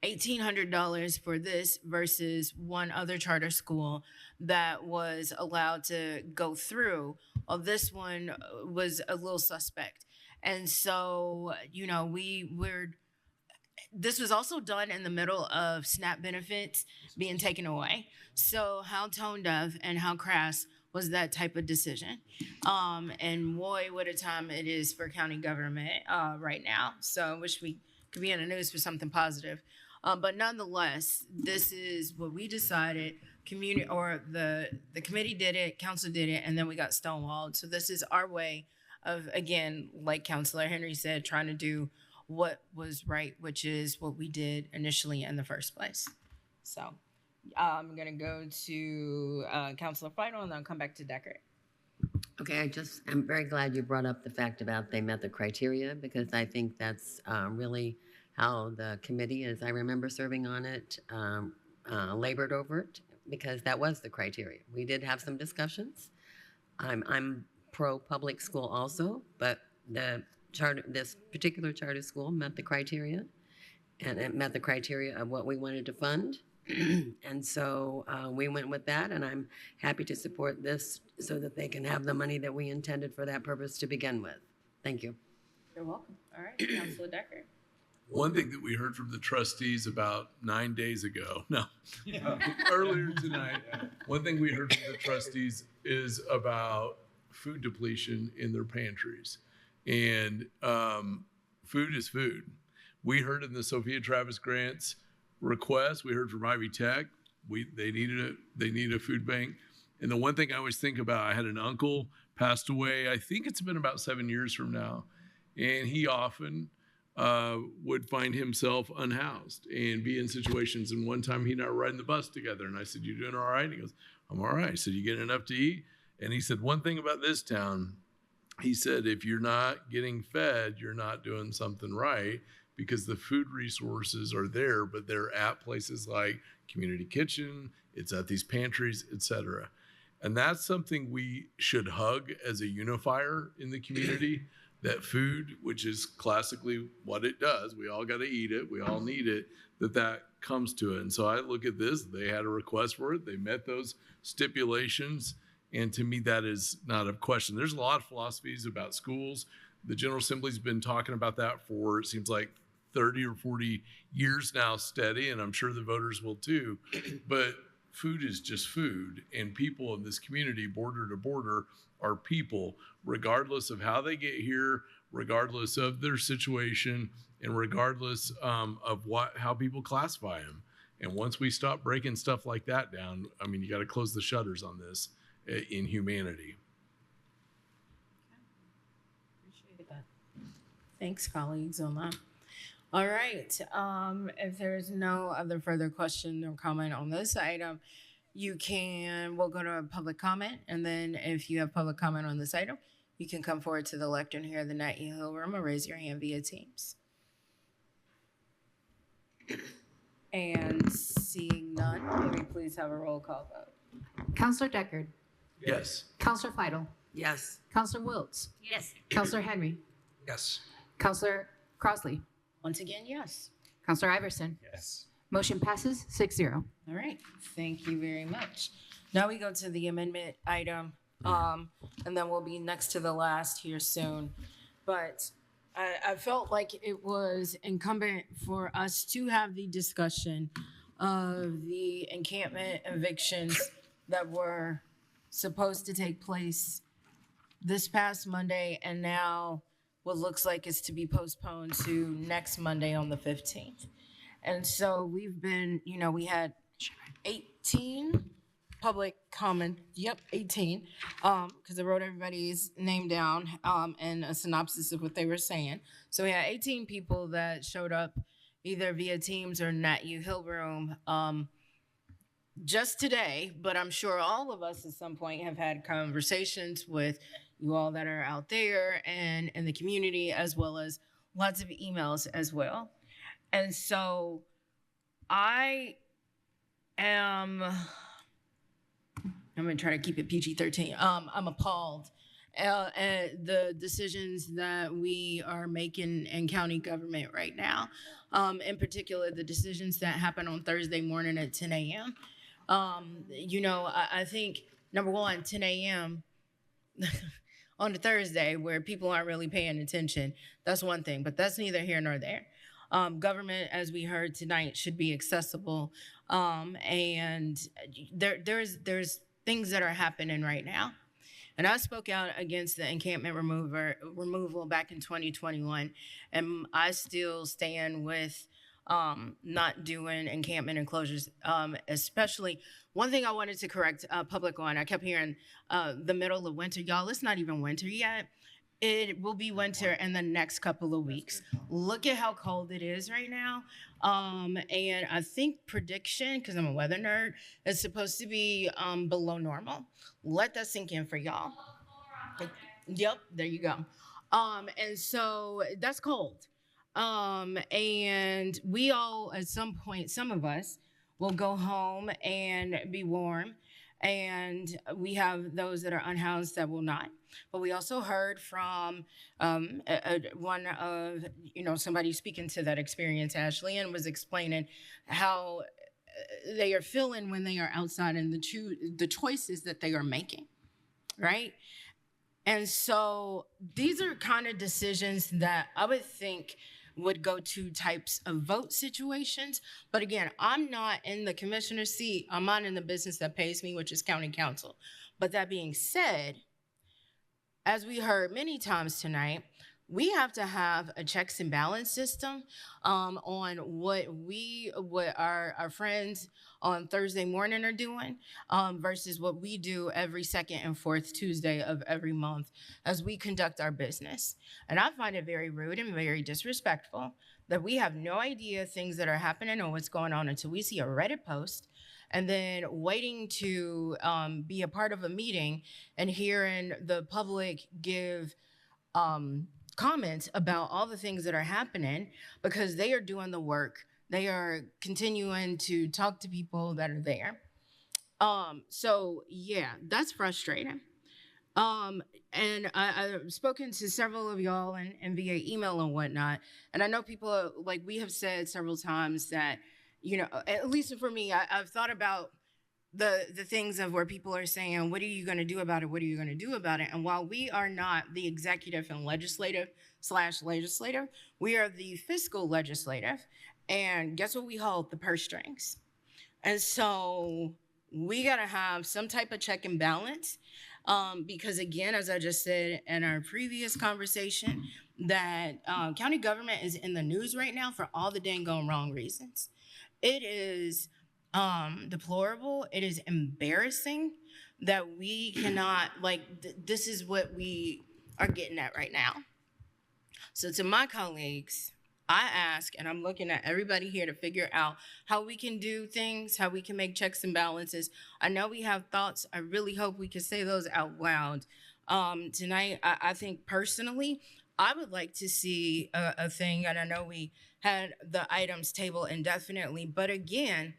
$1,800 for this versus one other charter school that was allowed to go through. This one was a little suspect. And so, this was also done in the middle of SNAP benefits being taken away. So how tone deaf and how crass was that type of decision? And boy, what a time it is for county government right now. So I wish we could be in the news for something positive. But nonetheless, this is what we decided. The committee did it, council did it, and then we got stonewalled. So this is our way of, again, like Councilor Henry said, trying to do what was right, which is what we did initially in the first place. So I'm gonna go to Councilor Final, and then I'll come back to Deckard. Okay, I'm very glad you brought up the fact about they met the criteria, because I think that's really how the committee, as I remember serving on it, labored over it, because that was the criteria. We did have some discussions. I'm pro public school also, but this particular charter school met the criteria, and it met the criteria of what we wanted to fund. And so we went with that, and I'm happy to support this so that they can have the money that we intended for that purpose to begin with. Thank you. You're welcome. All right, Councilor Decker. One thing that we heard from the trustees about 9 days ago, earlier tonight, one thing we heard from the trustees is about food depletion in their pantries. And food is food. We heard in the Sophia Travis Grants request, we heard from Ivy Tech, they needed a food bank. And the one thing I always think about, I had an uncle passed away, I think it's been about 7 years from now, and he often would find himself unhoused and be in situations. And one time he and I were riding the bus together, and I said, "You doing all right?" And he goes, "I'm all right." I said, "You getting enough to eat?" And he said, "One thing about this town," he said, "if you're not getting fed, you're not doing something right, because the food resources are there, but they're at places like Community Kitchen, it's at these pantries, etc." And that's something we should hug as a unifier in the community, that food, which is classically what it does, we all got to eat it, we all need it, that comes to it. And so I look at this, they had a request for it, they met those stipulations, and to me, that is not a question. There's a lot of philosophies about schools. The General Assembly's been talking about that for, it seems like, 30 or 40 years now steady, and I'm sure the voters will too. But food is just food, and people in this community, border to border, are people, regardless of how they get here, regardless of their situation, and regardless of how people classify them. And once we stop breaking stuff like that down, I mean, you got to close the shutters on this in humanity. Appreciate that. Thanks, colleagues, on that. All right. If there's no other further question or comment on this item, we'll go to a public comment. And then if you have public comment on this item, you can come forward to the lectern here in the Nat Hill room or raise your hand via Teams. And seeing none, may we please have a roll call vote. Counselor Deckard. Yes. Counselor Feidel. Yes. Counselor Wiltz. Yes. Counselor Henry. Yes. Counselor Crossley. Once again, yes. Counselor Iverson. Yes. Motion passes 6-0. All right. Thank you very much. Now we go to the amendment item, and then we'll be next to the last here soon. But I felt like it was incumbent for us to have the discussion of the encampment evictions that were supposed to take place this past Monday, and now what looks like is to be postponed to next Monday on the 15th. And so we've been, we had 18 public comment. Yep, 18. Because I wrote everybody's name down and a synopsis of what they were saying. So we had 18 people that showed up either via Teams or Nat U Hill Room just today. But I'm sure all of us at some point have had conversations with you all that are out there and in the community, as well as lots of emails as well. And so I'm going to try to keep it PG-13. I'm appalled at the decisions that we are making in county government right now. In particular, the decisions that happened on Thursday morning at 10 a.m. I think, number one, 10 a.m. on a Thursday where people aren't really paying attention, that's one thing, but that's neither here nor there. Government, as we heard tonight, should be accessible. And there's things that are happening right now. And I spoke out against the encampment removal back in 2021, and I still stand with not doing encampment enclosures, especially. One thing I wanted to correct public on, I kept hearing the middle of winter. Y'all, it's not even winter yet. It will be winter in the next couple of weeks. Look at how cold it is right now. And I think prediction, because I'm a weather nerd, is supposed to be below normal. Let that sink in for y'all. Yep, there you go. And so that's cold. And we all, at some point, some of us will go home and be warm. And we have those that are unhoused that will not. But we also heard from one of, somebody speaking to that experience, Ashley, and was explaining how they are feeling when they are outside and the choices that they are making, right? And so these are kind of decisions that I would think would go to types of vote situations. But again, I'm not in the commissioner's seat. I'm not in the business that pays me, which is county council. But that being said, as we heard many times tonight, we have to have a checks and balance system on what our friends on Thursday morning are doing versus what we do every second and fourth Tuesday of every month as we conduct our business. And I find it very rude and very disrespectful that we have no idea things that are happening or what's going on until we see a Reddit post, and then waiting to be a part of a meeting and hearing the public give comments about all the things that are happening because they are doing the work. They are continuing to talk to people that are there. So yeah, that's frustrating. And I've spoken to several of y'all and via email and whatnot. And I know people, like we have said several times that, at least for me, I've thought about the things of where people are saying, what are you going to do about it? What are you going to do about it? And while we are not the executive and legislative, we are the fiscal legislative. And guess what we hold? The purse strings. And so we got to have some type of check and balance. Because again, as I just said in our previous conversation, that county government is in the news right now for all the dang gone wrong reasons. It is deplorable. It is embarrassing that we cannot, this is what we are getting at right now. So to my colleagues, I ask, and I'm looking at everybody here to figure out how we can do things, how we can make checks and balances. I know we have thoughts. I really hope we can say those out loud. Tonight, I think personally, I would like to see a thing, and I know we had the items tabled indefinitely, but again,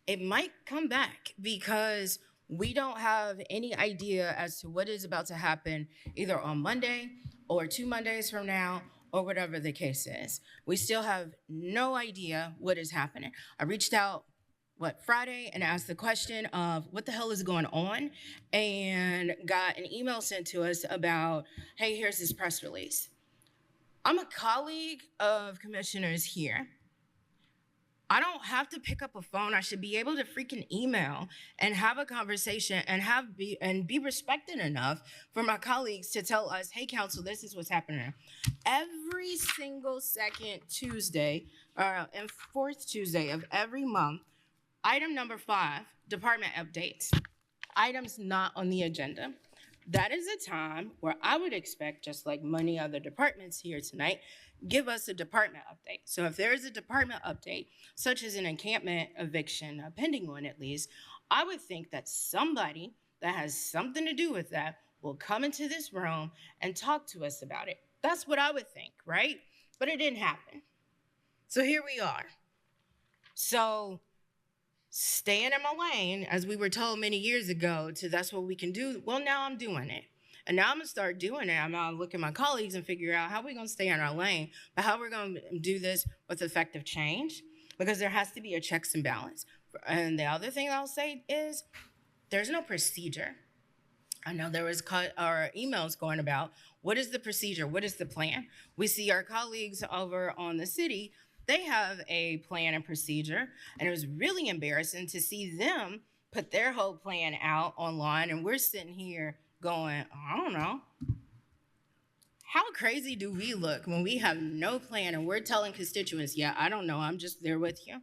it might come back because we don't have any idea as to what is about to happen either on Monday or 2 Mondays from now or whatever the case is. We still have no idea what is happening. I reached out, Friday, and asked the question of what the hell is going on, and got an email sent to us about, hey, here's this press release. I'm a colleague of commissioners here. I don't have to pick up a phone. I should be able to freaking email and have a conversation and be respected enough for my colleagues to tell us, hey, council, this is what's happening. Every single second Tuesday and fourth Tuesday of every month, item number 5, department updates. Items not on the agenda. That is a time where I would expect, just like many other departments here tonight, give us a department update. So if there is a department update, such as an encampment eviction, a pending one at least, I would think that somebody that has something to do with that will come into this room and talk to us about it. That's what I would think, right? But it didn't happen. So here we are. So staying in my lane, as we were told many years ago, to that's what we can do. Well, now I'm doing it. And now I'm gonna start doing it. I'm gonna look at my colleagues and figure out how we're gonna stay in our lane, but how we're gonna do this with effective change, because there has to be a checks and balance. And the other thing I'll say is there's no procedure. I know there was our emails going about what is the procedure, what is the plan? We see our colleagues over on the city, they have a plan and procedure, and it was really embarrassing to see them put their whole plan out online, and we're sitting here going, I don't know. How crazy do we look when we have no plan and we're telling constituents, yeah, I don't know, I'm just there with you.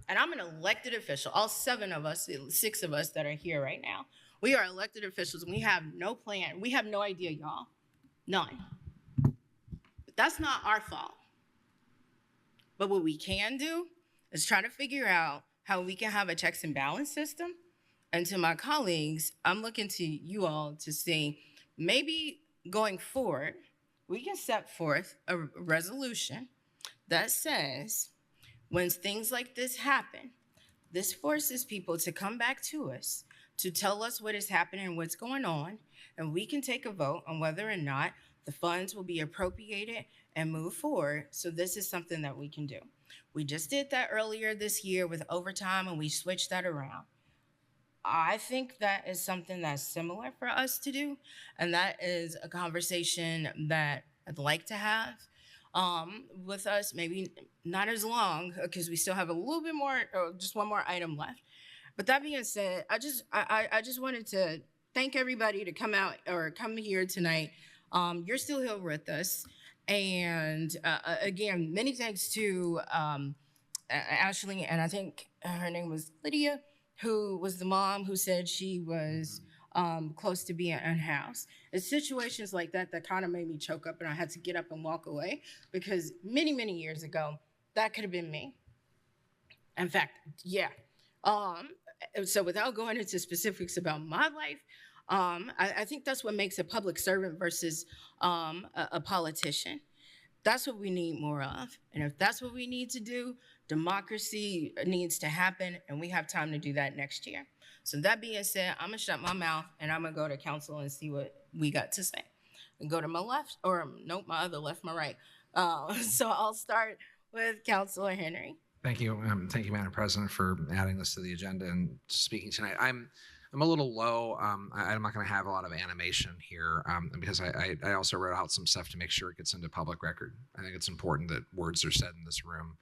And I'm an elected official, all 7 of us, 6 of us that are here right now. We are elected officials and we have no plan. We have no idea, y'all. None. But that's not our fault. But what we can do is try to figure out how we can have a checks and balance system. And to my colleagues, I'm looking to you all to see, maybe going forward, we can set forth a resolution that says when things like this happen, this forces people to come back to us, to tell us what is happening, what's going on, and we can take a vote on whether or not the funds will be appropriated and move forward. So this is something that we can do. We just did that earlier this year with overtime, and we switched that around. I think that is something that's similar for us to do, and that is a conversation that I'd like to have with us. Maybe not as long because we still have a little bit more, or just one more item left. But that being said, I just wanted to thank everybody to come out or come here tonight. You're still here with us, and again, many thanks to Ashley, and I think her name was Lydia, who was the mom who said she was close to being unhoused. It's situations like that that kind of made me choke up, and I had to get up and walk away because many, many years ago, that could have been me. In fact, yeah. So without going into specifics about my life, I think that's what makes a public servant versus a politician. That's what we need more of. And if that's what we need to do, democracy needs to happen, and we have time to do that next year. So that being said, I'm gonna shut my mouth and I'm gonna go to council and see what we got to say. And go to my left, or nope, my other left, my right. So I'll start with Councilor Henry. Thank you. Thank you, Madam President, for adding this to the agenda and speaking tonight. I'm a little low. I'm not going to have a lot of animation here because I also wrote out some stuff to make sure it gets into public record. I think it's important that words are said in this room.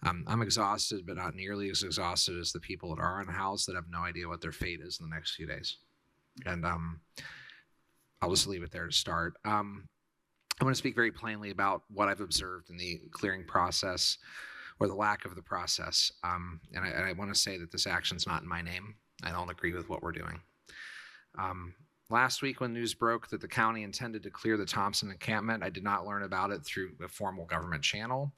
I'm exhausted, but not nearly as exhausted as the people that are unhoused that have no idea what their fate is in the next few days. And I'll just leave it there to start. I want to speak very plainly about what I've observed in the clearing process, or the lack of the process. And I want to say that this action's not in my name. I don't agree with what we're doing. Last week when news broke that the county intended to clear the Thompson encampment, I did not learn about it through a formal government channel.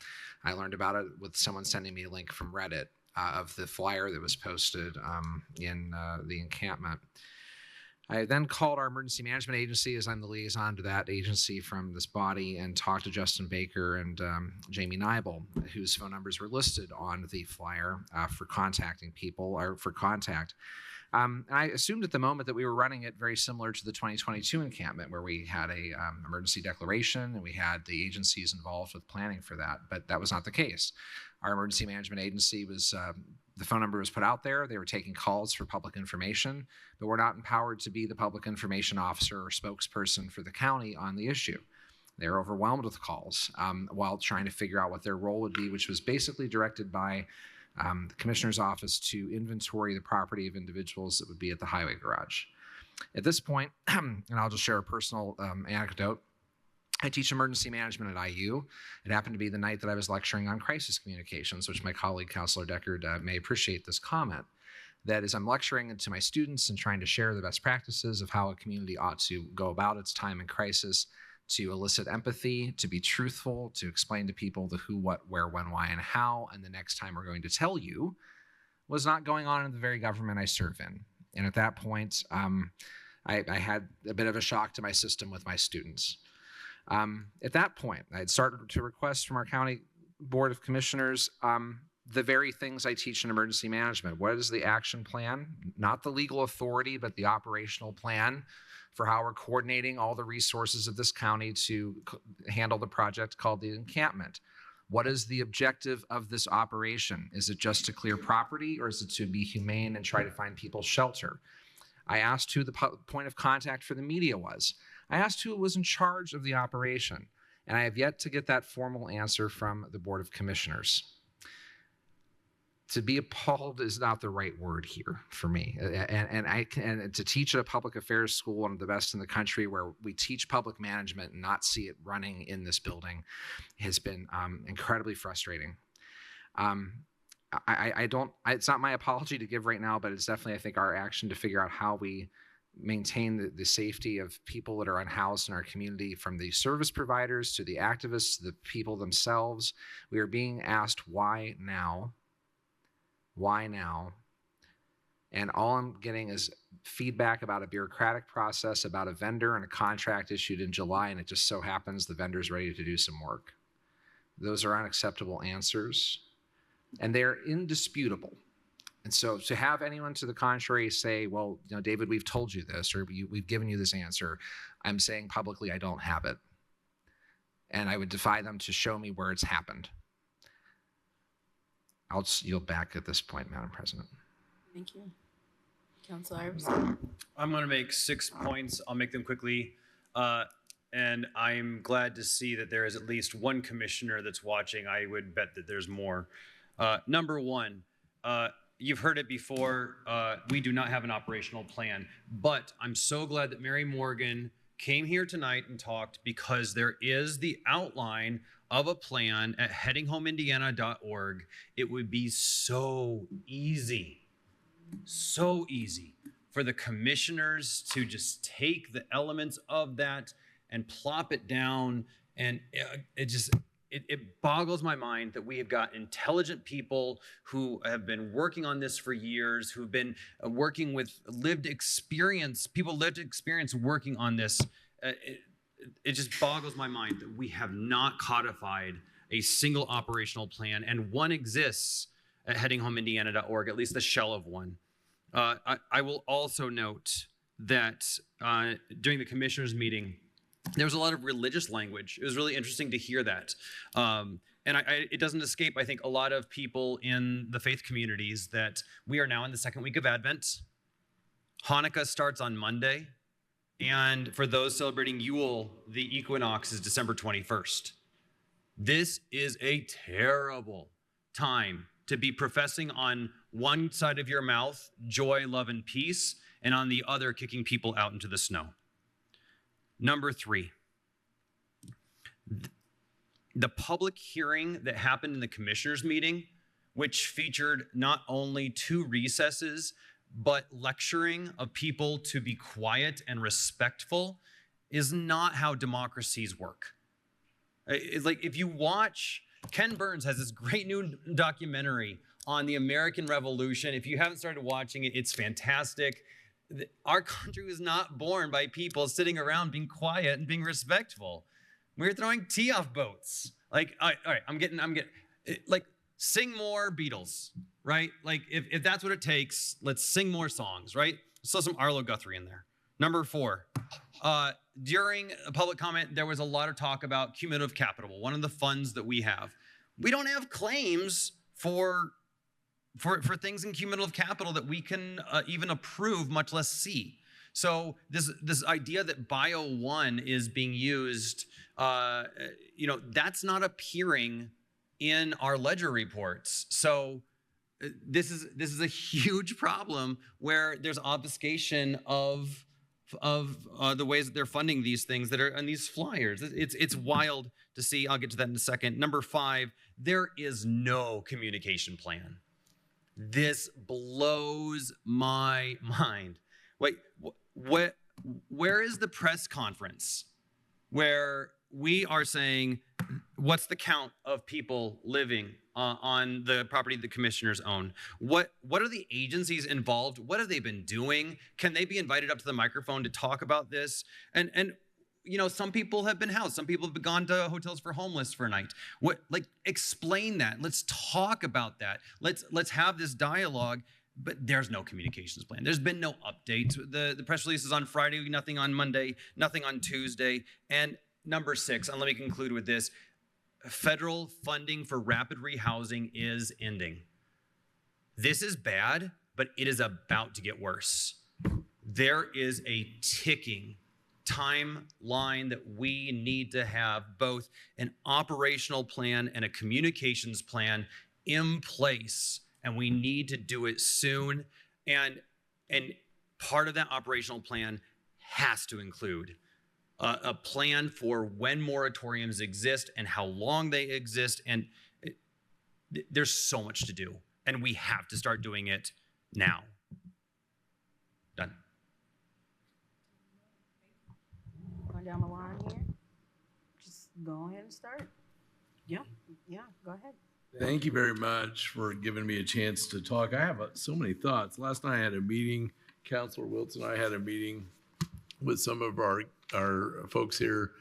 I learned about it with someone sending me a link from Reddit of the flyer that was posted in the encampment. I then called our emergency management agency, as I'm the liaison to that agency from this body, and talked to Justin Baker and Jamie Nibel, whose phone numbers were listed on the flyer for contacting people, or for contact. And I assumed at the moment that we were running it very similar to the 2022 encampment, where we had a emergency declaration and we had the agencies involved with planning for that, but that was not the case. Our emergency management agency was, the phone number was put out there. They were taking calls for public information, but we're not empowered to be the public information officer or spokesperson for the county on the issue. They're overwhelmed with calls while trying to figure out what their role would be, which was basically directed by the commissioner's office to inventory the property of individuals that would be at the highway garage. At this point, and I'll just share a personal anecdote, I teach emergency management at IU. It happened to be the night that I was lecturing on crisis communications, which my colleague, Councilor Deckard, may appreciate this comment. That is, I'm lecturing to my students and trying to share the best practices of how a community ought to go about its time in crisis, to elicit empathy, to be truthful, to explain to people the who, what, where, when, why, and how, and the next time we're going to tell you was not going on in the very government I serve in. And at that point, I had a bit of a shock to my system with my students. At that point, I had started to request from our county board of commissioners the very things I teach in emergency management. What is the action plan? Not the legal authority, but the operational plan for how we're coordinating all the resources of this county to handle the project called the encampment. What is the objective of this operation? Is it just to clear property, or is it to be humane and try to find people shelter? I asked who the point of contact for the media was. I asked who was in charge of the operation, and I have yet to get that formal answer from the Board of Commissioners. To be appalled is not the right word here for me. And to teach at a public affairs school, one of the best in the country, where we teach public management and not see it running in this building, has been incredibly frustrating. It's not my apology to give right now, but it's definitely, I think, our action to figure out how we maintain the safety of people that are unhoused in our community, from the service providers to the activists to the people themselves. We are being asked, why now? Why now? And all I'm getting is feedback about a bureaucratic process, about a vendor and a contract issued in July, and it just so happens the vendor's ready to do some work. Those are unacceptable answers, and they're indisputable. And so to have anyone to the contrary say, well, David, we've told you this, or we've given you this answer, I'm saying publicly I don't have it. And I would defy them to show me where it's happened. I'll just yield back at this point, Madam President. Thank you. Councilor Iverson. I'm going to make 6 points. I'll make them quickly. And I'm glad to see that there is at least one commissioner that's watching. I would bet that there's more. Number one, you've heard it before. We do not have an operational plan, but I'm so glad that Mary Morgan came here tonight and talked, because there is the outline of a plan at headinghomeindiana.org. It would be so easy for the commissioners to just take the elements of that and plop it down. And it boggles my mind that we have got intelligent people who have been working on this for years, who've been working with lived experience working on this. It just boggles my mind that we have not codified a single operational plan, and one exists at headinghomeindiana.org, at least the shell of one. I will also note that during the commissioners' meeting, there was a lot of religious language. It was really interesting to hear that. And it doesn't escape, I think, a lot of people in the faith communities that we are now in the second week of Advent. Hanukkah starts on Monday. And for those celebrating Yule, the equinox is December 21st. This is a terrible time to be professing on one side of your mouth joy, love, and peace, and on the other kicking people out into the snow. Number 3, the public hearing that happened in the commissioners' meeting, which featured not only 2 recesses, but lecturing of people to be quiet and respectful, is not how democracies work. It's like, if you watch, Ken Burns has this great new documentary on the American Revolution. If you haven't started watching it, it's fantastic. Our country was not born by people sitting around being quiet and being respectful. We were throwing tea off boats. Like, all right, I'm getting, like, sing more Beatles, right? Like, if that's what it takes, let's sing more songs, right? So some Arlo Guthrie in there. Number 4, during a public comment, there was a lot of talk about cumulative capital, one of the funds that we have. We don't have claims for things in cumulative capital that we can even approve, much less see. So this idea that Bio 1 is being used, that's not appearing in our ledger reports. So this is a huge problem where there's obfuscation of the ways that they're funding these things that are in these flyers. It's wild to see. I'll get to that in a second. Number 5, there is no communication plan. This blows my mind. Wait, where is the press conference where we are saying, what's the count of people living on the property the commissioners own? What are the agencies involved? What have they been doing? Can they be invited up to the microphone to talk about this? And some people have been housed. Some people have gone to hotels for homeless for a night. Explain that. Let's talk about that. Let's have this dialogue. But there's no communications plan. There's been no update. The press release is on Friday, nothing on Monday, nothing on Tuesday. And number 6, and let me conclude with this, federal funding for rapid rehousing is ending. This is bad, but it is about to get worse. There is a ticking timeline that we need to have both an operational plan and a communications plan in place, and we need to do it soon. And part of that operational plan has to include a plan for when moratoriums exist and how long they exist. And there's so much to do, and we have to start doing it now. Done. Going down the line here. Just go ahead and start. Yeah, go ahead. Thank you very much for giving me a chance to talk. I have so many thoughts. Last night I had a meeting, Councilor Wilson and I had a meeting with some of our folks here,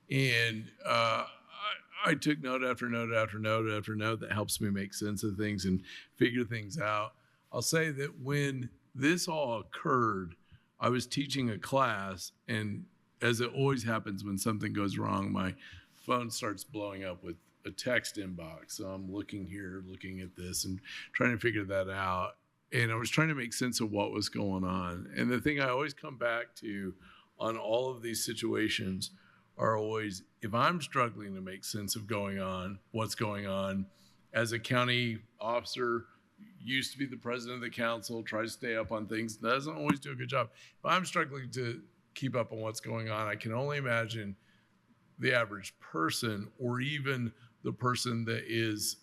and I took note after note after note after note that helps me make sense of things and figure things out. I'll say that when this all occurred, I was teaching a class, and as it always happens when something goes wrong, my phone starts blowing up with a text inbox. So I'm looking here, looking at this and trying to figure that out. And I was trying to make sense of what was going on. And the thing I always come back to on all of these situations are always, if I'm struggling to make sense of what's going on, as a county officer, used to be the president of the council, try to stay up on things, doesn't always do a good job. If I'm struggling to keep up on what's going on, I can only imagine the average person, or even the person that is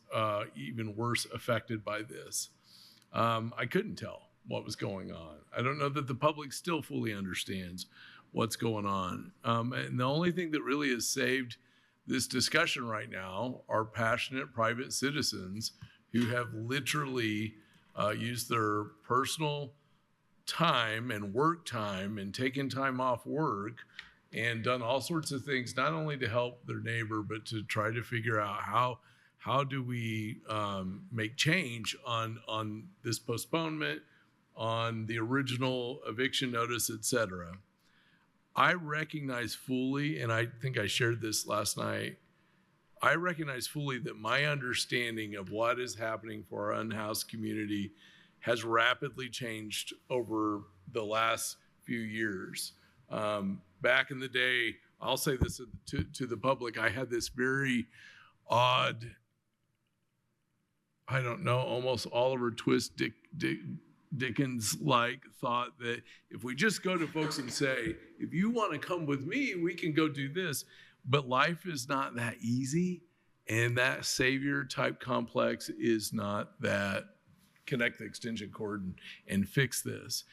even worse affected by this. I couldn't tell what was going on. I don't know that the public still fully understands what's going on. And the only thing that really has saved this discussion right now are passionate private citizens who have literally used their personal time and work time and taken time off work and done all sorts of things, not only to help their neighbor, but to try to figure out how do we make change on this postponement, on the original eviction notice, et cetera. I recognize fully, and I think I shared this last night, I recognize fully that my understanding of what is happening for our unhoused community has rapidly changed over the last few years. Back in the day, I'll say this to the public, I had this very odd, I don't know, almost Oliver Twist Dickens-like thought that if we just go to folks and say, if you want to come with me, we can go do this. But life is not that easy. And that savior type complex is not that connect the extension cord and fix this.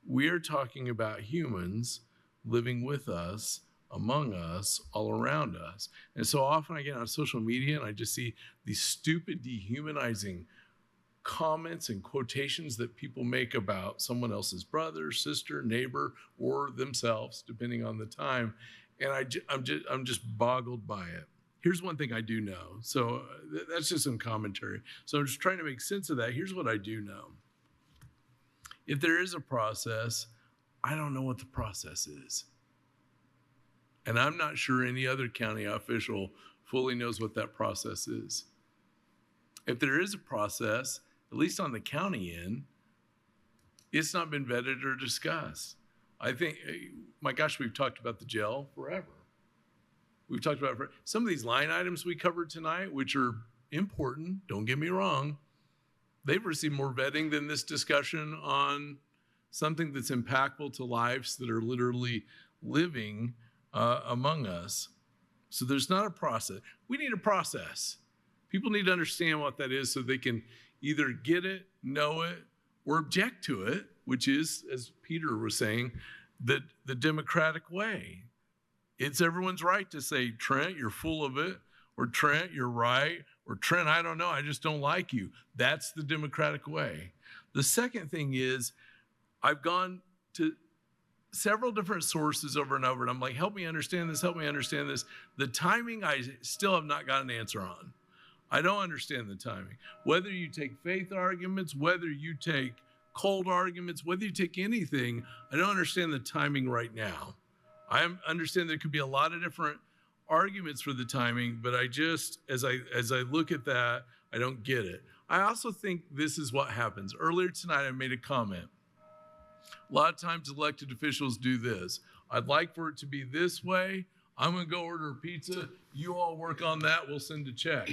We are talking about humans living with us, among us, all around us. And so often I get on social media and I just see these stupid, dehumanizing comments and quotations that people make about someone else's brother, sister, neighbor, or themselves, depending on the time. And I'm just boggled by it. Here's one thing I do know. So that's just some commentary. So I'm just trying to make sense of that. Here's what I do know. If there is a process, I don't know what the process is. And I'm not sure any other county official fully knows what that process is. If there is a process, at least on the county end, it's not been vetted or discussed. I think, my gosh, we've talked about the jail forever. We've talked about some of these line items we covered tonight, which are important, don't get me wrong. They've received more vetting than this discussion on something that's impactful to lives that are literally living among us. So there's not a process. We need a process. People need to understand what that is so they can either get it, know it, or object to it, which is, as Peter was saying, the democratic way. It's everyone's right to say, Trent, you're full of it, or Trent, you're right, or Trent, I don't know, I just don't like you. That's the democratic way. The second thing is, I've gone to several different sources over and over, and I'm like, help me understand this, help me understand this. The timing, I still have not got an answer on. I don't understand the timing. Whether you take faith arguments, whether you take cold arguments, whether you take anything, I don't understand the timing right now. I understand there could be a lot of different arguments for the timing, but I just, as I look at that, I don't get it. I also think this is what happens. Earlier tonight, I made a comment. A lot of times elected officials do this. I'd like for it to be this way. I'm gonna go order a pizza. You all work on that, we'll send a check.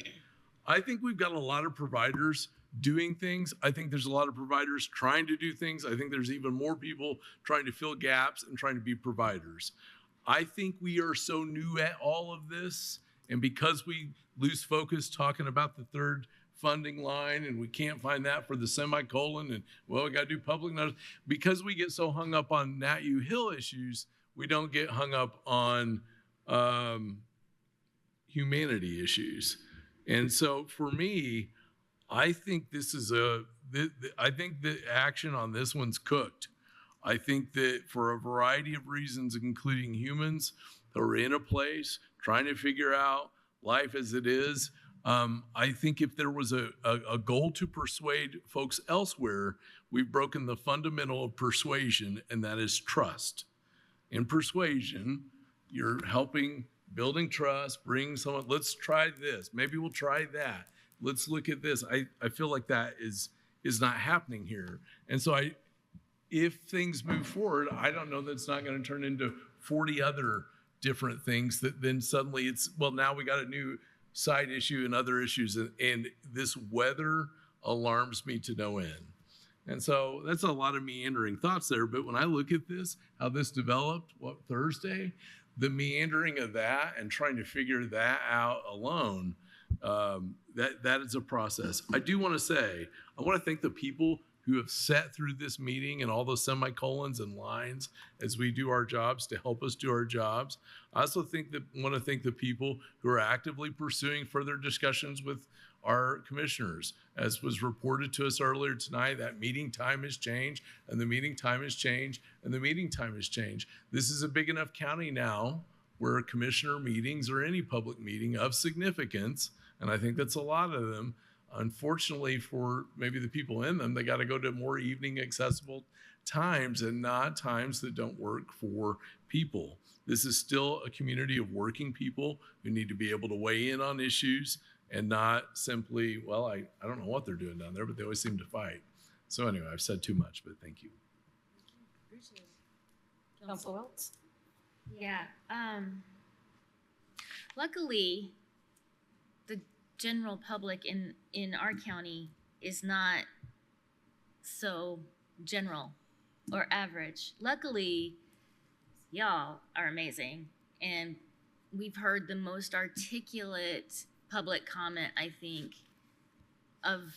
I think we've got a lot of providers doing things. I think there's a lot of providers trying to do things. I think there's even more people trying to fill gaps and trying to be providers. I think we are so new at all of this, and because we lose focus talking about the third funding line and we can't find that for the semicolon and, well, we got to do public notice, because we get so hung up on Nat U Hill issues, we don't get hung up on humanity issues. And so for me, I think this is I think the action on this one's cooked. I think that for a variety of reasons, including humans who are in a place trying to figure out life as it is, I think if there was a goal to persuade folks elsewhere, we've broken the fundamental of persuasion, and that is trust. In persuasion, you're helping building trust, bring someone, let's try this. Maybe we'll try that. Let's look at this. I feel like that is not happening here. And so if things move forward, I don't know that it's not going to turn into 40 other different things that then suddenly it's, well, now we got a new side issue and other issues. And this weather alarms me to no end. And so that's a lot of meandering thoughts there. But when I look at this, how this developed, Thursday, the meandering of that and trying to figure that out alone, that is a process. I do want to say, I want to thank the people who have sat through this meeting and all those semicolons and lines as we do our jobs to help us do our jobs. I also want to thank the people who are actively pursuing further discussions with our commissioners. As was reported to us earlier tonight, that meeting time has changed, and the meeting time has changed, and the meeting time has changed. This is a big enough county now where commissioner meetings or any public meeting of significance, and I think that's a lot of them, unfortunately for maybe the people in them, they got to go to more evening accessible times and not times that don't work for people. This is still a community of working people who need to be able to weigh in on issues and not simply, well, I don't know what they're doing down there, but they always seem to fight. So anyway, I've said too much, but thank you. Council Welts? Yeah. Luckily, the general public in our county is not so general or average. Luckily, y'all are amazing, and we've heard the most articulate public comment, I think, of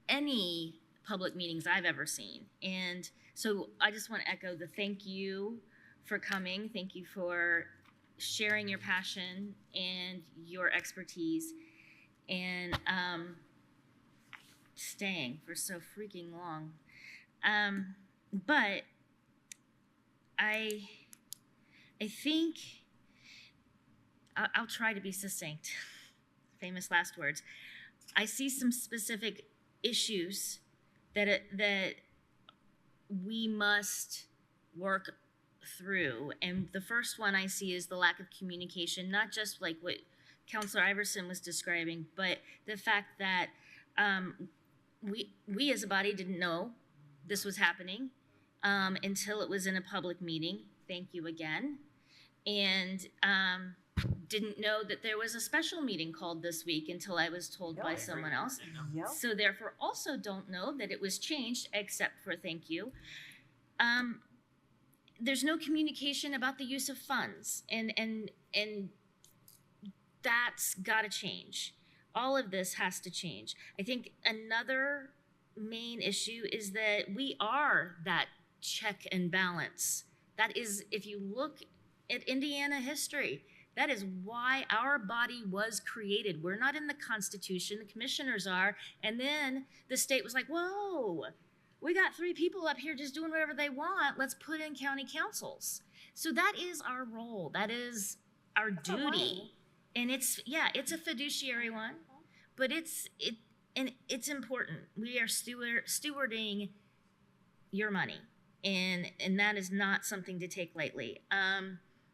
any public meetings I've ever seen. And so I just want to echo the thank you for coming. Thank you for sharing your passion and your expertise and staying for so freaking long. But I think I'll try to be succinct. Famous last words. I see some specific issues that we must work through. And the first one I see is the lack of communication, not just like what Councilor Iverson was describing, but the fact that we as a body didn't know this was happening until it was in a public meeting. Thank you again. And didn't know that there was a special meeting called this week until I was told by someone else. Yep. So therefore also don't know that it was changed, except for thank you. There's no communication about the use of funds, and that's got to change. All of this has to change. I think another main issue is that we are that check and balance. That is, if you look at Indiana history, that is why our body was created. We're not in the Constitution, the commissioners are. And then the state was like, whoa, we got 3 people up here just doing whatever they want. Let's put in county councils. So that is our role. That is our duty. And it's a fiduciary one, but it's important. We are stewarding your money. And that is not something to take lightly.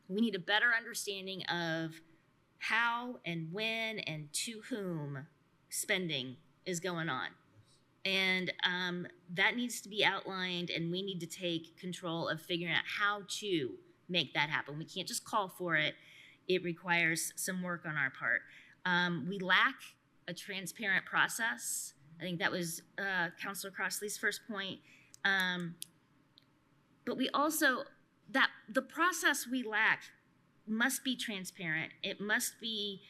We need a better understanding of how and when and to whom spending is going on. And that needs to be outlined, and we need to take control of figuring out how to make that happen. We can't just call for it. It requires some work on our part. We lack a transparent process. I think that was Councilor Crossley's first point. But we also, that the process we lack must be transparent. It must be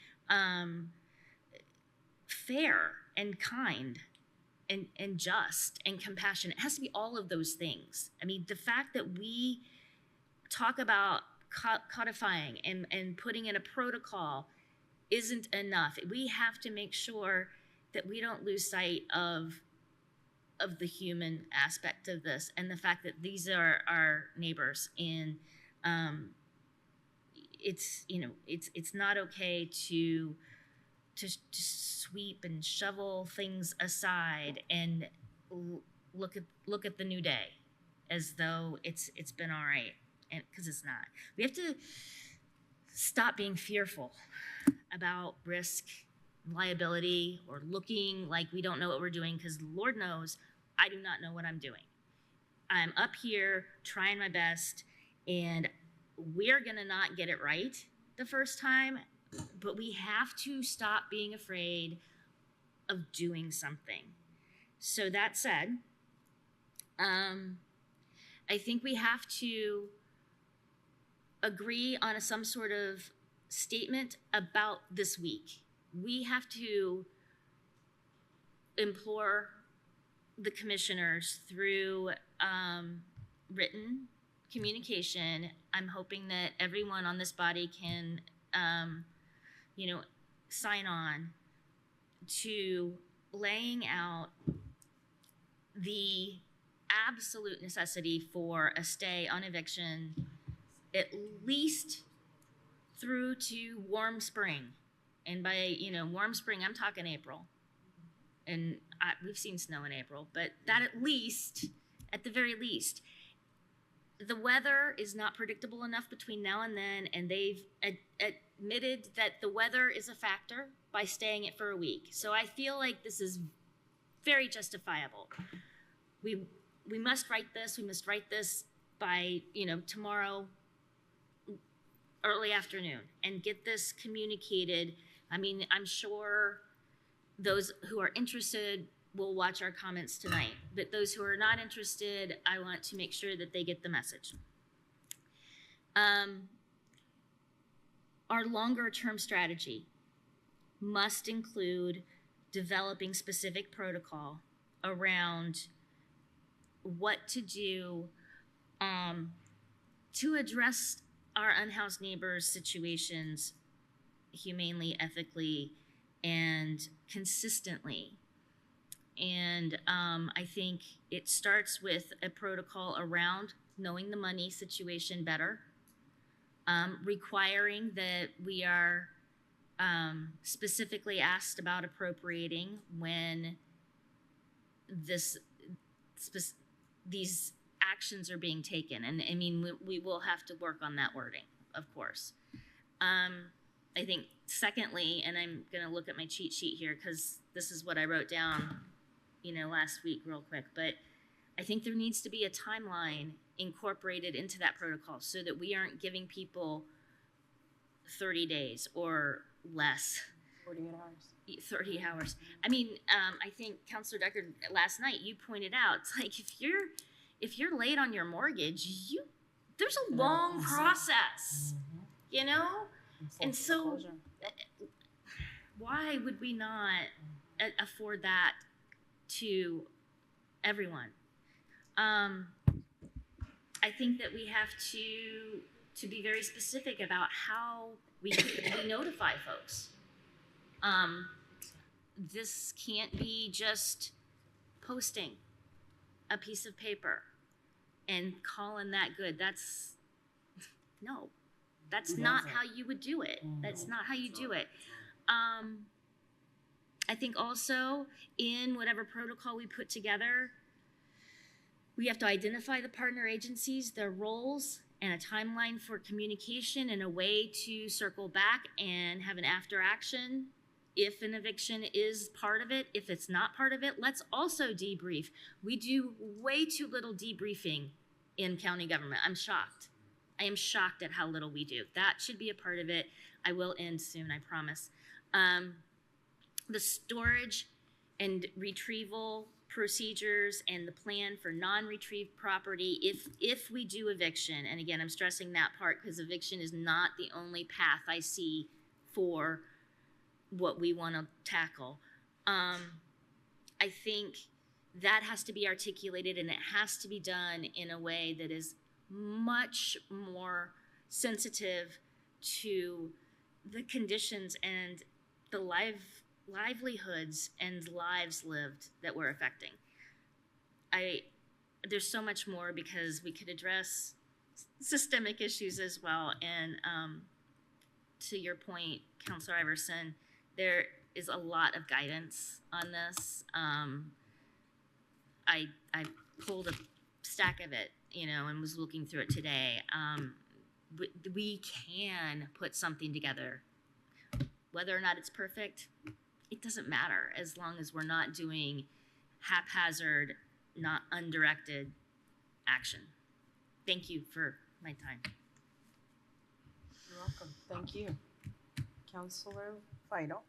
fair and kind and just and compassionate. It has to be all of those things. I mean, the fact that we talk about codifying and putting in a protocol isn't enough. We have to make sure that we don't lose sight of the human aspect of this, and the fact that these are our neighbors, and it's not okay to to sweep and shovel things aside and look at the new day as though it's been all right, and because it's not. We have to stop being fearful about risk, liability, or looking like we don't know what we're doing, because Lord knows I do not know what I'm doing. I'm up here trying my best, and we're gonna not get it right the first time, but we have to stop being afraid of doing something. So that said, I think we have to agree on some sort of statement about this week. We have to implore the commissioners through written communication. I'm hoping that everyone on this body can, sign on to laying out the absolute necessity for a stay on eviction, at least through to warm spring. And by, warm spring, I'm talking April. And we've seen snow in April, but that at the very least, the weather is not predictable enough between now and then, and they've admitted that the weather is a factor by staying it for a week. So I feel like this is very justifiable. We must write this. We must write this by, tomorrow, early afternoon, and get this communicated. I mean, I'm sure those who are interested will watch our comments tonight, but those who are not interested, I want to make sure that they get the message. Our longer term strategy must include developing specific protocol around what to do to address our unhoused neighbors' situations humanely, ethically, and consistently. And I think it starts with a protocol around knowing the money situation better, requiring that we are specifically asked about appropriating when these actions are being taken. And I mean, we will have to work on that wording, of course. I think secondly, and I'm gonna look at my cheat sheet here because this is what I wrote down, last week real quick, but I think there needs to be a timeline incorporated into that protocol so that we aren't giving people 30 days or less. 48 hours. 30 hours. I mean, I think Councilor Decker, last night you pointed out, it's like if you're late on your mortgage, there's a long process, And so why would we not afford that to everyone? I think that we have to be very specific about how we notify folks. This can't be just posting a piece of paper and calling that good. That's not how you would do it. That's not how you do it. I think also in whatever protocol we put together, we have to identify the partner agencies, their roles, and a timeline for communication and a way to circle back and have an after action if an eviction is part of it. If it's not part of it, let's also debrief. We do way too little debriefing in county government. I'm shocked. I am shocked at how little we do. That should be a part of it. I will end soon, I promise. The storage and retrieval procedures and the plan for non-retrieved property if we do eviction, and again, I'm stressing that part because eviction is not the only path I see for what we want to tackle. I think that has to be articulated, and it has to be done in a way that is much more sensitive to the conditions and the livelihoods and lives lived that we're affecting. There's so much more because we could address systemic issues as well. And to your point, Councilor Iverson, there is a lot of guidance on this. I pulled a stack of it, you know, and was looking through it today. We can put something together. Whether or not it's perfect, it doesn't matter as long as we're not doing haphazard, not undirected action. Thank you for my time. You're welcome. Thank you. Counselor Vital.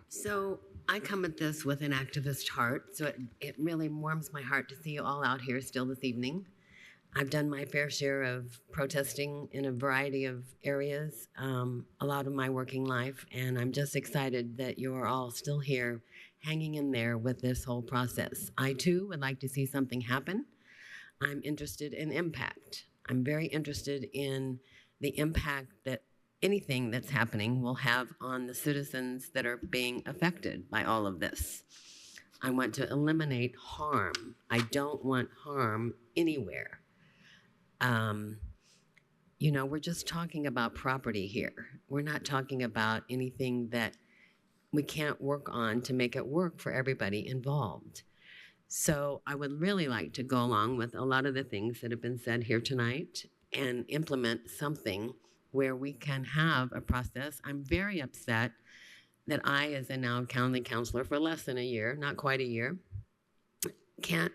So I come at this with an activist heart, so it really warms my heart to see you all out here still this evening. I've done my fair share of protesting in a variety of areas, a lot of my working life, and I'm just excited that you're all still here, hanging in there with this whole process. I too would like to see something happen. I'm interested in impact. I'm very interested in the impact that anything that's happening will have on the citizens that are being affected by all of this. I want to eliminate harm. I don't want harm anywhere. You know, we're just talking about property here. We're not talking about anything that we can't work on to make it work for everybody involved. So I would really like to go along with a lot of the things that have been said here tonight and implement something where we can have a process. I'm very upset that I, as a now county councilor for less than a year, not quite a year, can't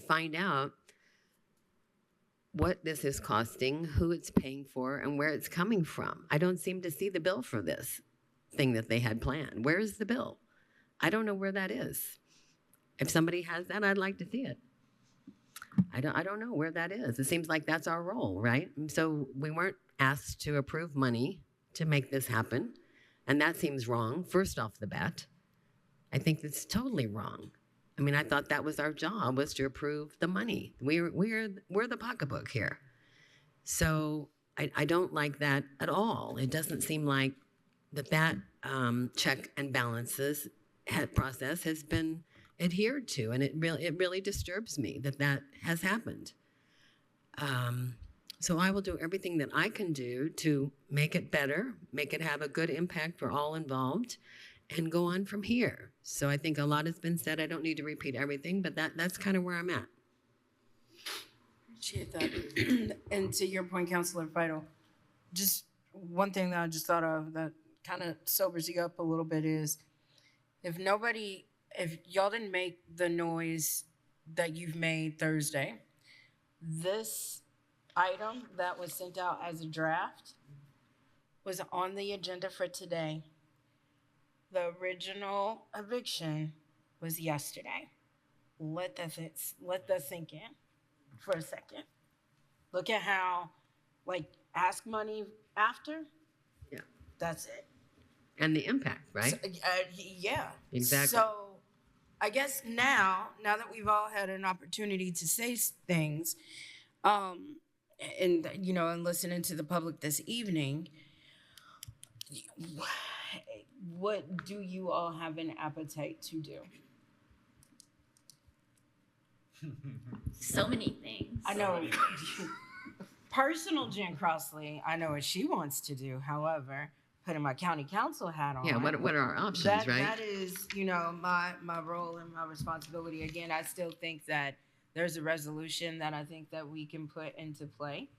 find out what this is costing, who it's paying for, and where it's coming from. I don't seem to see the bill for this thing that they had planned. Where is the bill? I don't know where that is. If somebody has that, I'd like to see it. I don't know where that is. It seems like that's our role, right? So we weren't asked to approve money to make this happen, and that seems wrong, first off the bat. I think it's totally wrong. I mean, I thought that was our job, was to approve the money. We're the pocketbook here. So I don't like that at all. It doesn't seem like that check and balances process has been adhered to, and it really disturbs me that has happened. So I will do everything that I can do to make it better, make it have a good impact for all involved, and go on from here. So I think a lot has been said. I don't need to repeat everything, but that's kind of where I'm at. Appreciate that. And to your point, Counselor Vital, just one thing that I just thought of that kind of sobers you up a little bit is if y'all didn't make the noise that you've made Thursday, this item that was sent out as a draft was on the agenda for today. The original eviction was yesterday. Let that sink in for a second. Look at how, ask money after. Yeah. That's it. And the impact, right? So, yeah. Exactly. So I guess now that we've all had an opportunity to say things, and listening to the public this evening, what do you all have an appetite to do? So many things. I know. Personal Jen Crossley, I know what she wants to do. However, putting my county council hat on. Yeah, what are our options, right? That is, my role and my responsibility. Again, I still think that there's a resolution that I think that we can put into play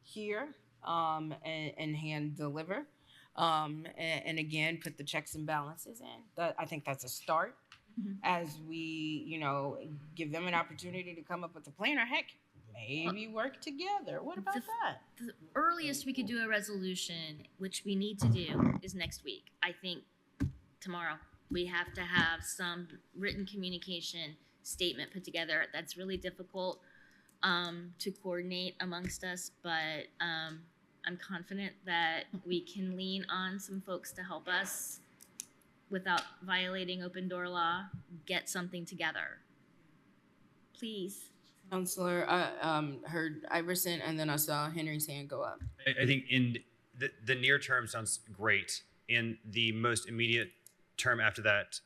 here, and hand deliver. And again, put the checks and balances in. I think that's a start. Mm-hmm. As we, give them an opportunity to come up with a plan, or heck, maybe work together. What about that? The earliest we could do a resolution, which we need to do, is next week. I think tomorrow. We have to have some written communication statement put together. That's really difficult to coordinate amongst us, but I'm confident that we can lean on some folks to help us without violating open door law, get something together. Please. Counselor, I heard Iverson, and then I saw Henry's hand go up. I think in the near term sounds great. In the most immediate term after that,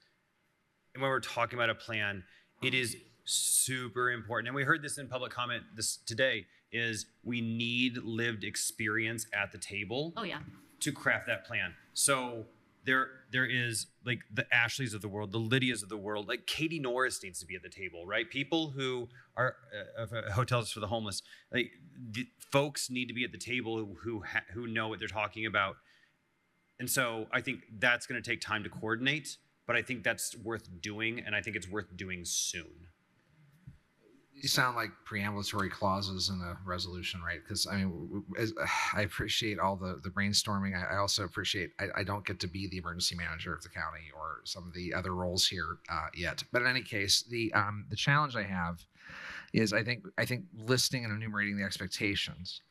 and when we're talking about a plan, it is super important. And we heard this in public comment today, is we need lived experience at the table. Oh, yeah. To craft that plan. So there there is like the Ashleys of the world, the Lydias of the world, like Katie Norris needs to be at the table, right? People who are hotels for the homeless, like folks need to be at the table who know what they're talking about. And so I think that's going to take time to coordinate, but I think that's worth doing, and I think it's worth doing soon. These sound like preambulatory clauses in a resolution, right? Because I mean, I appreciate all the brainstorming. I also appreciate I don't get to be the emergency manager of the county or some of the other roles here yet. But in any case, the challenge I have is I think listing and enumerating the expectations.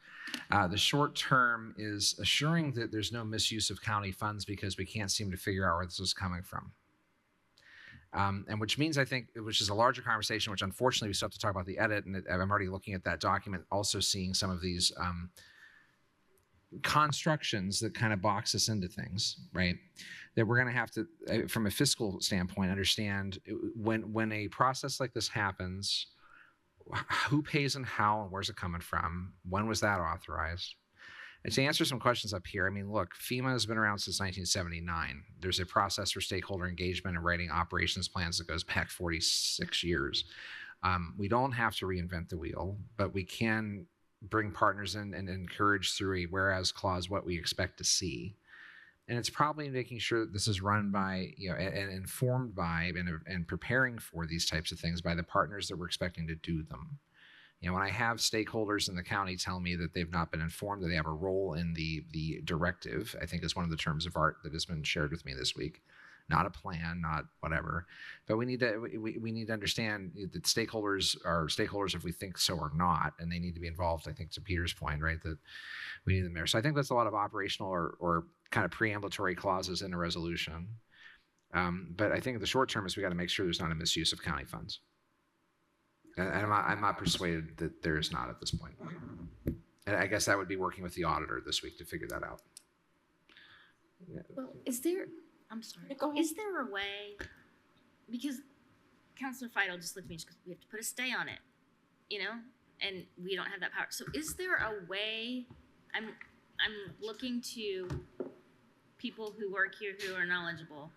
The short term is assuring that there's no misuse of county funds because we can't seem to figure out where this is coming from. And which means I think, which is a larger conversation, which unfortunately we still have to talk about the edit, and I'm already looking at that document, also seeing some of these constructions that kind of box us into things, right? That we're going to have to, from a fiscal standpoint, understand when a process like this happens, who pays and how and where's it coming from? When was that authorized? And to answer some questions up here, I mean, look, FEMA has been around since 1979. There's a process for stakeholder engagement and writing operations plans that goes back 46 years. We don't have to reinvent the wheel, but we can bring partners in and encourage through a whereas clause what we expect to see. And it's probably making sure that this is run by, and informed by and preparing for these types of things by the partners that we're expecting to do them. When I have stakeholders in the county tell me that they've not been informed that they have a role in the directive, I think is one of the terms of art that has been shared with me this week. Not a plan, not whatever, but we need to understand that stakeholders are stakeholders if we think so or not, and they need to be involved. I think to Peter's point, right, that we need them there. So I think that's a lot of operational or kind of preambulatory clauses in a resolution. But I think the short term is we got to make sure there's not a misuse of county funds. And I'm not persuaded that there is not at this point. And I guess that would be working with the auditor this week to figure that out. Yeah. Well, I'm sorry. Is there a way, because Councilor Fidel just looked at me because we have to put a stay on it, and we don't have that power. So is there a way, I'm looking to people who work here who are knowledgeable,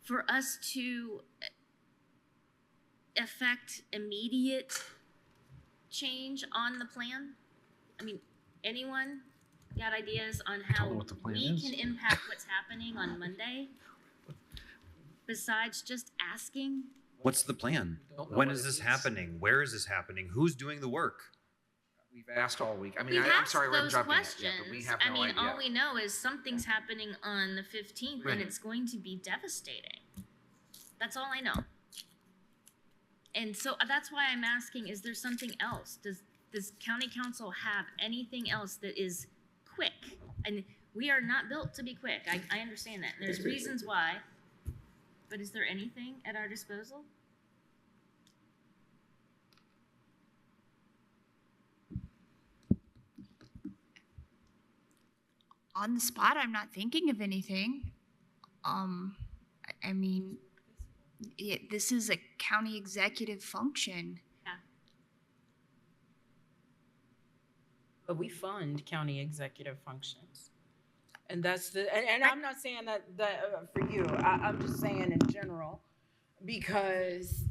for us to affect immediate change on the plan? I mean, anyone got ideas on how we can impact what's happening on Monday besides just asking? What's the plan? When is this happening? Where is this happening? Who's doing the work? We've asked all week. I mean, We've I'm asked sorry we're those jumping. questions. But we have no idea. All we know is something's happening on the 15th, Right. and it's going to be devastating. That's all I know. And so that's why I'm asking, is there something else? Does county council have anything else that is quick? And we are not built to be quick. I understand that. There's reasons why. But is there anything at our disposal? On the spot, I'm not thinking of anything. I mean, this is a county executive function. Yeah. But we fund county executive functions. And that's and I'm not saying that for you, I'm just saying in general, because,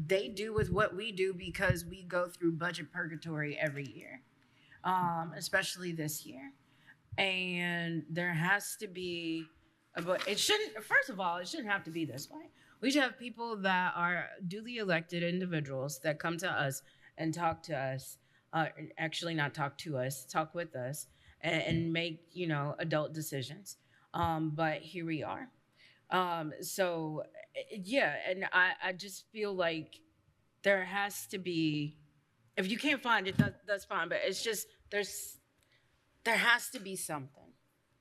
they do with what we do because we go through budget purgatory every year, especially this year. And there has to be, but first of all, it shouldn't have to be this way. We should have people that are duly elected individuals that come to us and talk to us, actually not talk to us, talk with us and make, adult decisions. But here we are. So yeah, and I just feel like there has to be, if you can't find it, that's fine, but it's just, there has to be something,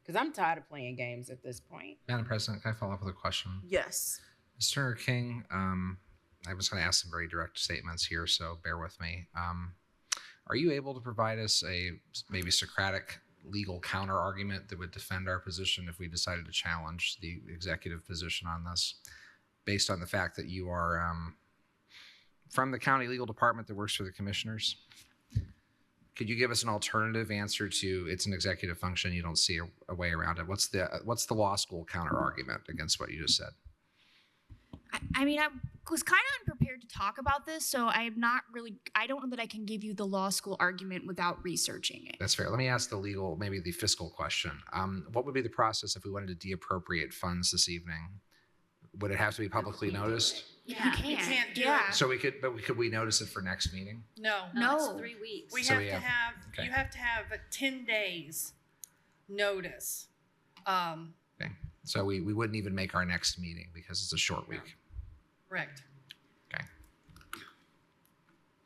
because I'm tired of playing games at this point. Madam President, can I follow up with a question? Yes. Mr. King, I was going to ask some very direct statements here, so bear with me. Are you able to provide us a maybe Socratic legal counter argument that would defend our position if we decided to challenge the executive position on this, based on the fact that you are from the county legal department that works for the commissioners? Could you give us an alternative answer to it's an executive function, you don't see a way around it? What's the law school counter argument against what you just said? I mean, I was kind of unprepared to talk about this, so I don't know that I can give you the law school argument without researching it. That's fair. Let me ask the legal, maybe the fiscal question. What would be the process if we wanted to deappropriate funds this evening? Would it have to be publicly noticed? Yeah, you can't do yeah. it. So could we notice it for next meeting? No. No. It's 3 weeks. We So have we to have- have, okay. you have to have a 10 days notice. Okay. So we wouldn't even make our next meeting because it's a short week. Correct. Okay.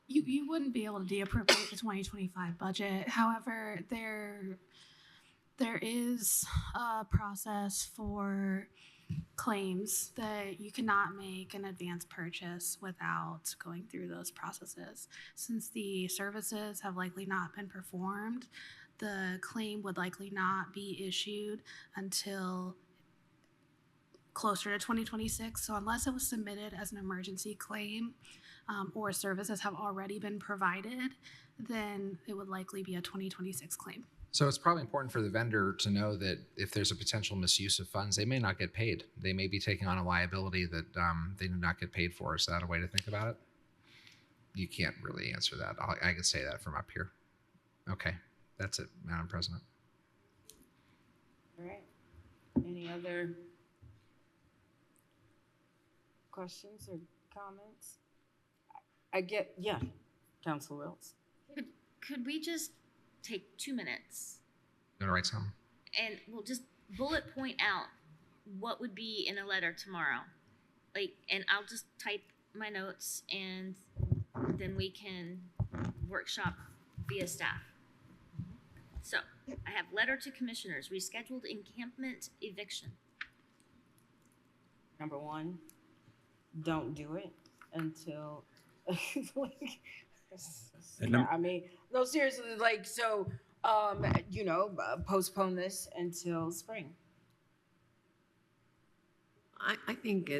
You wouldn't be able to deappropriate the 2025 budget. However, there is a process for claims that you cannot make an advance purchase without going through those processes. Since the services have likely not been performed, the claim would likely not be issued until closer to 2026. So unless it was submitted as an emergency claim or services have already been provided, then it would likely be a 2026 claim. So it's probably important for the vendor to know that if there's a potential misuse of funds, they may not get paid. They may be taking on a liability that they did not get paid for. Is that a way to think about it? You can't really answer that. I can say that from up here. Okay, that's it, Madam President. All right. Any other questions or comments? I get, yeah, Council Wills. Could we just take 2 minutes You want to write something? and we'll just bullet point out what would be in a letter tomorrow? And I'll just type my notes and then we can workshop via staff. So I have letter to commissioners, rescheduled encampment eviction. Number 1, don't do it until, I mean, no, seriously, postpone this until spring. I think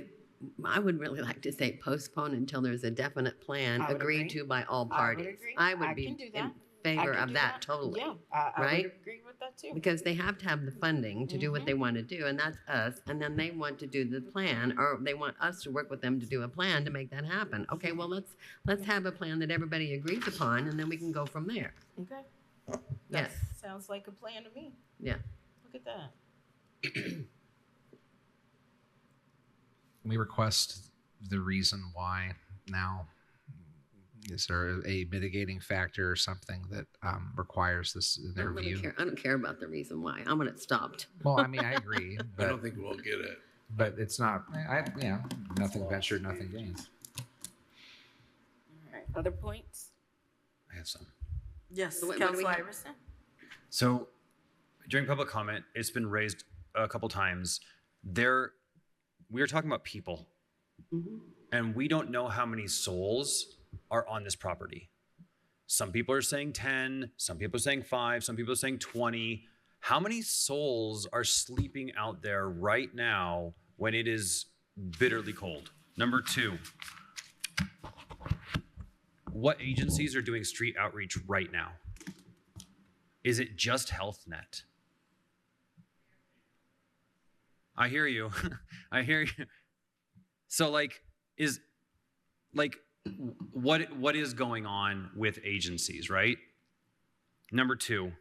I would really like to say postpone until there's a definite plan I would agreed agree. to by all I would parties. agree. I would I be can do in that. favor I can of do that totally. Yeah, I right? would agree with that too. Because they have to have the funding to do what they want to do, and that's us. And then they want to do the plan, or they want us to work with them to do a plan to make that happen. Okay, well let's have a plan that everybody agrees upon, and then we can go from there. Okay. Yes. That sounds like a plan to me. Yeah. Look at that. Can we request the reason why now? Is there a mitigating factor or something that requires this in I their don't really view? care. I don't care about the reason why. I want it stopped. Well, I mean, I agree, I but don't think we'll get it. it's not. Nothing ventured, nothing gained. All right. Other points? I have some. Yes, So what do we Council have? Iverson. So during public comment, it's been raised a couple times. We are talking about people, and we don't know how many souls are on this property. Some people are saying 10, some people are saying 5, some people are saying 20. How many souls are sleeping out there right now when it is bitterly cold? Number 2, what agencies are doing street outreach right now? Is it just Health Net? I hear you. I hear you. So what is going on with agencies, right? Number 2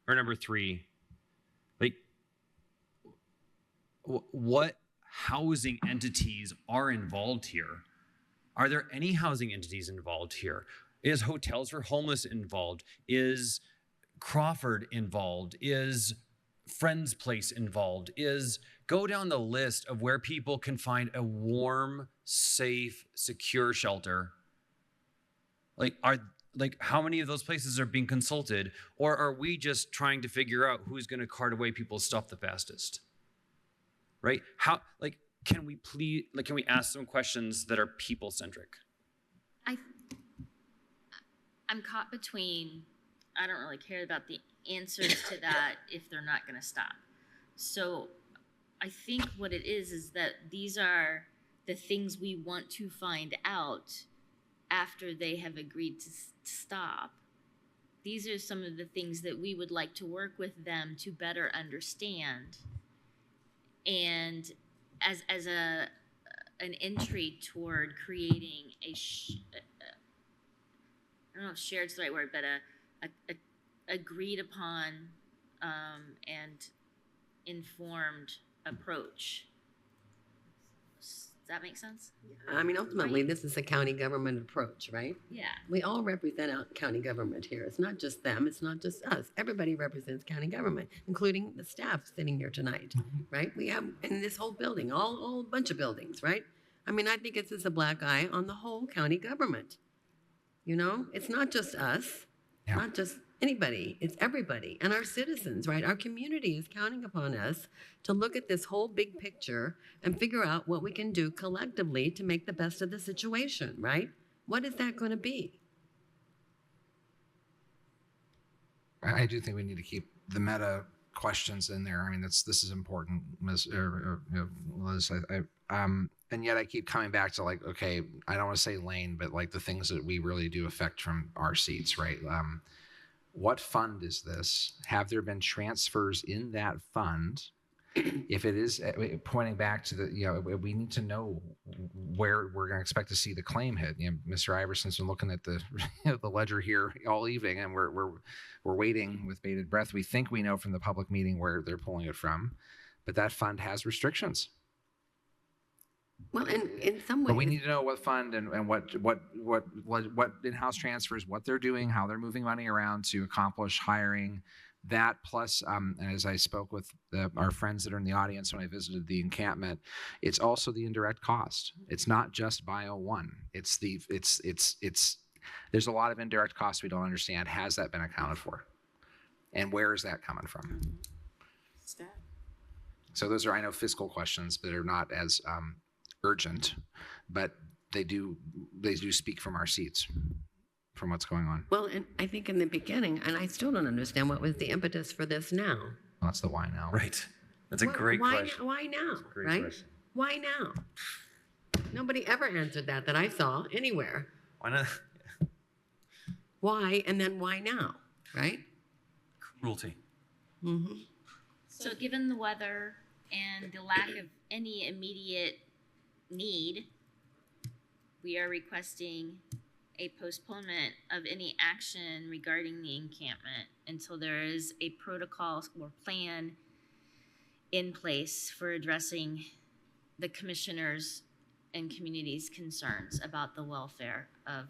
or number 3, what housing entities are involved here? Are there any housing entities involved here? Is Hotels for Homeless involved? Is Crawford involved? Is Friend's Place involved? Go down the list of where people can find a warm, safe, secure shelter. How many of those places are being consulted, or are we just trying to figure out who's going to cart away people's stuff the fastest? Right? Can we ask some questions that are people-centric? I'm caught between, I don't really care about the answers to that if they're not going to stop. So I think what it is that these are the things we want to find out after they have agreed to stop. these are some of the things that we would like to work with them to better understand. And as an entry toward creating I don't know if shared's the right word, but a agreed upon and informed approach. Does that make sense? I mean, ultimately, this is a county government approach, right? Yeah. We all represent our county government here. It's not just them. It's not just us. Everybody represents county government, including the staff sitting here tonight, right? We have in this whole building, all bunch of buildings, right? I mean, I think it's just a black eye on the whole county government. You know, it's not just us, not just anybody. It's everybody and our citizens, right? Our community is counting upon us to look at this whole big picture and figure out what we can do collectively to make the best of the situation, right? What is that going to be? I do think we need to keep the meta questions in there. I mean, this is important, Ms. Liz. And yet I keep coming back to like, okay, I don't want to say lane, but like the things that we really do affect from our seats, right? What fund is this? Have there been transfers in that fund? If it is pointing back to the, we need to know where we're going to expect to see the claim hit. Mr. Iverson's been looking at the the ledger here all evening, and we're waiting with bated breath. We think we know from the public meeting where they're pulling it from, but that fund has restrictions. Well, and in some ways, but we need to know what fund and what in-house transfers, what they're doing, how they're moving money around to accomplish hiring. That plus, and as I spoke with our friends that are in the audience when I visited the encampment, it's also the indirect cost. It's not just Bio 1. It's there's a lot of indirect costs we don't understand. Has that been accounted for? And where is that coming from? So those are, I know, fiscal questions that are not as urgent, but they do speak from our seats, from what's going on. Well, and I think in the beginning, and I still don't understand what was the impetus for this now. Well, that's the why now. Right. That's a great question. Why now? Great Right? question. Why now? Nobody ever answered that I saw anywhere. Why not? Why and then why now? Right? Cruelty. Mm-hmm. So given the weather and the lack of any immediate need, we are requesting a postponement of any action regarding the encampment until there is a protocol or plan in place for addressing the commissioners' and community's concerns about the welfare of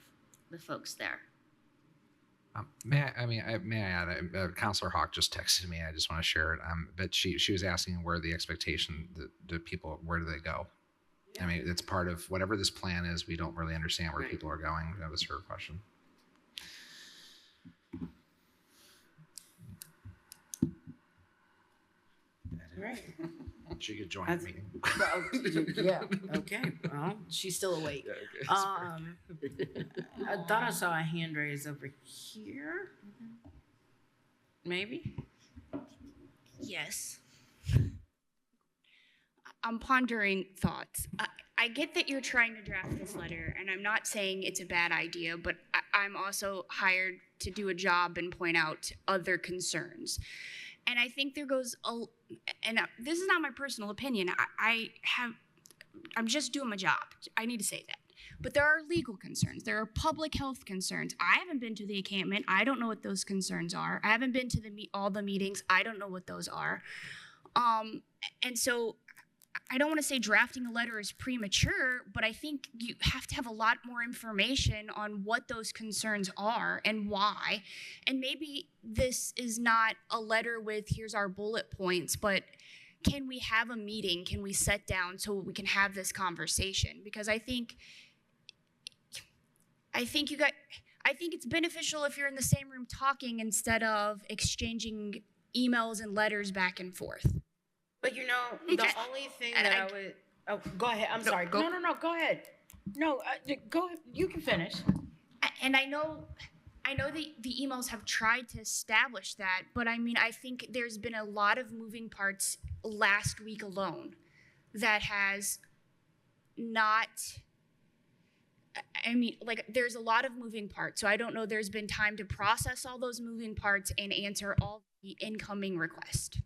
the folks there. May I add, Councilor Hawk just texted me. I just want to share it. But she was asking where the expectation, the people, where do they go? I mean, it's part of whatever this plan is. We don't really understand where people are going. That was her question. Right. She could join the meeting. Yeah. Okay. Well, she's still awake. Yeah, okay, I thought I saw a hand raised over here. Maybe. Yes. I'm pondering thoughts. I get that you're trying to draft this letter, and I'm not saying it's a bad idea, but I'm also hired to do a job and point out other concerns. And I think there goes and this is not my personal opinion. I'm just doing my job. I need to say that. But there are legal concerns. There are public health concerns. I haven't been to the encampment. I don't know what those concerns are. I haven't been to all the meetings. I don't know what those are. And so I don't want to say drafting a letter is premature, but I think you have to have a lot more information on what those concerns are and why. And maybe this is not a letter with here's our bullet points, but can we have a meeting? Can we sit down so we can have this conversation? Because I think it's beneficial if you're in the same room talking instead of exchanging emails and letters back and forth. But the only thing that I would. Oh, go ahead. I'm sorry. No, go ahead. No, go ahead. You can finish. And I know the emails have tried to establish that, but I mean, I think there's been a lot of moving parts last week alone that has not. I mean, like, there's a lot of moving parts, so I don't know there's been time to process all those moving parts and answer all the incoming requests.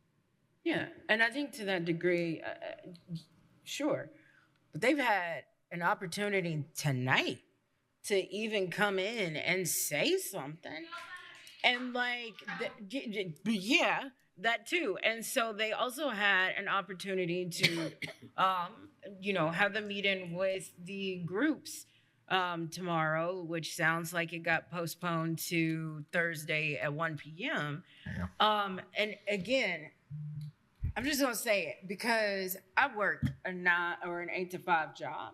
Yeah, and I think to that degree, sure, but they've had an opportunity tonight to even come in and say something, and like, yeah, that too. And so they also had an opportunity to, have the meeting with the groups tomorrow, which sounds like it got postponed to Thursday at 1 p.m. And again, I'm just gonna say it because I work a 9 or an 8 to 5 job.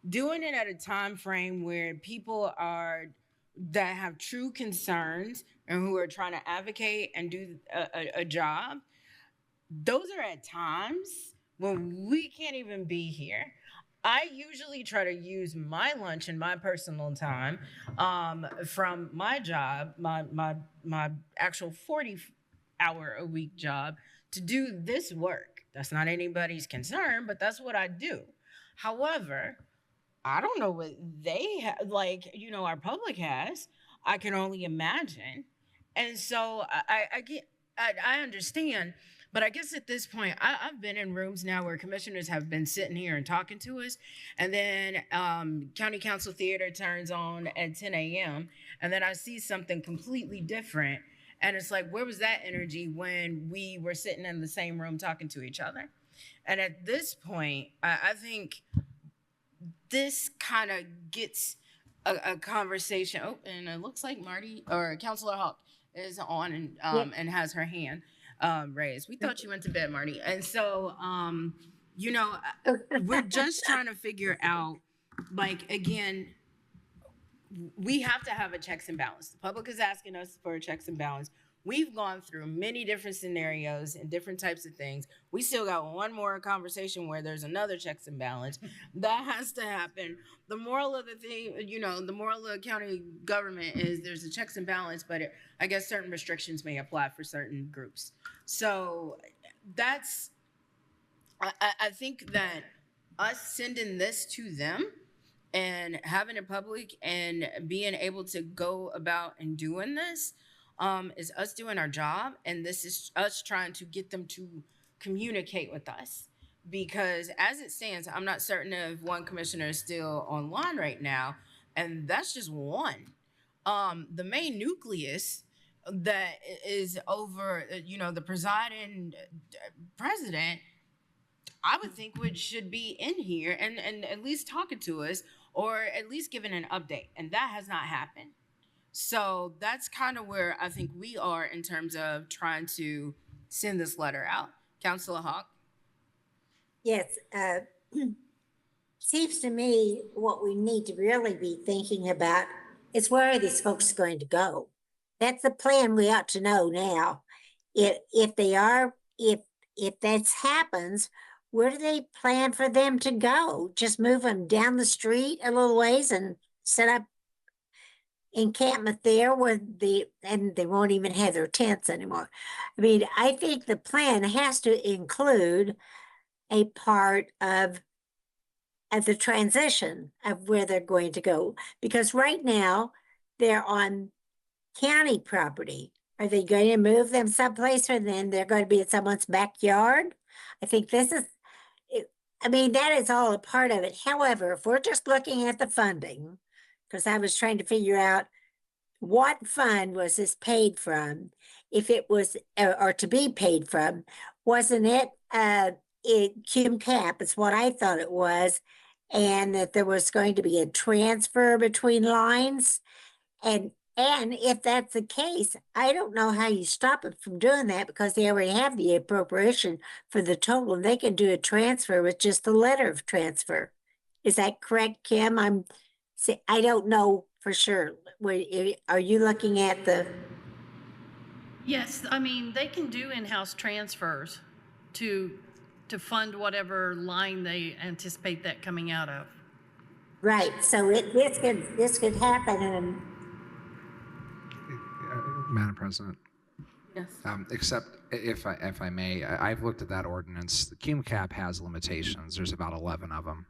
Doing it at a time frame where people are that have true concerns and who are trying to advocate and do a job, those are at times when we can't even be here. I usually try to use my lunch and my personal time from my job, my actual 40-hour-a-week job, to do this work. That's not anybody's concern, but that's what I do. However, I don't know what they have, like, our public has. I can only imagine. And so I understand, but I guess at this point, I've been in rooms now where commissioners have been sitting here and talking to us, and then county council theater turns on at 10 a.m., and then I see something completely different. And it's like, where was that energy when we were sitting in the same room talking to each other? And at this point, I think this kind of gets a conversation. Oh, and it looks like Marty or Councilor Hawk is on and has her hand raised. We thought you went to bed, Marty. And so, we're just trying to figure out, like, again, we have to have a checks and balance. The public is asking us for a checks and balance. We've gone through many different scenarios and different types of things. We still got one more conversation where there's another checks and balance. That has to happen. The moral of the thing, the moral of county government is there's a checks and balance, but I guess certain restrictions may apply for certain groups. So I think that us sending this to them and having it public and being able to go about and doing this is us doing our job, and this is us trying to get them to communicate with us. Because as it stands, I'm not certain if one commissioner is still online right now, and that's just one. The main nucleus that is over, the presiding president, I would think should be in here and at least talking to us, or at least giving an update, and that has not happened. So that's kind of where I think we are in terms of trying to send this letter out. Councilor Hawk? Yes. Seems to me what we need to really be thinking about is where are these folks going to go? That's the plan we ought to know now. If that happens, where do they plan for them to go? Just move them down the street a little ways and set up encampment there and they won't even have their tents anymore. I mean, I think the plan has to include a part of the transition of where they're going to go, because right now they're on county property. Are they going to move them someplace, or then they're going to be in someone's backyard? I think that is all a part of it. However, if we're just looking at the funding, because I was trying to figure out what fund was this paid from, if it was, or to be paid from, wasn't it cum cap? It's what I thought it was, and that there was going to be a transfer between lines. And if that's the case, I don't know how you stop it from doing that, because they already have the appropriation for the total. They can do a transfer with just the letter of transfer. Is that correct, Kim? I don't know for sure. Are you looking at the? Yes, I mean, they can do in-house transfers to fund whatever line they anticipate that coming out of. Right, so this could happen. And Madam President. Yes. Except if I may, I've looked at that ordinance. The cum cap has limitations. There's about 11 of them.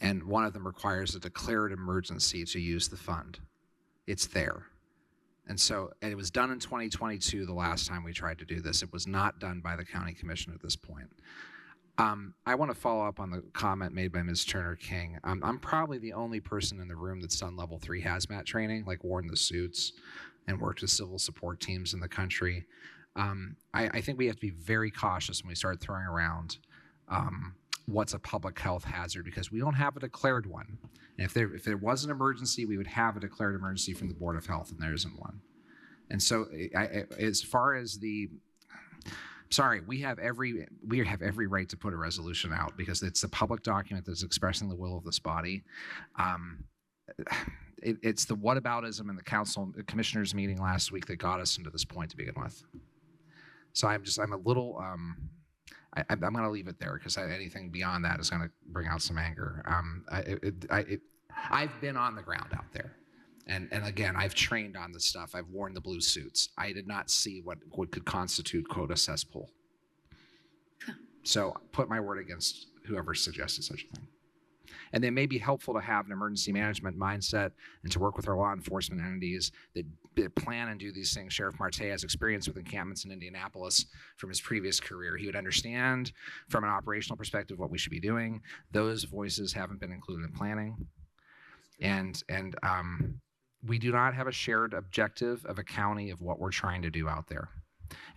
And one of them requires a declared emergency to use the fund. It's there. And it was done in 2022, the last time we tried to do this. It was not done by the county commission at this point. I want to follow up on the comment made by Ms. Turner King. I'm probably the only person in the room that's done level 3 hazmat training, like worn the suits and worked with civil support teams in the country. I think we have to be very cautious when we start throwing around what's a public health hazard, because we don't have a declared one. And if there was an emergency, we would have a declared emergency from the Board of Health, and there isn't one. And so as far as we have every right to put a resolution out, because it's a public document that's expressing the will of this body. It's the whataboutism in the commissioners meeting last week that got us into this point to begin with. So I'm a little, I'm going to leave it there, because anything beyond that is going to bring out some anger. I've been on the ground out there. And again, I've trained on this stuff. I've worn the blue suits. I did not see what could constitute, quote, a cesspool. So put my word against whoever suggested such a thing. And it may be helpful to have an emergency management mindset and to work with our law enforcement entities that plan and do these things. Sheriff Marte has experience with encampments in Indianapolis from his previous career. He would understand from an operational perspective what we should be doing. Those voices haven't been included in planning. And we do not have a shared objective of a county of what we're trying to do out there.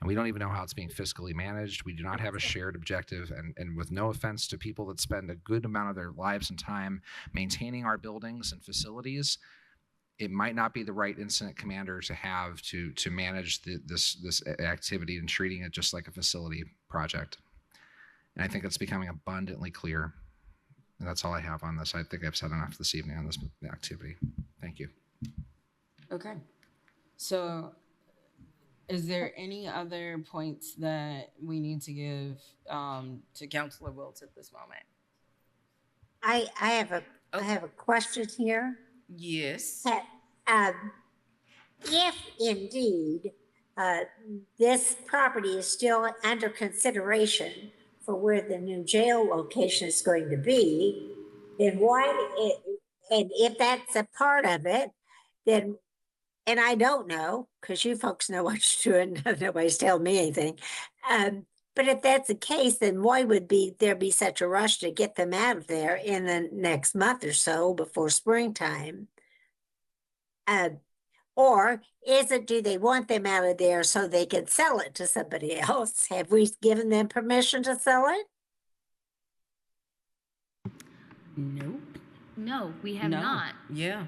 And we don't even know how it's being fiscally managed. We do not have a shared objective. And with no offense to people that spend a good amount of their lives and time maintaining our buildings and facilities, it might not be the right incident commander to have to manage this activity and treating it just like a facility project. And I think it's becoming abundantly clear. And that's all I have on this. I think I've said enough this evening on this activity. Thank you. Okay. So is there any other points that we need to give to Councilor Wiltz at this moment? I have a question here. Yes. If indeed this property is still under consideration for where the new jail location is going to be, then and if that's a part of it, then, and I don't know, because you folks know what you're doing, nobody's telling me anything. But if that's the case, then why would there be such a rush to get them out of there in the next month or so before springtime? Or do they want them out of there so they can sell it to somebody else? Have we given them permission to sell it? Nope. No, we have not. Yeah.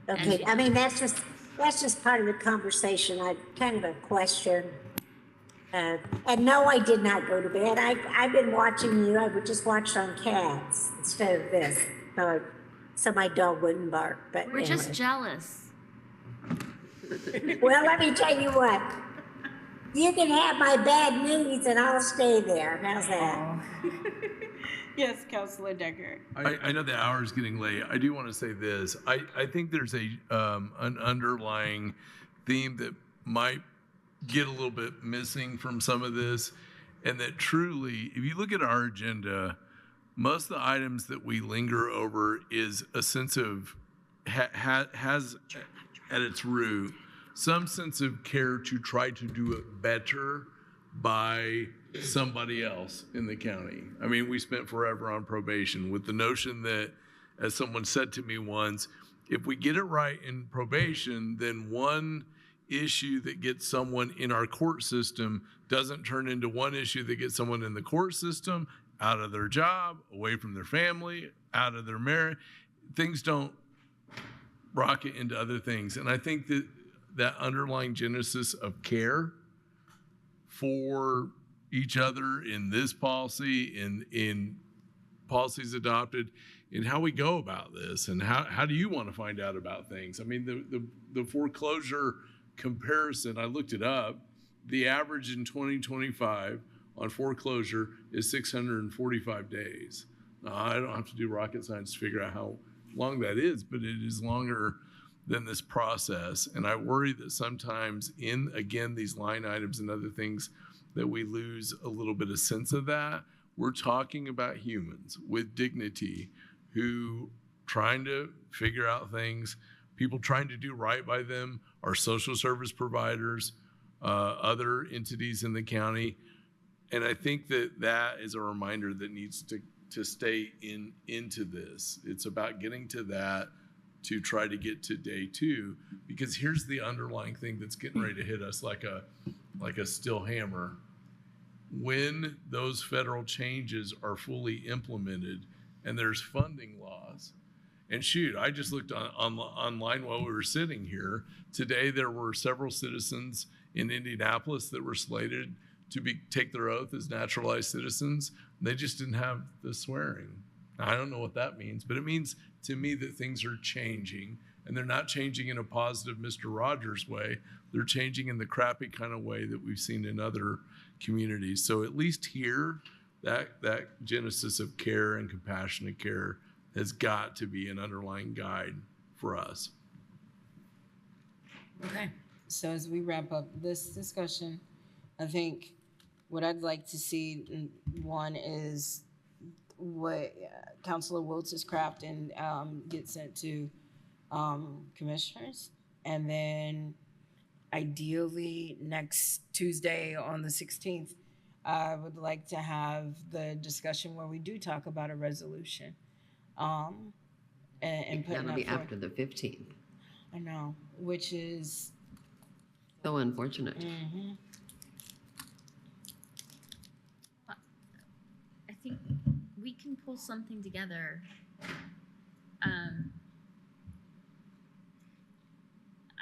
Okay, I mean, that's just part of the conversation. I kind of a question. And no, I did not go to bed. I've been watching you. I would just watch on Cats instead of this. So my dog wouldn't bark, but We're just jealous. Well, let me tell you what. You can have my bad needs and I'll stay there. How's that? Yes, Councilor Decker. I know the hour is getting late. I do want to say this. I think there's an underlying theme that might get a little bit missing from some of this, and that truly, if you look at our agenda, most of the items that we linger over is a sense of, has at its root, some sense of care to try to do it better by somebody else in the county. I mean, we spent forever on probation with the notion that, as someone said to me once, if we get it right in probation, then one issue that gets someone in our court system doesn't turn into one issue that gets someone in the court system out of their job, away from their family, out of their marriage. Things don't rocket into other things. And I think that underlying genesis of care for each other in this policy, in policies adopted, in how we go about this, and how do you want to find out about things? I mean, the foreclosure comparison, I looked it up, the average in 2025 on foreclosure is 645 days. Now, I don't have to do rocket science to figure out how long that is, but it is longer than this process. And I worry that sometimes in, again, these line items and other things, that we lose a little bit of sense of that We're talking about humans with dignity who trying to figure out things, people trying to do right by them, our social service providers, other entities in the county. And I think that that is a reminder that needs to stay into this. It's about getting to that to try to get to day 2, because here's the underlying thing that's getting ready to hit us like a steel hammer. When those federal changes are fully implemented and there's funding laws, and shoot, I just looked online while we were sitting here. Today, there were several citizens in Indianapolis that were slated to take their oath as naturalized citizens. They just didn't have the swearing. Now, I don't know what that means, but it means to me that things are changing, and they're not changing in a positive Mr. Rogers way. They're changing in the crappy kind of way that we've seen in other communities. So at least here, that genesis of care and compassionate care has got to be an underlying guide for us. Okay, so as we wrap up this discussion, I think what I'd like to see, one is what Councilor Wiltz's craft and get sent to commissioners. And then ideally next Tuesday on the 16th, I would like to have the discussion where we do talk about a resolution. And putting That'll be that forward. after the 15th. I know, which is So unfortunate. I think we can pull something together.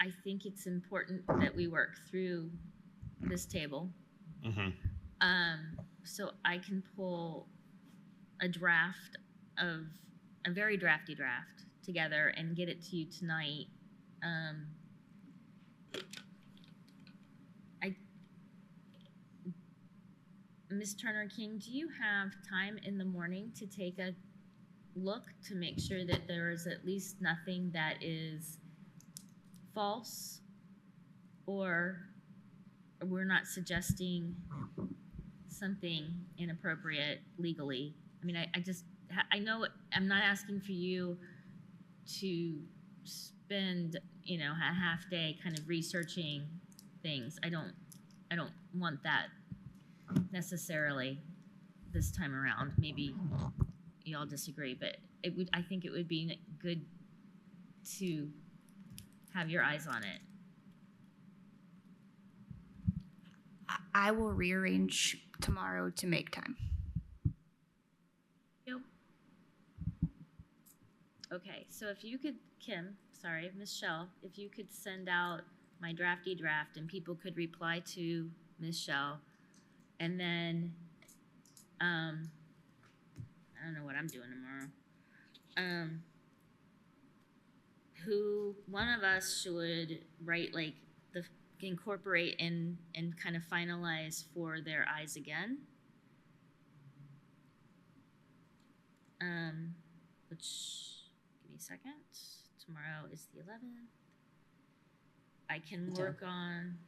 I think it's important that we work through this table. So I can pull a draft of a very drafty draft together and get it to you tonight. Ms. Turner King, do you have time in the morning to take a look to make sure that there is at least nothing that is false, or we're not suggesting something inappropriate legally? I mean, I know I'm not asking for you to spend, a half day kind of researching things. I don't want that necessarily this time around. Maybe y'all disagree, but I think it would be good to have your eyes on it. I will rearrange tomorrow to make time. Yep. Okay, so if you could, Ms. Shell, if you could send out my drafty draft and people could reply to Ms. Shell, and then, I don't know what I'm doing tomorrow. One of us should write incorporate and kind of finalize for their eyes again. Which, give me a second. Tomorrow is the 11th. I can work on,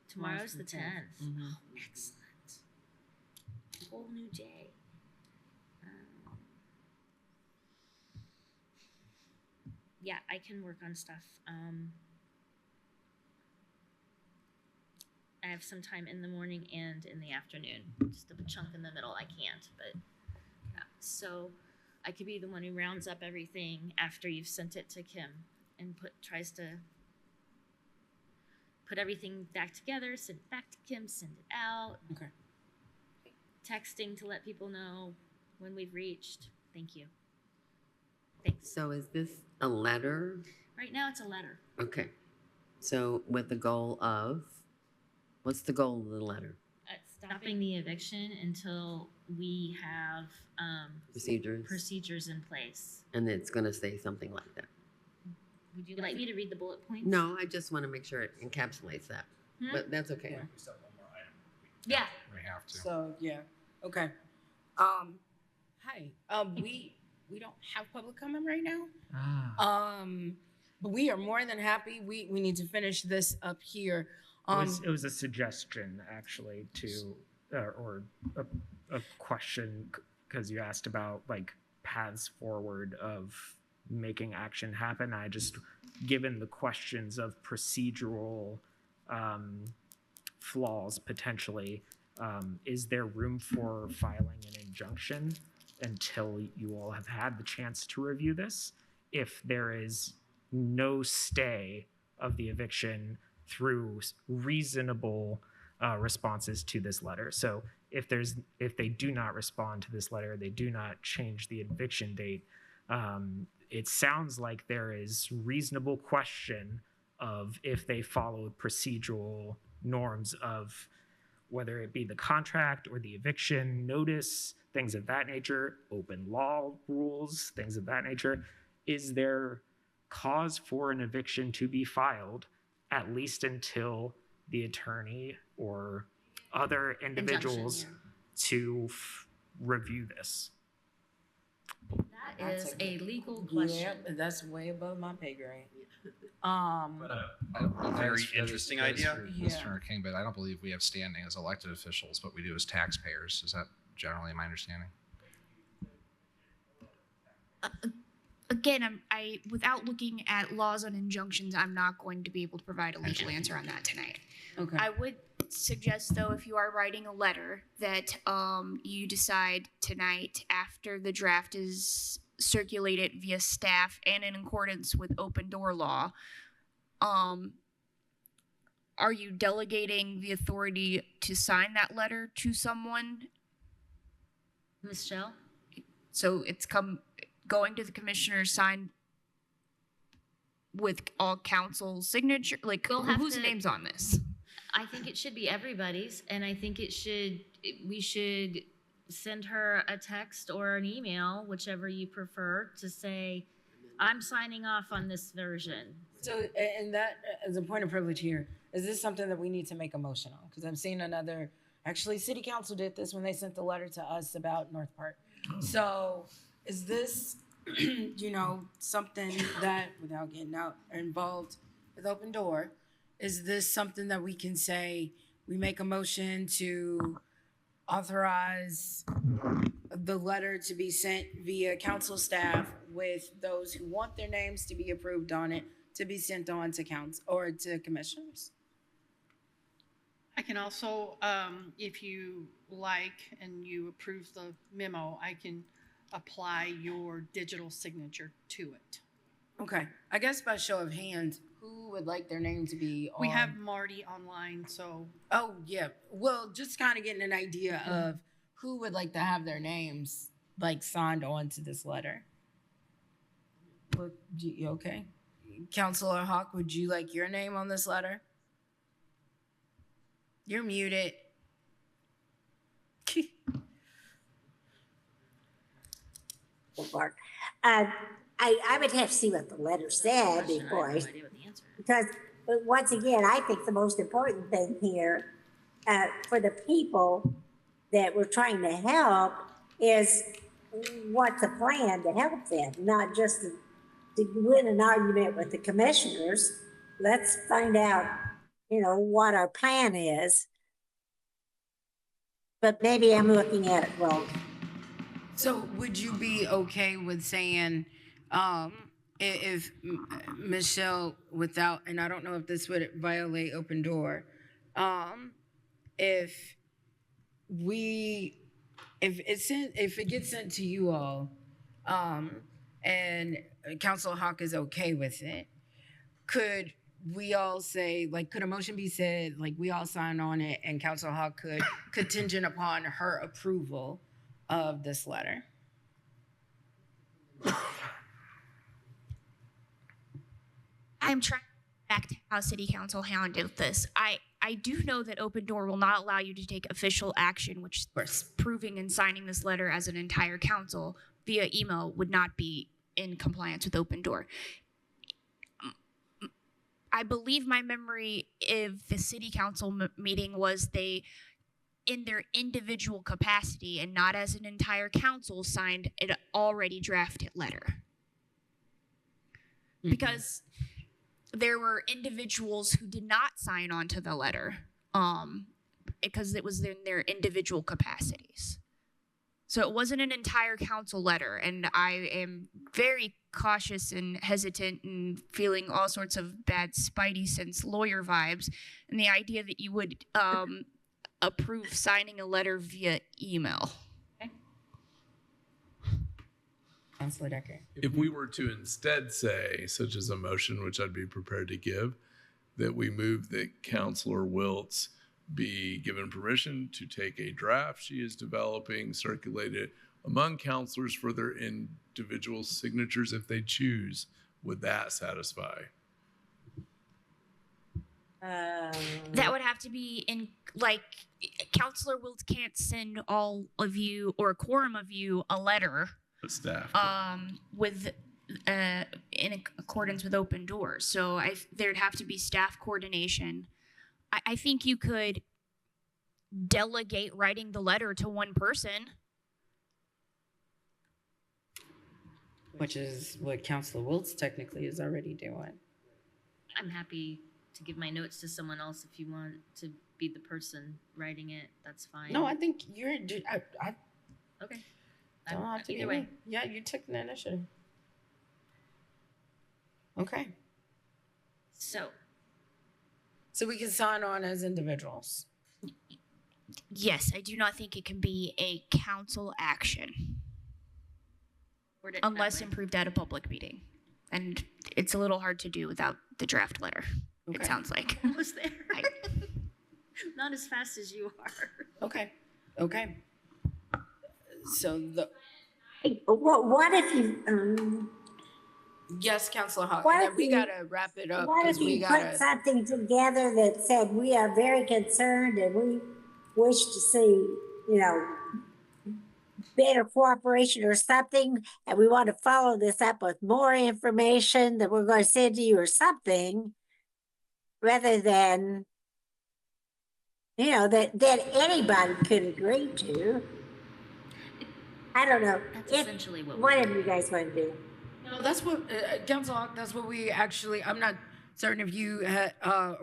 tomorrow's the 10th. Oh, excellent. Whole new day. Yeah, I can work on stuff. I have some time in the morning and in the afternoon. Just a chunk in the middle I can't, but yeah. So I could be the one who rounds up everything after you've sent it to Kim and tries to put everything back together, send it back to Kim, send it out. Okay. Texting to let people know when we've reached. Thank you. Thanks. So is this a letter? Right now it's a letter. Okay. So with the goal of, what's the goal of the letter? Stopping the eviction until we have procedures in place. And it's going to say something like that. Would you like me to read the bullet points? No, I just want to make sure it encapsulates that. But that's okay. Yeah. We have to. So, yeah, okay. Hi, we don't have public comment right now. But we are more than happy. We need to finish this up here. It was a suggestion, actually, to or a question, because you asked about like paths forward of making action happen. I just, given the questions of procedural flaws potentially, is there room for filing an injunction until you all have had the chance to review this? If there is no stay of the eviction through reasonable responses to this letter. So if they do not respond to this letter, they do not change the eviction date, it sounds like there is reasonable question of if they followed procedural norms of whether it be the contract or the eviction notice, things of that nature, open law rules, things of that nature. Is there cause for an eviction to be filed, at least until the attorney or other individuals to review this? That is a legal question. Yeah, that's way above my pay grade. Very interesting idea. Mr. King, but I don't believe we have standing as elected officials. What we do as taxpayers. Is that generally my understanding? Again, I without looking at laws on injunctions, I'm not going to be able to provide a legal answer on that tonight. Okay. I would suggest, though, if you are writing a letter, that you decide tonight, after the draft is circulated via staff and in accordance with open door law, are you delegating the authority to sign that letter to someone? Michelle? So it's going to the commissioner, signed with all council signature, like whose name's on this? I think it should be everybody's, and I think we should send her a text or an email, whichever you prefer, to say, I'm signing off on this version. So, and that, as a point of privilege here, is this something that we need to make a motion on? Because I'm seeing actually, City Council did this when they sent the letter to us about North Park. So, is this, something that, without getting involved with Open Door, is this something that we can say, we make a motion to authorize the letter to be sent via council staff with those who want their names to be approved on it to be sent on to council or to commissioners? I can also, if you like and you approve the memo, I can apply your digital signature to it. Okay. I guess by show of hands, who would like their name to be on? We have Marty online, so. Oh, yeah. Well, just kind of getting an idea of who would like to have their names signed on to this letter. Okay. Councilor Hawk, would you like your name on this letter? You're muted. I would have to see what the letter said before because once again, I think the most important thing here for the people that we're trying to help is what's a plan to help them, not just to win an argument with the commissioners. Let's find out, what our plan is. But maybe I'm looking at it wrong. So would you be okay with saying, if Michelle, without, and I don't know if this would violate Open Door, if it gets sent to you all, and Council Hawk is okay with it, could we all say, could a motion be said, we all sign on it, and Council Hawk could contingent upon her approval of this letter? I'm trying back to how City Council handled this. I do know that Open Door will not allow you to take official action, which is proving and signing this letter as an entire council via email would not be in compliance with Open Door. I believe my memory of the City Council meeting was they, in their individual capacity and not as an entire council, signed an already drafted letter. Because there were individuals who did not sign on to the letter. because it was in their individual capacities. So it wasn't an entire council letter, and I am very cautious and hesitant and feeling all sorts of bad spidey sense lawyer vibes, and the idea that you would approve signing a letter via email. Councilor Decker. If we were to instead say, such as a motion, which I'd be prepared to give, that we move that Councilor Wiltz be given permission to take a draft she is developing, circulate it among councilors for their individual signatures if they choose, would that satisfy? That would have to be in, like, Councilor Wiltz can't send all of you or a quorum of you a letter Staff. with in accordance with open doors. So there'd have to be staff coordination. I think you could delegate writing the letter to one person. Which is what Councilor Wiltz technically is already doing. I'm happy to give my notes to someone else if you want to be the person writing it. That's fine. No, I think you're. Okay. Don't have to Either be way. me. Yeah, you took the initiative. Okay. So we can sign on as individuals. Yes, I do not think it can be a council action unless improved at a public meeting. And it's a little hard to do without the draft letter, it sounds like. Almost there. Not as fast as you are. Okay. So What if you, yes, Councilor Hawk. What And then if we you- gotta wrap it up what because if we you gotta. put something together that said, we are very concerned and we wish to see, better cooperation or something, and we want to follow this up with more information that we're going to send to you or something, rather than, that anybody could agree to. I don't know. That's essentially what Whatever you guys want to do. No, that's what Council Hawk. That's what we actually. I'm not certain if you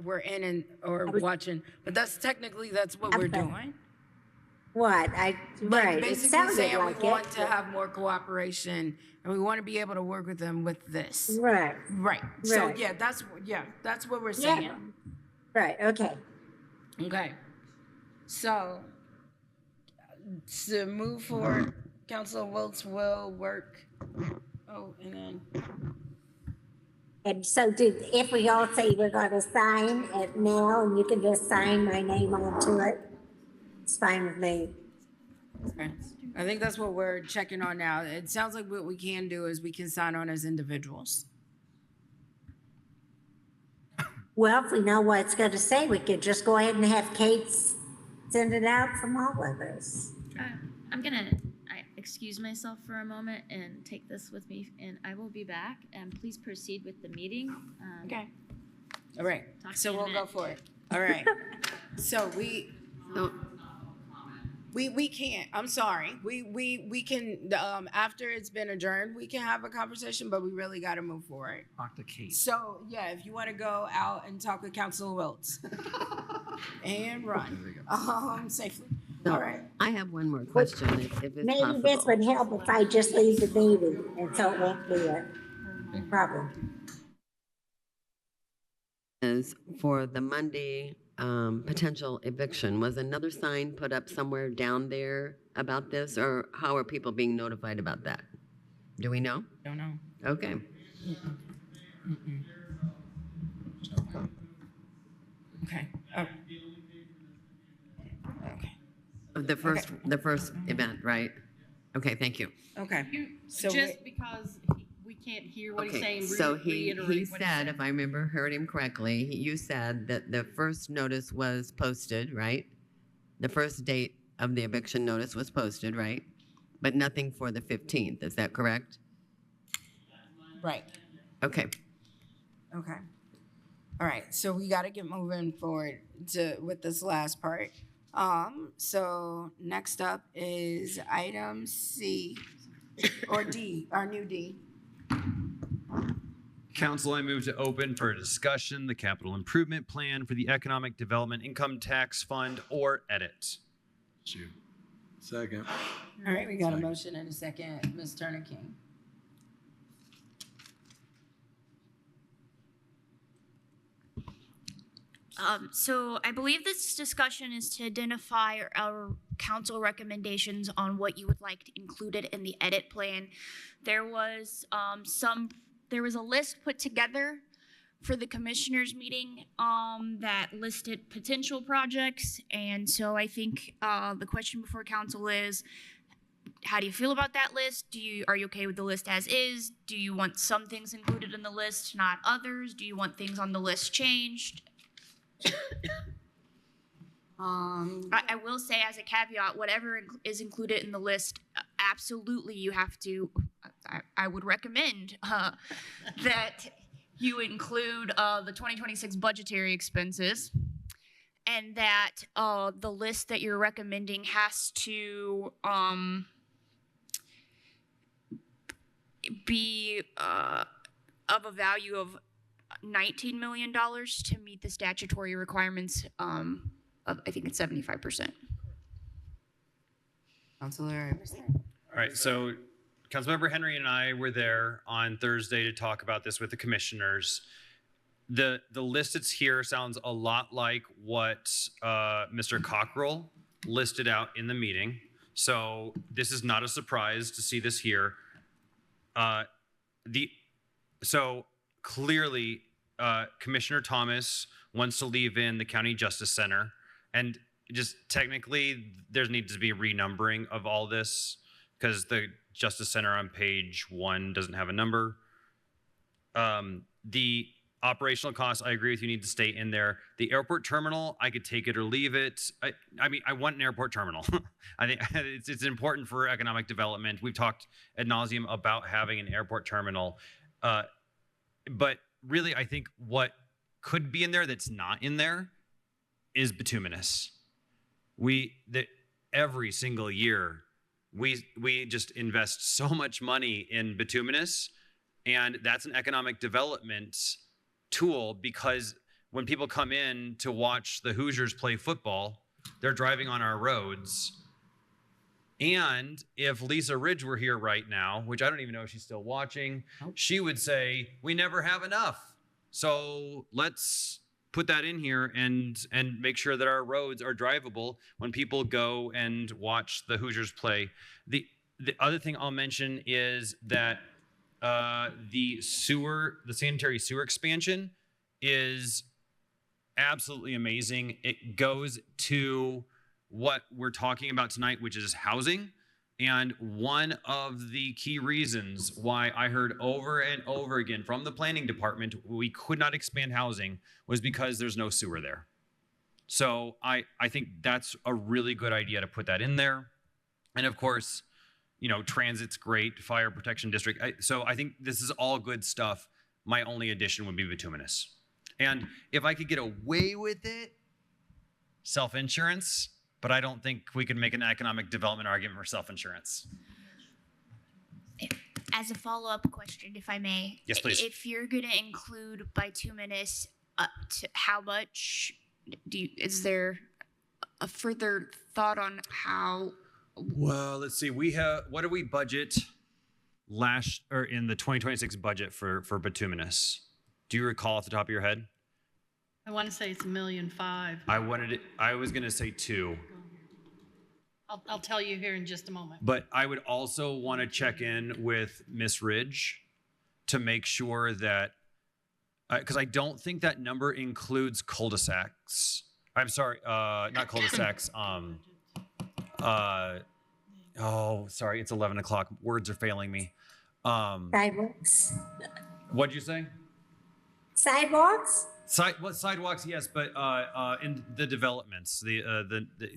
were in or watching, but that's what we're doing. What? But Right. It basically sounded saying like we want it. to have more cooperation and we want to be able to work with them with this. Right. So Right. that's what we're saying. Yeah. Right. Okay. Okay. So to move forward, Councilor Wiltz will work. Oh, and then And so if we all say we're going to sign it now, and you can just sign my name onto it, it's fine with me. okay. I think that's what we're checking on now. It sounds like what we can do is we can sign on as individuals. Well, if we know what it's going to say, we could just go ahead and have Kate send it out from all of us. I'm gonna excuse myself for a moment and take this with me, and I will be back. And please proceed with the meeting. Okay. All right. Talk to So you in a we'll go minute. for it. All right. So we can't. I'm sorry. We can after it's been adjourned, we can have a conversation, but we really got to move forward. Talk to Kate. So yeah, if you want to go out and talk with Councilor Wiltz and run safely. So, All right. I have one more question, if it's Maybe possible. this would help if I just leave the meeting, and so it won't be a problem. Is for the Monday potential eviction, was another sign put up somewhere down there about this, or how are people being notified about that? Do we know? Don't know. Okay. Okay. Oh. The first event, right? Okay, thank you. Okay. So Just because we can't hear what he's Okay, saying, so he reiterate what said, if I remember, heard him correctly, you said that the first notice was posted, right? The first date of the eviction notice was posted, right? But nothing for the 15th, is that correct? right. Okay. Okay. All right. So we got to get moving forward with this last part. So next up is item C or D, our new D. Council, I move to open for discussion the capital improvement plan for the Economic Development Income Tax Fund or edit. Shoot. Second. All right, we got a motion and a second. Ms. Turner King. So I believe this discussion is to identify our council recommendations on what you would like included in the edit plan. There was a list put together for the commissioners meeting that listed potential projects. And so I think the question before council is, how do you feel about that list? Are you okay with the list as is? Do you want some things included in the list, not others? Do you want things on the list changed? I will say as a caveat, whatever is included in the list, absolutely you have to, I would recommend that you include the 2026 budgetary expenses, and that the list that you're recommending has to be of a value of $19 million to meet the statutory requirements of, I think it's 75%. Councilor Iverson. All right, so Councilmember Henry and I were there on Thursday to talk about this with the commissioners. The list that's here sounds a lot like what Mr. Cockrell listed out in the meeting. So this is not a surprise to see this here. So clearly, Commissioner Thomas wants to leave in the County Justice Center, and just technically there needs to be renumbering of all this because the Justice Center on page 1 doesn't have a number. The operational costs, I agree with you, need to stay in there. The airport terminal, I could take it or leave it. I mean, I want an airport terminal. I think it's important for economic development. We've talked ad nauseum about having an airport terminal. But really, I think what could be in there that's not in there is bituminous. Every single year, we just invest so much money in bituminous, and that's an economic development tool because when people come in to watch the Hoosiers play football, they're driving on our roads. And if Lisa Ridge were here right now, which I don't even know if she's still watching, she would say, we never have enough. So let's put that in here and make sure that our roads are drivable when people go and watch the Hoosiers play. The other thing I'll mention is that the sanitary sewer expansion is absolutely amazing. It goes to what we're talking about tonight, which is housing. And one of the key reasons why I heard over and over again from the planning department we could not expand housing was because there's no sewer there. So I think that's a really good idea to put that in there. And of course, transit's great, fire protection district. So I think this is all good stuff. My only addition would be bituminous. And if I could get away with it, self-insurance, but I don't think we could make an economic development argument for self-insurance. As a follow-up question, if I may. Yes, please. If you're going to include bituminous, how much is there a further thought on how? Well, let's see. What do we budget in the 2026 budget for bituminous? Do you recall off the top of your head? I want to say it's $1.5 million. I was going to say 2. I'll tell you here in just a moment. But I would also want to check in with Miss Ridge to make sure that, because I don't think that number includes cul-de-sacs. I'm sorry, not cul-de-sacs. Sorry, it's 11 o'clock. Words are failing me. Sidewalks. What'd you say? Sidewalks? Sidewalks, yes, but in the developments,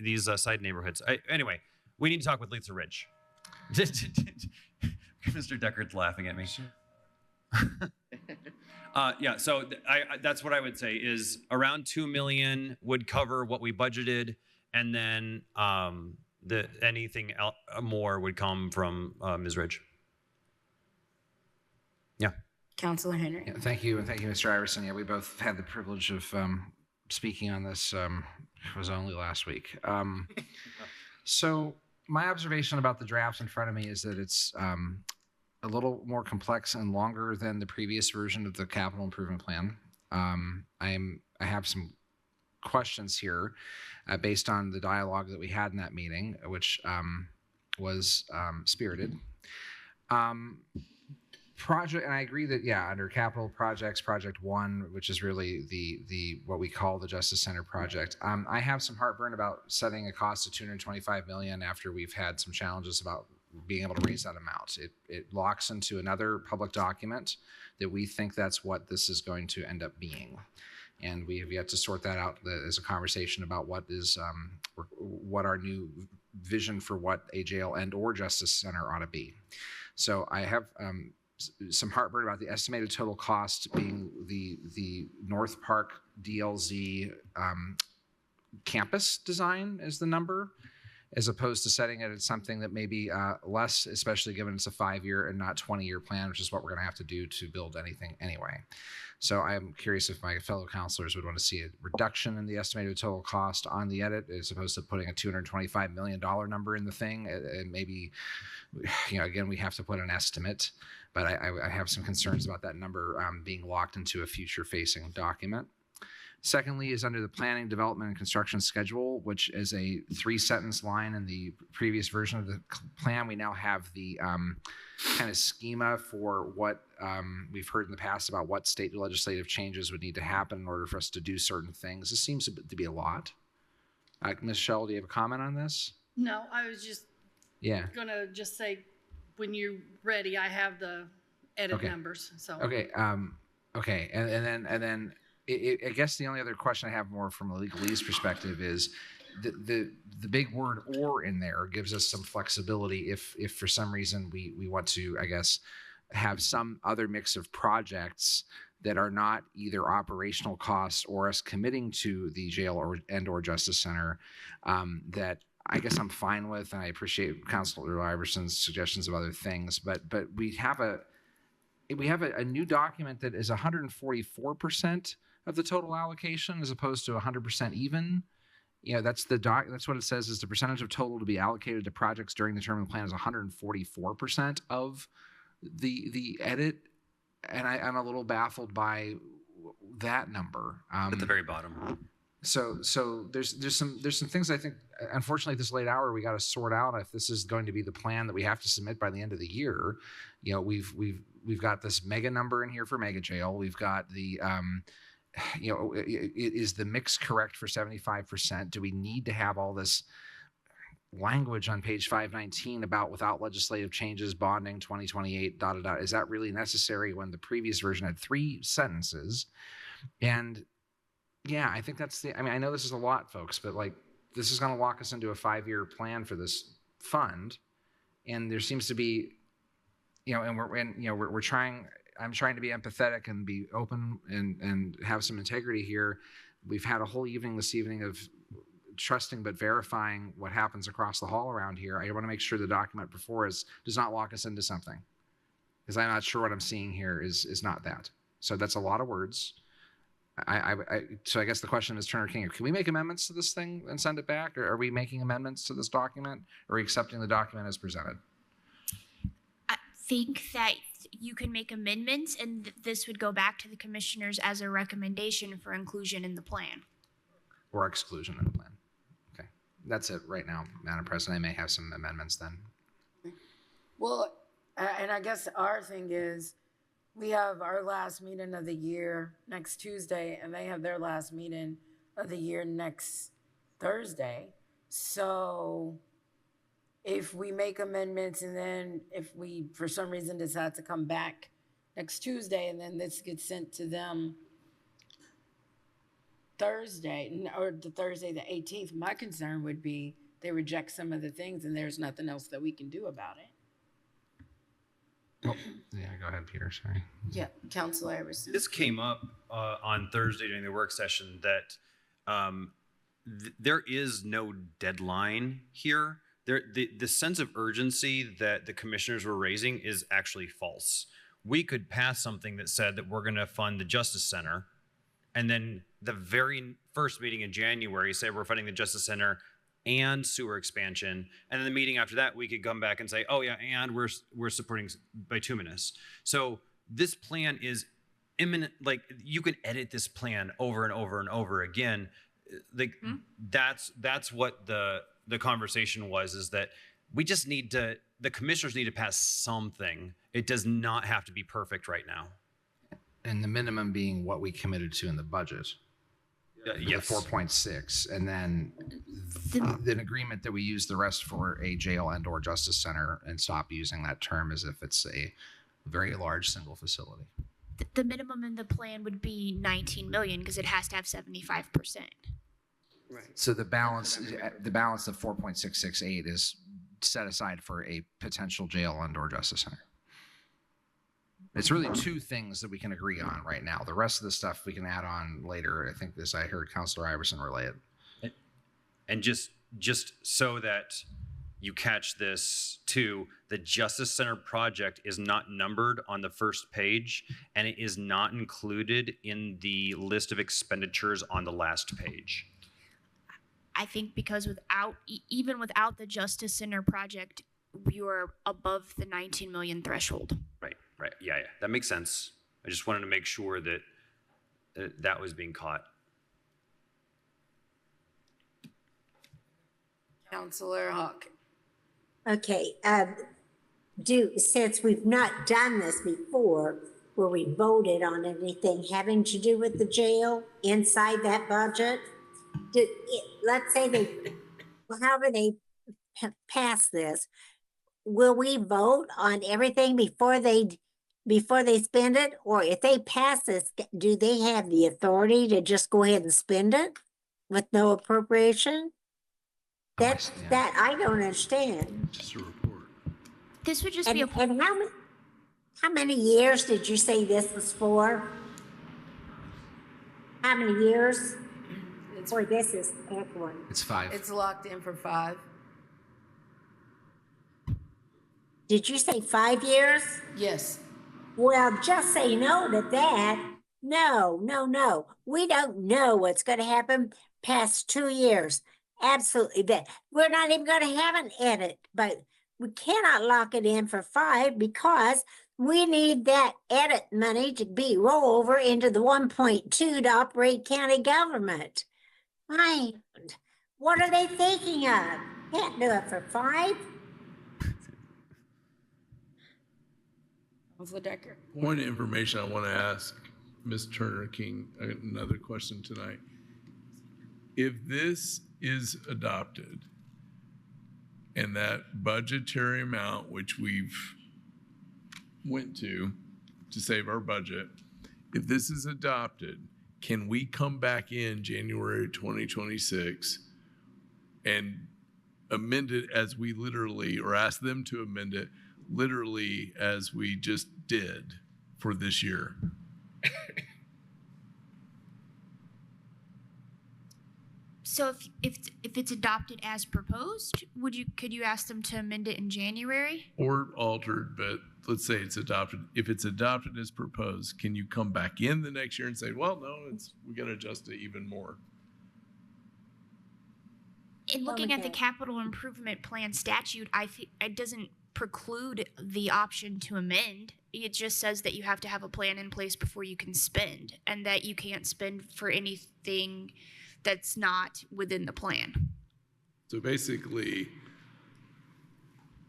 these side neighborhoods. Anyway, we need to talk with Lisa Ridge. Mr. Deckert's laughing at me. Yeah, so that's what I would say is around 2 million would cover what we budgeted, and then anything more would come from Ms. Ridge. Yeah. Councilor Henry. Yeah, thank you, and thank you, Mr. Iverson. Yeah, we both had the privilege of speaking on this. It was only last week. So my observation about the drafts in front of me is that it's a little more complex and longer than the previous version of the capital improvement plan. I have some questions here based on the dialogue that we had in that meeting, which was spirited. Project, and I agree that under capital projects, project one, which is really the what we call the Justice Center project. I have some heartburn about setting a cost of $225 million after we've had some challenges about being able to raise that amount. It locks into another public document that we think that's what this is going to end up being. And we have yet to sort that out as a conversation about what is what our new vision for what a jail and or justice center ought to be. So I have some heartburn about the estimated total cost being the North Park DLZ campus design as the number, as opposed to setting it at something that may be less, especially given it's a 5-year and not 20-year plan, which is what we're going to have to do to build anything anyway. So I'm curious if my fellow counselors would want to see a reduction in the estimated total cost on the edit, as opposed to putting a $225 million number in the thing. And maybe, again, we have to put an estimate, but I have some concerns about that number being locked into a future-facing document. Secondly is under the planning, development, and construction schedule, which is a 3-sentence line in the previous version of the plan. We now have the kind of schema for what we've heard in the past about what state legislative changes would need to happen in order for us to do certain things. This seems to be a lot. Ms. Schell, do you have a comment on this? No, I was just gonna just say, when you're ready, I have the edit numbers. So okay, and then I guess the only other question I have more from a legalese perspective is the big word "or" in there gives us some flexibility if for some reason we want to, I guess, have some other mix of projects that are not either operational costs or us committing to the jail or justice center that I guess I'm fine with, and I appreciate Councilor Iverson's suggestions of other things, but we have a new document that is 144% of the total allocation as opposed to 100% even. That's that's what it says is the percentage of total to be allocated to projects during the term of the plan is 144% of the edit. And I'm a little baffled by that number. At the very bottom. So there's some things I think, unfortunately, at this late hour, we got to sort out if this is going to be the plan that we have to submit by the end of the year. We've got this mega number in here for mega jail. We've got the is the mix correct for 75%? Do we need to have all this language on page 519 about without legislative changes, bonding 2028, ... Is that really necessary when the previous version had 3 sentences? And yeah, I think that's I know this is a lot, folks, but this is going to lock us into a 5-year plan for this fund. And there seems to be, we're trying, I'm trying to be empathetic and be open and have some integrity here. We've had a whole evening this evening of trusting but verifying what happens across the hall around here. I want to make sure the document before us does not lock us into something, because I'm not sure what I'm seeing here is not that. So that's a lot of words. So I guess the question is, Turner King, can we make amendments to this thing and send it back? Or are we making amendments to this document? Or are we accepting the document as presented? I think that you can make amendments, and this would go back to the commissioners as a recommendation for inclusion in the plan. Or exclusion in the plan. Okay. That's it right now, Madam President. I may have some amendments then. Well, and I guess our thing is, we have our last meeting of the year next Tuesday, and they have their last meeting of the year next Thursday. So if we make amendments, and then if we, for some reason, decide to come back next Tuesday, and then this gets sent to them Thursday, or the Thursday the 18th, my concern would be they reject some of the things, and there's nothing else that we can do about it. Oh, yeah, go ahead, Peter. Sorry. Yeah, Councilor Iverson. This came up on Thursday during the work session that there is no deadline here. The sense of urgency that the commissioners were raising is actually false. we could pass something that said that we're going to fund the Justice Center, and then the very first meeting in January say we're funding the Justice Center and sewer expansion, and then the meeting after that we could come back and say, oh yeah, and we're supporting bituminous. So this plan is imminent. Like, you can edit this plan over and over and over again. Like, that's what the conversation was, is that we just need to, the commissioners need to pass something. It does not have to be perfect right now. And the minimum being what we committed to in the budget. Yes. The 4.6, and then the agreement that we use the rest for a jail and or justice center, and stop using that term as if it's a very large single facility. The minimum in the plan would be 19 million because it has to have 75%. Right. So the balance of 4.668 is set aside for a potential jail and or justice center. It's really two things that we can agree on right now. The rest of the stuff we can add on later. I think this, I heard Councilor Iverson relay it. And just so that you catch this too, the Justice Center project is not numbered on the first page, and it is not included in the list of expenditures on the last page. I think because even without the Justice Center project, we were above the 19 million threshold. Right. Yeah. That makes sense. I just wanted to make sure that that was being caught. Councilor Hawk. Okay, since we've not done this before, where we voted on anything having to do with the jail inside that budget, let's say however they pass this, will we vote on everything before they spend it? Or if they pass this, do they have the authority to just go ahead and spend it with no appropriation? That I don't understand. Just a report. This would just be and how many years did you say this was for? How many years? Boy, this is excellent. It's 5. It's locked in for 5. Did you say 5 years? Yes. Well, just say no to that. No. We don't know what's going to happen past 2 years. Absolutely. That we're not even going to have an edit, but we cannot lock it in for 5 because we need that edit money to be roll over into the 1.2 to operate county government. What are they thinking of? Can't do it for 5. Councilor Decker. Point of information I want to ask Ms. Turner King another question tonight. If this is adopted and that budgetary amount which we've went to save our budget, if this is adopted, can we come back in January 2026 and amend it as we literally, or ask them to amend it literally as we just did for this year? So if it's adopted as proposed, could you ask them to amend it in January? Or altered, but let's say it's adopted. If it's adopted as proposed, can you come back in the next year and say, well, no, we got to adjust it even more? In looking at the capital improvement plan statute, I think it doesn't preclude the option to amend. It just says that you have to have a plan in place before you can spend, and that you can't spend for anything that's not within the plan. So basically,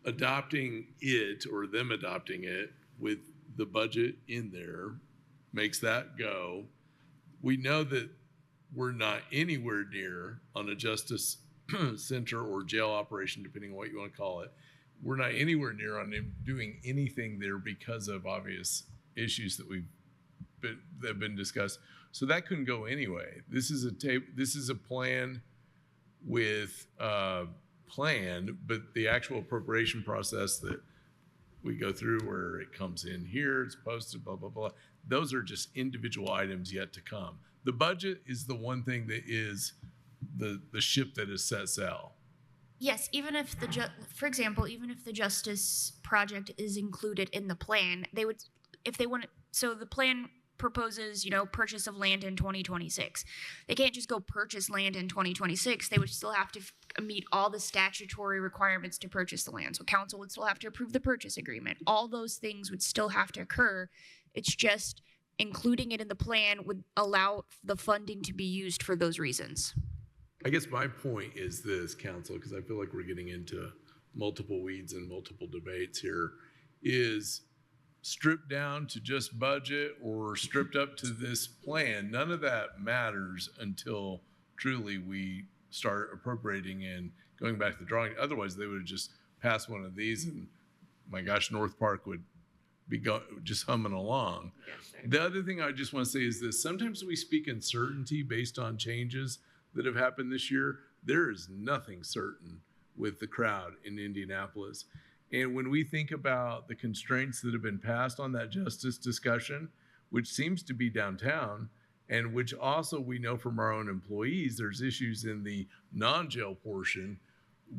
adopting it, or them adopting it with the budget in there, makes that go. We know that we're not anywhere near on a justice center or jail operation, depending on what you want to call it. We're not anywhere near on them doing anything there because of obvious issues that have been discussed. So that couldn't go anyway. This is a plan with plan, but the actual appropriation process that we go through, where it comes in here, it's posted, blah, blah, blah. Those are just individual items yet to come. The budget is the one thing that is the ship that is set sail. Yes, even if for example, even if the justice project is included in the plan, if they want, so the plan proposes, purchase of land in 2026. They can't just go purchase land in 2026. They would still have to meet all the statutory requirements to purchase the land. So council would still have to approve the purchase agreement. All those things would still have to occur. It's just including it in the plan would allow the funding to be used for those reasons. I guess my point is this, council, because I feel like we're getting into multiple weeds and multiple debates here, is stripped down to just budget or stripped up to this plan. None of that matters until truly we start appropriating and going back to the drawing. Otherwise, they would have just passed one of these and my gosh, North Park would be just humming along. The other thing I just want to say is this. Sometimes we speak in certainty based on changes that have happened this year. There is nothing certain with the crowd in Indianapolis. And when we think about the constraints that have been passed on that justice discussion, which seems to be downtown, and which also we know from our own employees, there's issues in the non-jail portion,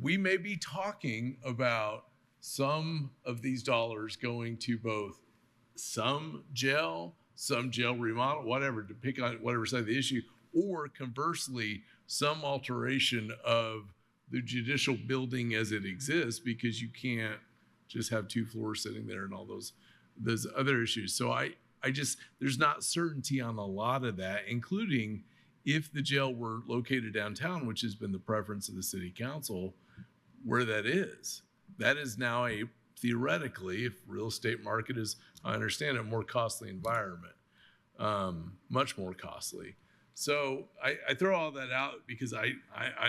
we may be talking about some of these dollars going to both some jail remodel, whatever, to pick on whatever side of the issue, or conversely, some alteration of the judicial building as it exists, because you can't just have 2 floors sitting there and all those other issues. So I just, there's not certainty on a lot of that, including if the jail were located downtown, which has been the preference of the city council, where that is. That is now a, theoretically, if real estate market is, I understand, a more costly environment, much more costly. So I throw all that out because I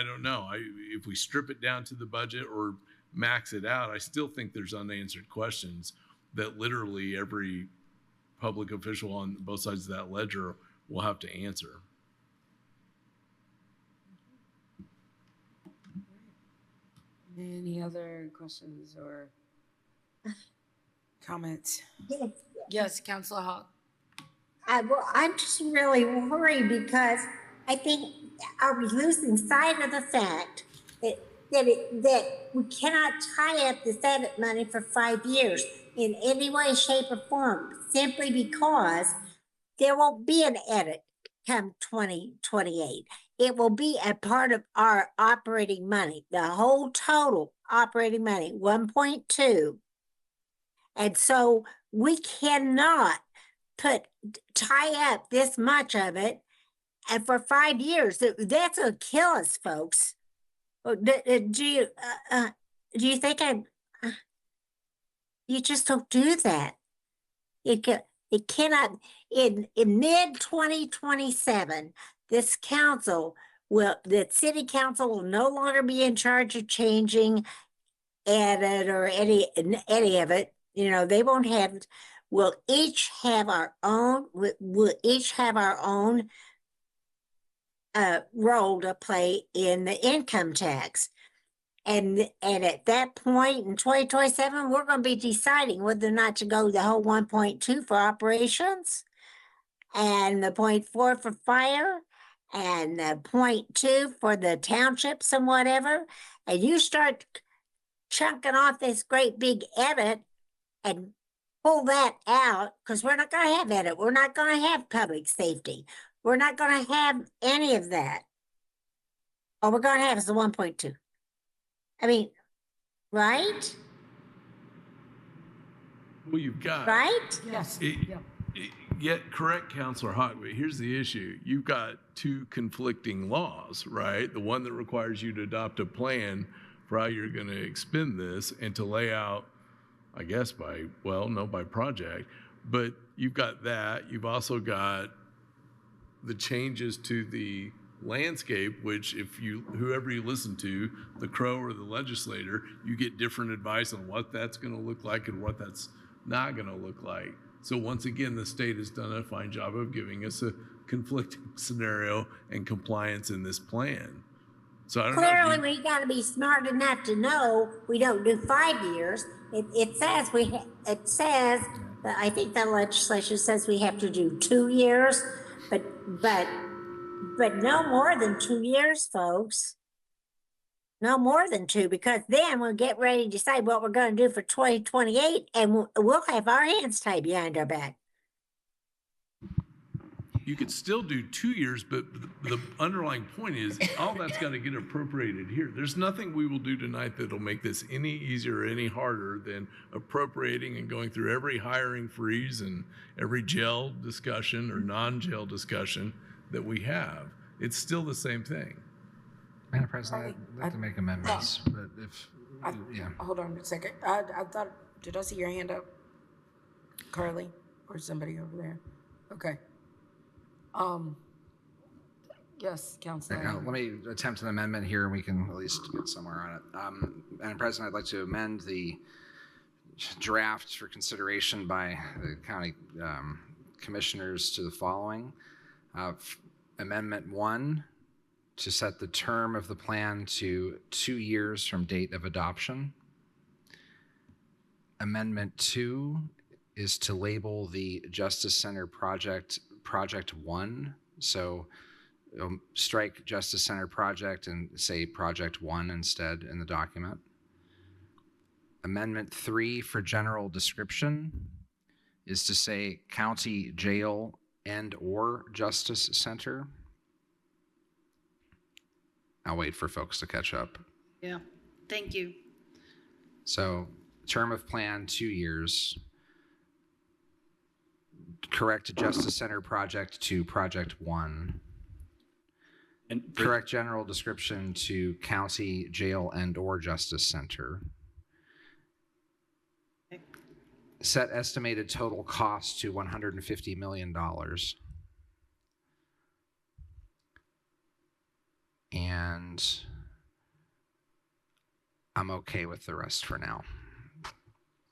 don't know. If we strip it down to the budget or max it out, I still think there's unanswered questions that literally every public official on both sides of that ledger will have to answer. Any other questions or comments? Yes, Councilor Hawk. Well, I'm just really worried because I think, are we losing sight of the fact that we cannot tie up this edit money for 5 years in any way, shape, or form, simply because there won't be an edit come 2028. It will be a part of our operating money, the whole total operating money, 1.2. And so we cannot tie up this much of it, and for 5 years, that's gonna kill us, folks. Do you think you just don't do that? It cannot, in mid 2027, this council the city council will no longer be in charge of changing edit or any of it. They won't have it. We'll each have our own, role to play in the income tax. And at that point in 2027, we're going to be deciding whether or not to go the whole 1.2 for operations and the 0.4 for fire and the 0.2 for the townships and whatever. And you start chunking off this great big edit and pull that out, because we're not going to have edit. We're not going to have public safety. We're not going to have any of that. All we're going to have is the 1.2. I mean, right? Well, you've got. Right? Yes. Yet correct, Councilor Hawk, but here's the issue. You've got 2 conflicting laws, right? The one that requires you to adopt a plan for how you're going to expend this and to lay out, I guess by project, but you've got that. You've also got the changes to the landscape, which whoever you listen to, the crow or the legislator, you get different advice on what that's going to look like and what that's not going to look like. So once again, the state has done a fine job of giving us a conflicting scenario and compliance in this plan. So I don't Clearly, know. we got to be smart enough to know we don't do 5 years. It says I think the legislation says we have to do 2 years, but no more than 2 years, folks. No more than 2, because then we'll get ready to decide what we're gonna do for 2028, and we'll have our hands tied behind our back. You could still do 2 years, but the underlying point is all that's got to get appropriated here. There's nothing we will do tonight that'll make this any easier or any harder than appropriating and going through every hiring freeze and every jail discussion or non-jail discussion that we have. It's still the same thing. Madam President, I'd like to make amendments, but if, yeah. Hold on a second. I thought, did I see your hand up? Carly or somebody over there? Okay. Yes, Councilor. Let me attempt an amendment here and we can at least get somewhere on it. Madam President, I'd like to amend the draft for consideration by the county commissioners to the following. Amendment 1, to set the term of the plan to 2 years from date of adoption. Amendment 2 is to label the Justice Center project Project 1. So strike Justice Center project and say Project 1 instead in the document. Amendment 3 for general description is to say county jail and or Justice Center. I'll wait for folks to catch up. Yeah, thank you. So term of plan 2 years. Correct Justice Center project to Project 1. And correct general description to county jail and or Justice Center. Okay. Set estimated total cost to $150 million. And I'm okay with the rest for now.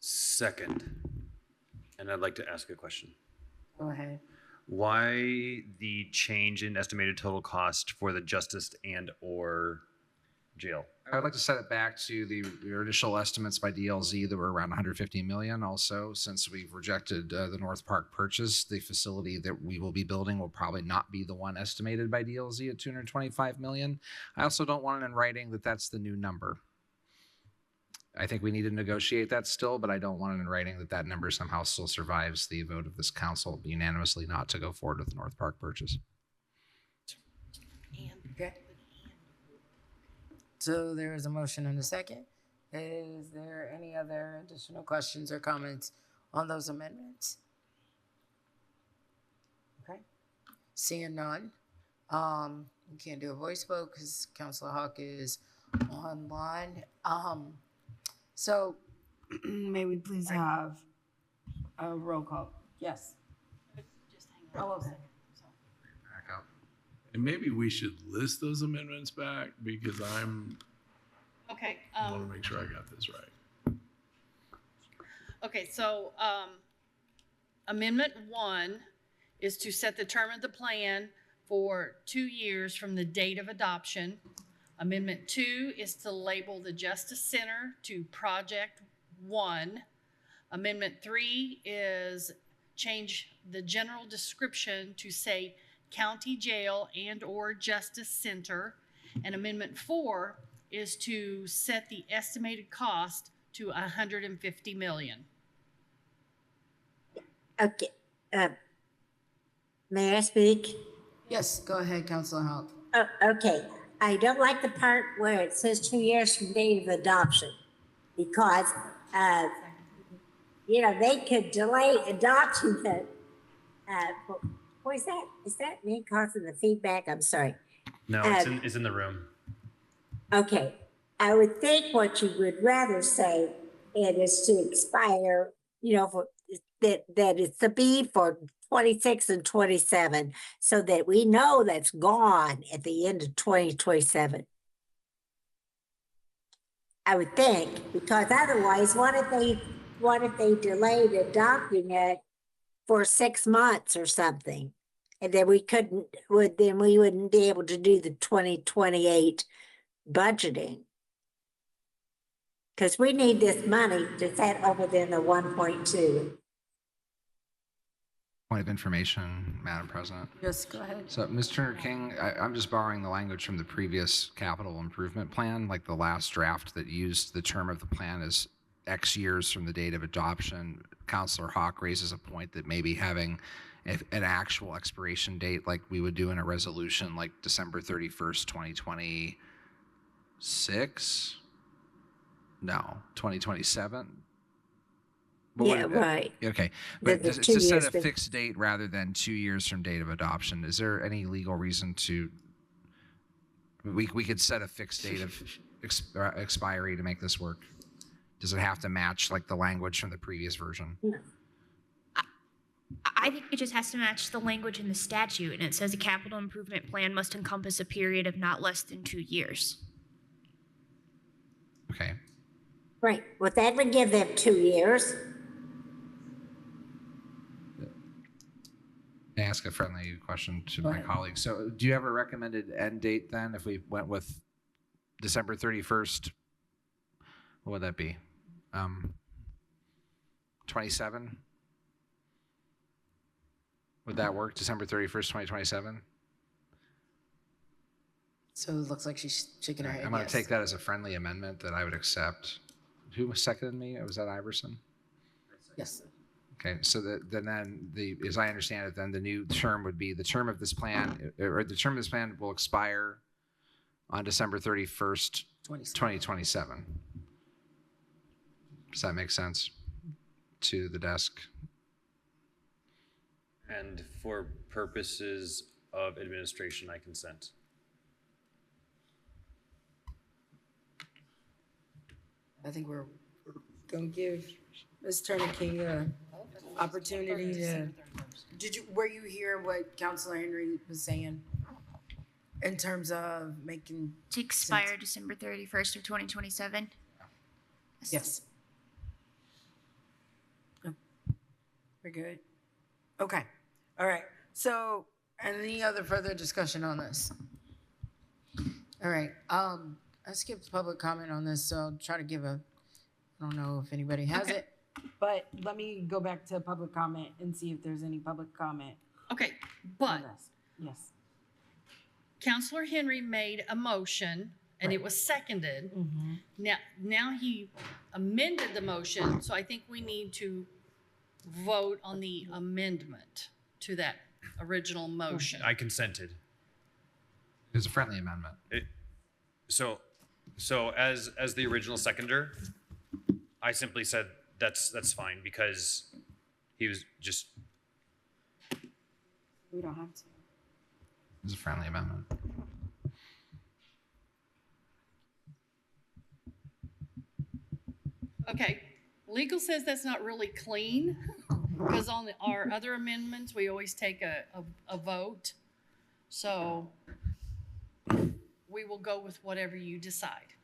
Second. And I'd like to ask a question. Go ahead. Why the change in estimated total cost for the justice and or jail? I'd like to set it back to the initial estimates by DLZ that were around 150 million. Also, since we've rejected the North Park purchase, the facility that we will be building will probably not be the one estimated by DLZ at 225 million. I also don't want it in writing that that's the new number. I think we need to negotiate that still, but I don't want it in writing that that number somehow still survives the vote of this council unanimously not to go forward with the North Park purchase. Okay. So there is a motion and a second. Is there any other additional questions or comments on those amendments? Okay. Seeing none. We can't do a voice vote because Councilor Hawk is online. So may we please have a roll call? Yes. Oh, okay. Back up. And maybe we should list those amendments back because I Okay. want to make sure I got this right. Okay, so Amendment 1 is to set the term of the plan for 2 years from the date of adoption. Amendment 2 is to label the Justice Center to Project 1. Amendment 3 is change the general description to say County Jail and or Justice Center. And Amendment 4 is to set the estimated cost to $150 million. Okay. May I speak? Yes, go ahead, Councilor Hawk. Oh, okay. I don't like the part where it says 2 years from date of adoption because, they could delay adoption. What is that? Is that me causing the feedback? I'm sorry. No, it's in the room. Okay. I would think what you would rather say it is to expire, for that it's to be for 26 and 27 so that we know that's gone at the end of 2027. I would think, because otherwise, what if they delayed adopting it for 6 months or something? And then we wouldn't be able to do the 2028 budgeting. Because we need this money to set over in the 1.2. Point of information, Madam President. Yes, go ahead. So, Mr. King, I'm just borrowing the language from the previous capital improvement plan, like the last draft that used the term of the plan as X years from the date of adoption. Councilor Hawk raises a point that maybe having an actual expiration date like we would do in a resolution like December 31st, 2026? No, 2027? What would Yeah, it- right. Okay, The- but the to 2 set years a bef- fixed date rather than 2 years from date of adoption, is there any legal reason to, we could set a fixed date of expiry to make this work? Does it have to match like the language from the previous version? I think it just has to match the language in the statute, and it says a capital improvement plan must encompass a period of not less than 2 years. Okay. Right, well, that would give them 2 years. Can I ask a friendly question to my colleagues? So do you have a recommended end date then if we went with December 31st? What would that be? 27? Would that work? December 31st, 2027? So it looks like she's shaking her head. I'm going to yes. take that as a friendly amendment that I would accept. Who seconded me? Was that Iverson? Yes. Okay, so as I understand it, then the new term would be the term of this plan, or the term of this plan will expire on December 31st, 2027. Does that make sense to the desk? And for purposes of administration, I consent. I think we're gonna give Ms. Turner King an opportunity to. Were you hear what Councilor Henry was saying in terms of making To expire December 31st of 2027? Yes. Oh, we're good. Okay. All right. So, any other further discussion on this? All right. I skipped public comment on this, so I'll try to give I don't know if anybody has it, but let me go back to public comment and see if there's any public comment. Okay, on but this. Yes. Counselor Henry made a motion and it was seconded. Now he amended the motion, so I think we need to vote on the amendment to that original motion. I consented. It was a friendly amendment. So as the original seconder, I simply said that's fine because he was just. We don't have to. It was a friendly amendment. Okay, legal says that's not really clean because on our other amendments, we always take a vote. So we will go with whatever you decide.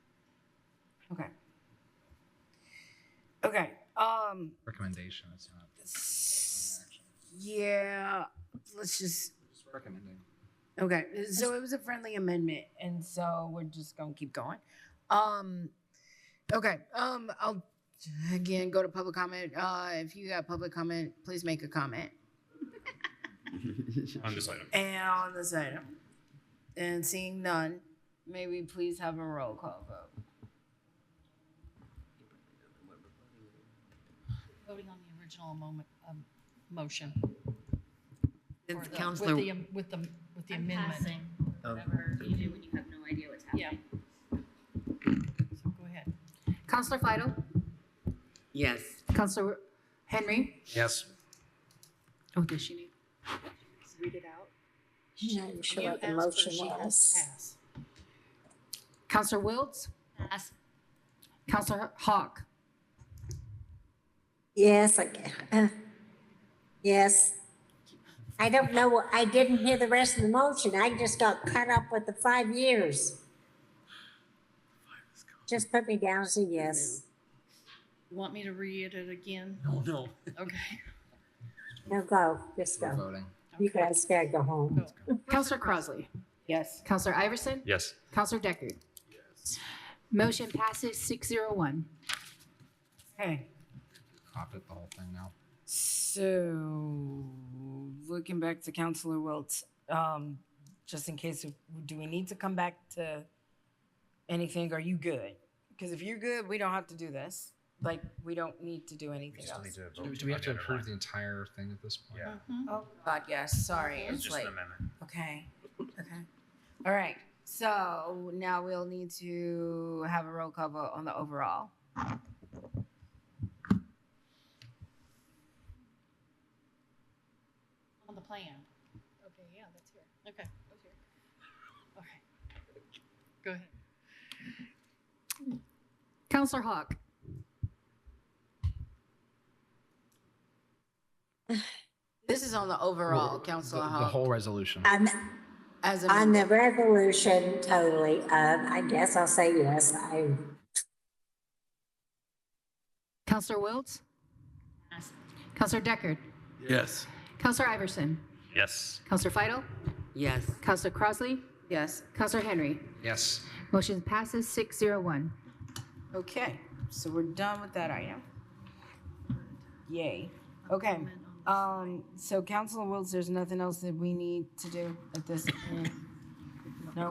Okay. Okay. Recommendation, it's not. Yeah. Let's just. Recommending. Okay. So it was a friendly amendment, and so we're just gonna keep going. Okay. I'll again go to public comment. If you got public comment, please make a comment. On this item. And on this item. And seeing none, may we please have a roll call vote? Voting on the original motion. Did Or the the- counselor- With the amendment. Passing whatever you do when you have no idea what's happening. So go ahead. Counselor Fidel? Yes. Counselor Henry? Yes. Oh, does she need? Read it out. Not sure You what the asked motion for, she has was. to pass. Counselor Wiltz? Pass. Counselor Hawk? Yes, yes. I don't know, I didn't hear the rest of the motion. I just got caught up with the 5 years. Just put me down as a yes. You want me to read it again? No. Okay. No, go, just We're go. voting. You guys gotta go home. Counselor Crosley? Yes. Counselor Iverson? Yes. Counselor Deckard? Yes. Motion passes 601. Okay. Cop it the whole thing now. So So, looking back to Councilor Wiltz, just in case, do we need to come back to anything? Are you good? Because if you're good, we don't have to do this. Like, we don't need to do anything Still else. need to vote. Do we have to approve the entire thing at this point? Yeah. Oh, God, yes, sorry. It's It's just like, an amendment. okay. All right, so now we'll need to have a roll call vote on the overall. On the plan. Okay, yeah, that's here. Okay, that's here. Okay. Go ahead. Counselor Hawk. This is on the overall, Councilor The Hawk. whole resolution. As a On the resolution, totally, I guess I'll say yes. Counselor Wiltz. Yes. Counselor Deckard. Yes. Counselor Iverson. Yes. Counselor Fidel. Yes. Counselor Crossley. Yes. Counselor Henry. Yes. Motion passes 601. Okay, so we're done with that item. Yay. Okay. So Councilor Wiltz, there's nothing else that we need to do at this point? No?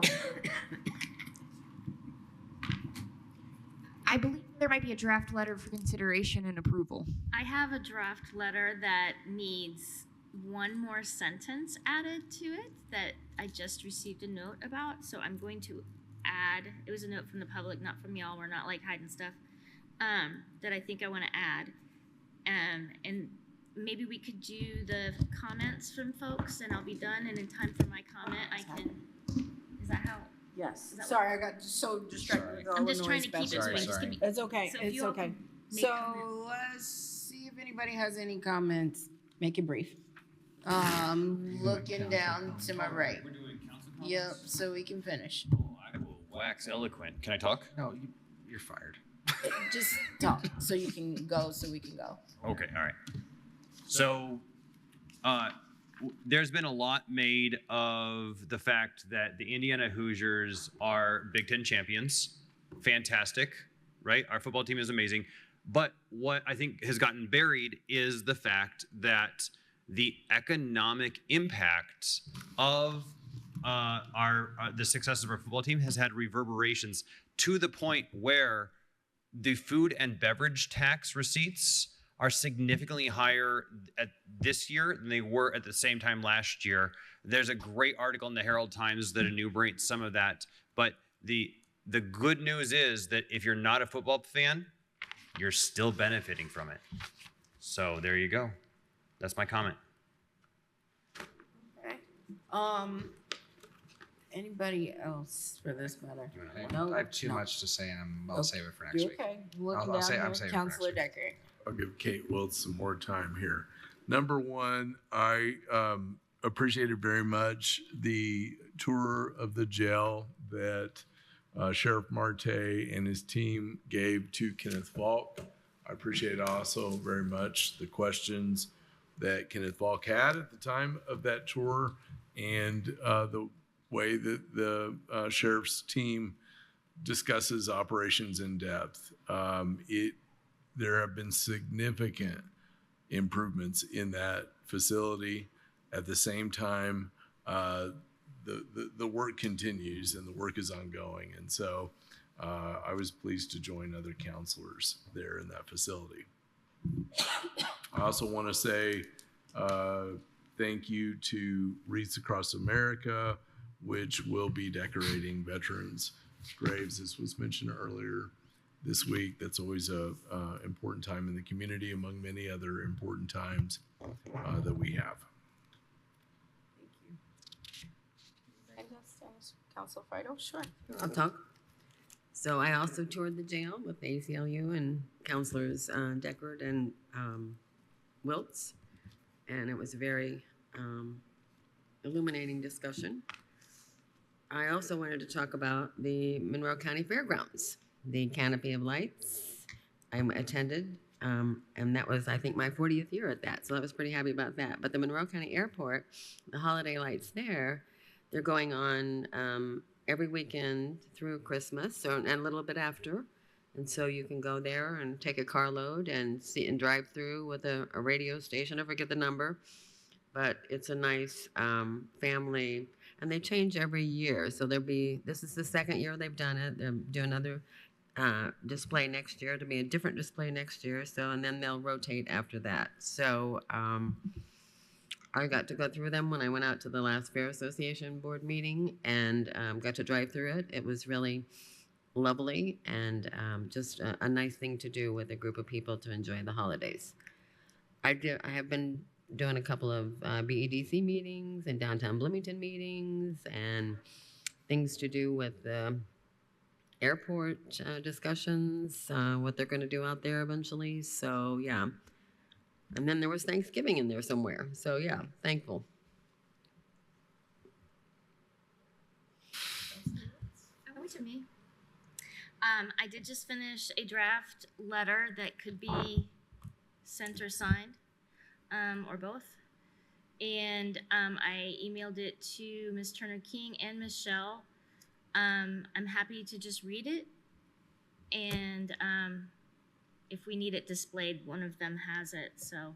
I believe there might be a draft letter for consideration and approval. I have a draft letter that needs one more sentence added to it that I just received a note about. So I'm going to add, it was a note from the public, not from y'all. We're not like hiding stuff, that I think I want to add. And maybe we could do the comments from folks and I'll be done. And in time for my comment, I can, is that how? Yes. Is that Sorry, I got so distracted with all I'm the just trying noise to keep it back sweet. there. Just give me- It's okay, So if it's you all okay. can make So comment. let's see if anybody has any comments. Make it brief. Looking down to my right. We're doing council comments? Yep, so we can finish. I will wax eloquent. Can I talk? No, you're fired. Just talk, so you can go, so we can go. Okay, all right. So, there's been a lot made of the fact that the Indiana Hoosiers are Big Ten champions. Fantastic, right? Our football team is amazing. But what I think has gotten buried is the fact that the economic impact of the success of our football team has had reverberations to the point where the food and beverage tax receipts are significantly higher at this year than they were at the same time last year. There's a great article in the Herald Times that enumerates some of that. But the good news is that if you're not a football fan, you're still benefiting from it. So there you go. That's my comment. Okay. Anybody else for this matter? I have too much to say, and I'll save it for next You're week. okay. Looking I'm down saving here, it for next Councilor week. Decker. I'll give Kate Wiltz some more time here. Number one, I appreciated very much the tour of the jail that Sheriff Marte and his team gave to Kenneth Falk. I appreciate also very much the questions that Kenneth Falk had at the time of that tour and the way that the sheriff's team discusses operations in depth. There have been significant improvements in that facility. At the same time, the work continues and the work is ongoing. And so I was pleased to join other counselors there in that facility. I also want to say thank you to Wreaths Across America, which will be decorating veterans' graves, as was mentioned earlier this week. That's always a important time in the community, among many other important times that we have. Thank you. Council Fido, sure. I'll talk. So I also toured the jail with the ACLU and counselors Deckard and Wiltz, and it was a very illuminating discussion. I also wanted to talk about the Monroe County Fairgrounds, the Canopy of Lights. I attended, and that was, I think, my 40th year at that, so I was pretty happy about that. But the Monroe County Airport, the holiday lights there, they're going on every weekend through Christmas and a little bit after. And so you can go there and take a carload and see and drive through with a radio station. I forget the number, but it's a nice family, and they change every year. So this is the second year they've done it. They'll do another display next year. It'll be a different display next year. So, and then they'll rotate after that. So I got to go through them when I went out to the last Fair Association board meeting and got to drive through it. It was really lovely and just a nice thing to do with a group of people to enjoy the holidays. I have been doing a couple of BEDC meetings and downtown Bloomington meetings and things to do with the airport discussions, what they're going to do out there eventually. So yeah. And then there was Thanksgiving in there somewhere. So yeah, thankful. To me. I did just finish a draft letter that could be sent or signed, or both. And I emailed it to Ms. Turner King and Ms. Shell. I'm happy to just read it. And if we need it displayed, one of them has it. So,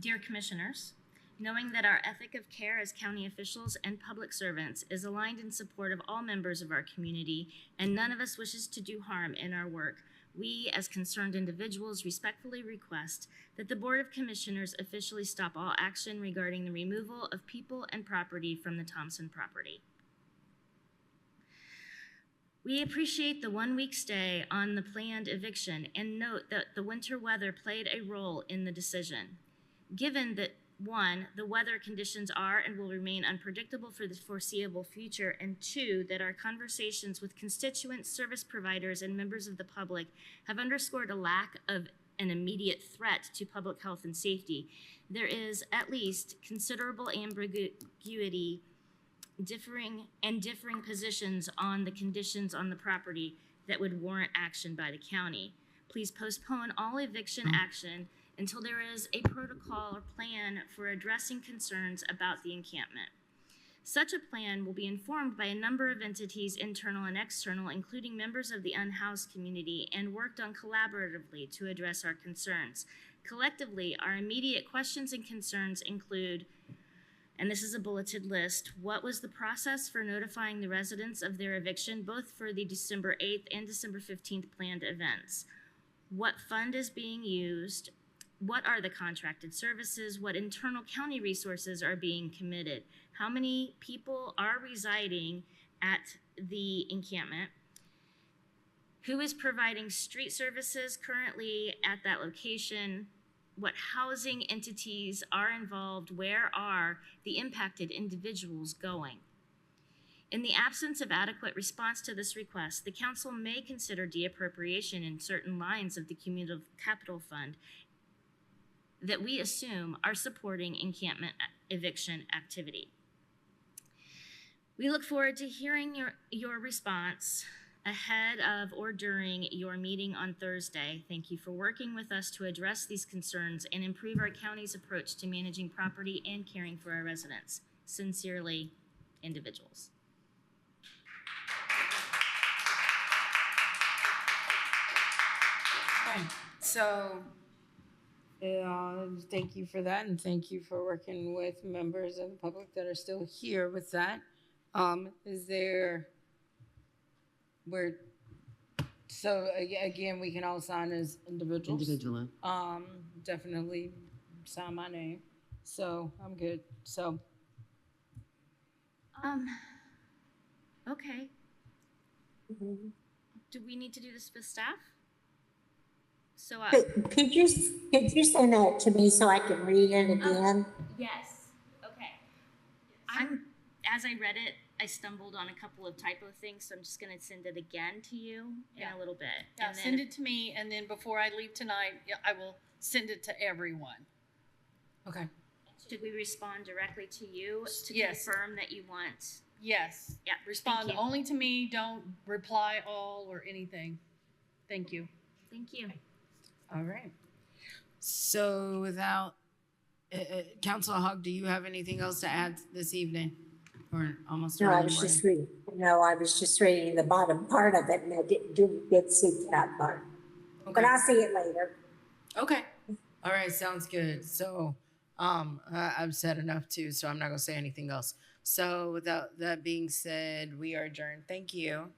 dear commissioners, knowing that our ethic of care as county officials and public servants is aligned in support of all members of our community, and none of us wishes to do harm in our work, we, as concerned individuals, respectfully request that the Board of Commissioners officially stop all action regarding the removal of people and property from the Thompson property. We appreciate the 1-week stay on the planned eviction and note that the winter weather played a role in the decision. Given that 1, the weather conditions are and will remain unpredictable for the foreseeable future, and 2, that our conversations with constituents, service providers, and members of the public have underscored a lack of an immediate threat to public health and safety, there is at least considerable ambiguity, differing positions on the conditions on the property that would warrant action by the county. Please postpone all eviction action until there is a protocol or plan for addressing concerns about the encampment. Such a plan will be informed by a number of entities, internal and external, including members of the unhoused community, and worked on collaboratively to address our concerns. Collectively, our immediate questions and concerns include, and this is a bulleted list, what was the process for notifying the residents of their eviction, both for the December 8th and December 15th planned events? What fund is being used? What are the contracted services? What internal county resources are being committed? How many people are residing at the encampment? Who is providing street services currently at that location? What housing entities are involved? Where are the impacted individuals going? In the absence of adequate response to this request, the council may consider deappropriation in certain lines of the cumulative capital fund that we assume are supporting encampment eviction activity. We look forward to hearing your response ahead of or during your meeting on Thursday. Thank you for working with us to address these concerns and improve our county's approach to managing property and caring for our residents. Sincerely, individuals. Okay, so thank you for that, and thank you for working with members of the public that are still here with that. So again, we can all sign as individuals. Individually. Definitely sign my name. So I'm good. So. Okay. Do we need to do this with staff? So could you send that to me so I can read it again? Yes. Okay. As I read it, I stumbled on a couple of typo things, so I'm just going to send it again to you in a little bit. Yeah, and then send it to me, and then before I leave tonight, I will send it to everyone. Okay. Should we respond directly to you to Yes. confirm that you want? Yes. Yeah. Respond thank you. only to me. Don't reply all or anything. Thank you. Thank you. All right. So without, Councilor Hogg, do you have anything else to add this evening? Or almost No, I early was morning? just reading, no, I was just reading the bottom part of it and I didn't get to see that part. But I'll see it later. Okay. All right. Sounds good. So, I've said enough too, so I'm not gonna say anything else. So without that being said, we are adjourned. Thank you.